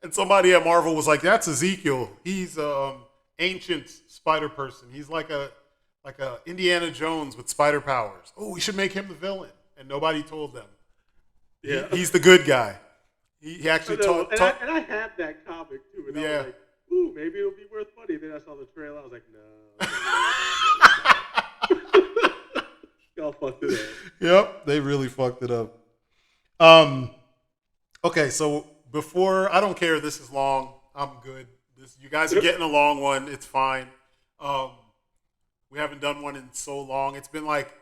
Speaker 1: And somebody at Marvel was like, that's Ezekiel. He's ancient spider person. He's like a Indiana Jones with spider powers. Oh, we should make him the villain. And nobody told them. Yeah. He's the good guy. He actually taught.
Speaker 3: And I have that comic too. And I was like, ooh, maybe it'll be worth money. Then I saw the trailer. I was like, no. Y'all fucked it up.
Speaker 1: Yep, they really fucked it up. Okay, so before, I don't care if this is long. I'm good. You guys are getting a long one. It's fine. We haven't done one in so long. It's been like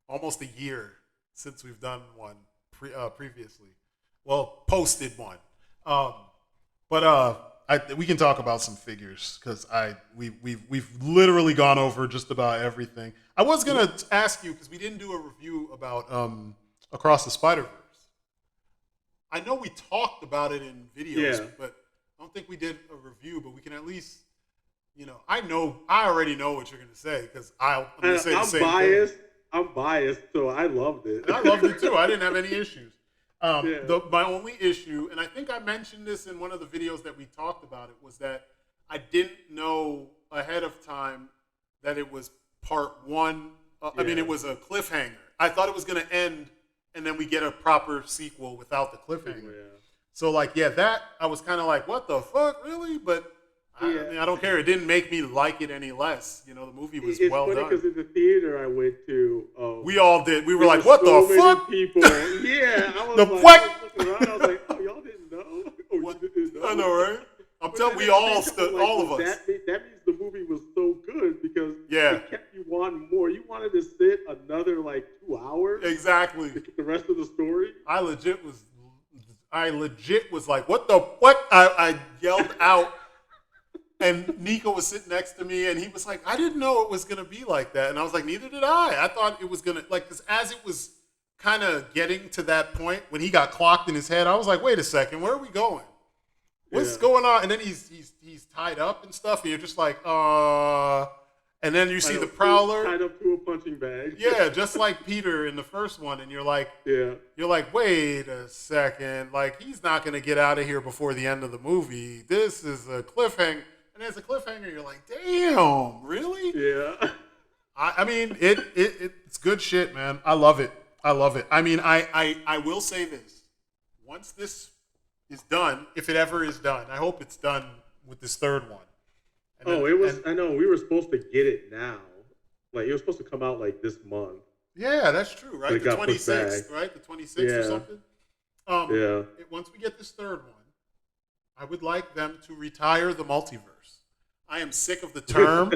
Speaker 1: almost a year since we've done one previously. Well, posted one. We can talk about some figures because we've literally gone over just about everything. I was gonna ask you because we didn't do a review about Across the Spider-Verse. I know we talked about it in videos,
Speaker 3: Yeah.
Speaker 1: but I don't think we did a review. But we can at least, I already know what you're gonna say because I'm gonna say the
Speaker 3: I'm
Speaker 1: same
Speaker 3: biased.
Speaker 1: thing.
Speaker 3: I'm biased, so I loved it.
Speaker 1: And I loved it too. I didn't have any issues.
Speaker 3: Yeah.
Speaker 1: My only issue, and I think I mentioned this in one of the videos that we talked about it, was that I didn't know ahead of time that it was part one. I mean,
Speaker 3: Yeah.
Speaker 1: it was a cliffhanger. I thought it was going to end, and then we get a proper sequel without the cliffhanger.
Speaker 3: Yeah.
Speaker 1: So, like, yeah, that I was kind of like, what the fuck, really? But I mean, I don't care. It didn't make me like it any less. The movie was
Speaker 3: It's
Speaker 1: well
Speaker 3: funny
Speaker 1: done.
Speaker 3: because in the theater I went to,
Speaker 1: We all did. We were
Speaker 3: there
Speaker 1: like, what
Speaker 3: so
Speaker 1: the
Speaker 3: many
Speaker 1: fuck?
Speaker 3: people. Yeah, I was
Speaker 1: The
Speaker 3: like,
Speaker 1: what?
Speaker 3: I was looking around. I was like, oh, y'all didn't know? Oh,
Speaker 1: What?
Speaker 3: you didn't know?
Speaker 1: I know, right? I'm
Speaker 3: But
Speaker 1: telling
Speaker 3: then
Speaker 1: we
Speaker 3: at the
Speaker 1: all
Speaker 3: same time,
Speaker 1: stood,
Speaker 3: like,
Speaker 1: all of us.
Speaker 3: That means the movie was so good because
Speaker 1: Yeah.
Speaker 3: it kept you wanting more. You wanted to sit another like 2 hours
Speaker 1: Exactly.
Speaker 3: to get the rest of the story.
Speaker 1: I legit was like, what the what? I yelled out, and Nico was sitting next to me, and he was like, I didn't know it was gonna be like that, and I was like, neither did I. I thought it was gonna because as it was kind of getting to that point when he got clocked in his head, I was like, wait a second, where are we going? What's
Speaker 3: Yeah.
Speaker 1: going on? And then he's tied up and stuff, and you're just like, and then you see the Prowler.
Speaker 3: Tied up to a punching bag.
Speaker 1: Yeah, just like Peter in the first one, and you're like,
Speaker 3: Yeah.
Speaker 1: wait a second, like he's not gonna get out of here before the end of the movie. This is a cliffhanger, and as a cliffhanger, you're like, damn, really?
Speaker 3: Yeah.
Speaker 1: I mean, it's good shit, man. I love it. I mean, I will say this: once this is done, if it ever is done, I hope it's done with this third one. And
Speaker 3: Oh,
Speaker 1: then-
Speaker 3: it was.
Speaker 1: and-
Speaker 3: I know we were supposed to get it now. Like it was supposed to come out like this month.
Speaker 1: yeah, that's true, right?
Speaker 3: It
Speaker 1: The
Speaker 3: got pushed
Speaker 1: 26th,
Speaker 3: back.
Speaker 1: right? The 26th or
Speaker 3: Yeah.
Speaker 1: something.
Speaker 3: Yeah.
Speaker 1: Once we get this third one, I would like them to retire the multiverse. I am sick of the term.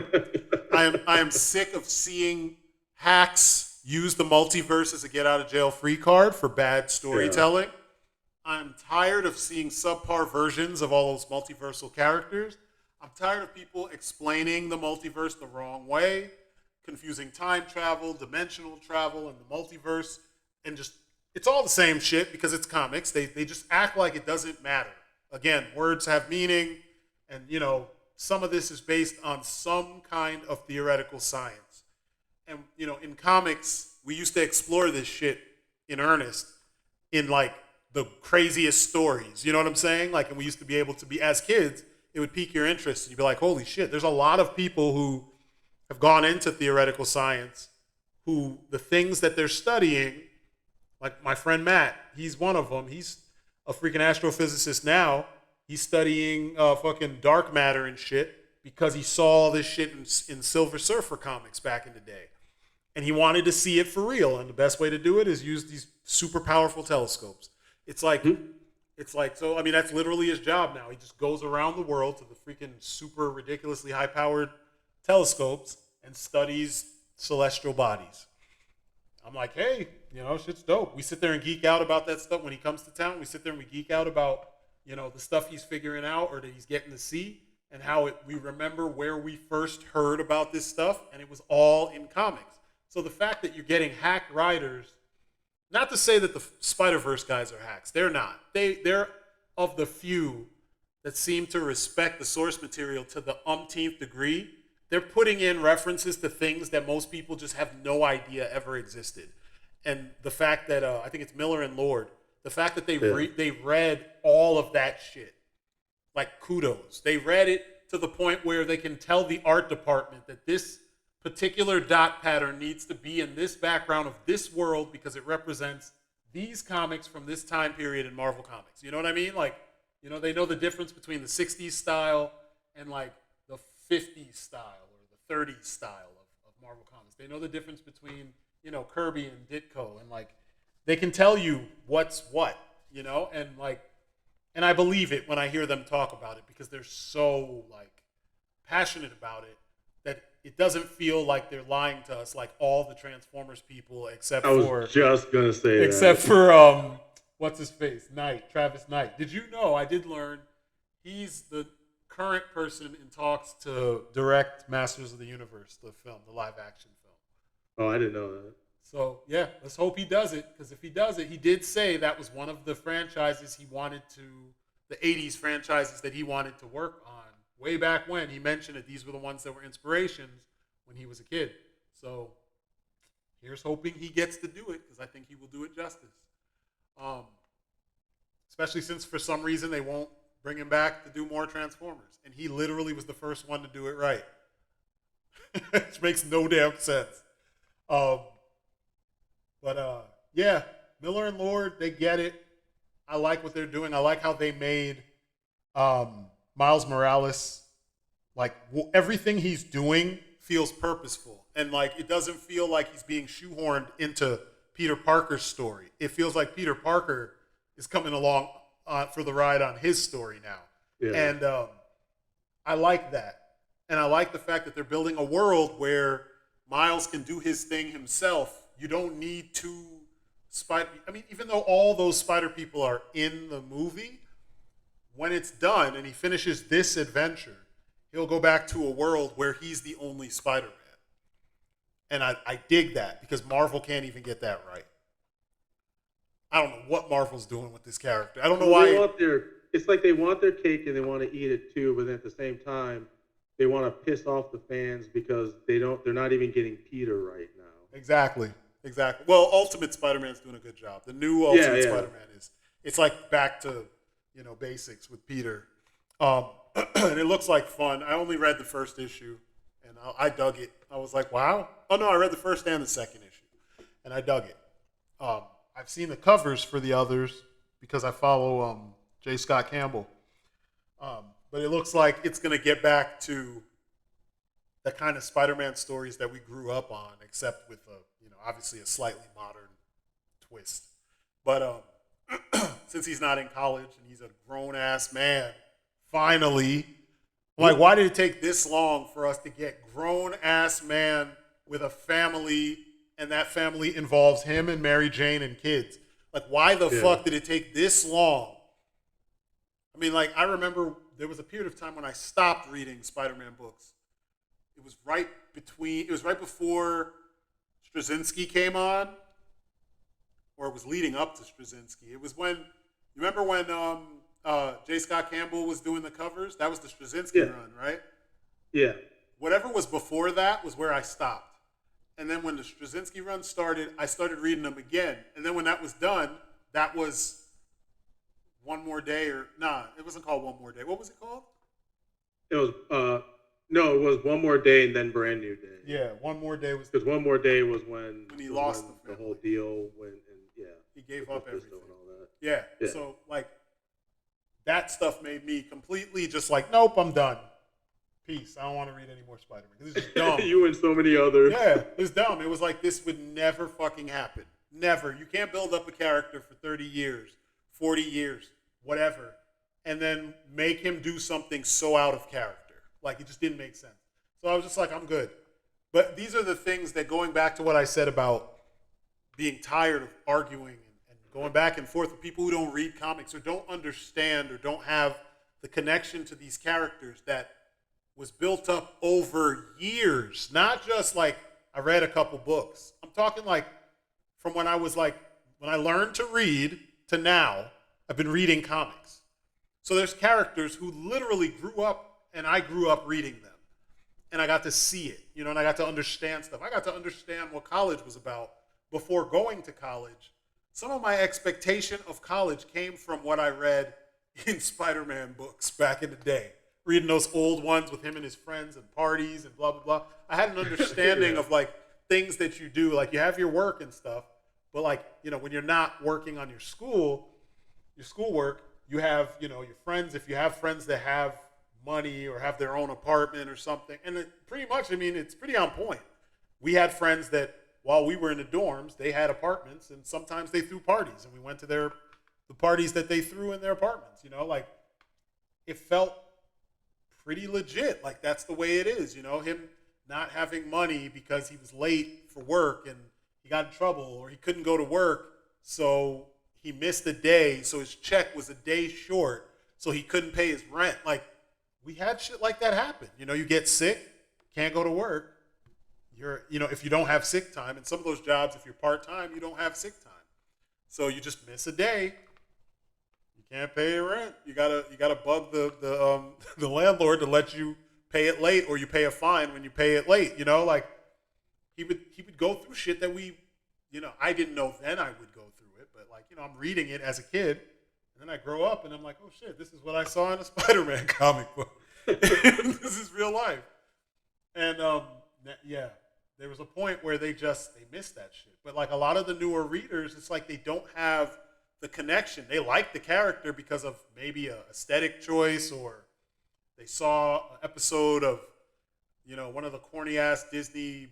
Speaker 1: I am sick of seeing hacks use the multiverse as a get out of jail free card for bad storytelling. I'm tired of seeing subpar versions of all those multiversal characters. I'm tired of people explaining the multiverse the wrong way, confusing time travel, dimensional travel, and the multiverse, and just it's all the same shit because it's comics. They just act like it doesn't matter. Again, words have meaning, and some of this is based on some kind of theoretical science. And in comics, we used to explore this shit in earnest in like the craziest stories. You know what I'm saying? Like, and we used to be able to be, as kids, it would pique your interest. And you'd be like, holy shit, there's a lot of people who have gone into theoretical science who the things that they're studying, like my friend Matt, he's one of them. He's a freaking astrophysicist now. He's studying fucking dark matter and shit because he saw all this shit in Silver Surfer comics back in the day. And he wanted to see it for real. And the best way to do it is use these super powerful telescopes. It's like, so, I mean, that's literally his job now. He just goes around the world to the freaking super ridiculously high-powered telescopes and studies celestial bodies. I'm like, hey, shit's dope. We sit there and geek out about that stuff when he comes to town. We sit there and we geek out about, the stuff he's figuring out or that he's getting to see and how we remember where we first heard about this stuff, and it was all in comics. So the fact that you're getting hack writers, not to say that the Spider-Verse guys are hacks. They're not. They're of the few that seem to respect the source material to the umpteenth degree. They're putting in references to things that most people just have no idea ever existed. And the fact that, I think it's Miller and Lord, the fact that they read all of that shit, like kudos. They read it to the point where they can tell the art department that this particular dot pattern needs to be in this background of this world because it represents these comics from this time period in Marvel Comics. You know what I mean? Like, they know the difference between the 60s style and like the 50s style or the 30s style of Marvel Comics. They know the difference between, Kirby and Ditko, and like they can tell you what's what, and I believe it when I hear them talk about it because they're so like passionate about it that it doesn't feel like they're lying to us like all the Transformers people except
Speaker 3: I was just gonna say
Speaker 1: except
Speaker 3: that.
Speaker 1: for what's his face? Travis Knight. Did you know? I did learn he's the current person in talks to direct Masters of the Universe, the film, the live action film.
Speaker 3: Oh, I didn't know that.
Speaker 1: So yeah, let's hope he does it. Because if he does it, he did say that was one of the franchises he wanted to, the '80s franchises that he wanted to work on way back when. He mentioned that these were the ones that were inspirations when he was a kid. So here's hoping he gets to do it because I think he will do it justice. Um, Especially since for some reason they won't bring him back to do more Transformers, and he literally was the first one to do it right, which makes no damn sense. Um, but yeah, Miller and Lord, they get it. I like what they're doing. I like how they made Miles Morales, like everything he's doing feels purposeful, and like it doesn't feel like he's being shoehorned into Peter Parker's story. It feels like Peter Parker is coming along for the ride on his story now.
Speaker 3: Yeah.
Speaker 1: And I like that. And I like the fact that they're building a world where Miles can do his thing himself. You don't need two spider. I mean, even though all those spider people are in the movie, when it's done and he finishes this adventure, he'll go back to a world where he's the only Spider-Man. And I dig that because Marvel can't even get that right. I don't know what Marvel's doing with this character. I don't know why.
Speaker 3: It's like they want their cake and they want to eat it too, but then at the same time, they want to piss off the fans because they're not even getting Peter right now.
Speaker 1: Exactly. Well, Ultimate Spider-Man's doing a good job. The new Ultimate Spider-Man it's like back to, basics with Peter. And it looks like fun. I only read the first issue and I dug it. I was like, wow. Oh no, I read the first and the second issue and I dug it. I've seen the covers for the others because I follow J. Scott Campbell. But it looks like it's going to get back to the kind of Spider-Man stories that we grew up on, except with obviously a slightly modern twist. But since he's not in college and he's a grown-ass man, finally, I'm like, why did it take this long for us to get grown-ass man with a family, and that family involves him and Mary Jane and kids? Like, why the fuck did it take this long? I mean, like, I remember there was a period of time when I stopped reading Spider-Man books. It was right before Straczynski came on, or it was leading up to Straczynski. It was when, you remember when J. Scott Campbell was doing the covers? That was the Straczynski run, right?
Speaker 3: Yeah.
Speaker 1: Whatever was before that was where I stopped. And then when the Straczynski run started, I started reading them again. And then when that was done, that was One More Day, it wasn't called One More Day. What was it called?
Speaker 3: It was it was One More Day and then Brand New Day.
Speaker 1: Yeah, One More Day was
Speaker 3: because One More Day was when
Speaker 1: he lost
Speaker 3: the whole deal
Speaker 1: he gave up everything.
Speaker 3: And all that.
Speaker 1: Yeah. So like that stuff made me completely just like, nope, I'm done. Peace. I don't want to read any more Spider-Man because it's just dumb.
Speaker 3: You and so many others.
Speaker 1: Yeah, it's dumb. It was like this would never fucking happen. Never. You can't build up a character for 30 years, 40 years, whatever, and then make him do something so out of character. Like, it just didn't make sense. So I was just like, I'm good. But these are the things that, going back to what I said about being tired of arguing and going back and forth with people who don't read comics or don't understand or don't have the connection to these characters that was built up over years. Not just like I read a couple books. I'm talking like from when I was like, when I learned to read to now, I've been reading comics. So there's characters who literally grew up and I grew up reading them. And I got to see it, and I got to understand stuff. I got to understand what college was about before going to college. Some of my expectation of college came from what I read in Spider-Man books back in the day. Reading those old ones with him and his friends and parties and blah, blah, blah. I had an understanding of like things that you do. Like you have your work and stuff, but like, when you're not working on your schoolwork, you have, your friends. If you have friends that have money or have their own apartment or something. And it pretty much, it's pretty on point. We had friends that while we were in the dorms, they had apartments and sometimes they threw parties and we went to the parties that they threw in their apartments, like it felt pretty legit. Like that's the way it is, him not having money because he was late for work and he got in trouble or he couldn't go to work. So he missed a day. So his check was a day short. So he couldn't pay his rent. Like, we had shit like that happen. You get sick, can't go to work. if you don't have sick time, and some of those jobs, if you're part-time, you don't have sick time. So you just miss a day. You can't pay your rent. You gotta bug the the landlord to let you pay it late, or you pay a fine when you pay it late. Like he would go through shit that I didn't know then I would go through it, but I'm reading it as a kid, and then I grow up and I'm like, oh shit, this is what I saw in a Spider-Man comic book. This is real life. And yeah, there was a point where they missed that shit. But a lot of the newer readers, it's like they don't have the connection. They like the character because of maybe a aesthetic choice, or they saw an episode of one of the corny ass Disney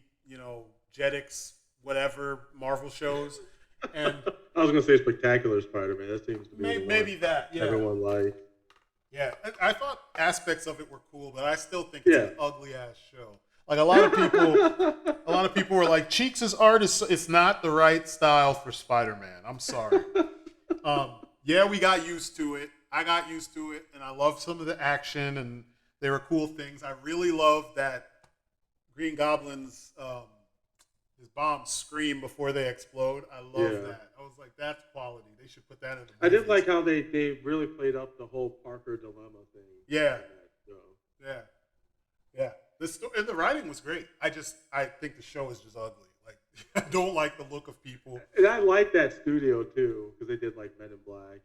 Speaker 1: Jetix whatever Marvel shows. And
Speaker 3: I was gonna say Spectacular Spider-Man. That seems to be
Speaker 1: maybe that. Yeah,
Speaker 3: everyone likes.
Speaker 1: Yeah, I thought aspects of it were cool, but I still think it's an ugly ass show. A lot of people were like, Cheeks' art it's not the right style for Spider-Man. I'm sorry. Yeah, we got used to it. I got used to it, and I love some of the action, and there were cool things. I really love that Green Goblin's his bombs scream before they explode. I love that. I was like, that's quality. They should put that in the movies.
Speaker 3: I did like how they really played up the whole Parker dilemma thing.
Speaker 1: Yeah. Yeah. And the writing was great. I think the show is just ugly. I don't like the look of people.
Speaker 3: And I like that studio too, because they did Men in Black.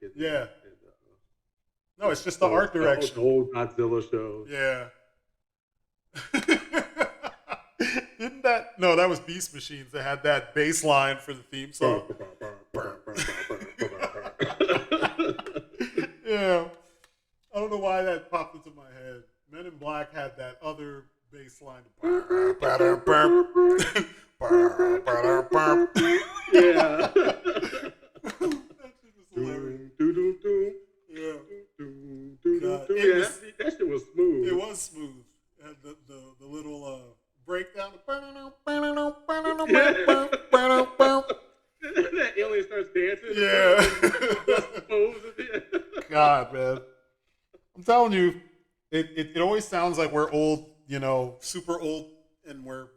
Speaker 1: No, it's just the art direction.
Speaker 3: The whole Godzilla show.
Speaker 1: Yeah. Didn't that? No, that was Beast Machines that had that bass line for the theme song. Yeah. I don't know why that popped into my head. Men in Black had that other bass line.
Speaker 3: Yeah.
Speaker 1: That shit was hilarious. Yeah.
Speaker 3: That shit was smooth.
Speaker 1: It was smooth. It had the little breakdown.
Speaker 3: That alien starts dancing.
Speaker 1: Yeah. God, man. I'm telling you, it always sounds like we're old, super old, and we're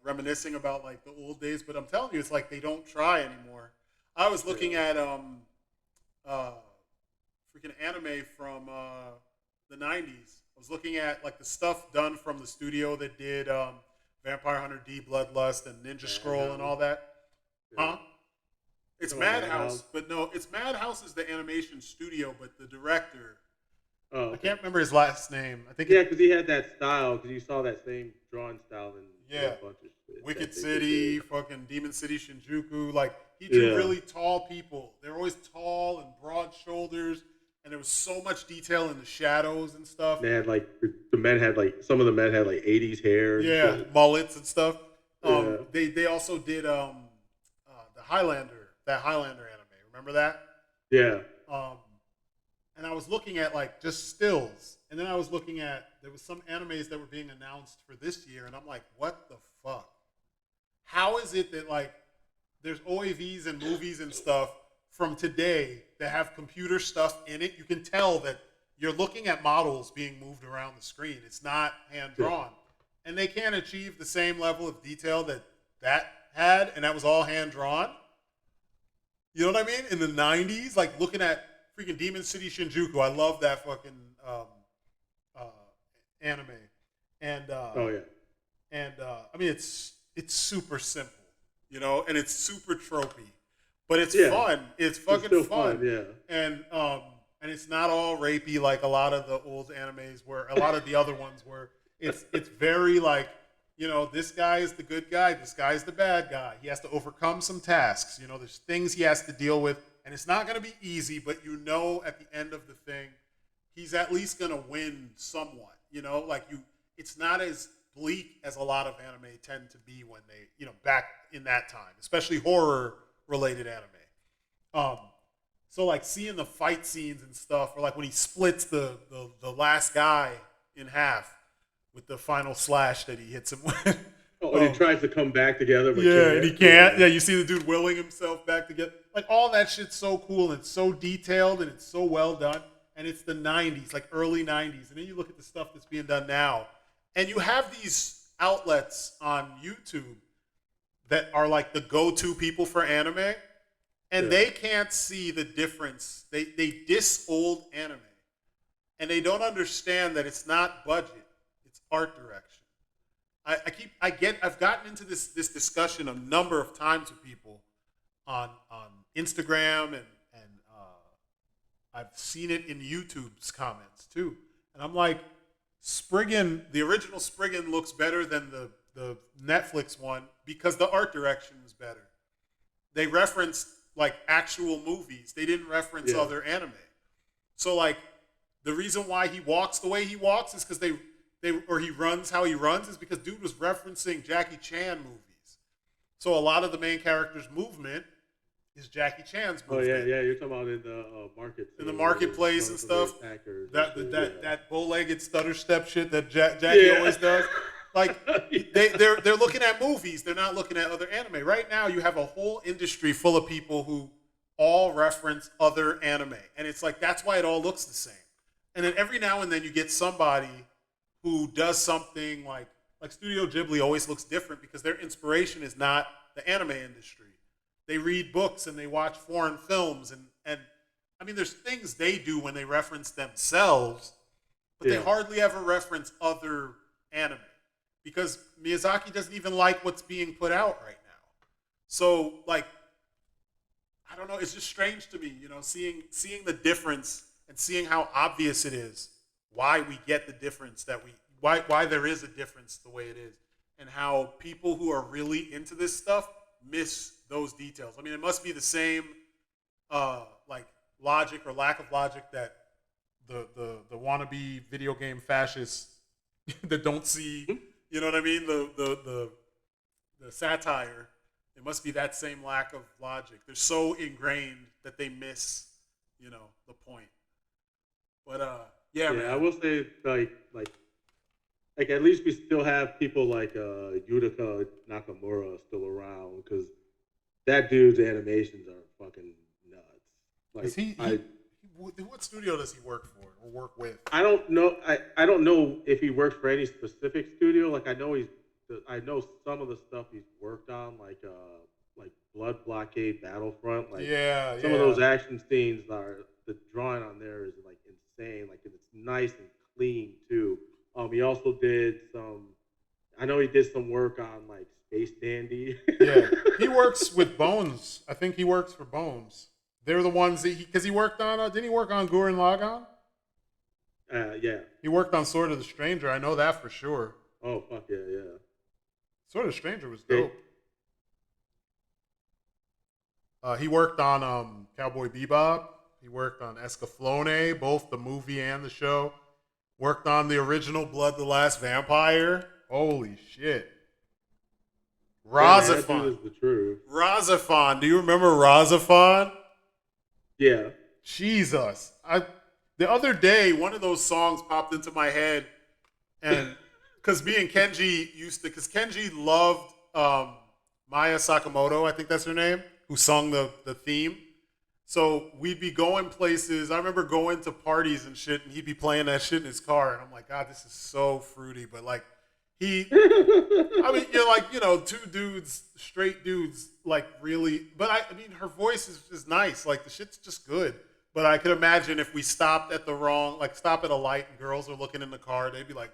Speaker 1: reminiscing about the old days. But I'm telling you, it's like they don't try anymore. I was looking at freaking anime from the 90s. I was looking at the stuff done from the studio that did Vampire Hunter D, Bloodlust, and Ninja Scroll and all that. Huh? It's Madhouse, but no, it's Madhouse is the animation studio, but the director, I can't remember his last name. I think
Speaker 3: because he had that style, because you saw that same drawing style in a bunch of shit.
Speaker 1: Wicked City, fucking Demon City, Shinjuku. He drew really tall people. They're always tall and broad shoulders, and there was so much detail in the shadows and stuff.
Speaker 3: They had some of the men had 80s hair.
Speaker 1: And mullets and stuff. They also did the Highlander. That Highlander anime, remember that?
Speaker 3: Yeah.
Speaker 1: And I was looking at just stills, and then I was looking at there was some animes that were being announced for this year, and I'm like, what the fuck? How is it that there's OAVs and movies and stuff from today that have computer stuff in it? You can tell that you're looking at models being moved around the screen. It's not hand drawn, and they can't achieve the same level of detail that had, and that was all hand drawn. You know what I mean? In the 90s, looking at freaking Demon City Shinjuku, I love that fucking anime. And and I mean it's super simple, and it's super tropey, but it's fun. It's fucking fun.
Speaker 3: Yeah.
Speaker 1: And it's not all rapey like a lot of the old animes where a lot of the other ones were. It's very this guy is the good guy, this guy is the bad guy. He has to overcome some tasks. There's things he has to deal with, and it's not going to be easy, but at the end of the thing, he's at least going to win somewhat. It's not as bleak as a lot of anime tend to be when they, back in that time, especially horror-related anime. So seeing the fight scenes and stuff, or when he splits the last guy in half with the final slash that he hits him with.
Speaker 3: And he tries to come back together, but
Speaker 1: and he can't. Yeah, you see the dude willing himself back together. All that shit's so cool, and it's so detailed, and it's so well done. And it's the 90s, early 90s. And then you look at the stuff that's being done now, and you have these outlets on YouTube that are like the go-to people for anime, and they can't see the difference. They diss old anime, and they don't understand that it's not budget, it's art direction. I've gotten into this discussion a number of times with people on Instagram, and I've seen it in YouTube's comments too. And I'm like, Spriggan, the original Spriggan looks better than the Netflix one because the art direction was better. They referenced like actual movies. They didn't reference other anime. So like the reason why he walks the way he walks is because or he runs how he runs is because dude was referencing Jackie Chan movies. So a lot of the main character's movement is Jackie Chan's movement.
Speaker 3: Oh yeah, you're talking about in the market.
Speaker 1: In the marketplace and stuff. That bow-legged stutter step shit that Jackie always does. Like they're looking at movies, they're not looking at other anime. Right now you have a whole industry full of people who all reference other anime. And it's like that's why it all looks the same. And then every now and then you get somebody who does something like Studio Ghibli always looks different because their inspiration is not the anime industry. They read books and they watch foreign films and I mean there's things they do when they reference themselves, but they hardly ever reference other anime because Miyazaki doesn't even like what's being put out right now. So like I don't know, it's just strange to me, you know, seeing the difference and seeing how obvious it is why we get the difference why there is a difference the way it is, and how people who are really into this stuff miss those details. I mean, it must be the same like logic or lack of logic that the wannabe video game fascists that don't see, you know what I mean, the satire. It must be that same lack of logic. They're so ingrained that they miss, you know, the point. But yeah, man.
Speaker 3: I will say like at least we still have people like Yutaka Nakamura still around because that dude's animations are fucking nuts. Like,
Speaker 1: is what studio does he work for or work with?
Speaker 3: I don't know. I don't know if he works for any specific studio. Like I know some of the stuff he's worked on, like Blood Blockade Battlefront. Like some of those action scenes the drawing on there is like insane. Like it's nice and clean too. He also did some. I know he did some work on like Space Dandy.
Speaker 1: Yeah, he works with Bones. I think he works for Bones. They're the ones that because he worked on. Didn't he work on Gurren Lagann?
Speaker 3: Yeah.
Speaker 1: He worked on Sword of the Stranger. I know that for sure.
Speaker 3: Oh fuck yeah.
Speaker 1: Sword of the Stranger was dope. He worked on Cowboy Bebop. He worked on Escaflowne, both the movie and the show. Worked on the original Blood the Last Vampire. Holy shit. Razafon.
Speaker 3: Yeah, that is the truth.
Speaker 1: Razafon. Do you remember Razafon?
Speaker 3: Yeah.
Speaker 1: Jesus. The other day, one of those songs popped into my head, and because me and Kenji because Kenji loved Maya Sakamoto, I think that's her name, who sung the theme. So we'd be going places. I remember going to parties and shit, and he'd be playing that shit in his car, and I'm like, God, this is so fruity. But like, I mean, you're like, you know, two dudes, straight dudes, like really. But I mean, her voice is nice. Like the shit's just good. But I could imagine if we stopped at stop at a light and girls are looking in the car, they'd be like,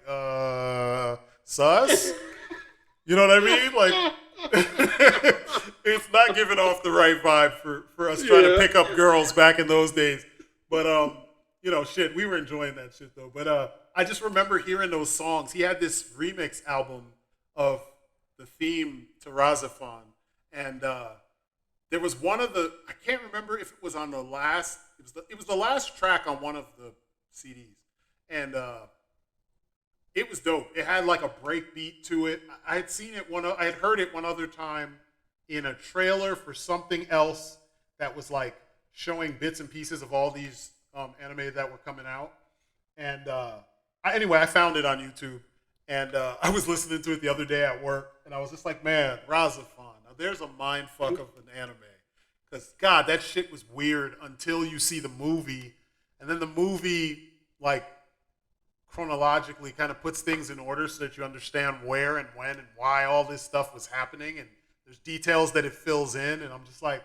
Speaker 1: sus? You know what I mean? Like, it's not giving off the right vibe for us trying to pick up girls back in those days. But, you know, shit, we were enjoying that shit though. But I just remember hearing those songs. He had this remix album of the theme to Razafon. And there was one of I can't remember if it was on the last, it was the last track on one of the CDs. And it was dope. It had like a break beat to it. I had seen it I had heard it one other time in a trailer for something else that was like showing bits and pieces of all these anime that were coming out. And anyway, I found it on YouTube, and I was listening to it the other day at work, and I was just like, man, Razafon. Now there's a mind fuck of an anime. Because, God, that shit was weird until you see the movie. And then the movie, like, chronologically kind of puts things in order so that you understand where and when and why all this stuff was happening, and there's details that it fills in, and I'm just like,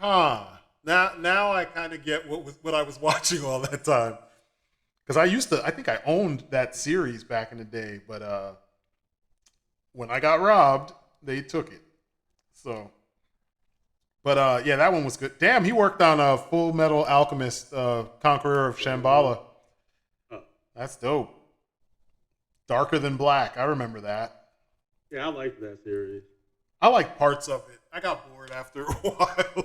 Speaker 1: huh. Now I kind of get what I was watching all that time. Because I think I owned that series back in the day, but when I got robbed, they took it. So, but yeah, that one was good. Damn, he worked on Full Metal Alchemist, Conqueror of Shambhala.
Speaker 3: Oh.
Speaker 1: That's dope. Darker Than Black. I remember that.
Speaker 3: Yeah, I liked that series.
Speaker 1: I like parts of it. I got bored after a while.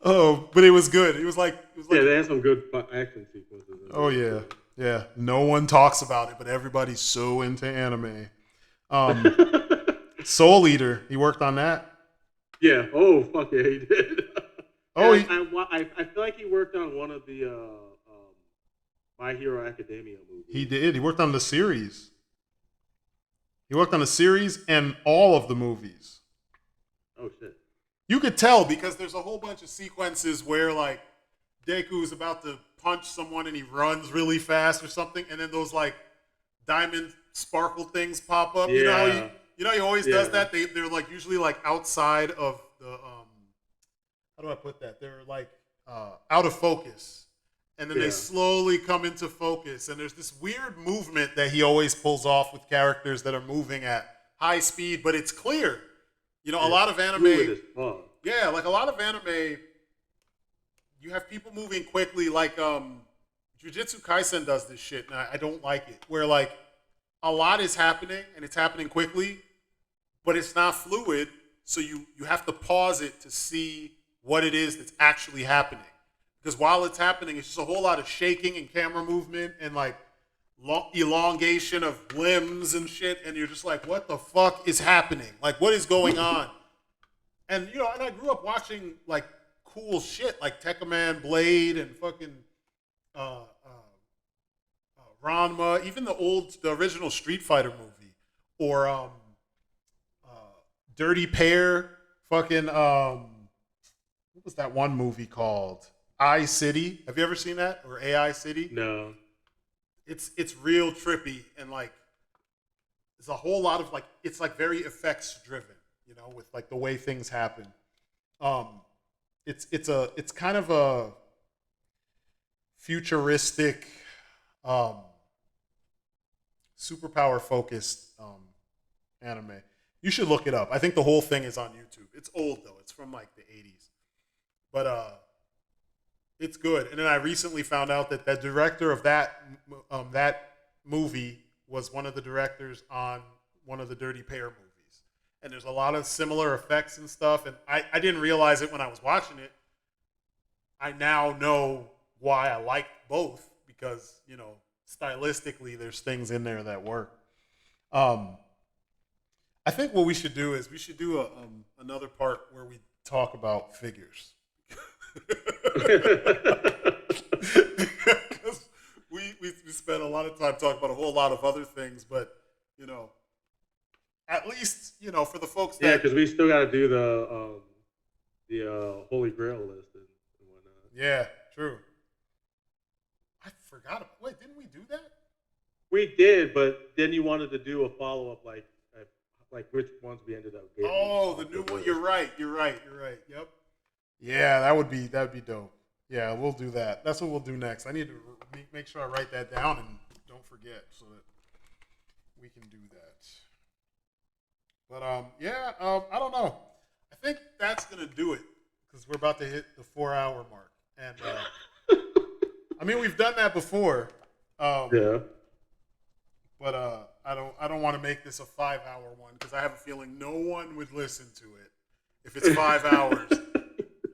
Speaker 1: Oh, but it was good. It was like
Speaker 3: Yeah, they had some good action sequences.
Speaker 1: Oh yeah, yeah. No one talks about it, but everybody's so into anime. Soul Eater. He worked on that.
Speaker 3: Yeah. Oh fuck yeah, he did.
Speaker 1: Oh,
Speaker 3: I feel like he worked on one of the My Hero Academia movies.
Speaker 1: he did. He worked on the series. He worked on the series and all of the movies.
Speaker 3: Oh shit.
Speaker 1: You could tell because there's a whole bunch of sequences where like Deku is about to punch someone and he runs really fast or something, and then those like diamond sparkle things pop up.
Speaker 3: Yeah.
Speaker 1: You know he always does that. They're like usually like outside of the how do I put that? They're like out of focus. And then they slowly come into focus. And there's this weird movement that he always pulls off with characters that are moving at high speed, but it's clear. You know, a lot of anime. Yeah, like a lot of anime, you have people moving quickly, like Jujutsu Kaisen does this shit, and I don't like it. Where like a lot is happening and it's happening quickly, but it's not fluid, so you have to pause it to see what it is that's actually happening. Because while it's happening, it's just a whole lot of shaking and camera movement and like elongation of limbs and shit, and you're just like, what the fuck is happening? Like, what is going on? And you know, and I grew up watching like cool shit like Tekkaman, Blade, and fucking Ranma, even the original Street Fighter movie, or Dirty Pair, fucking what was that one movie called? I City. Have you ever seen that? Or AI City?
Speaker 3: No.
Speaker 1: It's real trippy, and like there's a whole lot of like it's like very effects driven, you know, with like the way things happen. It's kind of a futuristic, superpower focused anime. You should look it up. I think the whole thing is on YouTube. It's old though. It's from like the 80s. But it's good. And then I recently found out that the director of that movie was one of the directors on one of the Dirty Pair movies. And there's a lot of similar effects and stuff. And I didn't realize it when I was watching it. I now know why I like both because, you know, stylistically there's things in there that work. I think what we should do is we should do another part where we talk about figures. Because we spent a lot of time talking about a whole lot of other things, but you know, at least you know for the folks that
Speaker 3: because we still got to do the Holy Grail list and whatnot.
Speaker 1: Yeah, true. I forgot. Wait, didn't we do that?
Speaker 3: We did, but then you wanted to do a follow up, like which ones we ended up getting.
Speaker 1: Oh, the new one. You're right. Yep. Yeah, that would be dope. Yeah, we'll do that. That's what we'll do next. I need to make sure I write that down and don't forget so that we can do that. But I don't know. I think that's gonna do it because we're about to hit the 4-hour mark, and I mean we've done that before.
Speaker 3: Yeah.
Speaker 1: But I don't want to make this a 5-hour one because I have a feeling no one would listen to it if it's 5 hours.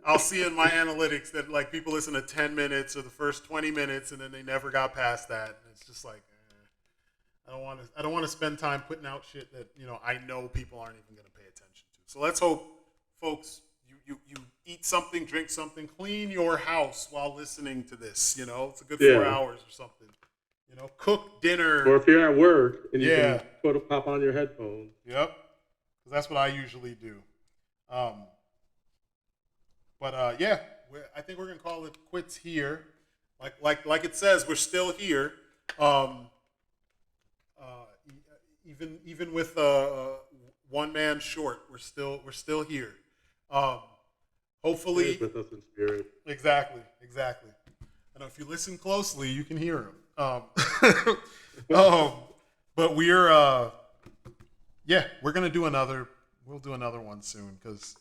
Speaker 1: I'll see in my analytics that like people listen to 10 minutes or the first 20 minutes and then they never got past that. And it's just like, I don't want to spend time putting out shit that, you know, I know people aren't even going to pay attention to. So let's hope, folks, you eat something, drink something, clean your house while listening to this. You know, it's a good 4 hours or something. You know, cook dinner.
Speaker 3: Or if you're at work and you can pop on your headphones.
Speaker 1: Yep. Because that's what I usually do. But I think we're gonna call it quits here. Like it says, we're still here. Um, even with one man short, we're still here. Um, hopefully,
Speaker 3: With us in spirit.
Speaker 1: exactly. I know if you listen closely, you can hear him. Um, but we're gonna do another. We'll do another one soon because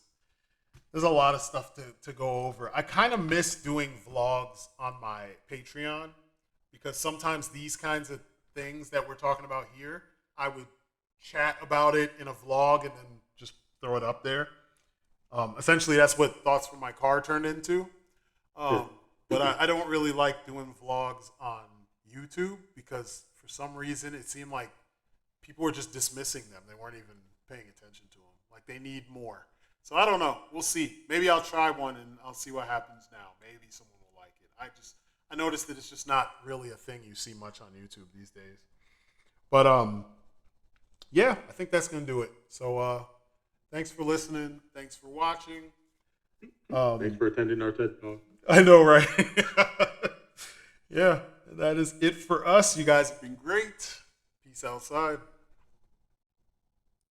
Speaker 1: there's a lot of stuff to go over. I kind of miss doing vlogs on my Patreon because sometimes these kinds of things that we're talking about here, I would chat about it in a vlog and then just throw it up there. Essentially, that's what Thoughts from My Car turned into. But I don't really like doing vlogs on YouTube because for some reason it seemed like people were just dismissing them. They weren't even paying attention to them. Like they need more. So I don't know. We'll see. Maybe I'll try one and I'll see what happens now. Maybe someone will like it. I noticed that it's just not really a thing you see much on YouTube these days. But yeah, I think that's gonna do it. So thanks for listening. Thanks for watching.
Speaker 3: Thanks for attending our TED Talk.
Speaker 1: I know, right? Yeah, that is it for us. You guys have been great. Peace outside.